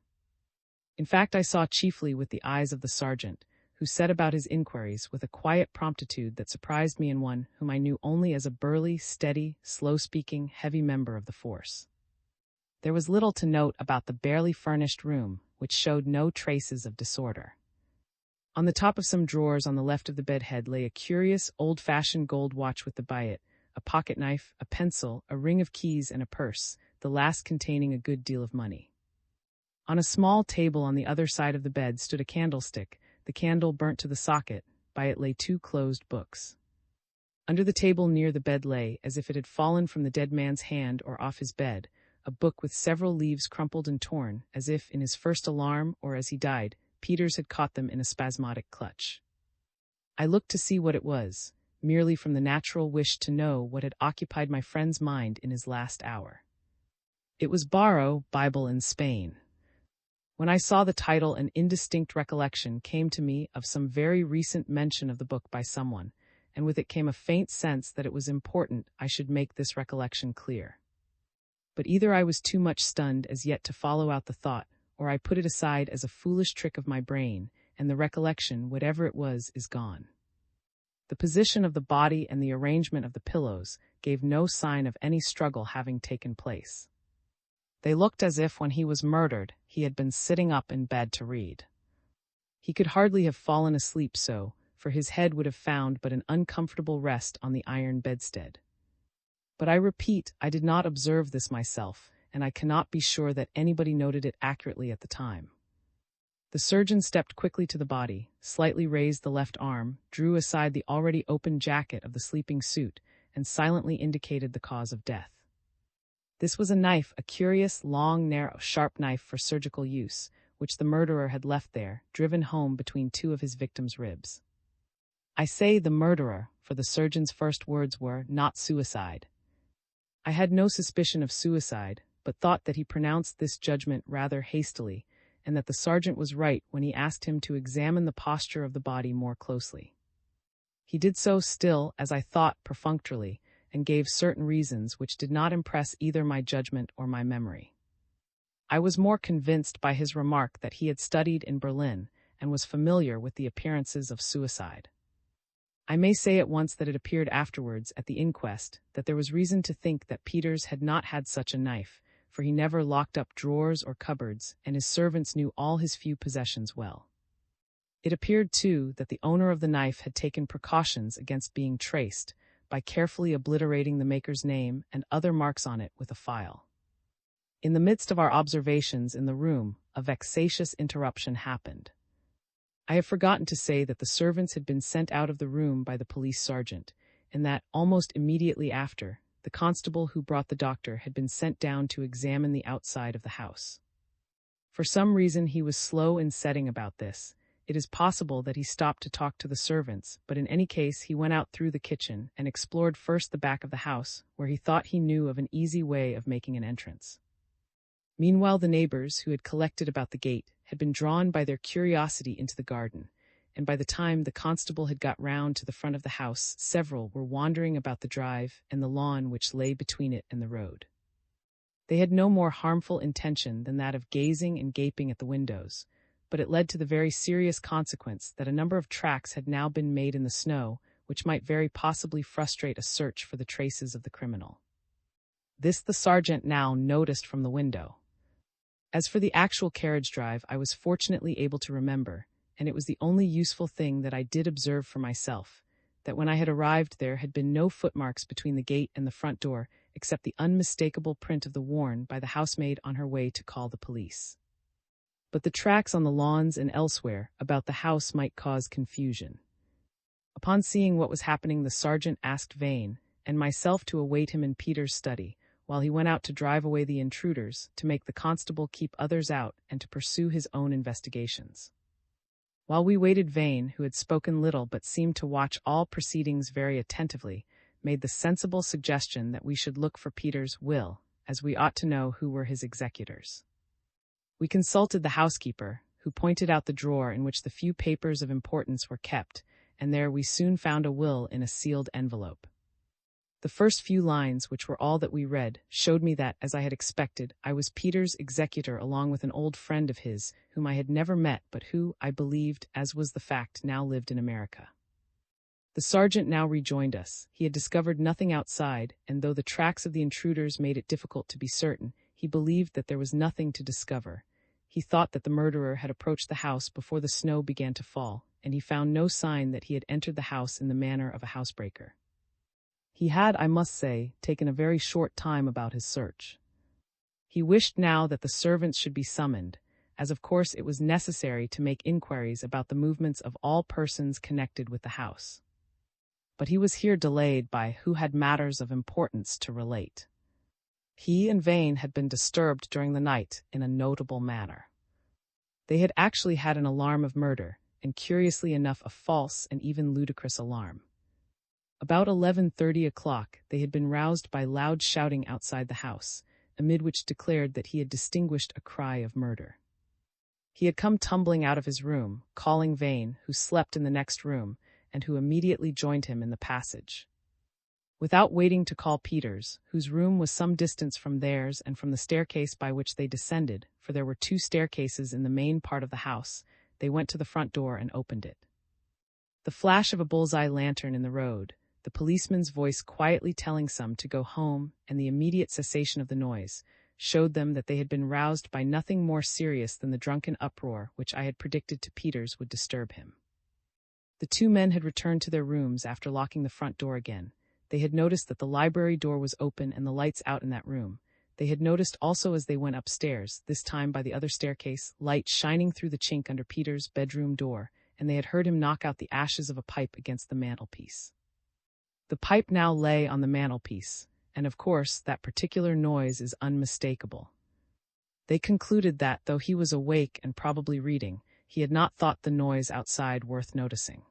[SPEAKER 1] In fact, I saw chiefly with the eyes of the sergeant, who set about his inquiries with a quiet promptitude that surprised me in one whom I knew only as a burly, steady, slow-speaking, heavy member of the force. There was little to note about the barely furnished room, which showed no traces of disorder. On the top of some drawers on the left of the bedhead lay a curious, old-fashioned gold watch with the biot, a pocket-knife, a pencil, a ring of keys, and a purse, the last containing a good deal of money. On a small table on the other side of the bed stood a candlestick, the candle burnt to the socket, by it lay 2 closed books. Under the table near the bed lay, as if it had fallen from the dead man's hand or off his bed, a book with several leaves crumpled and torn, as if, in his first alarm, or as he died, Peters had caught them in a spasmodic clutch. I looked to see what it was, merely from the natural wish to know what had occupied my friend's mind in his last hour. It was Barrow, Bible in Spain. When I saw the title, an indistinct recollection came to me of some very recent mention of the book by someone, and with it came a faint sense that it was important I should make this recollection clear. But either I was too much stunned as yet to follow out the thought, or I put it aside as a foolish trick of my brain, and the recollection, whatever it was, is gone. The position of the body and the arrangement of the pillows gave no sign of any struggle having taken place. They looked as if, when he was murdered, he had been sitting up in bed to read. He could hardly have fallen asleep so, for his head would have found but an uncomfortable rest on the iron bedstead. But I repeat, I did not observe this myself, and I cannot be sure that anybody noted it accurately at the time. The surgeon stepped quickly to the body, slightly raised the left arm, drew aside the already open jacket of the sleeping suit, and silently indicated the cause of death. This was a knife, a curious, long, narrow, sharp knife for surgical use, which the murderer had left there, driven home between 2 of his victim's ribs. I say the murderer, for the surgeon's first words were, "Not suicide." I had no suspicion of suicide, but thought that he pronounced this judgment rather hastily, and that the sergeant was right when he asked him to examine the posture of the body more closely. He did so still, as I thought, perfunctorily, and gave certain reasons which did not impress either my judgment or my memory. I was more convinced by his remark that he had studied in Berlin and was familiar with the appearances of suicide. I may say at once that it appeared afterwards, at the inquest, that there was reason to think that Peters had not had such a knife, for he never locked up drawers or cupboards, and his servants knew all his few possessions well. It appeared, too, that the owner of the knife had taken precautions against being traced, by carefully obliterating the maker's name and other marks on it with a file. In the midst of our observations in the room, a vexatious interruption happened. I have forgotten to say that the servants had been sent out of the room by the police sergeant, and that, almost immediately after, the constable who brought the doctor had been sent down to examine the outside of the house. For some reason he was slow in setting about this. It is possible that he stopped to talk to the servants, but in any case he went out through the kitchen and explored first the back of the house, where he thought he knew of an easy way of making an entrance. Meanwhile the neighbors, who had collected about the gate, had been drawn by their curiosity into the garden, and by the time the constable had got round to the front of the house, several were wandering about the drive and the lawn which lay between it and the road. They had no more harmful intention than that of gazing and gaping at the windows, but it led to the very serious consequence that a number of tracks had now been made in the snow, which might very possibly frustrate a search for the traces of the criminal. This the sergeant now noticed from the window. As for the actual carriage drive, I was fortunately able to remember, and it was the only useful thing that I did observe for myself, that when I had arrived there had been no footmarks between the gate and the front door, except the unmistakable print of the worn by the housemaid on her way to call the police. But the tracks on the lawns and elsewhere about the house might cause confusion. Upon seeing what was happening, the sergeant asked Vane and myself to await him in Peter's study, while he went out to drive away the intruders, to make the constable keep others out, and to pursue his own investigations. While we waited, Vane, who had spoken little but seemed to watch all proceedings very attentively, made the sensible suggestion that we should look for Peter's will, as we ought to know who were his executors. We consulted the housekeeper, who pointed out the drawer in which the few papers of importance were kept, and there we soon found a will in a sealed envelope. The first few lines, which were all that we read, showed me that, as I had expected, I was Peter's executor along with an old friend of his, whom I had never met but who, I believed, as was the fact, now lived in America. The sergeant now rejoined us. He had discovered nothing outside, and though the tracks of the intruders made it difficult to be certain, he believed that there was nothing to discover. He thought that the murderer had approached the house before the snow began to fall, and he found no sign that he had entered the house in the manner of a housebreaker. He had, I must say, taken a very short time about his search. He wished now that the servants should be summoned, as of course it was necessary to make inquiries about the movements of all persons connected with the house. But he was here delayed by who had matters of importance to relate. He and Vane had been disturbed during the night in a notable manner. They had actually had an alarm of murder, and curiously enough a false and even ludicrous alarm. About 11:30 o'clock, they had been roused by loud shouting outside the house, amid which declared that he had distinguished a cry of murder. He had come tumbling out of his room, calling Vane, who slept in the next room, and who immediately joined him in the passage. Without waiting to call Peters, whose room was some distance from theirs and from the staircase by which they descended, for there were two staircases in the main part of the house, they went to the front door and opened it. The flash of a bull's-eye lantern in the road, the policeman's voice quietly telling some to go home, and the immediate cessation of the noise, showed them that they had been roused by nothing more serious than the drunken uproar which I had predicted to Peters would disturb him. The two men had returned to their rooms after locking the front door again. They had noticed that the library door was open and the lights out in that room. They had noticed also as they went upstairs, this time by the other staircase, light shining through the chink under Peter's bedroom door, and they had heard him knock out the ashes of a pipe against the mantelpiece. The pipe now lay on the mantelpiece, and of course that particular noise is unmistakable. They concluded that, though he was awake and probably reading, he had not thought the noise outside worth noticing.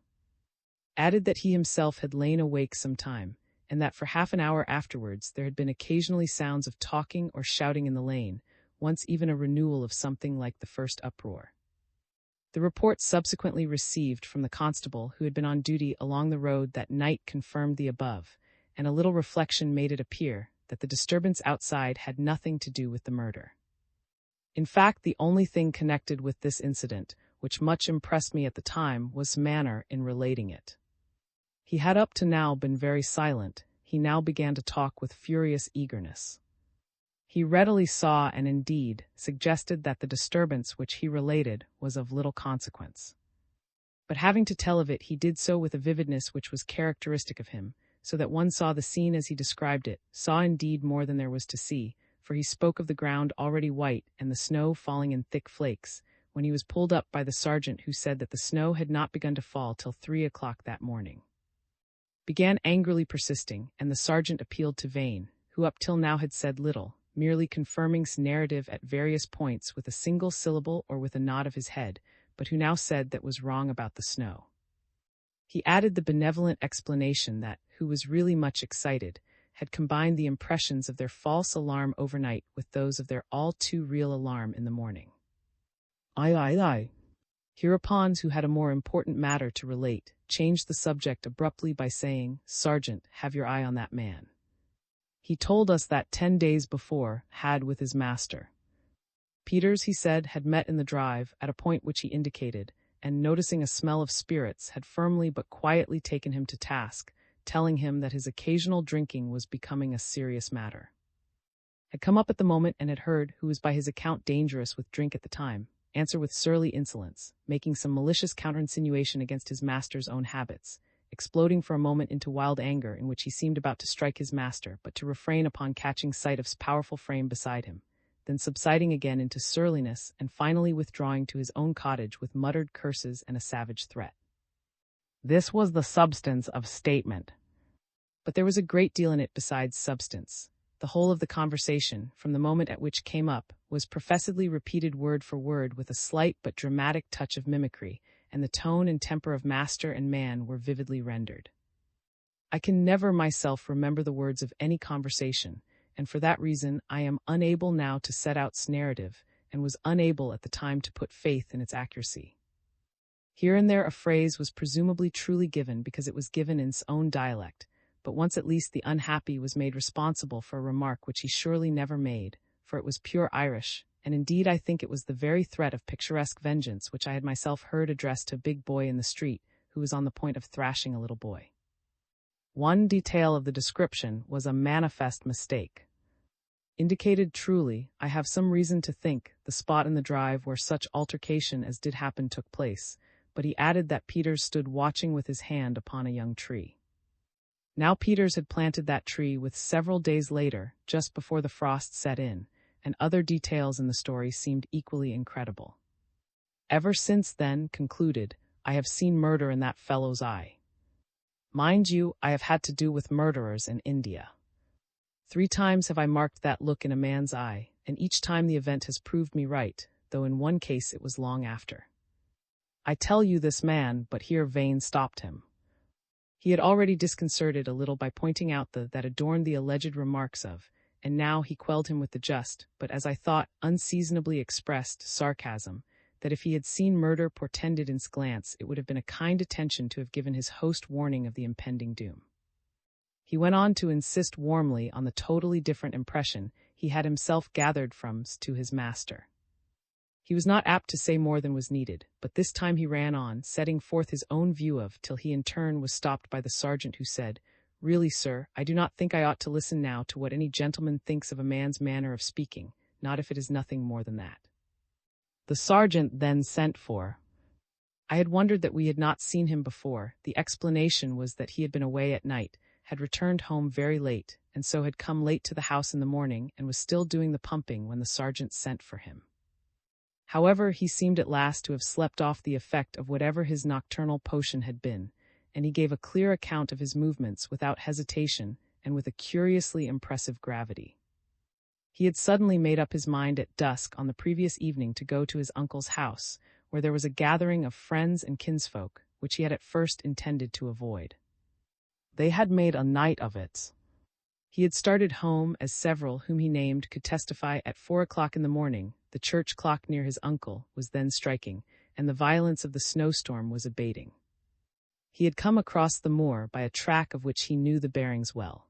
[SPEAKER 1] Added that he himself had lain awake some time, and that for half an hour afterwards there had been occasionally sounds of talking or shouting in the lane, once even a renewal of something like the first uproar. The report subsequently received from the constable who had been on duty along the road that night confirmed the above, and a little reflection made it appear that the disturbance outside had nothing to do with the murder. In fact, the only thing connected with this incident, which much impressed me at the time, was manner in relating it. He had up to now been very silent. He now began to talk with furious eagerness. He readily saw and indeed suggested that the disturbance which he related was of little consequence. But having to tell of it, he did so with a vividness which was characteristic of him, so that one saw the scene as he described it, saw indeed more than there was to see, for he spoke of the ground already white and the snow falling in thick flakes, when he was pulled up by the sergeant, who said that the snow had not begun to fall till 3 o'clock that morning. Began angrily persisting, and the sergeant appealed to Vane, who up till now had said little, merely confirming his narrative at various points with a single syllable or with a nod of his head, but who now said that was wrong about the snow. He added the benevolent explanation that, who was really much excited, had combined the impressions of their false alarm overnight with those of their all too real alarm in the morning. Aye. Hereupon, who had a more important matter to relate, changed the subject abruptly by saying, "Sergeant, have your eye on that man. He told us that 10 days before, had with his master. Peters, he said, had met in the drive, at a point which he indicated, and noticing a smell of spirits, had firmly but quietly taken him to task, telling him that his occasional drinking was becoming a serious matter. Had come up at the moment and had heard, who was by his account dangerous with drink at the time, answer with surly insolence, making some malicious counter-insinuation against his master's own habits, exploding for a moment into wild anger in which he seemed about to strike his master, but to refrain upon catching sight of his powerful frame beside him, then subsiding again into surliness and finally withdrawing to his own cottage with muttered curses and a savage threat. This was the substance of statement. But there was a great deal in it besides substance. The whole of the conversation, from the moment at which came up, was professedly repeated word for word with a slight but dramatic touch of mimicry, and the tone and temper of master and man were vividly rendered. I can never myself remember the words of any conversation, and for that reason I am unable now to set out its narrative, and was unable at the time to put faith in its accuracy. Here and there a phrase was presumably truly given because it was given in its own dialect, but once at least the unhappy was made responsible for a remark which he surely never made, for it was pure Irish, and indeed I think it was the very threat of picturesque vengeance which I had myself heard addressed to a big boy in the street, who was on the point of thrashing a little boy. One detail of the description was a manifest mistake. Indicated truly, I have some reason to think, the spot in the drive where such altercation as did happen took place, but he added that Peters stood watching with his hand upon a young tree. Now Peters had planted that tree with several days later, just before the frost set in, and other details in the story seemed equally incredible. Ever since then, concluded, I have seen murder in that fellow's eye. Mind you, I have had to do with murderers in India. 3 times have I marked that look in a man's eye, and each time the event has proved me right, though in one case it was long after. I tell you this man, but here Vane stopped him. He had already disconcerted a little by pointing out the that adorned the alleged remarks of, and now he quelled him with the just, but as I thought, unseasonably expressed sarcasm, that if he had seen murder portended in his glance, it would have been a kind attention to have given his host warning of the impending doom. He went on to insist warmly on the totally different impression he had himself gathered from to his master. He was not apt to say more than was needed, but this time he ran on, setting forth his own view of, till he in turn was stopped by the sergeant, who said, "Really, sir, I do not think I ought to listen now to what any gentleman thinks of a man's manner of speaking, not if it is nothing more than that." The sergeant then sent for. I had wondered that we had not seen him before. The explanation was that he had been away at night, had returned home very late, and so had come late to the house in the morning, and was still doing the pumping when the sergeant sent for him. However, he seemed at last to have slept off the effect of whatever his nocturnal potion had been, and he gave a clear account of his movements without hesitation and with a curiously impressive gravity. He had suddenly made up his mind at dusk on the previous evening to go to his uncle's house, where there was a gathering of friends and kinsfolk, which he had at first intended to avoid. They had made a night of it. He had started home, as several whom he named could testify, at 4 o'clock in the morning. The church clock near his uncle was then striking, and the violence of the snowstorm was abating. He had come across the moor by a track of which he knew the bearings well.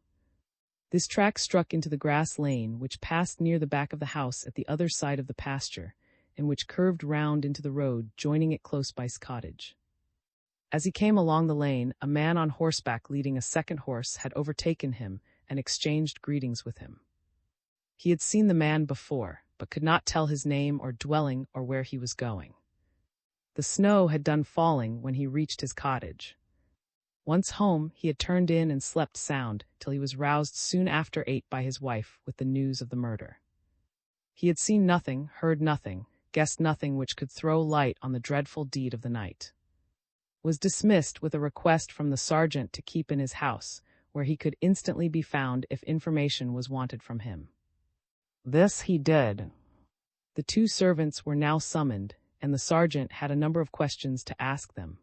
[SPEAKER 1] This track struck into the grass lane which passed near the back of the house at the other side of the pasture, and which curved round into the road, joining it close by his cottage. As he came along the lane, a man on horseback leading a second horse had overtaken him and exchanged greetings with him. He had seen the man before, but could not tell his name or dwelling or where he was going. The snow had done falling when he reached his cottage. Once home, he had turned in and slept sound till he was roused soon after 8 by his wife with the news of the murder. He had seen nothing, heard nothing, guessed nothing which could throw light on the dreadful deed of the night. Was dismissed with a request from the sergeant to keep in his house, where he could instantly be found if information was wanted from him. This he did. The 2 servants were now summoned, and the sergeant had a number of questions to ask them.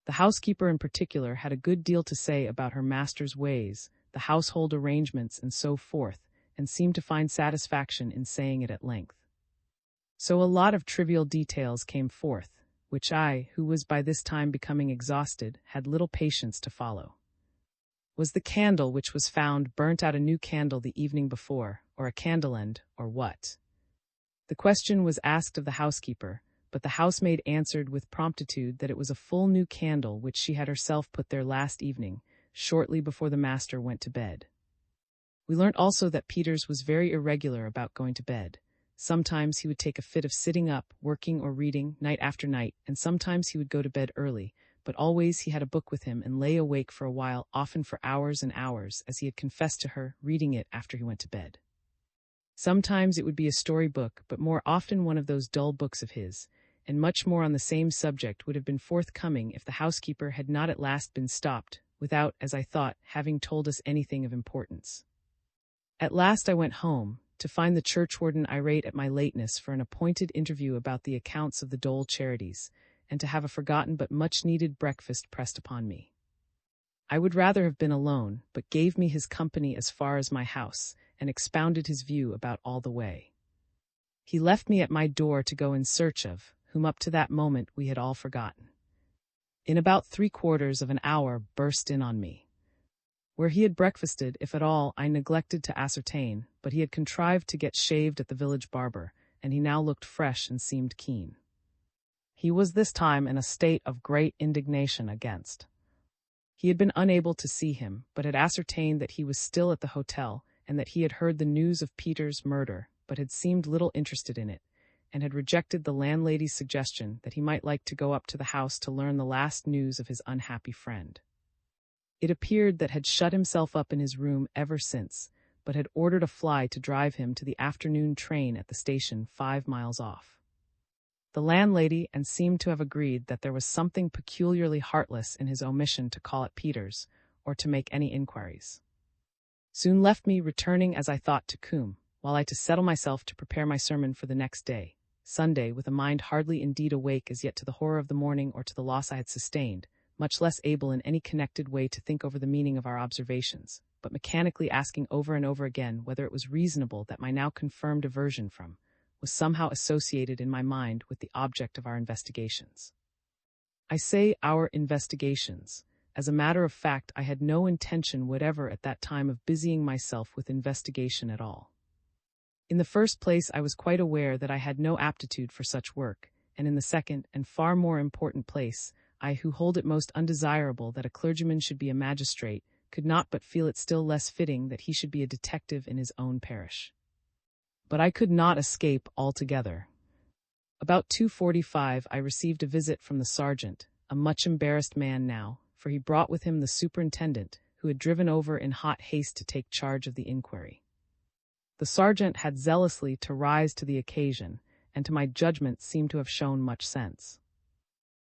[SPEAKER 1] The housekeeper in particular had a good deal to say about her master's ways, the household arrangements, and so forth, and seemed to find satisfaction in saying it at length. So a lot of trivial details came forth, which I, who was by this time becoming exhausted, had little patience to follow. Was the candle which was found burnt out a new candle the evening before, or a candle end, or what? The question was asked of the housekeeper, but the housemaid answered with promptitude that it was a full new candle which she had herself put there last evening, shortly before the master went to bed. We learnt also that Peters was very irregular about going to bed. Sometimes he would take a fit of sitting up, working or reading, night after night, and sometimes he would go to bed early, but always he had a book with him and lay awake for a while, often for hours and hours, as he had confessed to her, reading it after he went to bed. Sometimes it would be a story book, but more often one of those dull books of his, and much more on the same subject would have been forthcoming if the housekeeper had not at last been stopped, without, as I thought, having told us anything of importance. At last I went home, to find the churchwarden irate at my lateness for an appointed interview about the accounts of the Dole charities, and to have a forgotten but much-needed breakfast pressed upon me. I would rather have been alone, but gave me his company as far as my house, and expounded his view about all the way. He left me at my door to go in search of, whom up to that moment we had all forgotten. In about 3/4 of an hour burst in on me. Where he had breakfasted, if at all, I neglected to ascertain, but he had contrived to get shaved at the village barber, and he now looked fresh and seemed keen. He was this time in a state of great indignation against. He had been unable to see him, but had ascertained that he was still at the hotel, and that he had heard the news of Peter's murder, but had seemed little interested in it, and had rejected the landlady's suggestion that he might like to go up to the house to learn the last news of his unhappy friend. It appeared that had shut himself up in his room ever since, but had ordered a fly to drive him to the afternoon train at the station 5 miles off. The landlady and seemed to have agreed that there was something peculiarly heartless in his omission to call at Peter's, or to make any inquiries. Soon left me, returning as I thought to Coombe, while I to settle myself to prepare my sermon for the next day, Sunday, with a mind hardly indeed awake as yet to the horror of the morning or to the loss I had sustained, much less able in any connected way to think over the meaning of our observations, but mechanically asking over and over again whether it was reasonable that my now confirmed aversion from was somehow associated in my mind with the object of our investigations. I say our investigations. As a matter of fact, I had no intention whatever at that time of busying myself with investigation at all. In the first place, I was quite aware that I had no aptitude for such work, and in the second, and far more important place, I who hold it most undesirable that a clergyman should be a magistrate, could not but feel it still less fitting that he should be a detective in his own parish. But I could not escape altogether. About 2:45 I received a visit from the sergeant, a much embarrassed man now, for he brought with him the superintendent, who had driven over in hot haste to take charge of the inquiry. The sergeant had zealously to rise to the occasion, and to my judgment seemed to have shown much sense.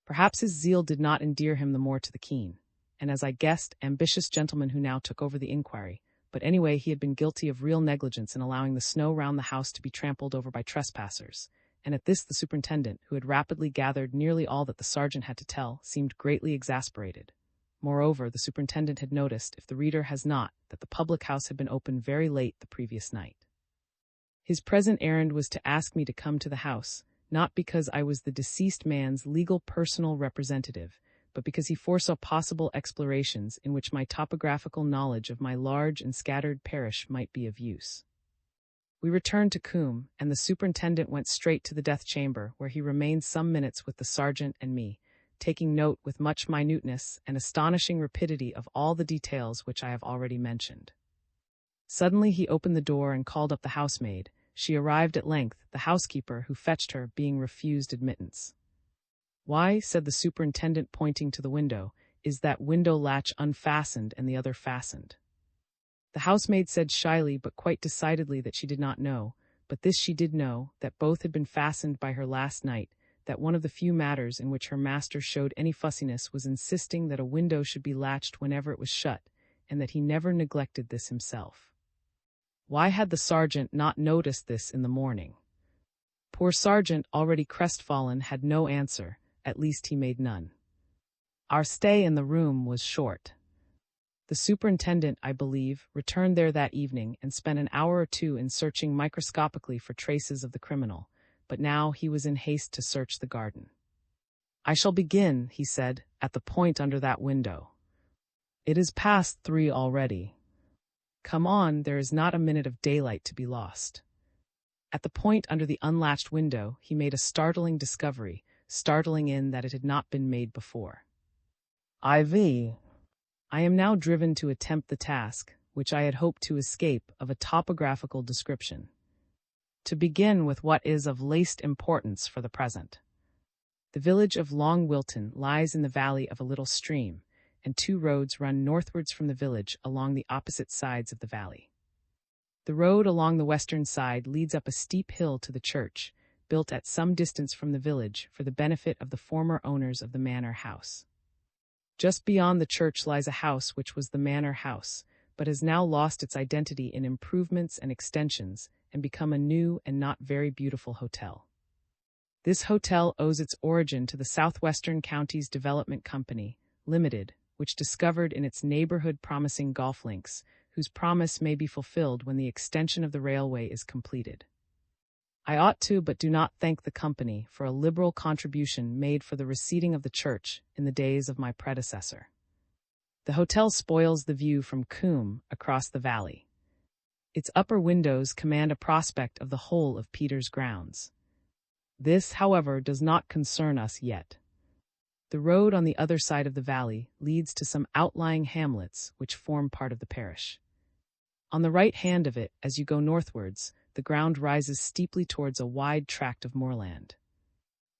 [SPEAKER 1] Perhaps his zeal did not endear him the more to the keen, and as I guessed, ambitious gentleman who now took over the inquiry, but anyway he had been guilty of real negligence in allowing the snow round the house to be trampled over by trespassers, and at this the superintendent, who had rapidly gathered nearly all that the sergeant had to tell, seemed greatly exasperated. Moreover, the superintendent had noticed, if the reader has not, that the public house had been open very late the previous night. His present errand was to ask me to come to the house, not because I was the deceased man's legal personal representative, but because he foresaw possible explorations in which my topographical knowledge of my large and scattered parish might be of use. We returned to Coombe, and the superintendent went straight to the death chamber, where he remained some minutes with the sergeant and me, taking note with much minuteness and astonishing rapidity of all the details which I have already mentioned. Suddenly he opened the door and called up the housemaid. She arrived at length, the housekeeper who fetched her being refused admittance. "Why," said the superintendent, pointing to the window, "is that window latch unfastened and the other fastened?" The housemaid said shyly but quite decidedly that she did not know, but this she did know, that both had been fastened by her last night, that one of the few matters in which her master showed any fussiness was insisting that a window should be latched whenever it was shut, and that he never neglected this himself. Why had the sergeant not noticed this in the morning? Poor sergeant, already crestfallen, had no answer, at least he made none. Our stay in the room was short. The superintendent, I believe, returned there that evening and spent an hour or two in searching microscopically for traces of the criminal, but now he was in haste to search the garden. "I shall begin," he said, "at the point under that window. It is past 3 already. Come on, there is not a minute of daylight to be lost." At the point under the unlatched window, he made a startling discovery, startling in that it had not been made before. I am now driven to attempt the task, which I had hoped to escape, of a topographical description. To begin with what is of least importance for the present. The village of Long Wilton lies in the valley of a little stream, and 2 roads run northwards from the village along the opposite sides of the valley. The road along the western side leads up a steep hill to the church, built at some distance from the village for the benefit of the former owners of the manor house. Just beyond the church lies a house which was the manor house, but has now lost its identity in improvements and extensions, and become a new and not very beautiful hotel. This hotel owes its origin to the Southwestern Counties Development Company, Limited, which discovered in its neighborhood promising golf links, whose promise may be fulfilled when the extension of the railway is completed. I ought to but do not thank the company for a liberal contribution made for the reseating of the church in the days of my predecessor. The hotel spoils the view from Coombe across the valley. Its upper windows command a prospect of the whole of Peter's grounds. This, however, does not concern us yet. The road on the other side of the valley leads to some outlying hamlets which form part of the parish. On the right hand of it, as you go northwards, the ground rises steeply towards a wide tract of moorland.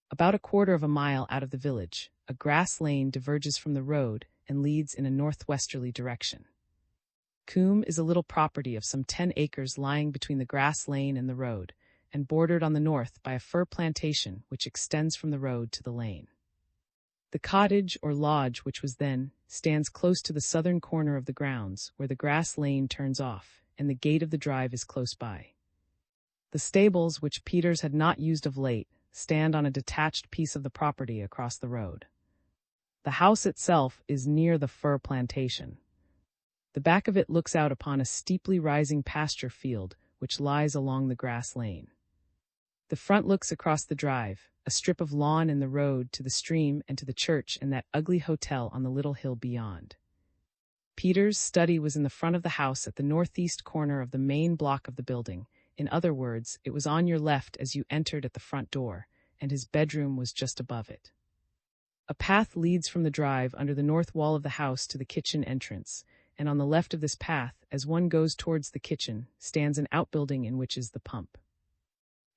[SPEAKER 1] About a quarter of a mile out of the village, a grass lane diverges from the road and leads in a northwesterly direction. Coombe is a little property of some 10 acres lying between the grass lane and the road, and bordered on the north by a fir plantation which extends from the road to the lane. The cottage or lodge which was then stands close to the southern corner of the grounds where the grass lane turns off, and the gate of the drive is close by. The stables, which Peters had not used of late, stand on a detached piece of the property across the road. The house itself is near the fir plantation. The back of it looks out upon a steeply rising pasture field which lies along the grass lane. The front looks across the drive, a strip of lawn and the road, to the stream and to the church and that ugly hotel on the little hill beyond. Peter's study was in the front of the house at the northeast corner of the main block of the building. In other words, it was on your left as you entered at the front door, and his bedroom was just above it. A path leads from the drive under the north wall of the house to the kitchen entrance, and on the left of this path, as one goes towards the kitchen, stands an outbuilding in which is the pump.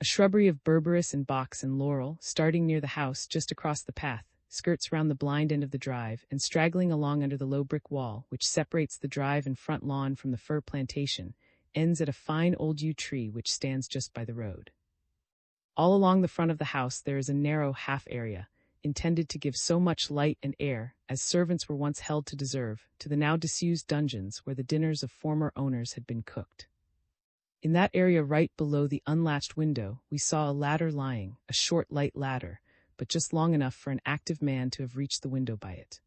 [SPEAKER 1] A shrubbery of berberis and box and laurel, starting near the house just across the path, skirts round the blind end of the drive, and straggling along under the low brick wall, which separates the drive and front lawn from the fir plantation, ends at a fine old yew tree which stands just by the road. All along the front of the house there is a narrow half area, intended to give so much light and air, as servants were once held to deserve, to the now disused dungeons where the dinners of former owners had been cooked. In that area right below the unlatched window we saw a ladder lying, a short light ladder, but just long enough for an active man to have reached the window by it.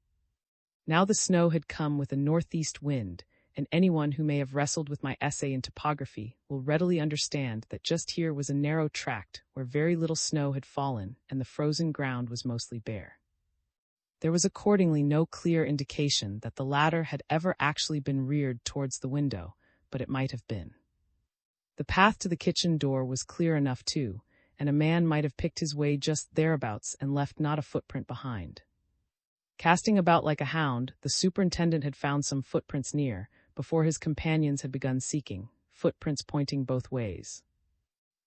[SPEAKER 1] Now the snow had come with a northeast wind, and anyone who may have wrestled with my essay in topography will readily understand that just here was a narrow tract where very little snow had fallen and the frozen ground was mostly bare. There was accordingly no clear indication that the ladder had ever actually been reared towards the window, but it might have been. The path to the kitchen door was clear enough too, and a man might have picked his way just thereabouts and left not a footprint behind. Casting about like a hound, the superintendent had found some footprints near, before his companions had begun seeking, footprints pointing both ways.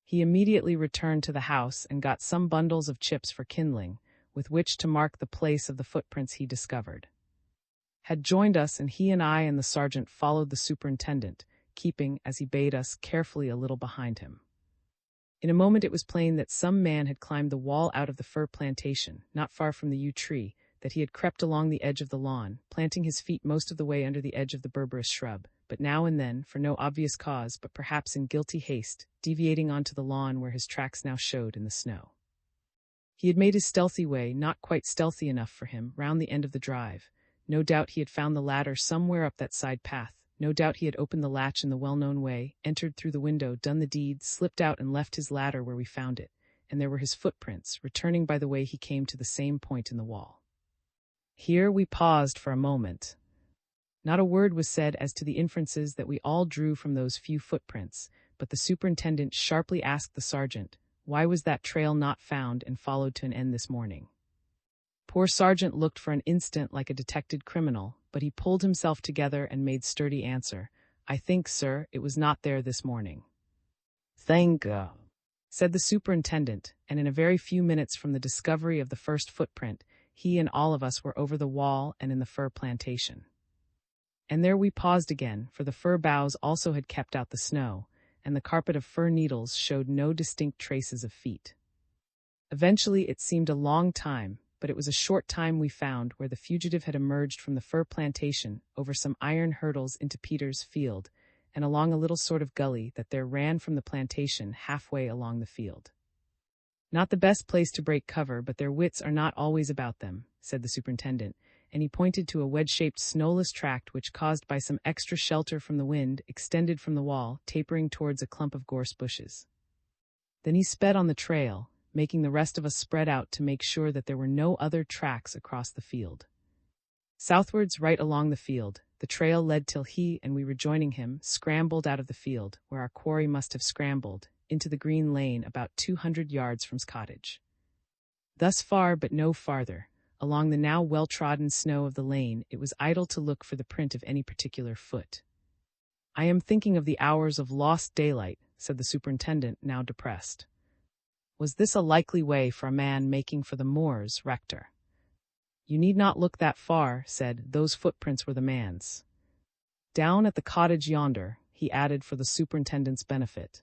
[SPEAKER 1] He immediately returned to the house and got some bundles of chips for kindling, with which to mark the place of the footprints he discovered. Had joined us, and he and I and the sergeant followed the superintendent, keeping, as he bade us, carefully a little behind him. In a moment it was plain that some man had climbed the wall out of the fir plantation, not far from the yew tree, that he had crept along the edge of the lawn, planting his feet most of the way under the edge of the berberis shrub, but now and then, for no obvious cause, but perhaps in guilty haste, deviating onto the lawn where his tracks now showed in the snow. He had made his stealthy way, not quite stealthy enough for him, round the end of the drive. No doubt he had found the ladder somewhere up that side path. No doubt he had opened the latch in the well-known way, entered through the window, done the deed, slipped out and left his ladder where we found it, and there were his footprints, returning by the way he came to the same point in the wall. Here we paused for a moment. Not a word was said as to the inferences that we all drew from those few footprints, but the superintendent sharply asked the sergeant, why was that trail not found and followed to an end this morning? Poor sergeant looked for an instant like a detected criminal, but he pulled himself together and made sturdy answer, I think, sir, it was not there this morning. Thank God, said the superintendent, and in a very few minutes from the discovery of the first footprint, he and all of us were over the wall and in the fir plantation. And there we paused again, for the fir boughs also had kept out the snow, and the carpet of fir needles showed no distinct traces of feet. Eventually it seemed a long time, but it was a short time we found where the fugitive had emerged from the fir plantation over some iron hurdles into Peter's field, and along a little sort of gully that there ran from the plantation halfway along the field. Not the best place to break cover, but their wits are not always about them, said the superintendent, and he pointed to a wedge-shaped snowless tract which, caused by some extra shelter from the wind, extended from the wall, tapering towards a clump of gorse bushes. Then he sped on the trail, making the rest of us spread out to make sure that there were no other tracks across the field. Southwards, right along the field, the trail led till he, and we rejoining him, scrambled out of the field, where our quarry must have scrambled, into the green lane about 200 yards from his cottage. Thus far, but no farther. Along the now well-trodden snow of the lane, it was idle to look for the print of any particular foot. I am thinking of the hours of lost daylight, said the superintendent, now depressed. Was this a likely way for a man making for the moors, Rector? You need not look that far, said, those footprints were the man's. Down at the cottage yonder, he added for the superintendent's benefit.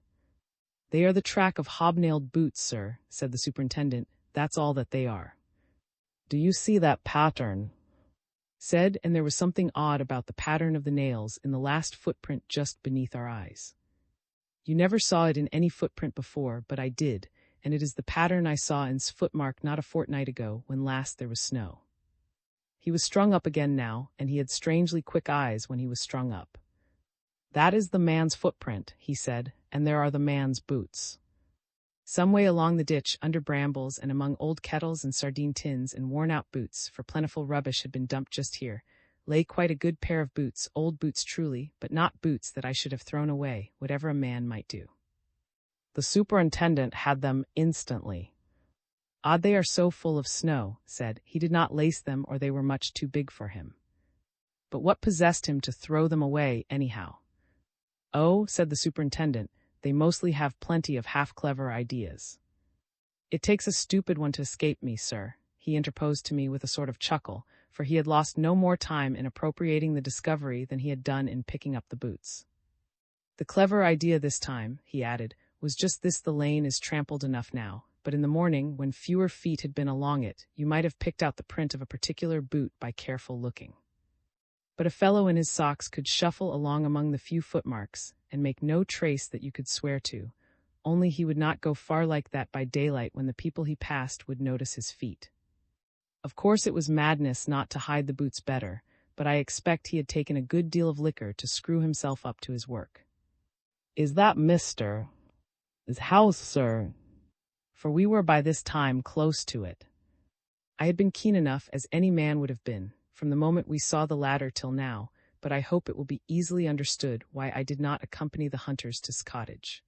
[SPEAKER 1] They are the track of hobnailed boots, sir, said the superintendent, that's all that they are. Do you see that pattern? Said, and there was something odd about the pattern of the nails in the last footprint just beneath our eyes. You never saw it in any footprint before, but I did, and it is the pattern I saw in's footmark not a fortnight ago, when last there was snow. He was strung up again now, and he had strangely quick eyes when he was strung up. That is the man's footprint, he said, and there are the man's boots. Some way along the ditch, under brambles and among old kettles and sardine tins and worn-out boots, for plentiful rubbish had been dumped just here, lay quite a good pair of boots, old boots truly, but not boots that I should have thrown away, whatever a man might do. The superintendent had them instantly. Odd they are so full of snow, said, he did not lace them or they were much too big for him. But what possessed him to throw them away, anyhow? Oh, said the superintendent, they mostly have plenty of half-clever ideas. It takes a stupid one to escape me, sir, he interposed to me with a sort of chuckle, for he had lost no more time in appropriating the discovery than he had done in picking up the boots. The clever idea this time, he added, was just this: the lane is trampled enough now, but in the morning, when fewer feet had been along it, you might have picked out the print of a particular boot by careful looking. But a fellow in his socks could shuffle along among the few footmarks, and make no trace that you could swear to, only he would not go far like that by daylight when the people he passed would notice his feet. Of course it was madness not to hide the boots better, but I expect he had taken a good deal of liquor to screw himself up to his work. Is that Mr. his house, sir? For we were by this time close to it. I had been keen enough, as any man would have been, from the moment we saw the ladder till now, but I hope it will be easily understood why I did not accompany the hunters to his cottage.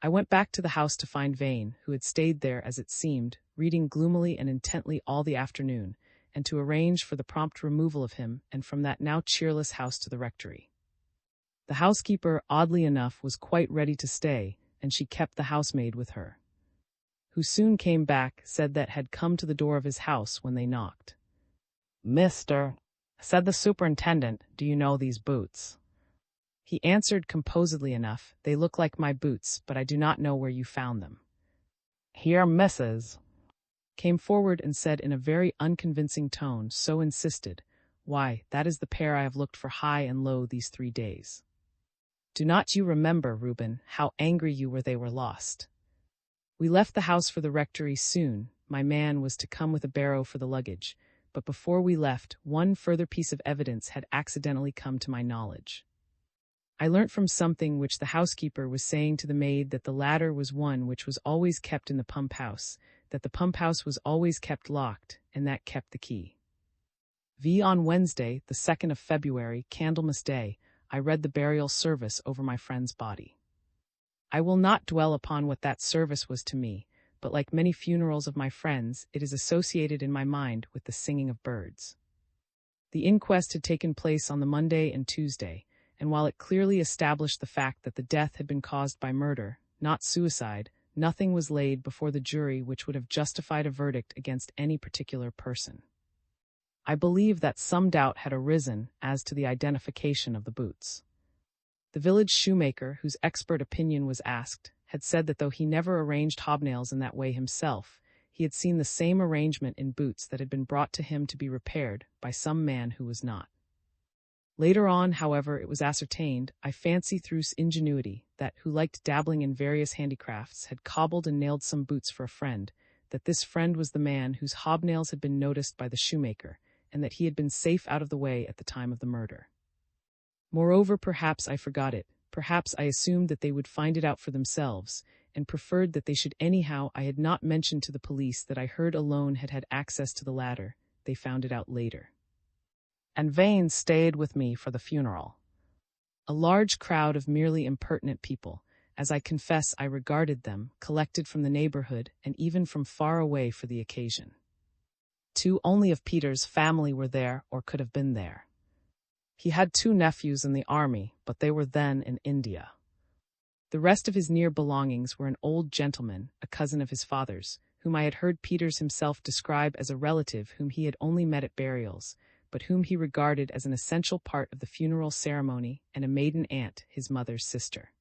[SPEAKER 1] I went back to the house to find Vane, who had stayed there, as it seemed, reading gloomily and intently all the afternoon, and to arrange for the prompt removal of him and from that now cheerless house to the rectory. The housekeeper, oddly enough, was quite ready to stay, and she kept the housemaid with her, who soon came back, said that had come to the door of his house when they knocked. Mr. said the superintendent, do you know these boots? He answered composedly enough, they look like my boots, but I do not know where you found them. Here, Mrs. came forward and said in a very unconvincing tone, so insisted, why, that is the pair I have looked for high and low these 3 days. Do not you remember, Reuben, how angry you were they were lost? We left the house for the rectory soon. My man was to come with a barrow for the luggage, but before we left, one further piece of evidence had accidentally come to my knowledge. I learnt from something which the housekeeper was saying to the maid that the ladder was one which was always kept in the pump-house, that the pump-house was always kept locked, and that kept the key. On Wednesday, the 2nd of February, Candlemas Day, I read the burial service over my friend's body. I will not dwell upon what that service was to me, but like many funerals of my friends, it is associated in my mind with the singing of birds. The inquest had taken place on the Monday and Tuesday, and while it clearly established the fact that the death had been caused by murder, not suicide, nothing was laid before the jury which would have justified a verdict against any particular person. I believe that some doubt had arisen as to the identification of the boots. The village shoemaker, whose expert opinion was asked, had said that though he never arranged hobnails in that way himself, he had seen the same arrangement in boots that had been brought to him to be repaired by some man who was not. Later on, however, it was ascertained, I fancy through ingenuity, that who liked dabbling in various handicrafts had cobbled and nailed some boots for a friend, that this friend was the man whose hobnails had been noticed by the shoemaker, and that he had been safe out of the way at the time of the murder. Moreover, perhaps I forgot it, perhaps I assumed that they would find it out for themselves, and preferred that they should anyhow. I had not mentioned to the police that I heard alone had had access to the ladder. They found it out later. And Vane stayed with me for the funeral. A large crowd of merely impertinent people, as I confess I regarded them, collected from the neighborhood and even from far away for the occasion. 2 only of Peter's family were there or could have been there. He had 2 nephews in the army, but they were then in India. The rest of his near belongings were an old gentleman, a cousin of his father's, whom I had heard Peters himself describe as a relative whom he had only met at burials, but whom he regarded as an essential part of the funeral ceremony, and a maiden aunt, his mother's sister.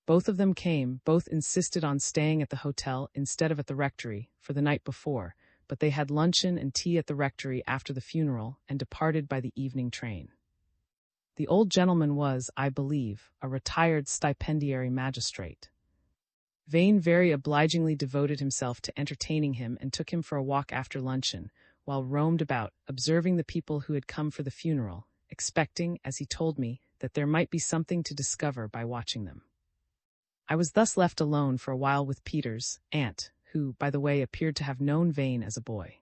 [SPEAKER 1] Both of them came, both insisted on staying at the hotel instead of at the rectory, for the night before, but they had luncheon and tea at the rectory after the funeral, and departed by the evening train. The old gentleman was, I believe, a retired stipendiary magistrate. Vane very obligingly devoted himself to entertaining him and took him for a walk after luncheon, while roamed about, observing the people who had come for the funeral, expecting, as he told me, that there might be something to discover by watching them. I was thus left alone for a while with Peter's aunt, who, by the way, appeared to have known Vane as a boy.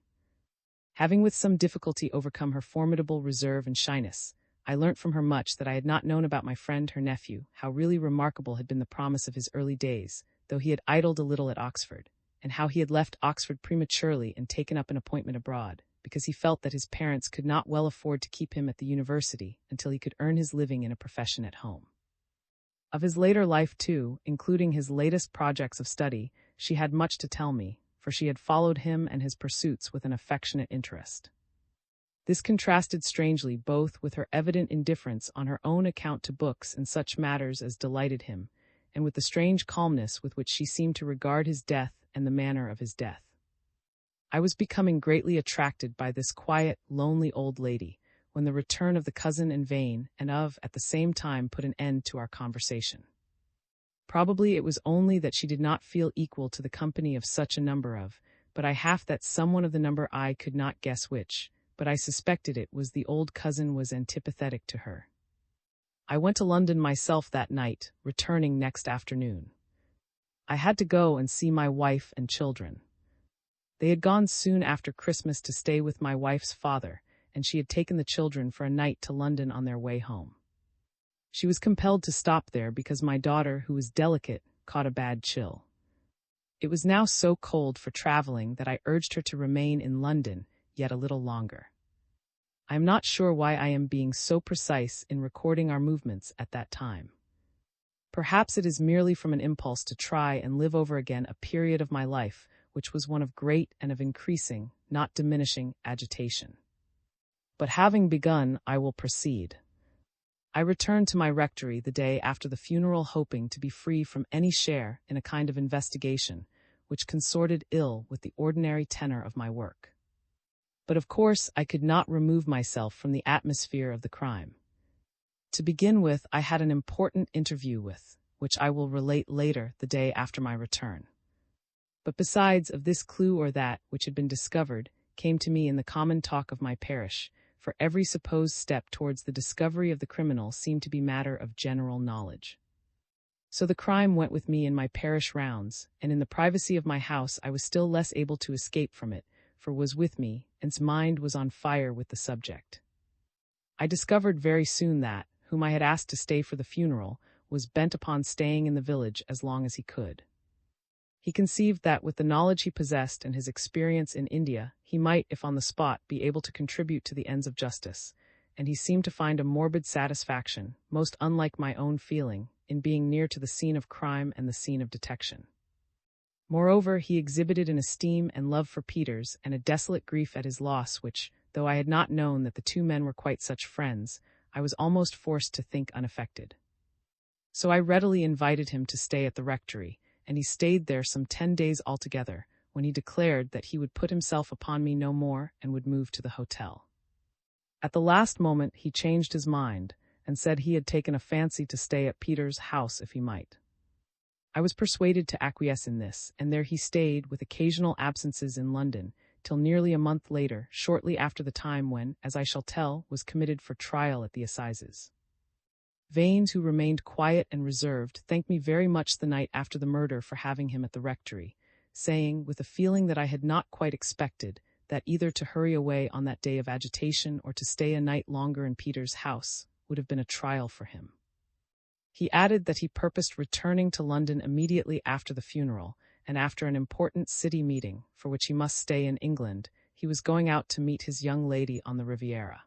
[SPEAKER 1] Having with some difficulty overcome her formidable reserve and shyness, I learnt from her much that I had not known about my friend her nephew, how really remarkable had been the promise of his early days, though he had idled a little at Oxford, and how he had left Oxford prematurely and taken up an appointment abroad, because he felt that his parents could not well afford to keep him at the university until he could earn his living in a profession at home. Of his later life, too, including his latest projects of study, she had much to tell me, for she had followed him and his pursuits with an affectionate interest. This contrasted strangely both with her evident indifference on her own account to books and such matters as delighted him, and with the strange calmness with which she seemed to regard his death and the manner of his death. I was becoming greatly attracted by this quiet, lonely old lady, when the return of the cousin and Vane, and at the same time put an end to our conversation. Probably it was only that she did not feel equal to the company of such a number of, but I half that someone of the number I could not guess which, but I suspected it was the old cousin was antipathetic to her. I went to London myself that night, returning next afternoon. I had to go and see my wife and children. They had gone soon after Christmas to stay with my wife's father, and she had taken the children for a night to London on their way home. She was compelled to stop there because my daughter, who was delicate, caught a bad chill. It was now so cold for traveling that I urged her to remain in London yet a little longer. I am not sure why I am being so precise in recording our movements at that time. Perhaps it is merely from an impulse to try and live over again a period of my life which was one of great and of increasing, not diminishing, agitation. But having begun, I will proceed. I returned to my rectory the day after the funeral, hoping to be free from any share in a kind of investigation which consorted ill with the ordinary tenor of my work. But of course I could not remove myself from the atmosphere of the crime. To begin with, I had an important interview with, which I will relate later, the day after my return. But besides of this clue or that which had been discovered, came to me in the common talk of my parish, for every supposed step towards the discovery of the criminal seemed to be matter of general knowledge. So the crime went with me in my parish rounds, and in the privacy of my house I was still less able to escape from it, for was with me, and its mind was on fire with the subject. I discovered very soon that, whom I had asked to stay for the funeral, was bent upon staying in the village as long as he could. He conceived that with the knowledge he possessed and his experience in India, he might, if on the spot, be able to contribute to the ends of justice, and he seemed to find a morbid satisfaction, most unlike my own feeling, in being near to the scene of crime and the scene of detection. Moreover, he exhibited an esteem and love for Peters and a desolate grief at his loss which, though I had not known that the 2 men were quite such friends, I was almost forced to think unaffected. So I readily invited him to stay at the rectory, and he stayed there some 10 days altogether, when he declared that he would put himself upon me no more and would move to the hotel. At the last moment he changed his mind, and said he had taken a fancy to stay at Peter's house if he might. I was persuaded to acquiesce in this, and there he stayed, with occasional absences in London, till nearly a month later, shortly after the time when, as I shall tell, was committed for trial at the assizes. Vanes, who remained quiet and reserved, thanked me very much the night after the murder for having him at the rectory, saying, with a feeling that I had not quite expected, that either to hurry away on that day of agitation or to stay a night longer in Peter's house would have been a trial for him. He added that he purposed returning to London immediately after the funeral, and after an important city meeting, for which he must stay in England, he was going out to meet his young lady on the Riviera.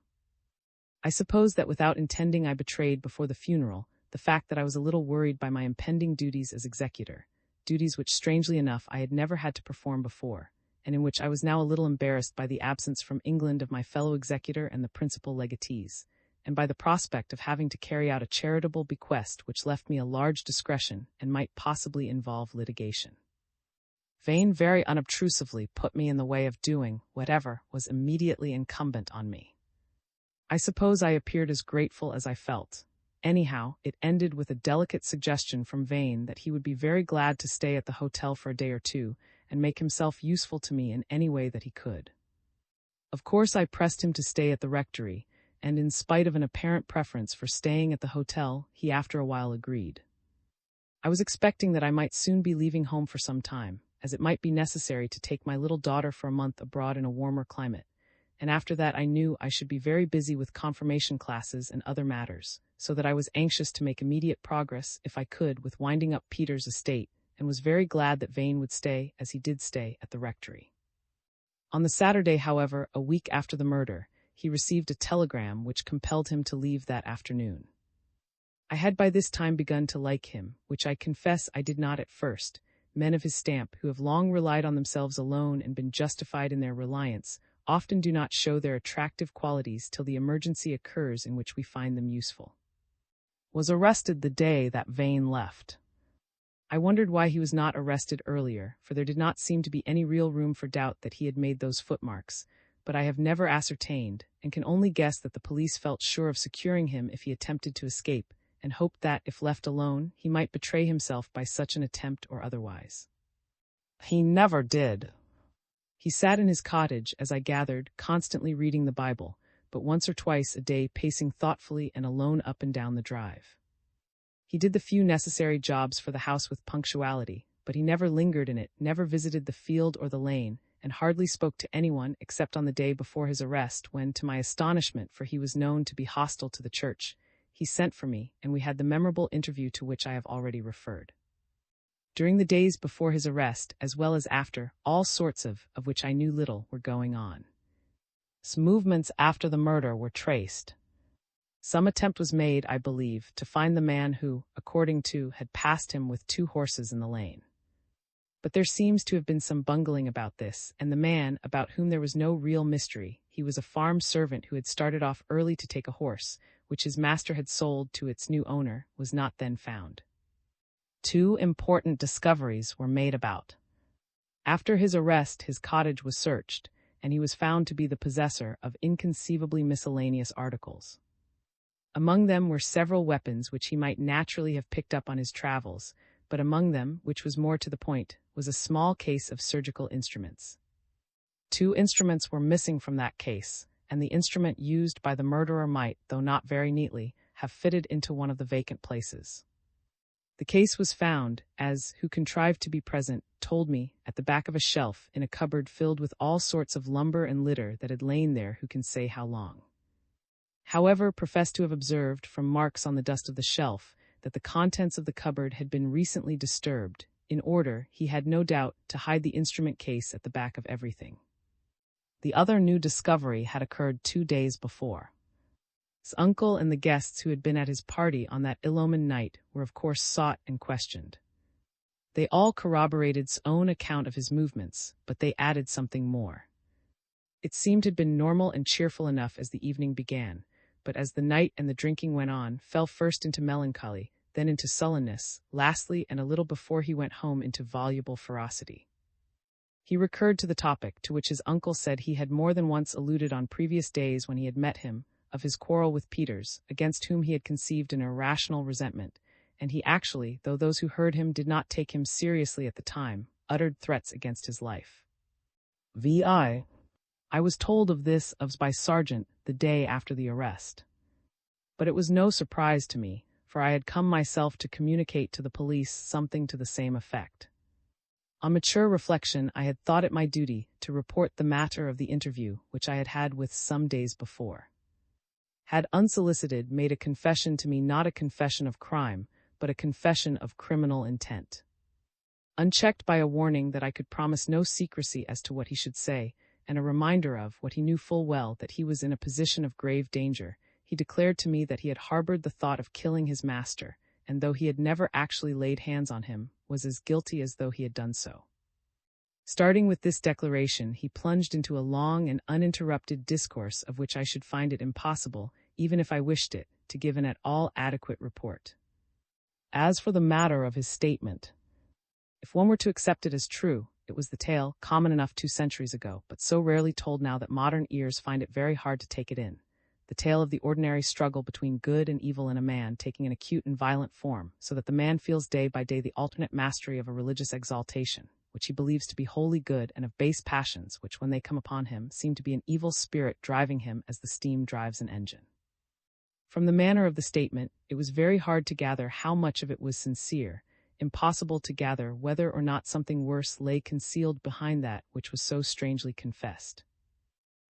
[SPEAKER 1] I suppose that without intending I betrayed before the funeral the fact that I was a little worried by my impending duties as executor, duties which strangely enough I had never had to perform before, and in which I was now a little embarrassed by the absence from England of my fellow executor and the principal legatees, and by the prospect of having to carry out a charitable bequest which left me a large discretion and might possibly involve litigation. Vane very unobtrusively put me in the way of doing whatever was immediately incumbent on me. I suppose I appeared as grateful as I felt. Anyhow, it ended with a delicate suggestion from Vane that he would be very glad to stay at the hotel for a day or two, and make himself useful to me in any way that he could. Of course I pressed him to stay at the rectory, and in spite of an apparent preference for staying at the hotel, he after a while agreed. I was expecting that I might soon be leaving home for some time, as it might be necessary to take my little daughter for a month abroad in a warmer climate, and after that I knew I should be very busy with confirmation classes and other matters, so that I was anxious to make immediate progress, if I could, with winding up Peter's estate, and was very glad that Vane would stay, as he did stay, at the rectory. On the Saturday, however, a week after the murder, he received a telegram which compelled him to leave that afternoon. I had by this time begun to like him, which I confess I did not at first. Men of his stamp, who have long relied on themselves alone and been justified in their reliance, often do not show their attractive qualities till the emergency occurs in which we find them useful. Was arrested the day that Vane left. I wondered why he was not arrested earlier, for there did not seem to be any real room for doubt that he had made those footmarks, but I have never ascertained, and can only guess that the police felt sure of securing him if he attempted to escape, and hoped that, if left alone, he might betray himself by such an attempt or otherwise. He never did. He sat in his cottage, as I gathered, constantly reading the Bible, but once or twice a day pacing thoughtfully and alone up and down the drive. He did the few necessary jobs for the house with punctuality, but he never lingered in it, never visited the field or the lane, and hardly spoke to anyone except on the day before his arrest, when, to my astonishment, for he was known to be hostile to the church, he sent for me, and we had the memorable interview to which I have already referred. During the days before his arrest, as well as after, all sorts of which I knew little, were going on. His movements after the murder were traced. Some attempt was made, I believe, to find the man who, according to, had passed him with 2 horses in the lane. But there seems to have been some bungling about this, and the man, about whom there was no real mystery, he was a farm servant who had started off early to take a horse, which his master had sold to its new owner, was not then found. 2 important discoveries were made about. After his arrest, his cottage was searched, and he was found to be the possessor of inconceivably miscellaneous articles. Among them were several weapons which he might naturally have picked up on his travels, but among them, which was more to the point, was a small case of surgical instruments. 2 instruments were missing from that case, and the instrument used by the murderer might, though not very neatly, have fitted into one of the vacant places. The case was found, as, who contrived to be present, told me, at the back of a shelf in a cupboard filled with all sorts of lumber and litter that had lain there who can say how long. However, professed to have observed, from marks on the dust of the shelf, that the contents of the cupboard had been recently disturbed, in order, he had no doubt, to hide the instrument case at the back of everything. The other new discovery had occurred 2 days before. His uncle and the guests who had been at his party on that ill-omened night were of course sought and questioned. They all corroborated his own account of his movements, but they added something more. It seemed to have been normal and cheerful enough as the evening began, but as the night and the drinking went on, fell first into melancholy, then into sullenness, lastly, and a little before he went home, into voluble ferocity. He recurred to the topic to which his uncle said he had more than once alluded on previous days when he had met him, of his quarrel with Peters, against whom he had conceived an irrational resentment, and he actually, though those who heard him did not take him seriously at the time, uttered threats against his life. I was told of this by Sergeant the day after the arrest. But it was no surprise to me, for I had come myself to communicate to the police something to the same effect. On mature reflection, I had thought it my duty to report the matter of the interview which I had had with some days before. Had unsolicited made a confession to me, not a confession of crime, but a confession of criminal intent. Unchecked by a warning that I could promise no secrecy as to what he should say, and a reminder of what he knew full well, that he was in a position of grave danger, he declared to me that he had harbored the thought of killing his master, and though he had never actually laid hands on him, was as guilty as though he had done so. Starting with this declaration, he plunged into a long and uninterrupted discourse of which I should find it impossible, even if I wished it, to give an at all adequate report. As for the matter of his statement, if one were to accept it as true, it was the tale, common enough 2 centuries ago, but so rarely told now that modern ears find it very hard to take it in. The tale of the ordinary struggle between good and evil in a man taking an acute and violent form, so that the man feels day by day the alternate mastery of a religious exaltation, which he believes to be wholly good, and of base passions, which, when they come upon him, seem to be an evil spirit driving him as the steam drives an engine. From the manner of the statement, it was very hard to gather how much of it was sincere, impossible to gather whether or not something worse lay concealed behind that which was so strangely confessed.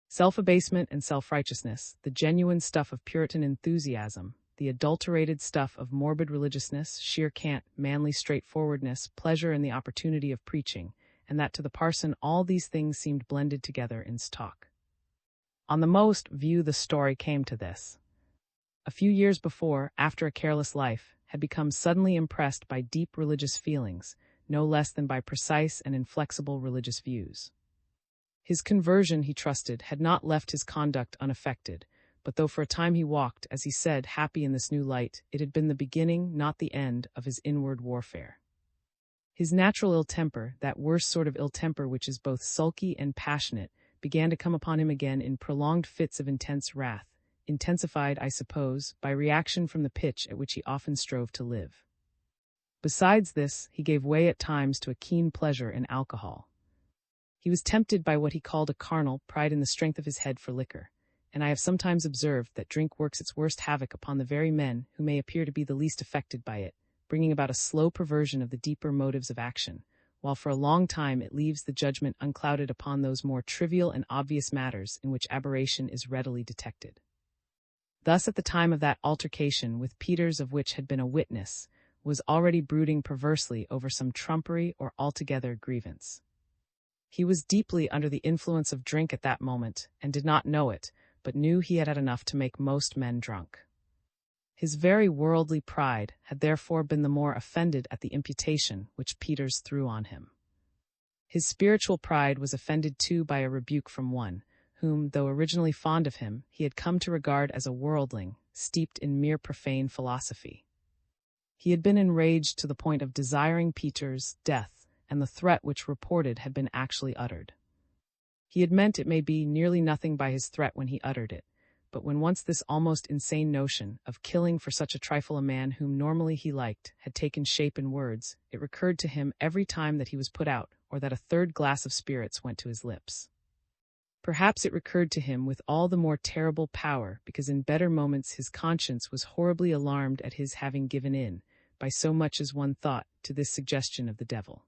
[SPEAKER 1] Self-abasement and self-righteousness, the genuine stuff of Puritan enthusiasm, the adulterated stuff of morbid religiousness, sheer cant, manly straightforwardness, pleasure in the opportunity of preaching, and that to the parson all these things seemed blended together in talk. On the most view the story came to this. A few years before, after a careless life, had become suddenly impressed by deep religious feelings, no less than by precise and inflexible religious views. His conversion, he trusted, had not left his conduct unaffected, but though for a time he walked, as he said, happy in this new light, it had been the beginning, not the end, of his inward warfare. His natural ill temper, that worst sort of ill temper which is both sulky and passionate, began to come upon him again in prolonged fits of intense wrath, intensified, I suppose, by reaction from the pitch at which he often strove to live. Besides this, he gave way at times to a keen pleasure in alcohol. He was tempted by what he called a carnal pride in the strength of his head for liquor, and I have sometimes observed that drink works its worst havoc upon the very men who may appear to be the least affected by it, bringing about a slow perversion of the deeper motives of action, while for a long time it leaves the judgment unclouded upon those more trivial and obvious matters in which aberration is readily detected. Thus, at the time of that altercation with Peters of which had been a witness, was already brooding perversely over some trumpery or altogether grievance. He was deeply under the influence of drink at that moment, and did not know it, but knew he had had enough to make most men drunk. His very worldly pride had therefore been the more offended at the imputation which Peters threw on him. His spiritual pride was offended too by a rebuke from one, whom, though originally fond of him, he had come to regard as a worldling, steeped in mere profane philosophy. He had been enraged to the point of desiring Peters' death, and the threat which reported had been actually uttered. He had meant, it may be, nearly nothing by his threat when he uttered it, but when once this almost insane notion of killing for such a trifle a man whom normally he liked had taken shape in words, it recurred to him every time that he was put out, or that a third glass of spirits went to his lips. Perhaps it recurred to him with all the more terrible power because in better moments his conscience was horribly alarmed at his having given in, by so much as one thought, to this suggestion of the devil.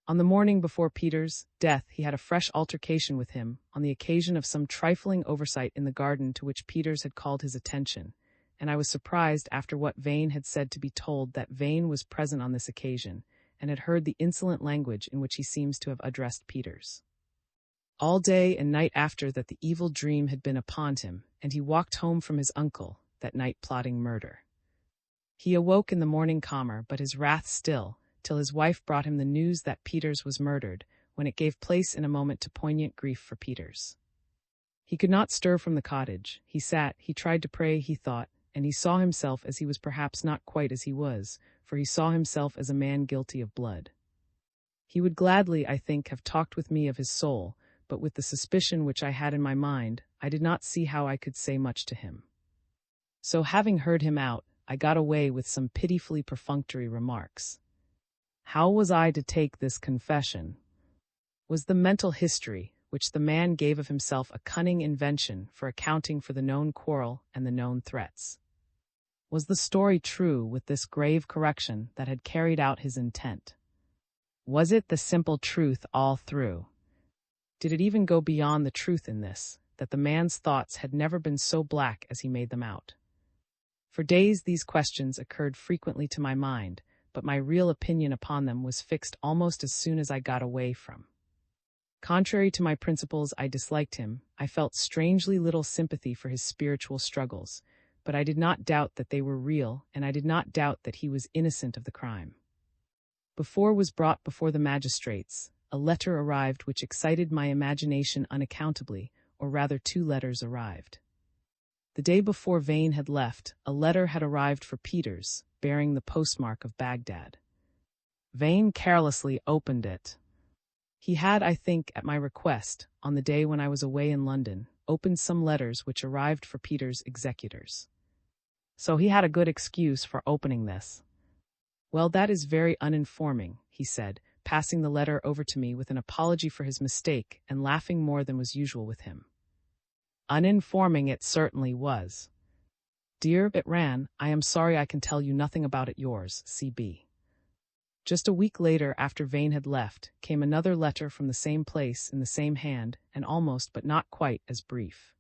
[SPEAKER 1] On the morning before Peters' death he had a fresh altercation with him on the occasion of some trifling oversight in the garden to which Peters had called his attention, and I was surprised after what Vane had said to be told that Vane was present on this occasion, and had heard the insolent language in which he seems to have addressed Peters. All day and night after that the evil dream had been upon him, and he walked home from his uncle, that night plotting murder. He awoke in the morning calmer, but his wrath still, till his wife brought him the news that Peters was murdered, when it gave place in a moment to poignant grief for Peters. He could not stir from the cottage. He sat, he tried to pray, he thought, and he saw himself as he was perhaps not quite as he was, for he saw himself as a man guilty of blood. He would gladly, I think, have talked with me of his soul, but with the suspicion which I had in my mind, I did not see how I could say much to him. So having heard him out, I got away with some pitifully perfunctory remarks. How was I to take this confession? Was the mental history, which the man gave of himself, a cunning invention for accounting for the known quarrel and the known threats? Was the story true with this grave correction that had carried out his intent? Was it the simple truth all through? Did it even go beyond the truth in this, that the man's thoughts had never been so black as he made them out? For days these questions occurred frequently to my mind, but my real opinion upon them was fixed almost as soon as I got away from. Contrary to my principles, I disliked him. I felt strangely little sympathy for his spiritual struggles, but I did not doubt that they were real, and I did not doubt that he was innocent of the crime. Before was brought before the magistrates, a letter arrived which excited my imagination unaccountably, or rather 2 letters arrived. The day before Vane had left, a letter had arrived for Peters, bearing the postmark of Baghdad. Vane carelessly opened it. He had, I think, at my request, on the day when I was away in London, opened some letters which arrived for Peters' executors. So he had a good excuse for opening this. Well, that is very uninforming, he said, passing the letter over to me with an apology for his mistake and laughing more than was usual with him. Uninforming it certainly was. Dear, it ran, I am sorry I can tell you nothing about it, yours, C.B. Just a week later, after Vane had left, came another letter from the same place in the same hand, and almost but not quite as brief.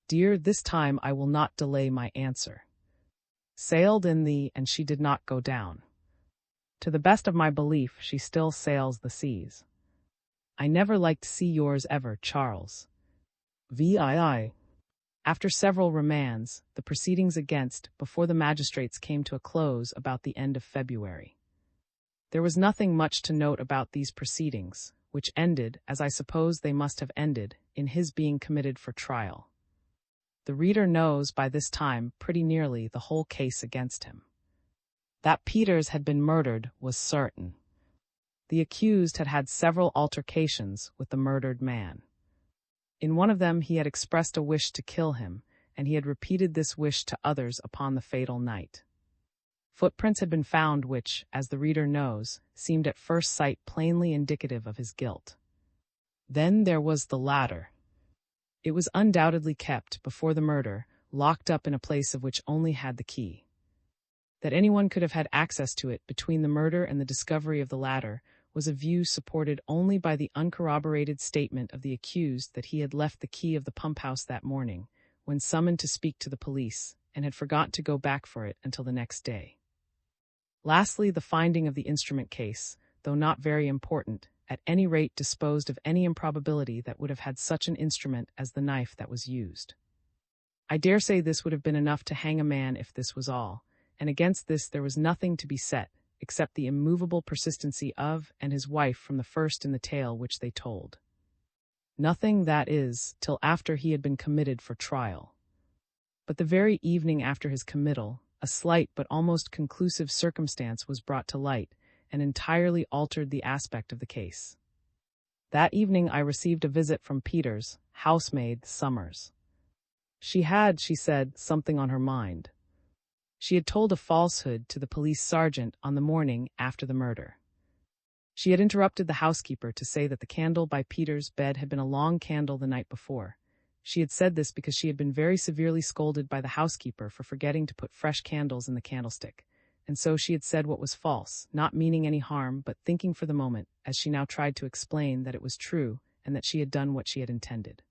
[SPEAKER 1] Dear, this time I will not delay my answer. Sailed in the, and she did not go down. To the best of my belief, she still sails the seas. I never liked to see yours ever, Charles. VII. After several remands, the proceedings before the magistrates came to a close about the end of February. There was nothing much to note about these proceedings, which ended, as I suppose they must have ended, in his being committed for trial. The reader knows by this time pretty nearly the whole case against him. That Peters had been murdered was certain. The accused had had several altercations with the murdered man. In one of them he had expressed a wish to kill him, and he had repeated this wish to others upon the fatal night. Footprints had been found which, as the reader knows, seemed at first sight plainly indicative of his guilt. Then there was the ladder. It was undoubtedly kept, before the murder, locked up in a place of which only had the key. That anyone could have had access to it between the murder and the discovery of the ladder was a view supported only by the uncorroborated statement of the accused that he had left the key of the pump-house that morning, when summoned to speak to the police, and had forgotten to go back for it until the next day. Lastly, the finding of the instrument case, though not very important, at any rate disposed of any improbability that would have had such an instrument as the knife that was used. I dare say this would have been enough to hang a man if this was all, and against this there was nothing to be set, except the immovable persistency of and his wife from the first in the tale which they told. Nothing, that is, till after he had been committed for trial. But the very evening after his committal, a slight but almost conclusive circumstance was brought to light, and entirely altered the aspect of the case. That evening I received a visit from Peters' housemaid, Summers. She had, she said, something on her mind. She had told a falsehood to the police sergeant on the morning after the murder. She had interrupted the housekeeper to say that the candle by Peters' bed had been a long candle the night before. She had said this because she had been very severely scolded by the housekeeper for forgetting to put fresh candles in the candlestick, and so she had said what was false, not meaning any harm, but thinking for the moment, as she now tried to explain, that it was true, and that she had done what she had intended.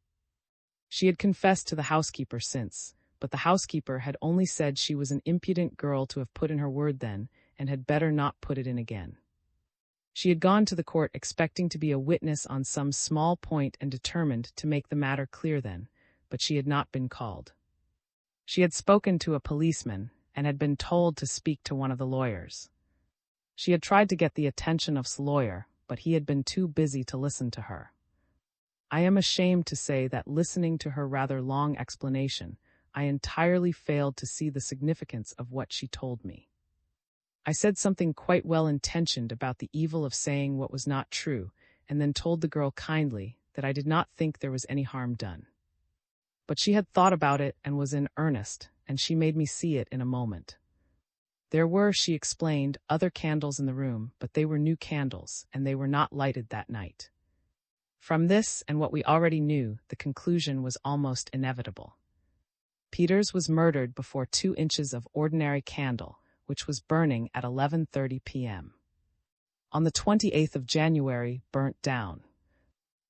[SPEAKER 1] She had confessed to the housekeeper since, but the housekeeper had only said she was an impudent girl to have put in her word then, and had better not put it in again. She had gone to the court expecting to be a witness on some small point and determined to make the matter clear then, but she had not been called. She had spoken to a policeman, and had been told to speak to one of the lawyers. She had tried to get the attention of the lawyer, but he had been too busy to listen to her. I am ashamed to say that listening to her rather long explanation, I entirely failed to see the significance of what she told me. I said something quite well-intentioned about the evil of saying what was not true, and then told the girl kindly that I did not think there was any harm done. But she had thought about it and was in earnest, and she made me see it in a moment. There were, she explained, other candles in the room, but they were new candles, and they were not lighted that night. From this, and what we already knew, the conclusion was almost inevitable. Peters was murdered before 2 inches of ordinary candle, which was burning at 11:30 p.m. On the 28th of January, burnt down.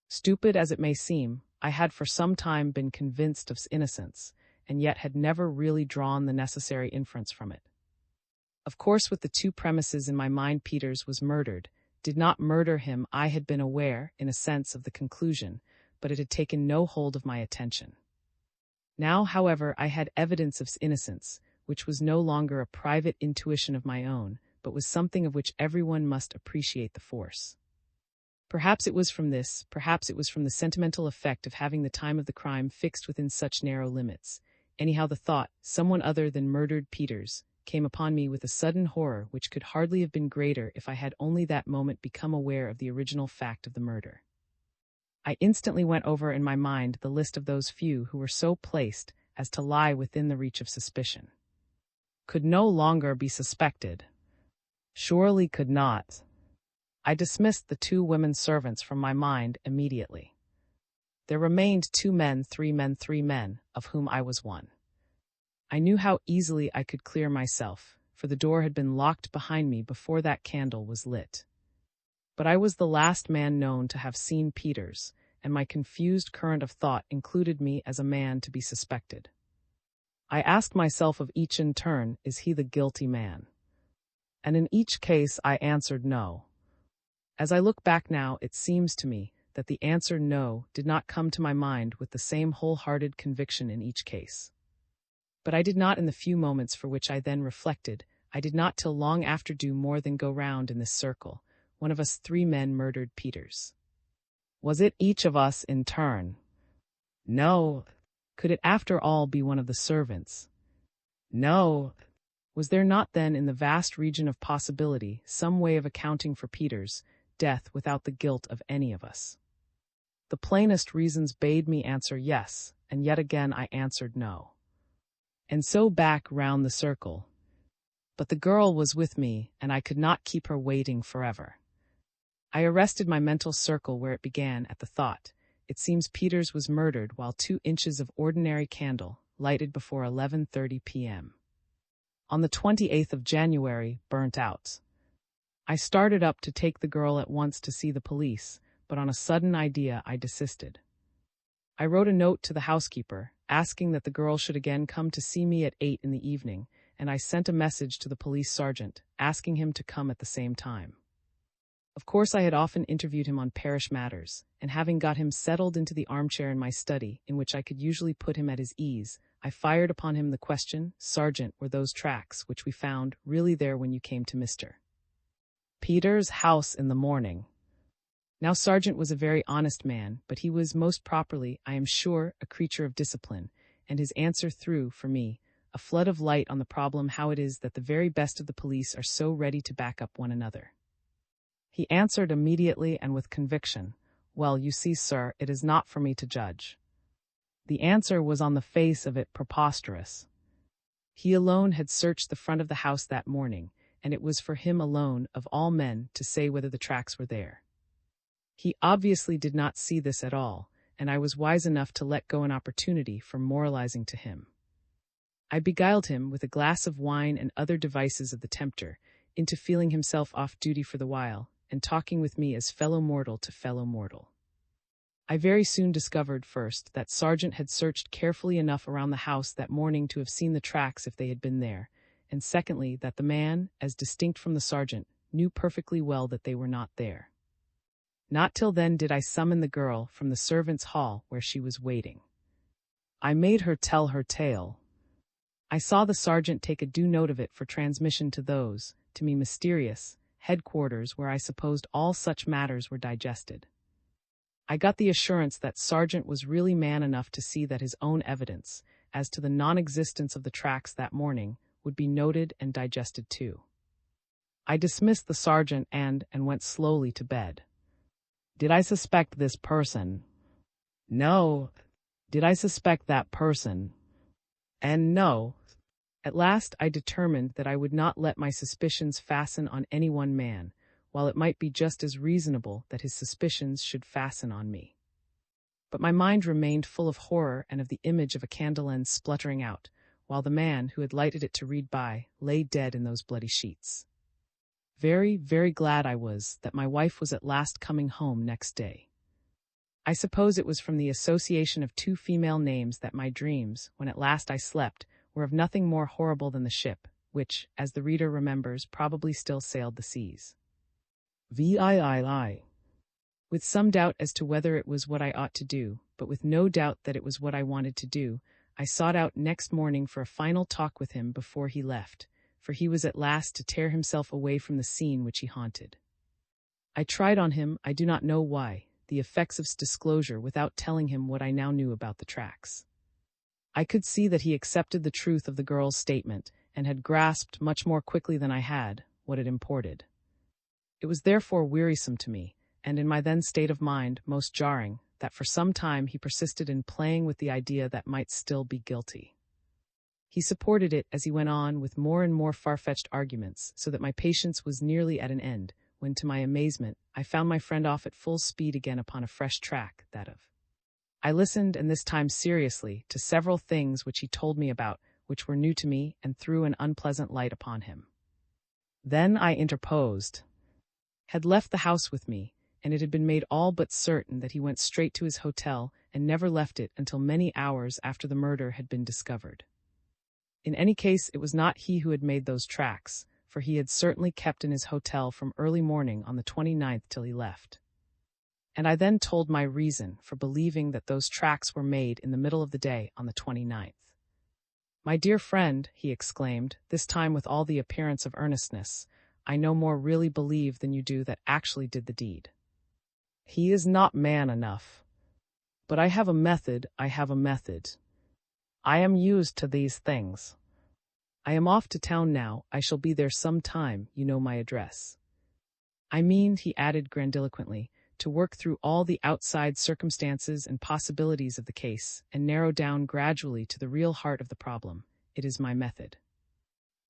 [SPEAKER 1] Stupid as it may seem, I had for some time been convinced of his innocence, and yet had never really drawn the necessary inference from it. Of course, with the 2 premises in my mind, Peters was murdered. Did not murder him, I had been aware, in a sense, of the conclusion, but it had taken no hold of my attention. Now, however, I had evidence of his innocence, which was no longer a private intuition of my own, but was something of which everyone must appreciate the force. Perhaps it was from this, perhaps it was from the sentimental effect of having the time of the crime fixed within such narrow limits. Anyhow, the thought, someone other than murdered Peters, came upon me with a sudden horror which could hardly have been greater if I had only that moment become aware of the original fact of the murder. I instantly went over in my mind the list of those few who were so placed as to lie within the reach of suspicion. Could no longer be suspected. Surely could not. I dismissed the 2 women servants from my mind immediately. There remained 2 men, 3 men, of whom I was one. I knew how easily I could clear myself, for the door had been locked behind me before that candle was lit. But I was the last man known to have seen Peters, and my confused current of thought included me as a man to be suspected. I asked myself of each in turn, is he the guilty man? And in each case I answered no. As I look back now, it seems to me that the answer no did not come to my mind with the same wholehearted conviction in each case. But I did not, in the few moments for which I then reflected, I did not till long after do more than go round in this circle. One of us 3 men murdered Peters. Was it each of us in turn? No. Could it after all be one of the servants? No. Was there not then in the vast region of possibility some way of accounting for Peters' death without the guilt of any of us? The plainest reasons bade me answer yes, and yet again I answered no. And so back round the circle. But the girl was with me, and I could not keep her waiting forever. I arrested my mental circle where it began at the thought. It seems Peters was murdered while 2 inches of ordinary candle, lighted before 11:30 p.m. on the 28th of January, burnt out. I started up to take the girl at once to see the police, but on a sudden idea I desisted. I wrote a note to the housekeeper, asking that the girl should again come to see me at 8 in the evening, and I sent a message to the police sergeant, asking him to come at the same time. Of course, I had often interviewed him on parish matters, and having got him settled into the armchair in my study, in which I could usually put him at his ease, I fired upon him the question, "Sergeant, were those tracks which we found really there when you came to Mr. Peters' house in the morning?" Now, Sergeant was a very honest man, but he was most properly, I am sure, a creature of discipline, and his answer threw, for me, a flood of light on the problem how it is that the very best of the police are so ready to back up one another. He answered immediately and with conviction, "Well, you see, sir, it is not for me to judge." The answer was on the face of it preposterous. He alone had searched the front of the house that morning, and it was for him alone, of all men, to say whether the tracks were there. He obviously did not see this at all, and I was wise enough to let go an opportunity for moralizing to him. I beguiled him with a glass of wine and other devices of the tempter into feeling himself off duty for the while, and talking with me as fellow mortal to fellow mortal. I very soon discovered, first, that Sergeant had searched carefully enough around the house that morning to have seen the tracks if they had been there, and secondly, that the man, as distinct from the Sergeant, knew perfectly well that they were not there. Not till then did I summon the girl from the servants' hall where she was waiting. I made her tell her tale. I saw the sergeant take a due note of it for transmission to those, to me mysterious, headquarters where I supposed all such matters were digested. I got the assurance that Sergeant was really man enough to see that his own evidence, as to the non-existence of the tracks that morning, would be noted and digested too. I dismissed the sergeant and went slowly to bed. Did I suspect this person? No. Did I suspect that person? And no. At last I determined that I would not let my suspicions fasten on any one man, while it might be just as reasonable that his suspicions should fasten on me. But my mind remained full of horror and of the image of a candle end spluttering out, while the man who had lighted it to read by lay dead in those bloody sheets. Very, very glad I was that my wife was at last coming home next day. I suppose it was from the association of two female names that my dreams, when at last I slept, were of nothing more horrible than the ship, which, as the reader remembers, probably still sailed the seas. VIII. With some doubt as to whether it was what I ought to do, but with no doubt that it was what I wanted to do, I sought out next morning for a final talk with him before he left, for he was at last to tear himself away from the scene which he haunted. I tried on him, I do not know why, the effects of disclosure without telling him what I now knew about the tracks. I could see that he accepted the truth of the girl's statement, and had grasped much more quickly than I had what it imported. It was therefore wearisome to me, and in my then state of mind most jarring, that for some time he persisted in playing with the idea that might still be guilty. He supported it as he went on with more and more far-fetched arguments, so that my patience was nearly at an end, when to my amazement I found my friend off at full speed again upon a fresh track, that of. I listened, and this time seriously, to several things which he told me about, which were new to me and threw an unpleasant light upon him. Then I interposed. Had left the house with me, and it had been made all but certain that he went straight to his hotel and never left it until many hours after the murder had been discovered. In any case, it was not he who had made those tracks, for he had certainly kept in his hotel from early morning on the 29th till he left. And I then told my reason for believing that those tracks were made in the middle of the day on the 29th. My dear friend, he exclaimed, this time with all the appearance of earnestness, I no more really believe than you do that actually did the deed. He is not man enough. But I have a method, I am used to these things. I am off to town now, I shall be there some time, you know my address. I mean, he added grandiloquently, to work through all the outside circumstances and possibilities of the case, and narrow down gradually to the real heart of the problem. It is my method.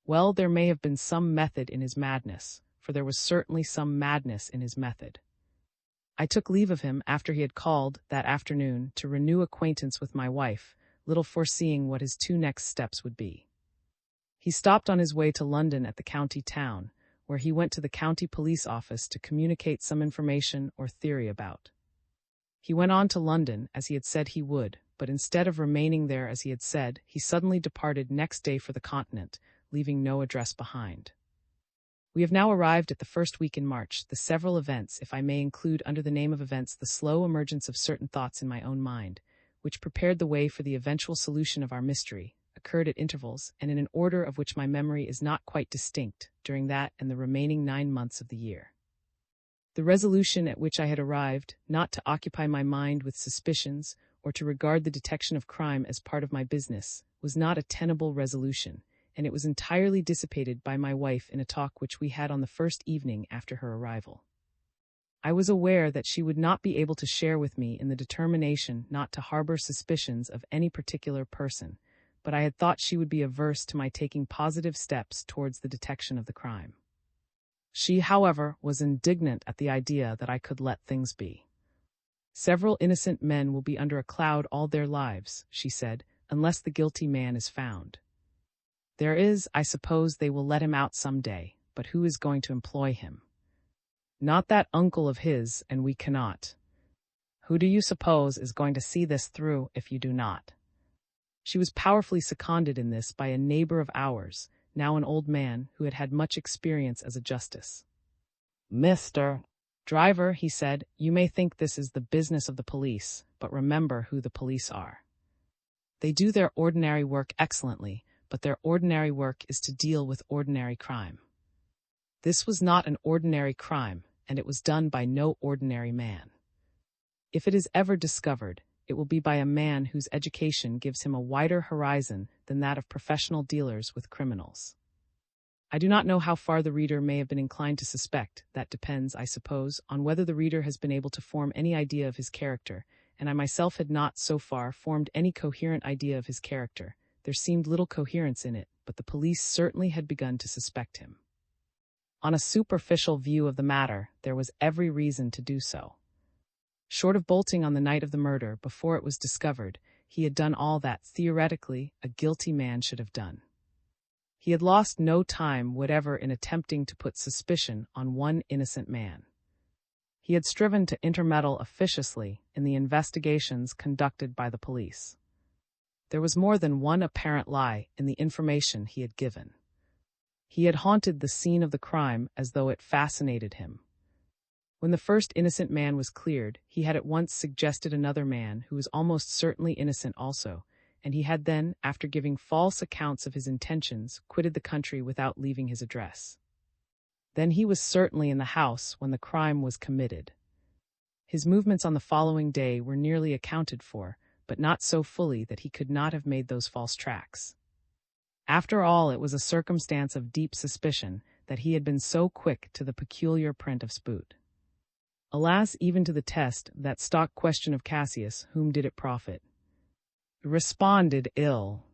[SPEAKER 1] Well, there may have been some method in his madness, for there was certainly some madness in his method. I took leave of him after he had called, that afternoon, to renew acquaintance with my wife, little foreseeing what his two next steps would be. He stopped on his way to London at the county town, where he went to the county police office to communicate some information or theory about. He went on to London, as he had said he would, but instead of remaining there as he had said, he suddenly departed next day for the Continent, leaving no address behind. We have now arrived at the first week in March. The several events, if I may include under the name of events the slow emergence of certain thoughts in my own mind, which prepared the way for the eventual solution of our mystery, occurred at intervals, and in an order of which my memory is not quite distinct, during that and the remaining 9 months of the year. The resolution at which I had arrived, not to occupy my mind with suspicions, or to regard the detection of crime as part of my business, was not a tenable resolution, and it was entirely dissipated by my wife in a talk which we had on the first evening after her arrival. I was aware that she would not be able to share with me in the determination not to harbor suspicions of any particular person, but I had thought she would be averse to my taking positive steps towards the detection of the crime. She, however, was indignant at the idea that I could let things be. Several innocent men will be under a cloud all their lives, she said, unless the guilty man is found. There is, I suppose they will let him out some day, but who is going to employ him? Not that uncle of his, and we cannot. Who do you suppose is going to see this through if you do not? She was powerfully seconded in this by a neighbor of ours, now an old man who had had much experience as a justice. Mr. Driver, he said, you may think this is the business of the police, but remember who the police are. They do their ordinary work excellently, but their ordinary work is to deal with ordinary crime. This was not an ordinary crime, and it was done by no ordinary man. If it is ever discovered, it will be by a man whose education gives him a wider horizon than that of professional dealers with criminals. I do not know how far the reader may have been inclined to suspect. That depends, I suppose, on whether the reader has been able to form any idea of his character, and I myself had not, so far, formed any coherent idea of his character. There seemed little coherence in it, but the police certainly had begun to suspect him. On a superficial view of the matter, there was every reason to do so. Short of bolting on the night of the murder, before it was discovered, he had done all that, theoretically, a guilty man should have done. He had lost no time whatever in attempting to put suspicion on one innocent man. He had striven to intermeddle officiously in the investigations conducted by the police. There was more than one apparent lie in the information he had given. He had haunted the scene of the crime as though it fascinated him. When the first innocent man was cleared, he had at once suggested another man who was almost certainly innocent also, and he had then, after giving false accounts of his intentions, quitted the country without leaving his address. Then he was certainly in the house when the crime was committed. His movements on the following day were nearly accounted for, but not so fully that he could not have made those false tracks. After all, it was a circumstance of deep suspicion that he had been so quick to the peculiar print of spoot. Alas, even to the test, that stock question of Cassius, whom did it profit? Responded ill.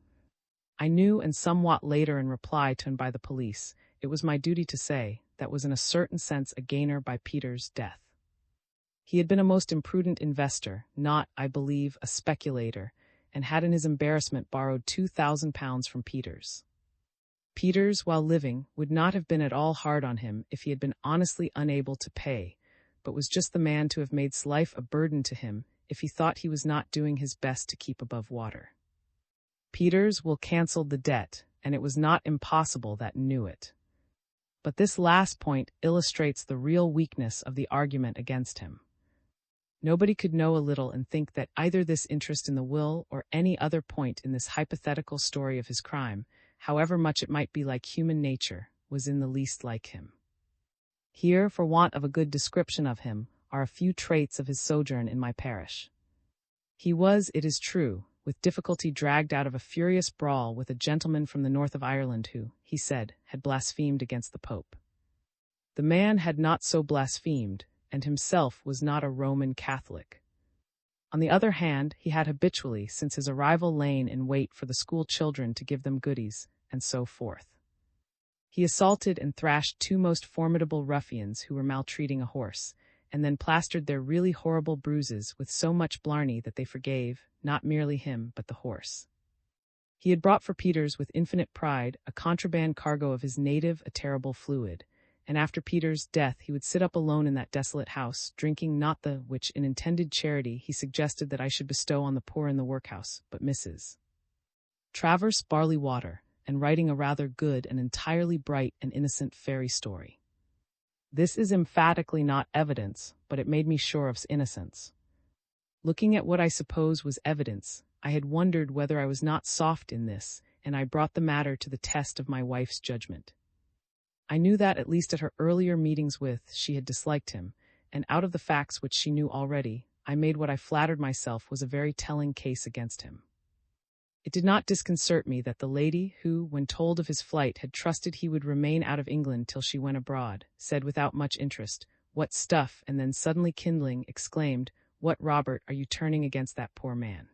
[SPEAKER 1] I knew, and somewhat later in reply to him by the police, it was my duty to say, that was in a certain sense a gainer by Peter's death. He had been a most imprudent investor, not, I believe, a speculator, and had in his embarrassment borrowed £2,000 from Peters. Peters, while living, would not have been at all hard on him if he had been honestly unable to pay, but was just the man to have made life a burden to him if he thought he was not doing his best to keep above water. Peters cancelled the debt, and it was not impossible that knew it. But this last point illustrates the real weakness of the argument against him. Nobody could know a little and think that either this interest in the will or any other point in this hypothetical story of his crime, however much it might be like human nature, was in the least like him. Here, for want of a good description of him, are a few traits of his sojourn in my parish. He was, it is true, with difficulty dragged out of a furious brawl with a gentleman from the north of Ireland who, he said, had blasphemed against the Pope. The man had not so blasphemed, and himself was not a Roman Catholic. On the other hand, he had habitually, since his arrival, lain in wait for the school children to give them goodies, and so forth. He assaulted and thrashed two most formidable ruffians who were maltreating a horse, and then plastered their really horrible bruises with so much blarney that they forgave, not merely him, but the horse. He had brought for Peters with infinite pride a contraband cargo of his native, a terrible fluid, and after Peter's death he would sit up alone in that desolate house, drinking not the which in intended charity he suggested that I should bestow on the poor in the workhouse, but Mrs. Travers barley water, and writing a rather good and entirely bright and innocent fairy story. This is emphatically not evidence, but it made me sure of his innocence. Looking at what I suppose was evidence, I had wondered whether I was not soft in this, and I brought the matter to the test of my wife's judgment. I knew that, at least at her earlier meetings with, she had disliked him, and out of the facts which she knew already, I made what I flattered myself was a very telling case against him. It did not disconcert me that the lady, who, when told of his flight, had trusted he would remain out of England till she went abroad, said without much interest, "What stuff," and then suddenly kindling, exclaimed, "What, Robert, are you turning against that poor man?"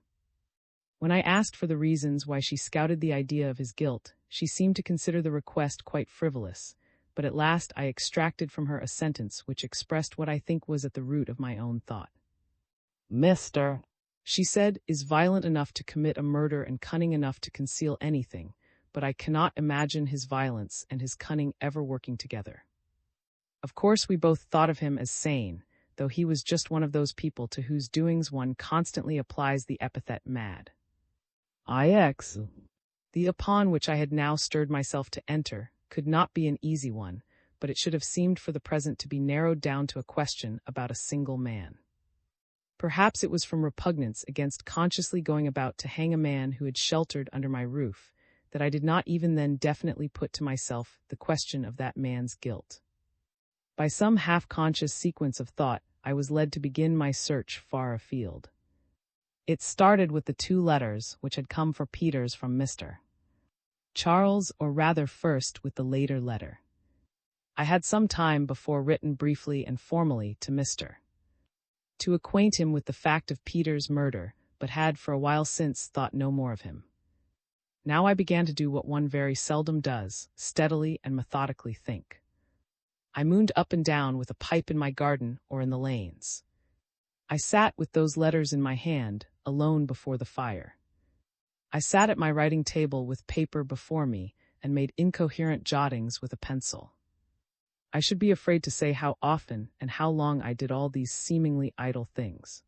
[SPEAKER 1] When I asked for the reasons why she scouted the idea of his guilt, she seemed to consider the request quite frivolous, but at last I extracted from her a sentence which expressed what I think was at the root of my own thought. "Mr. she said, is violent enough to commit a murder and cunning enough to conceal anything, but I cannot imagine his violence and his cunning ever working together." Of course we both thought of him as sane, though he was just one of those people to whose doings one constantly applies the epithet mad. The upon which I had now stirred myself to enter could not be an easy one, but it should have seemed for the present to be narrowed down to a question about a single man. Perhaps it was from repugnance against consciously going about to hang a man who had sheltered under my roof, that I did not even then definitely put to myself the question of that man's guilt. By some half-conscious sequence of thought, I was led to begin my search far afield. It started with the two letters which had come for Peters from Mr. Charles, or rather first with the later letter. I had some time before written briefly and formally to Mr. to acquaint him with the fact of Peter's murder, but had for a while since thought no more of him. Now I began to do what one very seldom does, steadily and methodically think. I mooned up and down with a pipe in my garden or in the lanes. I sat with those letters in my hand, alone before the fire. I sat at my writing table with paper before me and made incoherent jottings with a pencil. I should be afraid to say how often and how long I did all these seemingly idle things.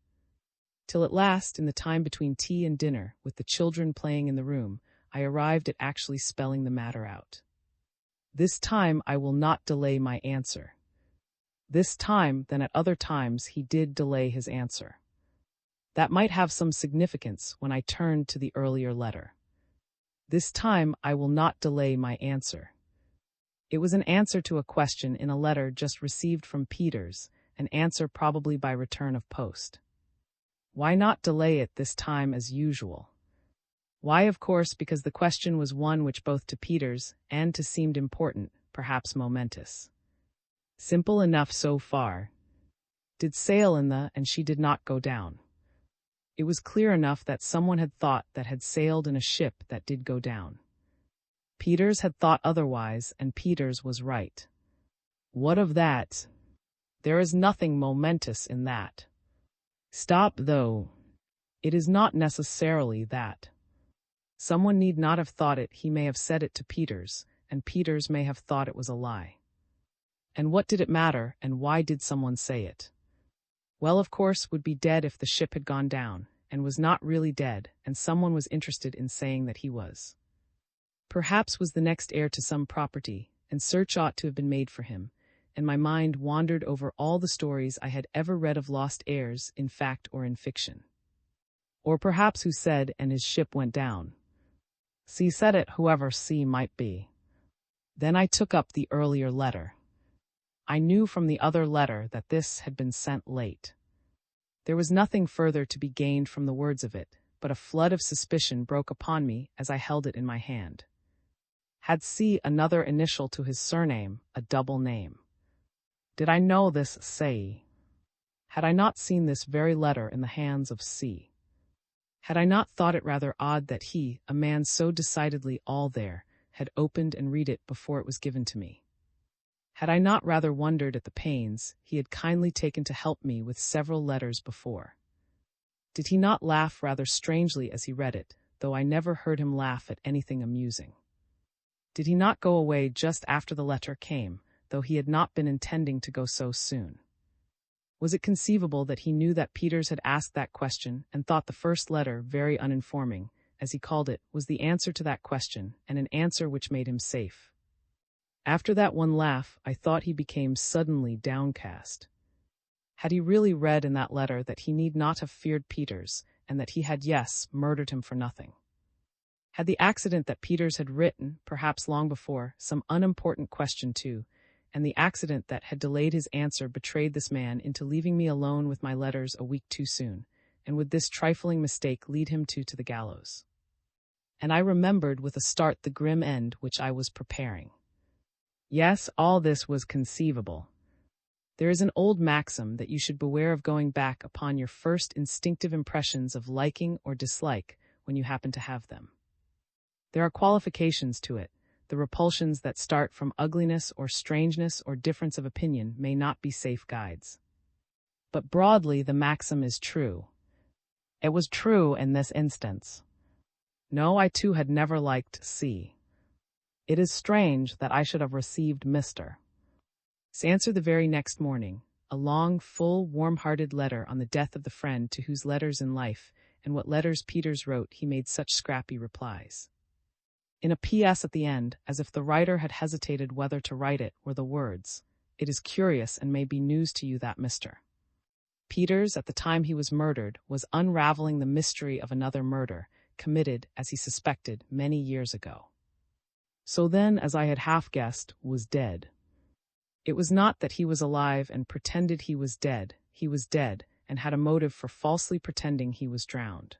[SPEAKER 1] Till at last, in the time between tea and dinner, with the children playing in the room, I arrived at actually spelling the matter out. This time I will not delay my answer. This time, than at other times, he did delay his answer. That might have some significance when I turned to the earlier letter. This time I will not delay my answer. It was an answer to a question in a letter just received from Peters, an answer probably by return of post. Why not delay it this time as usual? Why, of course, because the question was one which both to Peters and to seemed important, perhaps momentous. Simple enough so far. Did sail in the, and she did not go down. It was clear enough that someone had thought that had sailed in a ship that did go down. Peters had thought otherwise, and Peters was right. What of that? There is nothing momentous in that. Stop, though. It is not necessarily that. Someone need not have thought it, he may have said it to Peters, and Peters may have thought it was a lie. And what did it matter, and why did someone say it? Well, of course, would be dead if the ship had gone down, and was not really dead, and someone was interested in saying that he was. Perhaps was the next heir to some property, and search ought to have been made for him, and my mind wandered over all the stories I had ever read of lost heirs, in fact or in fiction. Or perhaps who said, and his ship went down. C said it, whoever C might be. Then I took up the earlier letter. I knew from the other letter that this had been sent late. There was nothing further to be gained from the words of it, but a flood of suspicion broke upon me as I held it in my hand. Had C another initial to his surname, a double name? Did I know this C? Had I not seen this very letter in the hands of C? Had I not thought it rather odd that he, a man so decidedly all there, had opened and read it before it was given to me? Had I not rather wondered at the pains he had kindly taken to help me with several letters before? Did he not laugh rather strangely as he read it, though I never heard him laugh at anything amusing? Did he not go away just after the letter came, though he had not been intending to go so soon? Was it conceivable that he knew that Peters had asked that question and thought the first letter very uninforming, as he called it, was the answer to that question, and an answer which made him safe? After that one laugh, I thought he became suddenly downcast. Had he really read in that letter that he need not have feared Peters, and that he had, yes, murdered him for nothing? Had the accident that Peters had written, perhaps long before, some unimportant question too, and the accident that had delayed his answer betrayed this man into leaving me alone with my letters a week too soon, and would this trifling mistake lead him to the gallows? And I remembered with a start the grim end which I was preparing. Yes, all this was conceivable. There is an old maxim that you should beware of going back upon your first instinctive impressions of liking or dislike when you happen to have them. There are qualifications to it. The repulsions that start from ugliness or strangeness or difference of opinion may not be safe guides. But broadly the maxim is true. It was true in this instance. No, I too had never liked C. It is strange that I should have received Mr. S answer the very next morning, a long, full, warm-hearted letter on the death of the friend to whose letters in life, and what letters Peters wrote, he made such scrappy replies. In a P.S. at the end, as if the writer had hesitated whether to write it, were the words, "It is curious and may be news to you that Mr. Peters, at the time he was murdered, was unraveling the mystery of another murder, committed, as he suspected, many years ago. So then, as I had half guessed, was dead. It was not that he was alive and pretended he was dead, and had a motive for falsely pretending he was drowned.